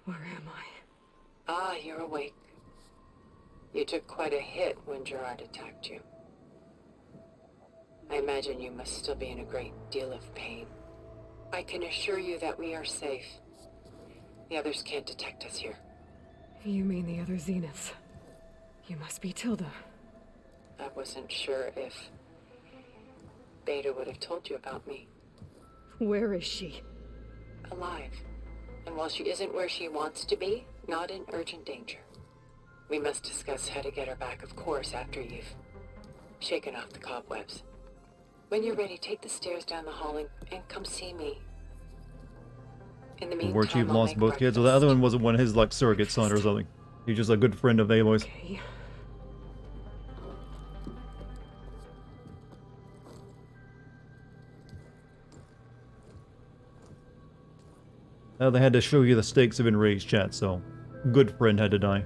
Where am I? Ah, you're awake. You took quite a hit when Gerard attacked you. I imagine you must still be in a great deal of pain. I can assure you that we are safe. The others can't detect us here. You mean the other Zeniths? You must be Tilda. I wasn't sure if Beta would have told you about me. Where is she? Alive. And while she isn't where she wants to be, not in urgent danger. We must discuss how to get her back, of course, after you've shaken off the cobwebs. When you're ready, take the stairs down the hall and come see me. In the meantime, War Chief I'll lost make both kids. Well, the other one wasn't one of his, like, surrogate son or something. He's just a good friend of Aloy's. Okay. They had to show you the stakes have been raised, chat, so good friend had to die.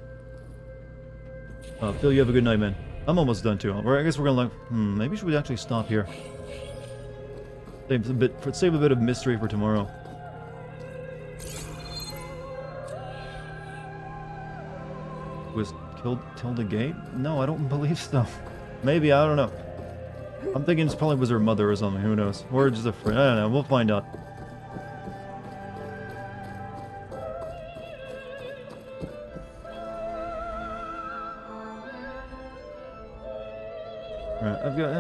Phil, you have a good night, man. I'm almost done too. Or I guess we're gonna like, maybe should we actually stop here? Save a bit of mystery for tomorrow. Was killed Tilda Gate? No, I don't believe so. Maybe, I don't know. I'm thinking it probably was her mother or something, who knows? Or just a friend, I don't know, we'll find out. Alright, I've got,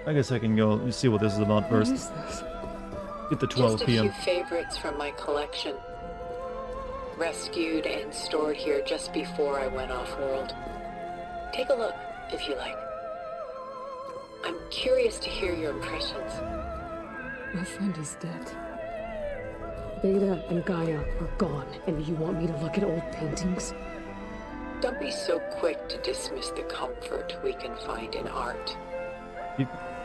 I guess I can go see what this is about first. What is this? Get the 12 Just a p.m. few favorites from my collection. rescued and stored here just before I went off-world. Take a look, if you like. I'm curious to hear your impressions. My friend is dead. Beta and Gaia are gone, and you want me to look at old paintings? Don't be so quick to dismiss the comfort we can find in art.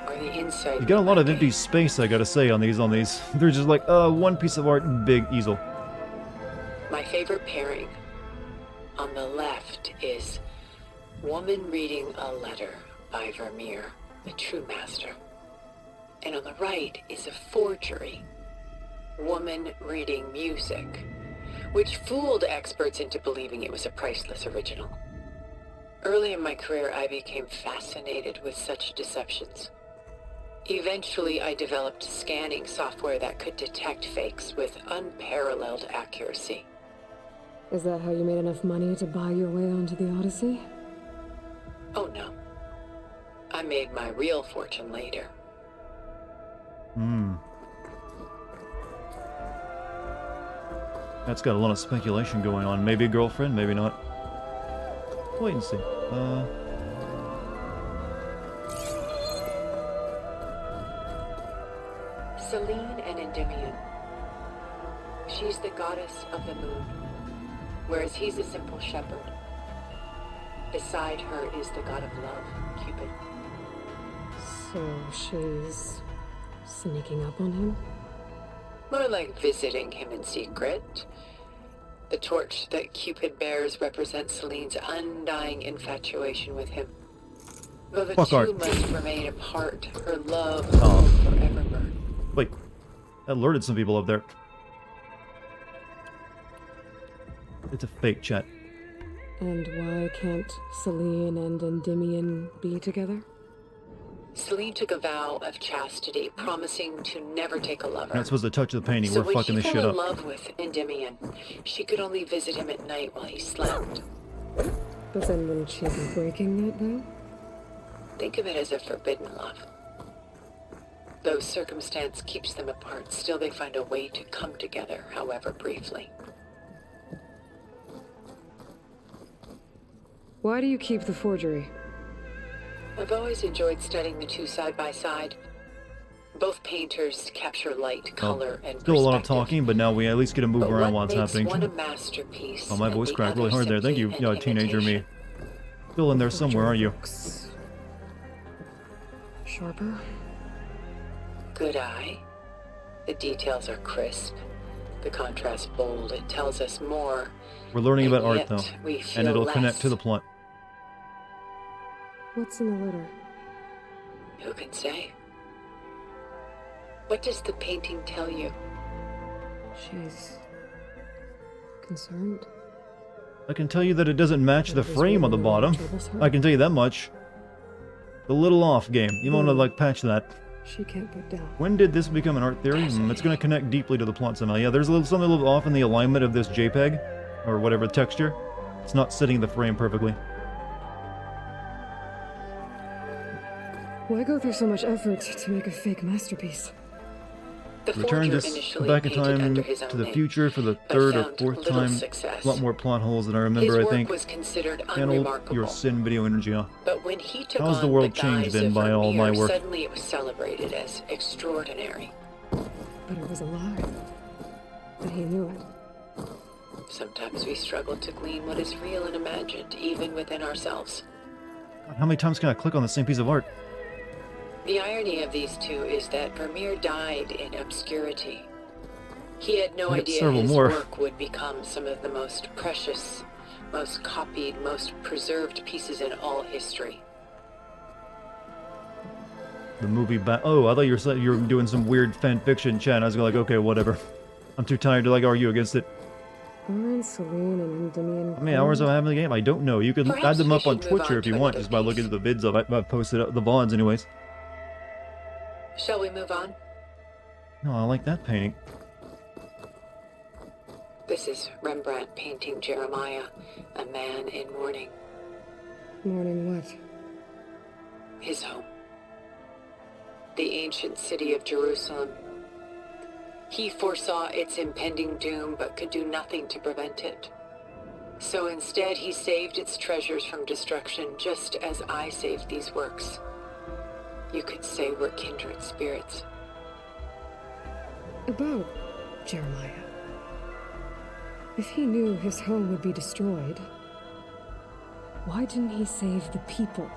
Or the insight. You got a lot of empty space, I gotta say, on these. They're just like, one piece of art and big easel. My favorite pairing on the left is Woman Reading a Letter by Vermeer, the true master. And on the right is a forgery, Woman Reading Music, which fooled experts into believing it was a priceless original. Early in my career, I became fascinated with such deceptions. Eventually, I developed scanning software that could detect fakes with unparalleled accuracy. Is that how you made enough money to buy your way onto the Odyssey? Oh no. I made my real fortune later. That's got a lot of speculation going on. Maybe a girlfriend, maybe not. Wait and see. Selene and Endymion. She's the goddess of the moon, whereas he's a simple shepherd. Beside her is the god of love, Cupid. So she's sneaking up on him? More like visiting him in secret. The torch that Cupid bears represents Selene's undying infatuation with him. Though the two must remain apart, her love will forever burn. Wait, that alerted some people up there. It's a fake chat. And why can't Selene and Endymion be together? Selene took a vow of chastity, promising to never take a lover. You're not supposed to touch the painting. So We're fucking this shit when she up. fell in love with Endymion, she could only visit him at night while he slept. But then wouldn't she be breaking that vow? Think of it as a forbidden love. Though circumstance keeps them apart, still they find a way to come together, however briefly. Why do you keep the forgery? I've always enjoyed studying the two side by side. Both painters capture light, color, and Still a lot of perspective. talking, but now we at least get to move But around what while it's makes happening. one a masterpiece Oh, my and voice the cracked really other hard there. Thank you, simply an teenager me. imitation? Still in there somewhere, aren't you? Sharper? Good eye. The details are crisp. The contrast bold. It tells us more. We're learning and about art, yet though. we feel And it'll less. connect to the plot. What's in the letter? Who can say? What does the painting tell you? She's concerned. I can tell you that it doesn't match the frame on the bottom. I can tell you that much. A little off, game. You want to, like, patch that. She can't put down. When did this become an art theory? It's going to connect deeply to the plot somehow. Yeah, there's something a little off in the alignment of this JPEG, or whatever texture. It's not sitting in the frame perfectly. Why go through so much effort to make a fake masterpiece? Return this back in time to the future for the third or fourth time. A lot more plot holes than I remember, I think. Channel your sin video energy off. But when he took How's the on world the changed guise then of by all my Vermeer, work? Suddenly it was celebrated as extraordinary. But it was a lie. But he knew it. Sometimes we struggle to glean what is real and imagined, even within ourselves. God, how many times can I click on the same piece of art? The irony of these two is that Vermeer died in obscurity. He had no I got idea several his more. work would become some of the most precious, most copied, most preserved pieces in all history. The movie Oh, I thought you were doing some weird fan fiction chat. I was like, okay, whatever. I'm too tired to, like, argue against it. Aren't Selene and Endymion? How many hours do I have in the game? I don't know. You can add them up on Twitcher if you want, just by looking at the vids I've posted up, the VODs anyways. Shall we move on? No, I like that painting. This is Rembrandt painting Jeremiah, a man in mourning. Mourning what? His home. The ancient city of Jerusalem. He foresaw its impending doom but could do nothing to prevent it. So instead, he saved its treasures from destruction just as I saved these works. You could say we're kindred spirits. About Jeremiah. If he knew his home would be destroyed, why didn't he save the people?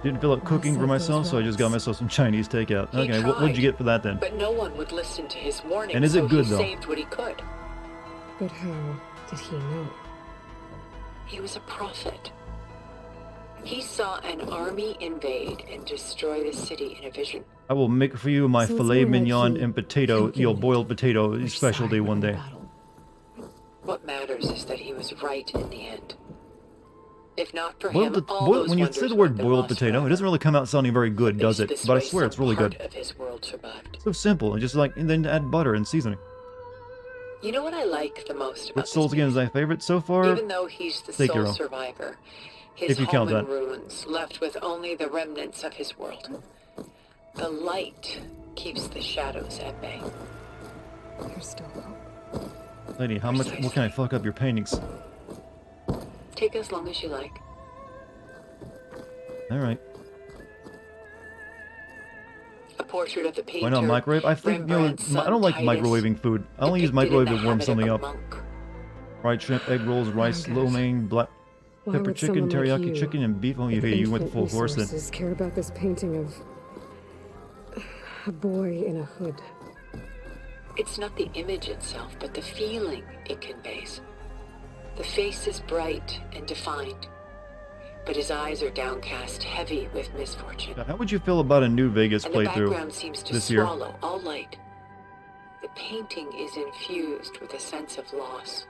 Didn't feel like cooking for myself, so I just got myself some Chinese takeout. Okay, what'd you get for that then? But no one would listen to his warning, And is it so good, he though? saved what he could. But how did he know? He was a prophet. He saw an army invade and destroy the city in a vision. I will make for you my So it's filet more like mignon he and potato, your boiled potato specialty one day. What matters is that he was right in the end. If not for Boiled him, pot- all boil- those when you wonders say the would word have been boiled lost potato, forever. it doesn't really come out sounding very good, does it? This But I way, swear it's some really part good. of his world survived. So simple, and just like, and then add butter and seasoning. You know what I like the most about Which Souls game is my favorite so far? Even though he's the Take your sole own. survivor, his If you home count in that. ruins, left with only the remnants of his world. The light keeps the shadows at bay. There's still hope. Lady, how much? What can I fuck up your paintings? Take as long as you like. All right. A portrait of the painter. Why not microwave? I think Rembrandt's I don't son like Titus, microwaving food. I only use depicted in microwave the to warm habit of something a up. monk. Fried shrimp, egg rolls, rice, Oh, lo gosh. mein, black Why pepper would chicken, someone like teriyaki you, chicken, and beef. Oh, with you went infinite full horse then. resources, care about this painting of a boy in a hood? It's not the image itself, but the feeling it conveys. The face is bright and defined, but his eyes are downcast, heavy with misfortune. How would you feel about a New Vegas And the playthrough background seems to this year? swallow all light. The painting is infused with a sense of loss.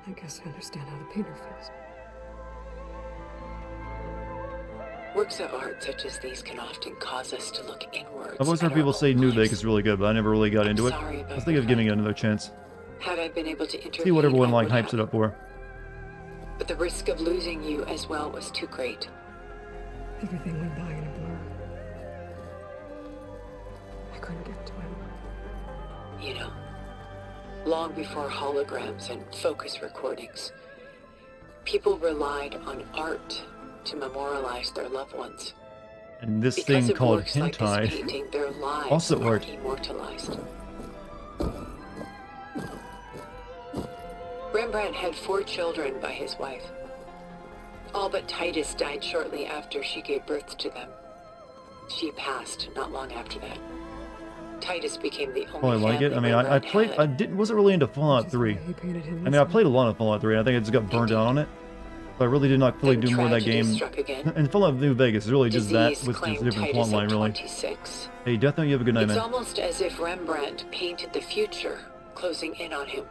I guess I understand how the painter feels. Works of art such as these can often cause us to look inwards. I've always heard at people our say own New lives. Vegas is really good, but I never really got into it. sorry I about was thinking of giving it another chance. Had I been able to intervene, See what everyone I like would hypes have. it up for. But the risk of losing you as well was too great. Everything went by in a blur. I couldn't get to him. You know, long before holograms and focus recordings, people relied on art to memorialize their loved ones. And this Because thing of called works like this hentai painting, their lives also are art. immortalized. Rembrandt had 4 children by his wife. All but Titus died shortly after she gave birth to them. She passed not long after that. Titus became the only Oh, I like it. I mean, I Rembrandt played. had. I didn't. Wasn't really into Fallout 3. He painted him I mean, I played a lot of Fallout 3. I think I just got burned out on it. But I really did not fully do more of that tragedy game. struck again. And Fallout New Vegas is really just that Disease with just a claimed different Titus plot line, at really. 26. Hey, Death Note, you have a good night, It's man. almost as if Rembrandt painted the future, closing in on him.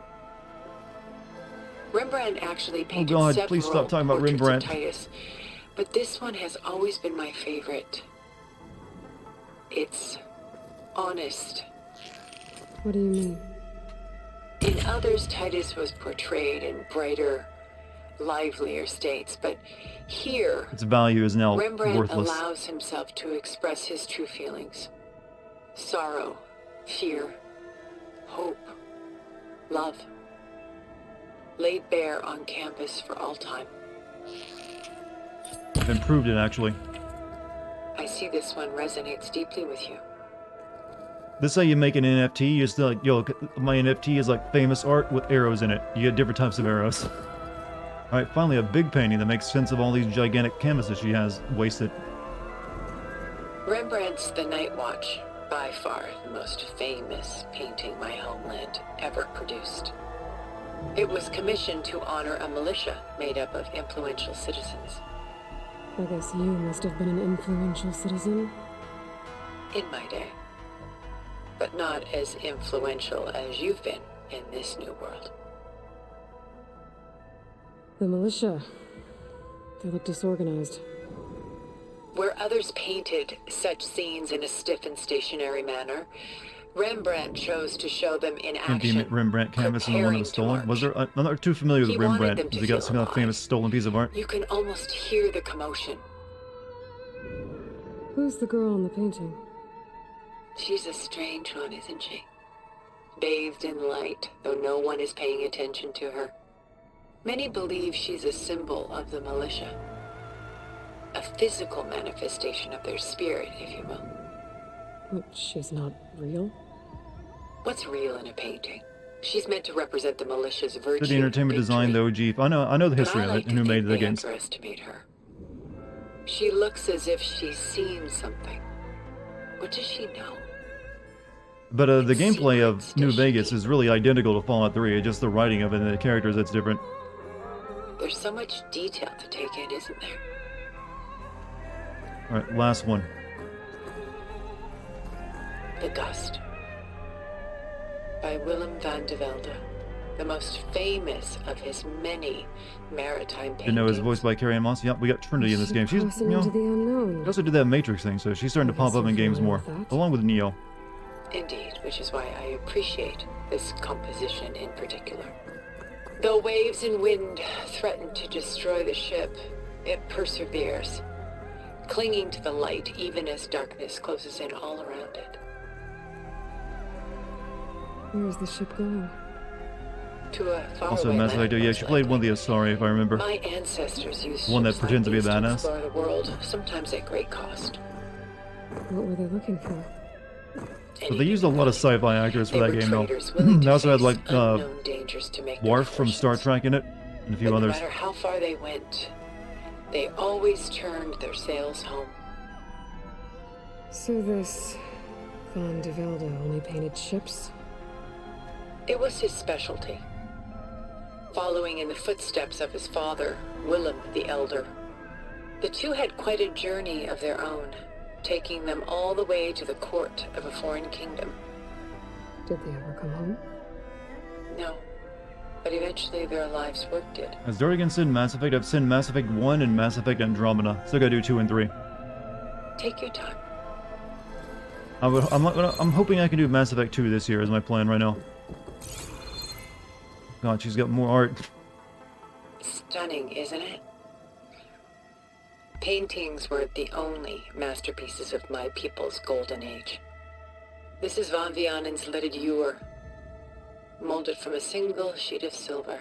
Rembrandt actually painted God, several please stop talking about portraits Rembrandt. of Titus, but this one has always been my favorite. It's honest. What do you mean? In others, Titus was portrayed in brighter, livelier states, but here, Its value is now Rembrandt worthless. allows himself to express his true feelings. Sorrow, fear, hope, love. Laid bare on canvas for all time. I've improved it, actually. I see this one resonates deeply with you. This is how you make an NFT. You just like, yo, my NFT is like famous art with arrows in it. You get different types of arrows. Alright, finally a big painting that makes sense of all these gigantic canvases she has wasted. Rembrandt's The Night Watch, by far the most famous painting my homeland ever produced. It was commissioned to honor a militia made up of influential citizens. I guess you must have been an influential citizen. In my day. But not as influential as you've been in this new world. The militia. They look disorganized. Where others painted such scenes in a stiff and stationary manner, Rembrandt chose to show them in Empty action. Rembrandt canvas and the one that was stolen. Was there? I'm not too familiar with He wanted Rembrandt. them Has to he got feel some kind of alive. famous stolen piece of art? You can almost hear the commotion. Who's the girl in the painting? She's a strange one, isn't she? bathed in light, though no one is paying attention to her. Many believe she's a symbol of the militia. A physical manifestation of their spirit, if you will. But she's not real? What's real in a painting? She's meant to represent the militia's virtue. City Entertainment Design, the OG. I know the history of it and who made the games. They underestimate her. She looks as if she's seen something. What does she know? But the gameplay of New Vegas is really identical to Fallout 3. It's just the writing of it and the characters that's different. There's so much detail to take in, isn't there? Alright, last one. The Dust. By Willem van de Velde, the most famous of his many maritime paintings. You know, his voiced by Carrie-Anne Moss. Yep, we got Trinity in this game. She's, you know, into the unknown. she also did that Matrix thing, so she's starting to pop up in games more, along with Neo. Indeed, which is why I appreciate this composition in particular. Though waves and wind threaten to destroy the ship, it perseveres, clinging to the light even as darkness closes in all around it. Where's the ship going? To a faraway Also, Mass Effect 2. Yeah, she played one of the Asari, if I remember. My ancestors used One that ships pretends to be a like these badass. explore the world, sometimes at great cost. What were they looking for? But they used a lot of sci-fi actors for They that were game, though. traders willing They to also had, face like, unknown dangers to make their Worf from Star Trek in it, and a few But others. no matter how far they went, they always turned their sails home. So this Van de Velde only painted ships? It was his specialty. Following in the footsteps of his father, Willem the Elder. The two had quite a journey of their own, taking them all the way to the court of a foreign kingdom. Did they ever come home? No, but eventually their lives worked it. As Dartigan said in Mass Effect, I've seen Mass Effect 1 and Mass Effect Andromeda. Still gotta do 2 and 3. Take your time. I'm hoping I can do Mass Effect 2 this year, is my plan right now. God, she's got more art. Stunning, isn't it? Paintings were the only masterpieces of my people's golden age. This is Van Vianen's lidded ewer, molded from a single sheet of silver.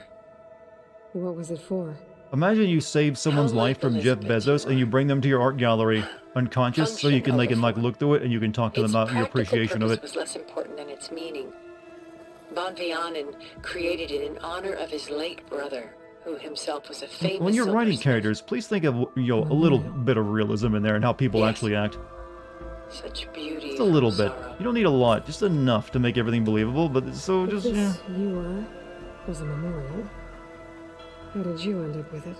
What was it for? Imagine you save someone's life from Jeff Bezos and you bring them to your art gallery unconscious so you can like look through it and you can talk to them about your appreciation of it. Was less important than its meaning. Van Vianen created it in honor of his late brother, who himself was a famous When you're writing silversmith. characters, please think of, you know, a little bit of realism in there and how people Yes. actually act. Such beauty. Just a little from bit. sorrow. You don't need a lot, just enough to make everything believable, but so just, yeah. This ewer was a memorial. How did you end up with it?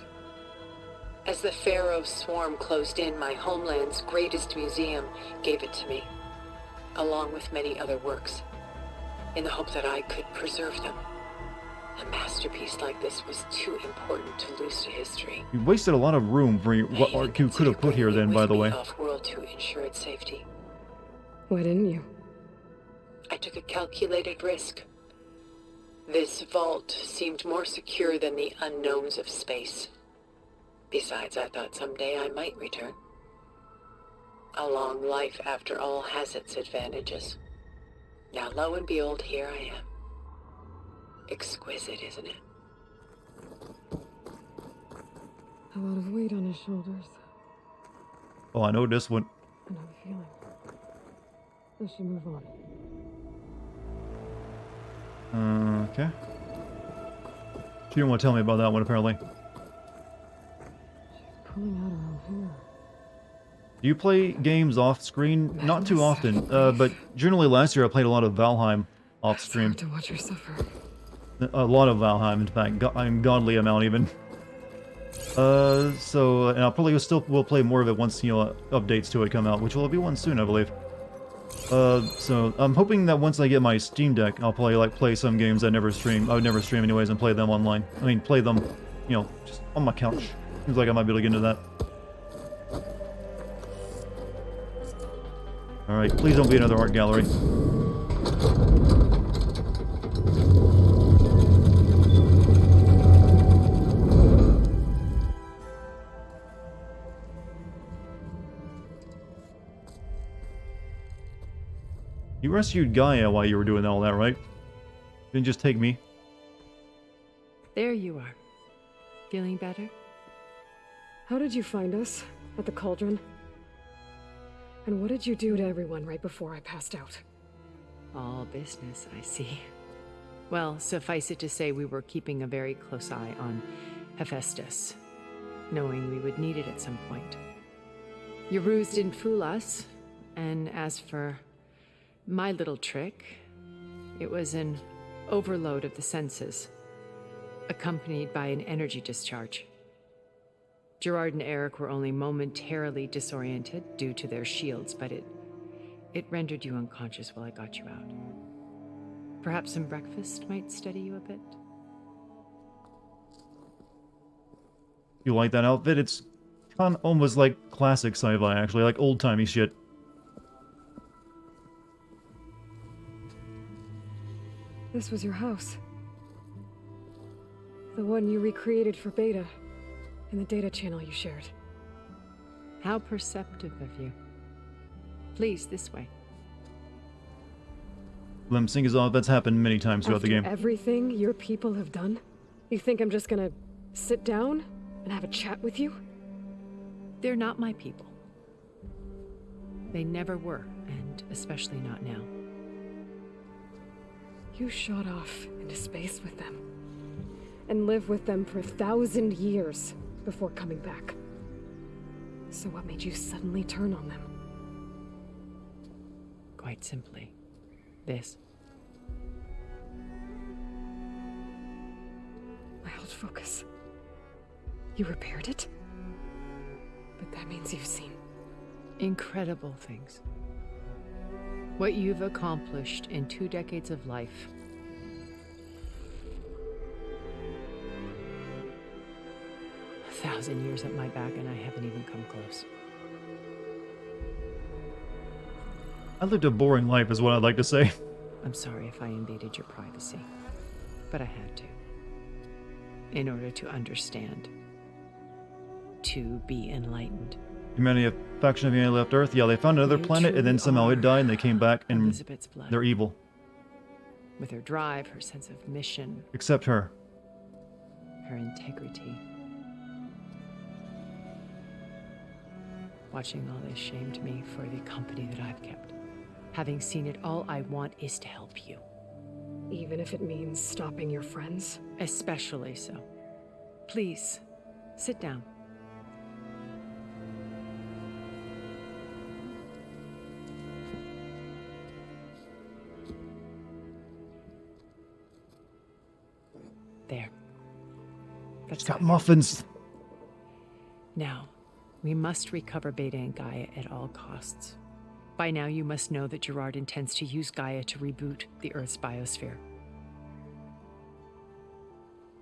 As the Pharaoh swarm closed in, my homeland's greatest museum gave it to me, along with many other works, in the hope that I could preserve them. A masterpiece like this was too important to lose to history. You wasted a lot of room for what art you could have put here then, by the way. Off-world to ensure its safety. Why didn't you? I took a calculated risk. This vault seemed more secure than the unknowns of space. Besides, I thought someday I might return. A long life, after all, has its advantages. Now, lo and behold, here I am. Exquisite, isn't it? A lot of weight on his shoulders. Oh, I know this one. And I'm feeling. I should move on. Okay. She didn't want to tell me about that one, apparently. Pulling out her own hair. Do you play games off-screen? Not too often, but generally last year I played a lot of Valheim off-stream. To watch her suffer. A lot of Valheim, in fact. I'm godly amount, even. And I'll probably will play more of it once, you know, updates to it come out, which will be one soon, I believe. So I'm hoping that once I get my Steam Deck, I'll play some games I never stream. I would never stream anyways, and play them online. I mean, play them, you know, just on my couch. Seems like I might be able to get into that. Alright, please don't be another art gallery. You rescued Gaia while you were doing all that, right? Didn't just take me. There you are. Feeling better? How did you find us? At the cauldron? And what did you do to everyone right before I passed out? All business, I see. Well, suffice it to say we were keeping a very close eye on Hephaestus, knowing we would need it at some point. Your ruse didn't fool us, and as for my little trick, it was an overload of the senses, accompanied by an energy discharge. Gerard and Eric were only momentarily disoriented due to their shields, but it rendered you unconscious while I got you out. Perhaps some breakfast might steady you a bit? You like that outfit? It's kind of almost like classic sci-fi, actually, like old-timey shit. This was your house. The one you recreated for Beta, in the data channel you shared. How perceptive of you. Please, this way. Glimpsing is all that's happened many times throughout the game. Everything your people have done? You think I'm just gonna sit down and have a chat with you? They're not my people. They never were, and especially not now. You shot off into space with them, and lived with them for 1,000 years before coming back. So what made you suddenly turn on them? Quite simply, this. My old focus. You repaired it? But that means you've seen incredible things. What you've accomplished in 2 decades of life. A 1,000 years at my back and I haven't even come close. I lived a boring life is what I'd like to say. I'm sorry if I invaded your privacy, but I had to. In order to understand. To be enlightened. Humanity faction of humanity left Earth. Yeah, they found another planet and then somehow it died and they came back and Elizabeth's blood. they're evil. With her drive, her sense of mission. Except her. Her integrity. Watching all this shamed me for the company that I've kept. Having seen it, all I want is to help you. Even if it means stopping your friends? Especially so. Please, sit down. There. It's got muffins. Now, we must recover Beta and Gaia at all costs. By now, you must know that Gerard intends to use Gaia to reboot the Earth's biosphere.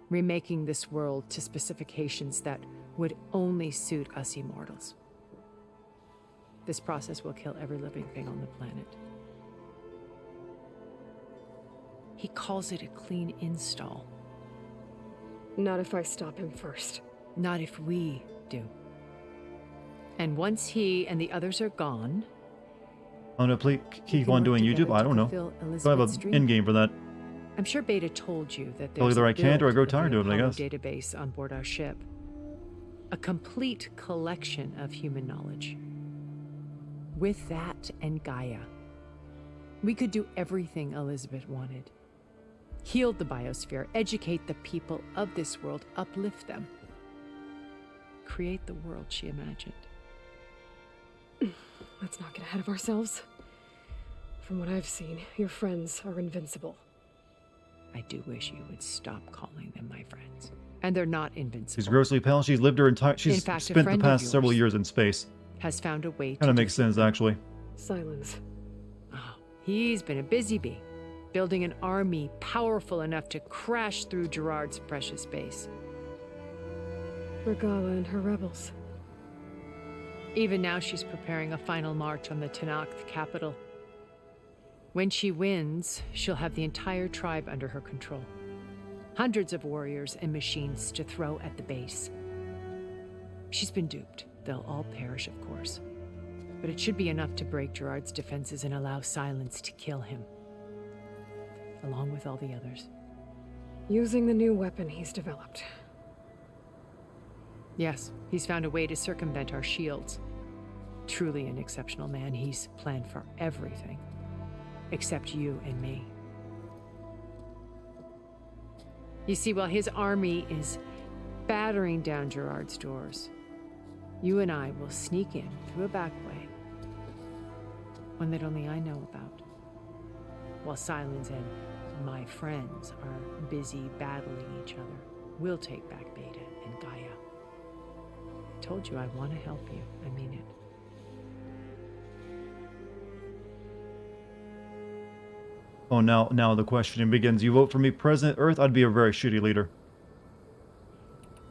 Remaking this world to specifications that would only suit us immortals. This process will kill every living thing on the planet. He calls it a clean install. Not if I stop him first. Not if we do. And once he and the others are gone... I'm gonna keep on doing YouTube? I don't know. I have an end game for that. I'm sure Beta told you that Well, there's either a I can't or I grow build tired of of the it, I Apollo guess. database on board our ship. A complete collection of human knowledge. With that and Gaia, we could do everything Elizabeth wanted. Heal the biosphere, educate the people of this world, uplift them. Create the world she imagined. Let's not get ahead of ourselves. From what I've seen, your friends are invincible. I do wish you would stop calling them my friends. And they're not invincible. She's grossly pale. She's lived her entire... She's In fact, a spent the friend of past several yours years in space. Has found a way to... Kind of makes sense, actually. Silence. Oh, he's been a busy bee. Building an army powerful enough to crash through Gerard's precious base. Regala and her rebels. Even now she's preparing a final march on the Tenakth capital. When she wins, she'll have the entire tribe under her control. Hundreds of warriors and machines to throw at the base. She's been duped. They'll all perish, of course. But it should be enough to break Gerard's defenses and allow Silence to kill him. along with all the others. Using the new weapon he's developed. Yes, he's found a way to circumvent our shields. Truly an exceptional man. He's planned for everything. Except you and me. You see, while his army is battering down Gerard's doors, you and I will sneak in through a back way. One that only I know about. While Silence and my friends are busy battling each other, we'll take back Beta and Gaia. I told you I want to help you. I mean it. Oh, now the questioning begins. You vote for me, President Earth? I'd be a very shitty leader.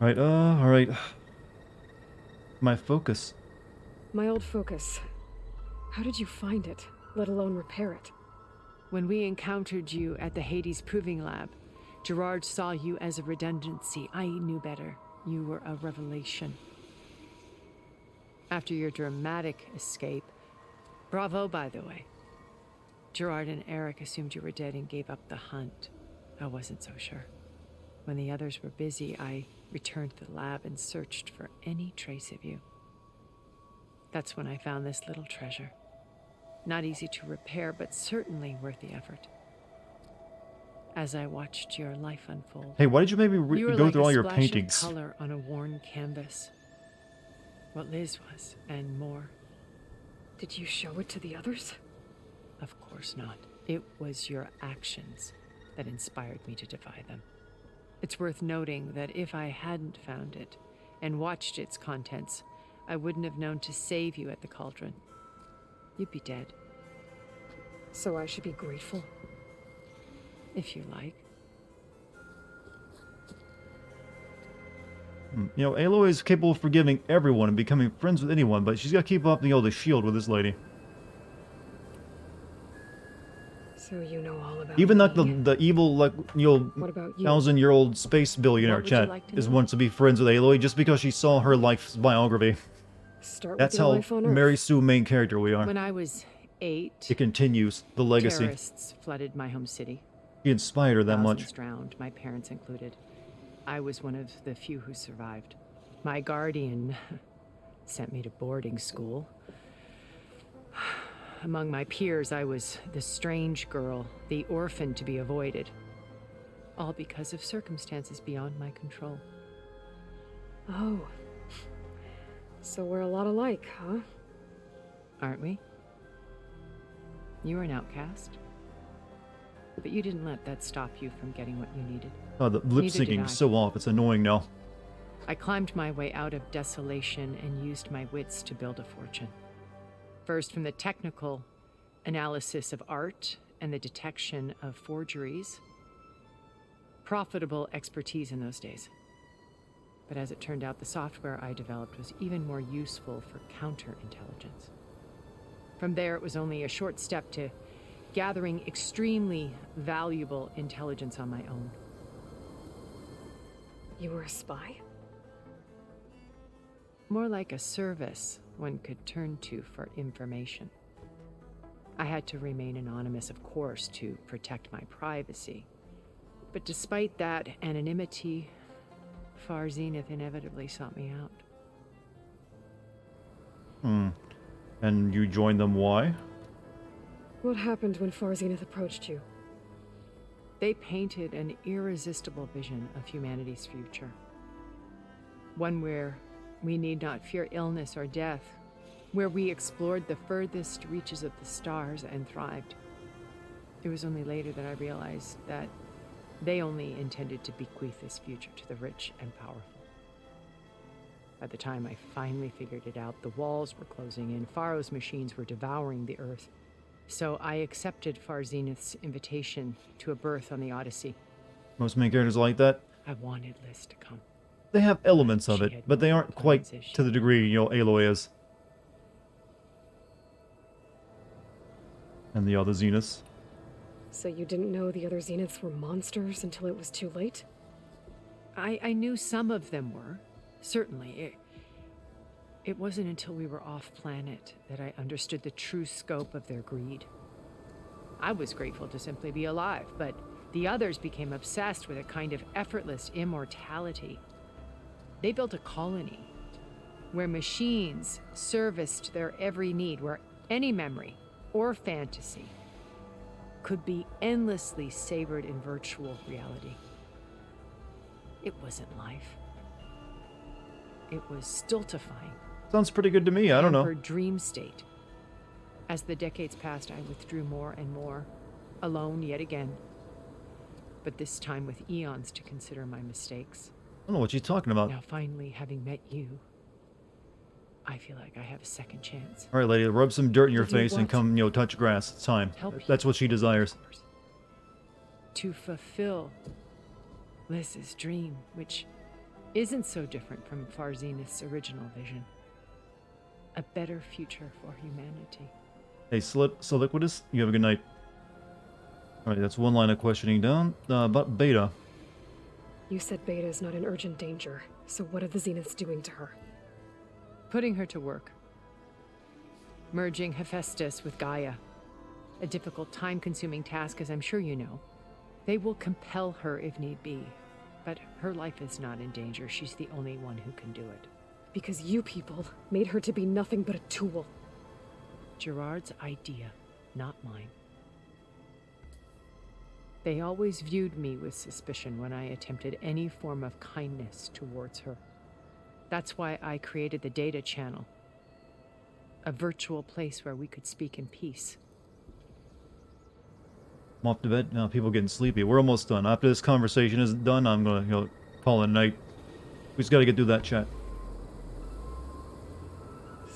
Alright. My focus. My old focus. How did you find it, let alone repair it? When we encountered you at the Hades Proving Lab, Gerard saw you as a redundancy. I knew better. You were a revelation. After your dramatic escape, bravo, by the way. Gerard and Eric assumed you were dead and gave up the hunt. I wasn't so sure. When the others were busy, I returned to the lab and searched for any trace of you. That's when I found this little treasure. Not easy to repair, but certainly worth the effort. As I watched your life unfold. Hey, why did you make me you were go like through all your splash paintings? of color on a worn canvas. What Liz was, and more. Did you show it to the others? Of course not. It was your actions that inspired me to defy them. It's worth noting that if I hadn't found it and watched its contents, I wouldn't have known to save you at the cauldron. You'd be dead. So I should be grateful? If you like. You know, Aloy is capable of forgiving everyone and becoming friends with anyone, but she's got to keep up the shield with this lady. So you know all about Even me. like the evil, like, What about you? 1,000-year-old space billionaire What would you chat like to is know? wants to be friends with Aloy just because she saw her life's biography. Start That's with your how life on Earth. Mary Sue main character we are. When I was 8, It continues the legacy. terrorists flooded my home city. He inspired her that Thousands much. drowned, my parents included. I was one of the few who survived. My guardian sent me to boarding school. Among my peers, I was the strange girl, the orphan to be avoided. All because of circumstances beyond my control. Oh. So we're a lot alike, huh? Aren't we? You were an outcast. But you didn't let that stop you from getting what you needed. Oh, the lip Neither did syncing I. is so off. It's annoying now. I climbed my way out of desolation and used my wits to build a fortune. First, from the technical analysis of art and the detection of forgeries. Profitable expertise in those days. But as it turned out, the software I developed was even more useful for counterintelligence. From there, it was only a short step to gathering extremely valuable intelligence on my own. You were a spy? More like a service one could turn to for information. I had to remain anonymous, of course, to protect my privacy. But despite that anonymity, Far Zenith inevitably sought me out. And you joined them, why? What happened when Far Zenith approached you? They painted an irresistible vision of humanity's future. One where we need not fear illness or death, where we explored the furthest reaches of the stars and thrived. It was only later that I realized that they only intended to bequeath this future to the rich and powerful. By the time I finally figured it out, the walls were closing in, Pharaoh's machines were devouring the Earth. So I accepted Far Zenith's invitation to a berth on the Odyssey. Most main characters are like that. I wanted Liz to come. They have elements of She it, had but they no aren't quite plans, is she? to the degree, Aloy is. And the other Zeniths. So you didn't know the other Zeniths were monsters until it was too late? I knew some of them were, certainly. It wasn't until we were off-planet that I understood the true scope of their greed. I was grateful to simply be alive, but the others became obsessed with a kind of effortless immortality. They built a colony where machines serviced their every need, where any memory or fantasy could be endlessly savored in virtual reality. It wasn't life. It was stultifying. Sounds pretty good to me. I don't know. Pampered dream state. As the decades passed, I withdrew more and more, alone yet again. But this time with eons to consider my mistakes. I don't know what you're talking about. Now finally, having met you, I feel like I have a second chance. All right, lady, rub some dirt in your To do face and what? come, touch grass. It's time. Help That's what she desires. To fulfill Liz's dream, which isn't so different from Far Zenith's original vision. A better future for humanity. Hey, Soliquidus, you have a good night. All right, that's one line of questioning down. About Beta. You said Beta is not in urgent danger, so what are the Zeniths doing to her? Putting her to work. Merging Hephaestus with Gaia. A difficult, time-consuming task, as I'm sure you know. They will compel her if need be. But her life is not in danger. She's the only one who can do it. Because you people made her to be nothing but a tool. Gerard's idea, not mine. They always viewed me with suspicion when I attempted any form of kindness towards her. That's why I created the data channel. A virtual place where we could speak in peace. I'm off to bed. Now people getting sleepy. We're almost done. After this conversation is done, I'm gonna call it a night. We just gotta get through that chat.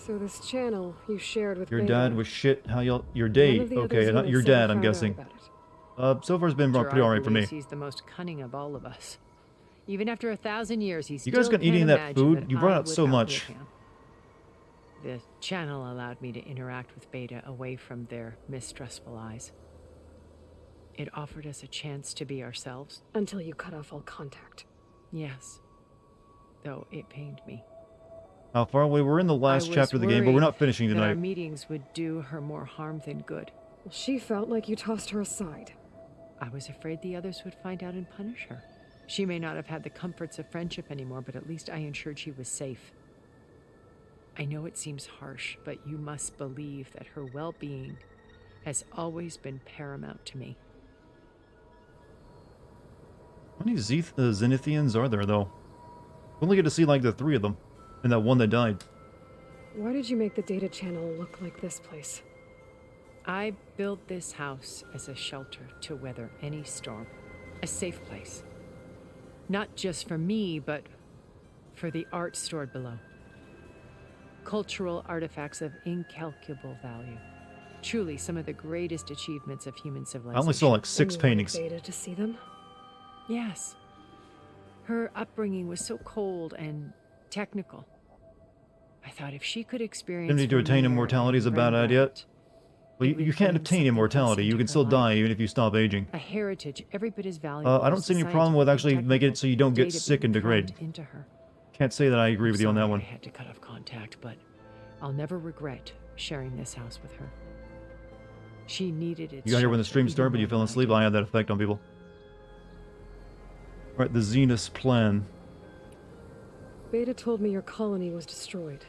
So this channel you shared with Your Beta, dad was shit. How your date? Okay, not your dad. I'm guessing. So far it's been pretty Gerard alright for me. believes he's the most cunning of all of us. Even after 1,000 years, he's You guys still got eating can't that imagine food? that You brought I out so would much. outlive him. The channel allowed me to interact with Beta away from their mistrustful eyes. It offered us a chance to be ourselves. Until you cut off all contact. Yes. Though it pained me. How far away? We're in the last chapter of the game, but we're not finishing that our tonight. meetings would do her more harm than good. Well, she felt like you tossed her aside. I was afraid the others would find out and punish her. She may not have had the comforts of friendship anymore, but at least I ensured she was safe. I know it seems harsh, but you must believe that her well-being has always been paramount to me. How many Zenithians are there, though? We only get to see, like, the 3 of them. And that one that died. Why did you make the data channel look like this place? I built this house as a shelter to weather any storm. A safe place. Not just for me, but for the art stored below. Cultural artifacts of incalculable value. Truly some of the greatest achievements of human civilization. I only saw, like, 6 paintings. Beta to see them? Yes. Her upbringing was so cold and technical. I thought if she could experience... Didn't need to attain immortality is a bad idea. Well, you can't obtain immortality. You can still die even if you stop aging. A heritage every bit as valuable. I don't see any problem with actually making it so you don't get sick and degrade. Into her. Can't say that I agree with you on that one. I had to cut off contact, but I'll never regret sharing this house with her. She needed it. You got here when the stream started, but you fell asleep. I had that effect on people. Alright, the Zenith plan. Beta told me your colony was destroyed.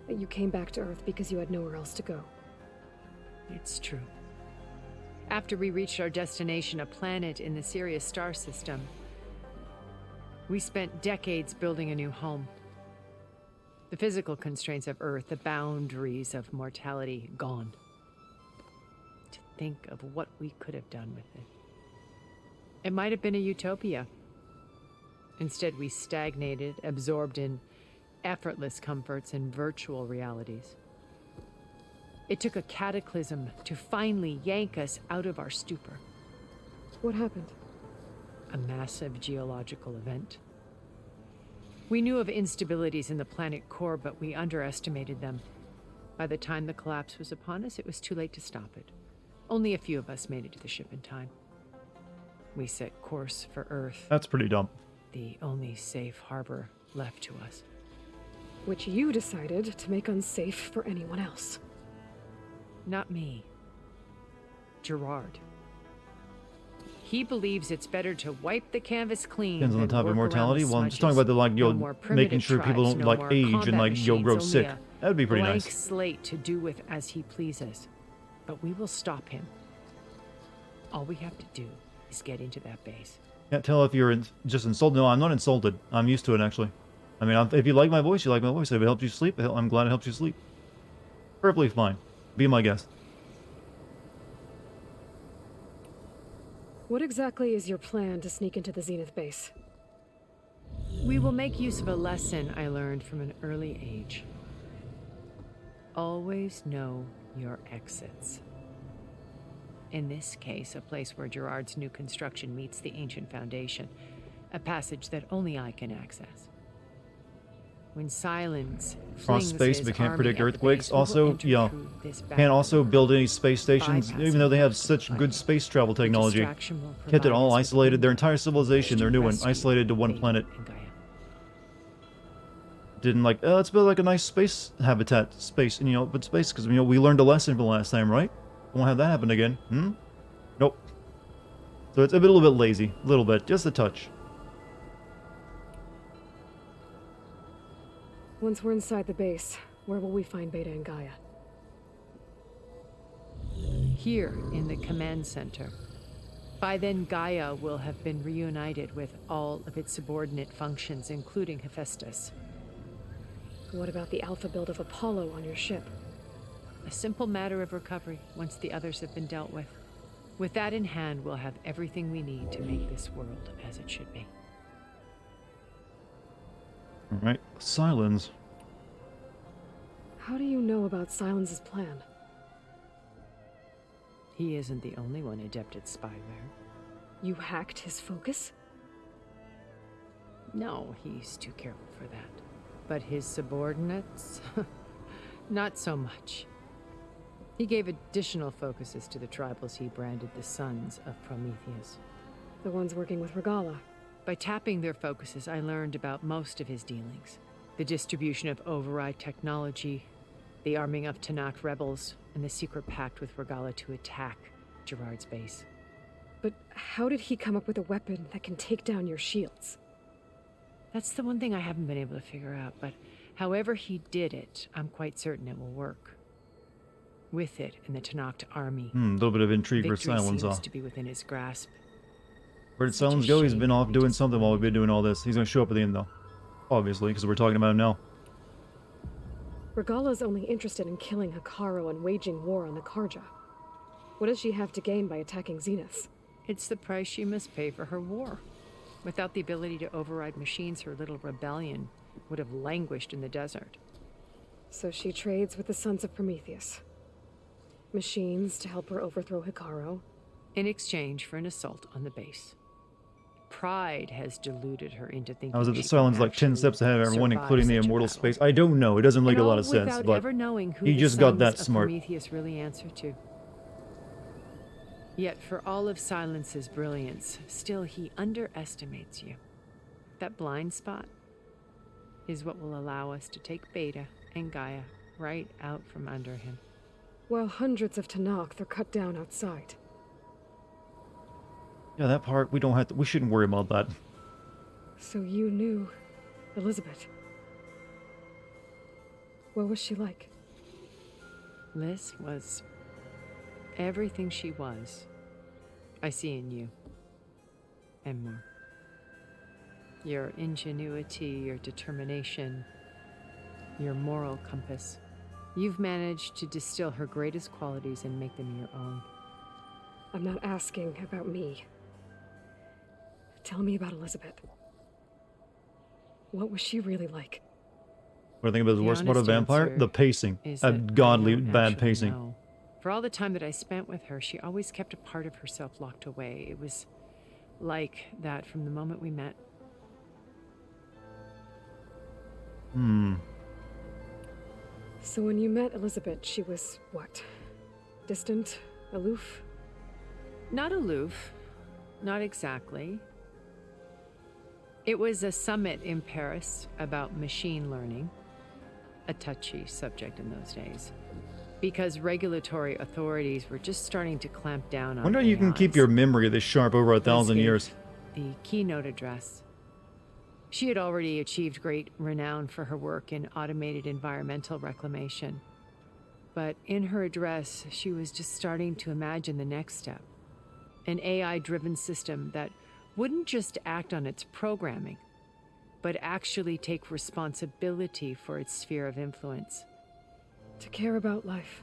That you came back to Earth because you had nowhere else to go. It's true. After we reached our destination, a planet in the Sirius star system, we spent decades building a new home. The physical constraints of Earth, the boundaries of mortality, gone. To think of what we could have done with it. It might have been a utopia. Instead, we stagnated, absorbed in effortless comforts and virtual realities. It took a cataclysm to finally yank us out of our stupor. What happened? A massive geological event. We knew of instabilities in the planet core, but we underestimated them. By the time the collapse was upon us, it was too late to stop it. Only a few of us made it to the ship in time. We set course for Earth. That's pretty dumb. The only safe harbor left to us. Which you decided to make unsafe for anyone else. Not me. Gerard. He believes it's better to wipe the canvas clean Depends on the than type of work around mortality. the Well, I'm just talking smudges. about the like, No yo, more making primitive sure people tribes, don't no like more age and combat like yo machines, grow only sick. a That'd be pretty blank nice. slate to do with as he pleases. But we will stop him. All we have to do is get into that base. Can't tell if you're just insulted. No, I'm not insulted. I'm used to it actually. I mean, if you like my voice, you like my voice. If it helps you sleep, I'm glad it helps you sleep. Perfectly fine. Be my guest. What exactly is your plan to sneak into the Zenith base? We will make use of a lesson I learned from an early age. Always know your exits. In this case, a place where Gerard's new construction meets the ancient foundation, a passage that only I can access. When Silence Cross space, but can't predict earthquakes. Base, Also, yeah, can't also build any space stations, even though they have such good space travel technology. Kept it all isolated. Their entire civilization, their new one, isolated to one planet. Didn't like, let's build like a nice space habitat, space, and but space, because we learned a lesson from last time, right? Won't have that happen again. Nope. So it's a little bit lazy, a little bit, just a touch. Once we're inside the base, where will we find Beta and Gaia? Here, in the command center. By then, Gaia will have been reunited with all of its subordinate functions, including Hephaestus. What about the alpha build of Apollo on your ship? A simple matter of recovery once the others have been dealt with. With that in hand, we'll have everything we need to make this world as it should be. Alright, Silence. How do you know about Silence's plan? He isn't the only one adept at spyware. You hacked his focus? No, he's too careful for that. But his subordinates? Not so much. He gave additional focuses to the tribals he branded the Sons of Prometheus. The ones working with Regala. By tapping their focuses, I learned about most of his dealings. The distribution of override technology, the arming of Tanakh rebels, and the secret pact with Regala to attack Gerard's base. But how did he come up with a weapon that can take down your shields? That's the one thing I haven't been able to figure out, but however he did it, I'm quite certain it will work. With it and the Tanakh army, A little bit of intrigue for victory Silence seems off. to be within his grasp. Where did Silence go? He's been off doing something while we've been doing all this. He's going to show up at the end, though. Obviously, because we're talking about him now. Regala's only interested in killing Hikaru and waging war on the Karja. What does she have to gain by attacking Zenith? It's the price she must pay for her war. Without the ability to override machines, her little rebellion would have languished in the desert. So she trades with the Sons of Prometheus. Machines to help her overthrow Hikaru. In exchange for an assault on the base. Pride has deluded her into thinking I was at the she Silence can like 10 steps ahead of everyone, survive including the such a immortal battle. space. I don't know. It doesn't make And a lot all of sense, without but ever knowing who he the just got that Sons of smart. Prometheus really answer to. Yet for all of Silence's brilliance, still he underestimates you. That blind spot is what will allow us to take Beta and Gaia right out from under him. While hundreds of Tanakh are cut down outside. Yeah, that part, we don't have to, we shouldn't worry about that. So you knew Elizabeth. What was she like? Liz was everything she was. I see in you. And more. Your ingenuity, your determination, your moral compass. You've managed to distill her greatest qualities and make them your own. I'm not asking about me. Tell me about Elizabeth. What was she really like? What I think about the worst part of honest Vampire? answer The pacing. is A that I godly don't bad actually pacing. know. For all the time that I spent with her, she always kept a part of herself locked away. It was like that from the moment we met. So when you met Elizabeth, she was what? Distant? Aloof? Not aloof. Not exactly. It was a summit in Paris about machine learning. A touchy subject in those days. Because regulatory authorities were just starting to clamp down on Wonder how you can keep AIs. your memory this sharp over 1,000 Liz years. gave the keynote address. She had already achieved great renown for her work in automated environmental reclamation. But in her address, she was just starting to imagine the next step. An AI-driven system that wouldn't just act on its programming, but actually take responsibility for its sphere of influence. To care about life,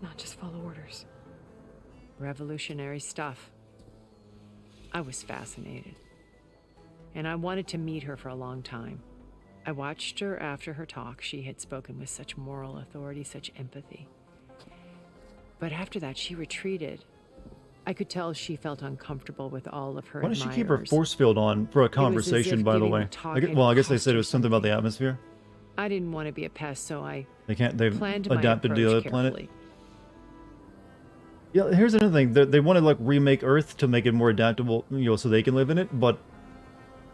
not just follow orders. Revolutionary stuff. I was fascinated. And I wanted to meet her for a long time. I watched her after her talk. She had spoken with such moral authority, such empathy. But after that, she retreated. I could tell she felt uncomfortable with all of her Why does she admirers. keep her force field on for a It was as conversation, if by the giving way? the talk I guess they had said it cost was her something about the atmosphere. I didn't want to be a pest, so I They've planned my adapted to the approach other planet. carefully. Yeah, here's another thing. They want to like remake Earth to make it more adaptable, so they can live in it, but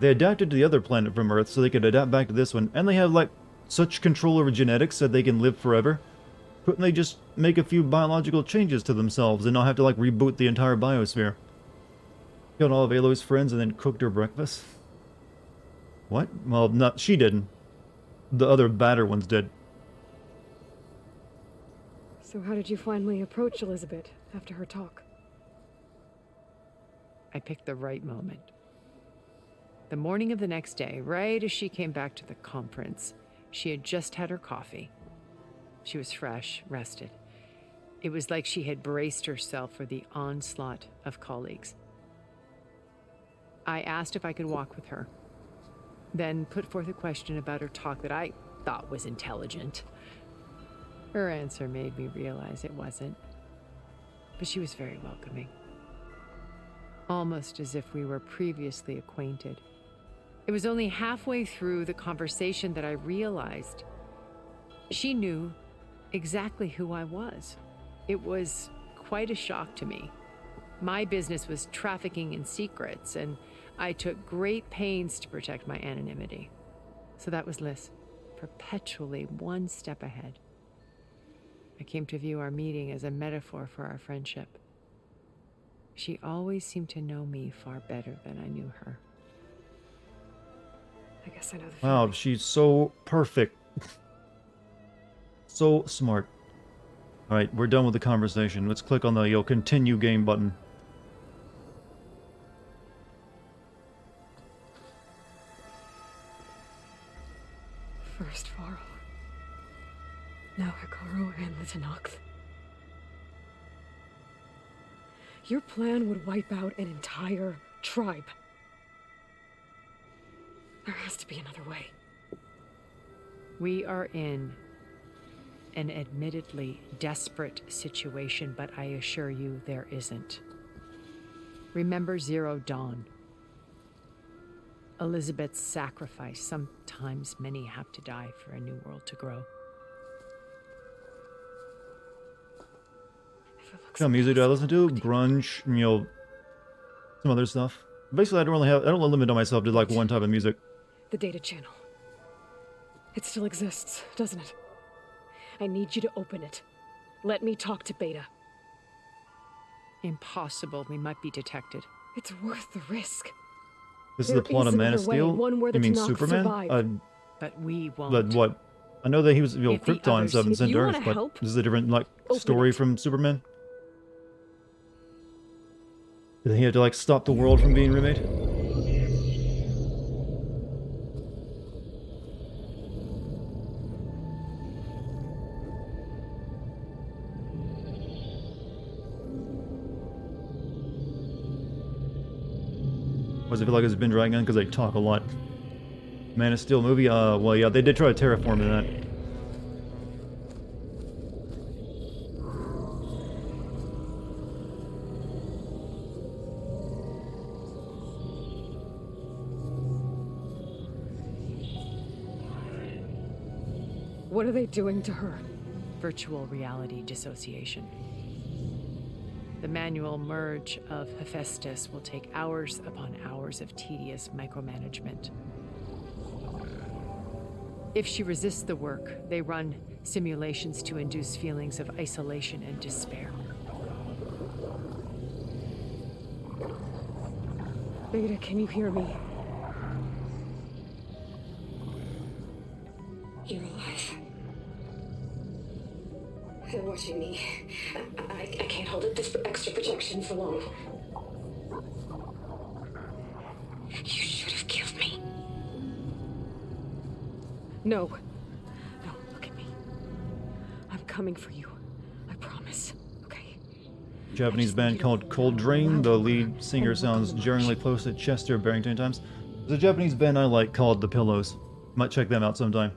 they adapted to the other planet from Earth so they could adapt back to this one, and they have like such control over genetics that they can live forever. Couldn't they just make a few biological changes to themselves and not have to like reboot the entire biosphere? Killed all of Aloy's friends and then cooked her breakfast? What? Well, not she didn't. The other badder ones did. So how did you finally approach Elizabeth after her talk? I picked the right moment. The morning of the next day, right as she came back to the conference, she had just had her coffee. She was fresh, rested. It was like she had braced herself for the onslaught of colleagues. I asked if I could walk with her, then put forth a question about her talk that I thought was intelligent. Her answer made me realize it wasn't, but she was very welcoming. Almost as if we were previously acquainted. It was only halfway through the conversation that I realized she knew exactly who I was. It was quite a shock to me. My business was trafficking in secrets, and I took great pains to protect my anonymity. So that was Liz, perpetually one step ahead. I came to view our meeting as a metaphor for our friendship. She always seemed to know me far better than I knew her. I guess I know the Wow, she's so perfect. So smart. Alright, we're done with the conversation. Let's click on the continue game button. First Varl. Now Hikaru and the Tanakhth. Your plan would wipe out an entire tribe. There has to be another way. We are in an admittedly desperate situation, but I assure you there isn't. Remember Zero Dawn. Elizabeth's sacrifice. Sometimes many have to die for a new world to grow. What kind of music do I listen to? Grunge, some other stuff. Basically, I don't limit myself to like one type of music. The data channel. It still exists, doesn't it? I need you to open it. Let me talk to Beta. Impossible. We might be detected. It's worth the risk. This is the plot of Man of Steel? You mean Superman? But we won't. But what? I know that he was, If the Krypton others- 7 if sent you Earth, wanna but help, this is a different, like, open story from Superman? Did he have to, like, stop the world from being remade? Why does it feel like it's been dragging on? Because they talk a lot. Man of Steel movie? Well, yeah, they did try to terraform in that. What are they doing to her? Virtual reality dissociation. The manual merge of Hephaestus will take hours upon hours of tedious micromanagement. If she resists the work, they run simulations to induce feelings of isolation and despair. Beta, can you hear me? You're alive. They're watching me. I can't hold up this extra projection for long. You should have killed me. No. No, look at me. I'm coming for you. I promise. Okay? Japanese band called Cold Drain. The lead singer sounds jarringly close to Chester Barrington times. There's a Japanese band I like called The Pillows. Might check them out sometime.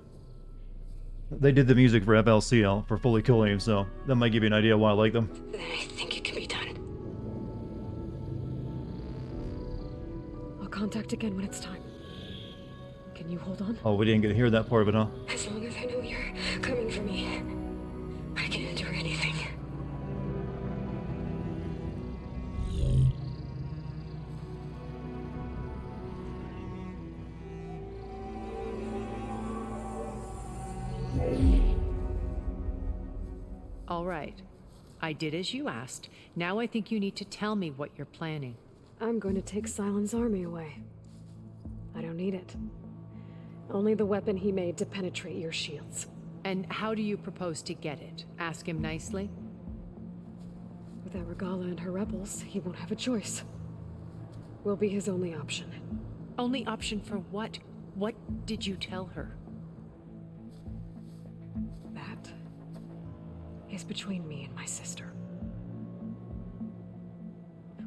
They did the music for FLCL, for Fully Kill Aim, so that might give you an idea why I like them. Then I think it can be done. I'll contact again when it's time. Can you hold on? Oh, we didn't get to hear that part of it, huh? As long as I know you're coming for me, I can endure anything. All right. I did as you asked. Now I think you need to tell me what you're planning. I'm going to take Silent's army away. I don't need it. Only the weapon he made to penetrate your shields. And how do you propose to get it? Ask him nicely? Without Regala and her rebels, he won't have a choice. We'll be his only option. Only option for what? What did you tell her? That is between me and my sister.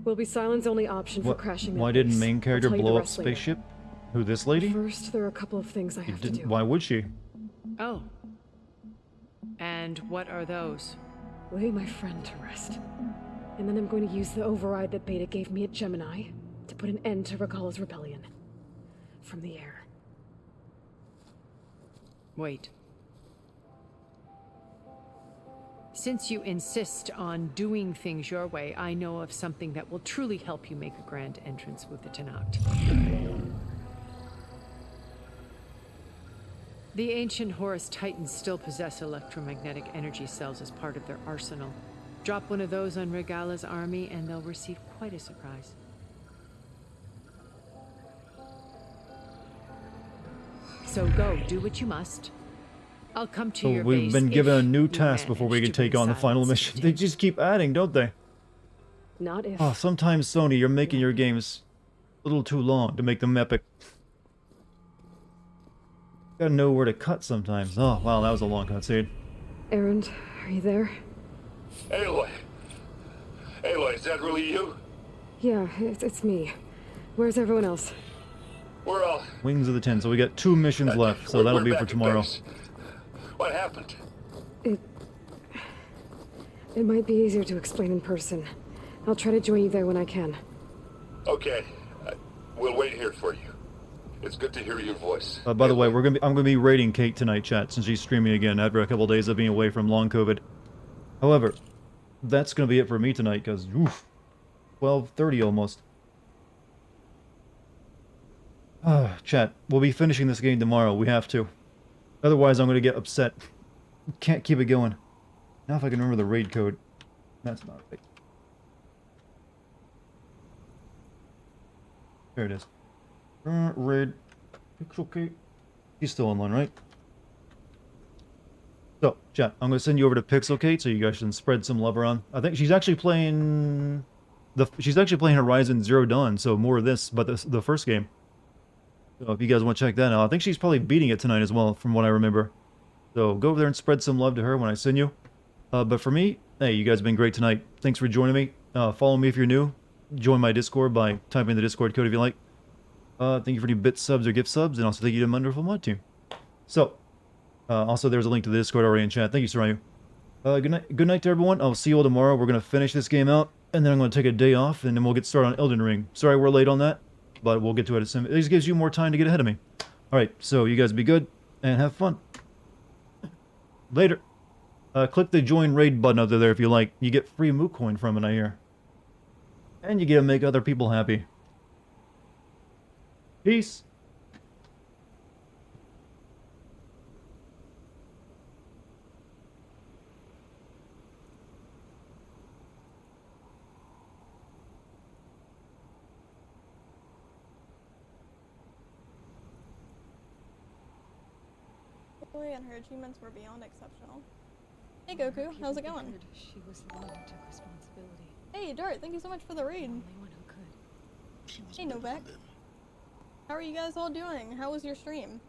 Will be Silent's only option for crashing that Why didn't base. main I'll character tell you the blow up rest later. spaceship? Who, this lady? First, there are a couple of things I have to do. Why would she? Oh. And what are those? Lay my friend to rest. And then I'm going to use the override that Beta gave me at Gemini to put an end to Regala's rebellion. From the air. Wait. Since you insist on doing things your way, I know of something that will truly help you make a grand entrance with the Tenakt. The ancient Horus Titans still possess electromagnetic energy cells as part of their arsenal. Drop one of those on Regala's army and they'll receive quite a surprise. So go, do what you must. I'll come to So your we've base been given a if new you task before we manage can to take on the bring final Silence mission. into They just keep adding, don't they? Not if. Oh, sometimes Sony, you're making your games a little too long to make them epic. Gotta know where to cut sometimes. Oh, wow, that was a long cutscene. Erend, are you there? Aloy! Aloy, is that really you? Yeah, it's me. Where's everyone else? We're all... Wings of the Ten. So we got 2 missions left, so that'll we're be back for at tomorrow. base. What happened? It might be easier to explain in person. I'll try to join you there when I can. Okay. We'll wait here for you. It's good to hear your voice. By the way, I'm gonna be raiding Kate tonight, chat, since she's streaming again after a couple days of being away from long COVID. However, that's gonna be it for me tonight, because 12:30 almost. Chat, we'll be finishing this game tomorrow. We have to. Otherwise, I'm gonna get upset. Can't keep it going. Now if I can remember the raid code. That's not right. There it is. Raid. Pixel Kate. He's still online, right? So, chat, I'm gonna send you over to Pixel Kate so you guys can spread some love around. I think she's actually playing Horizon Zero Dawn, so more of this, but the first game. So if you guys want to check that out, I think she's probably beating it tonight as well, from what I remember. So go over there and spread some love to her when I send you. But for me, hey, you guys have been great tonight. Thanks for joining me. Follow me if you're new. Join my Discord by typing in the Discord code if you like. Thank you for any bit subs or gift subs, and also thank you to Wonderful Mod Team. So, also there's a link to the Discord already in chat. Thank you, Sarayu. Good night to everyone. I'll see you all tomorrow. We're going to finish this game out, and then I'm going to take a day off, and then we'll get started on Elden Ring. Sorry we're late on that, but we'll get to it soon. It just gives you more time to get ahead of me. Alright, so you guys be good, and have fun. Later. Click the join raid button over there if you like. You get free Moot Coin from it, I hear. And you get to make other people happy. Peace. exceptionally, and her achievements were beyond exceptional. Hey Goku, how's it going? She was the one who took responsibility. Hey Dart, thank you so much for the raid. The only one who could. Hey Novak. How are you guys all doing? How was your stream?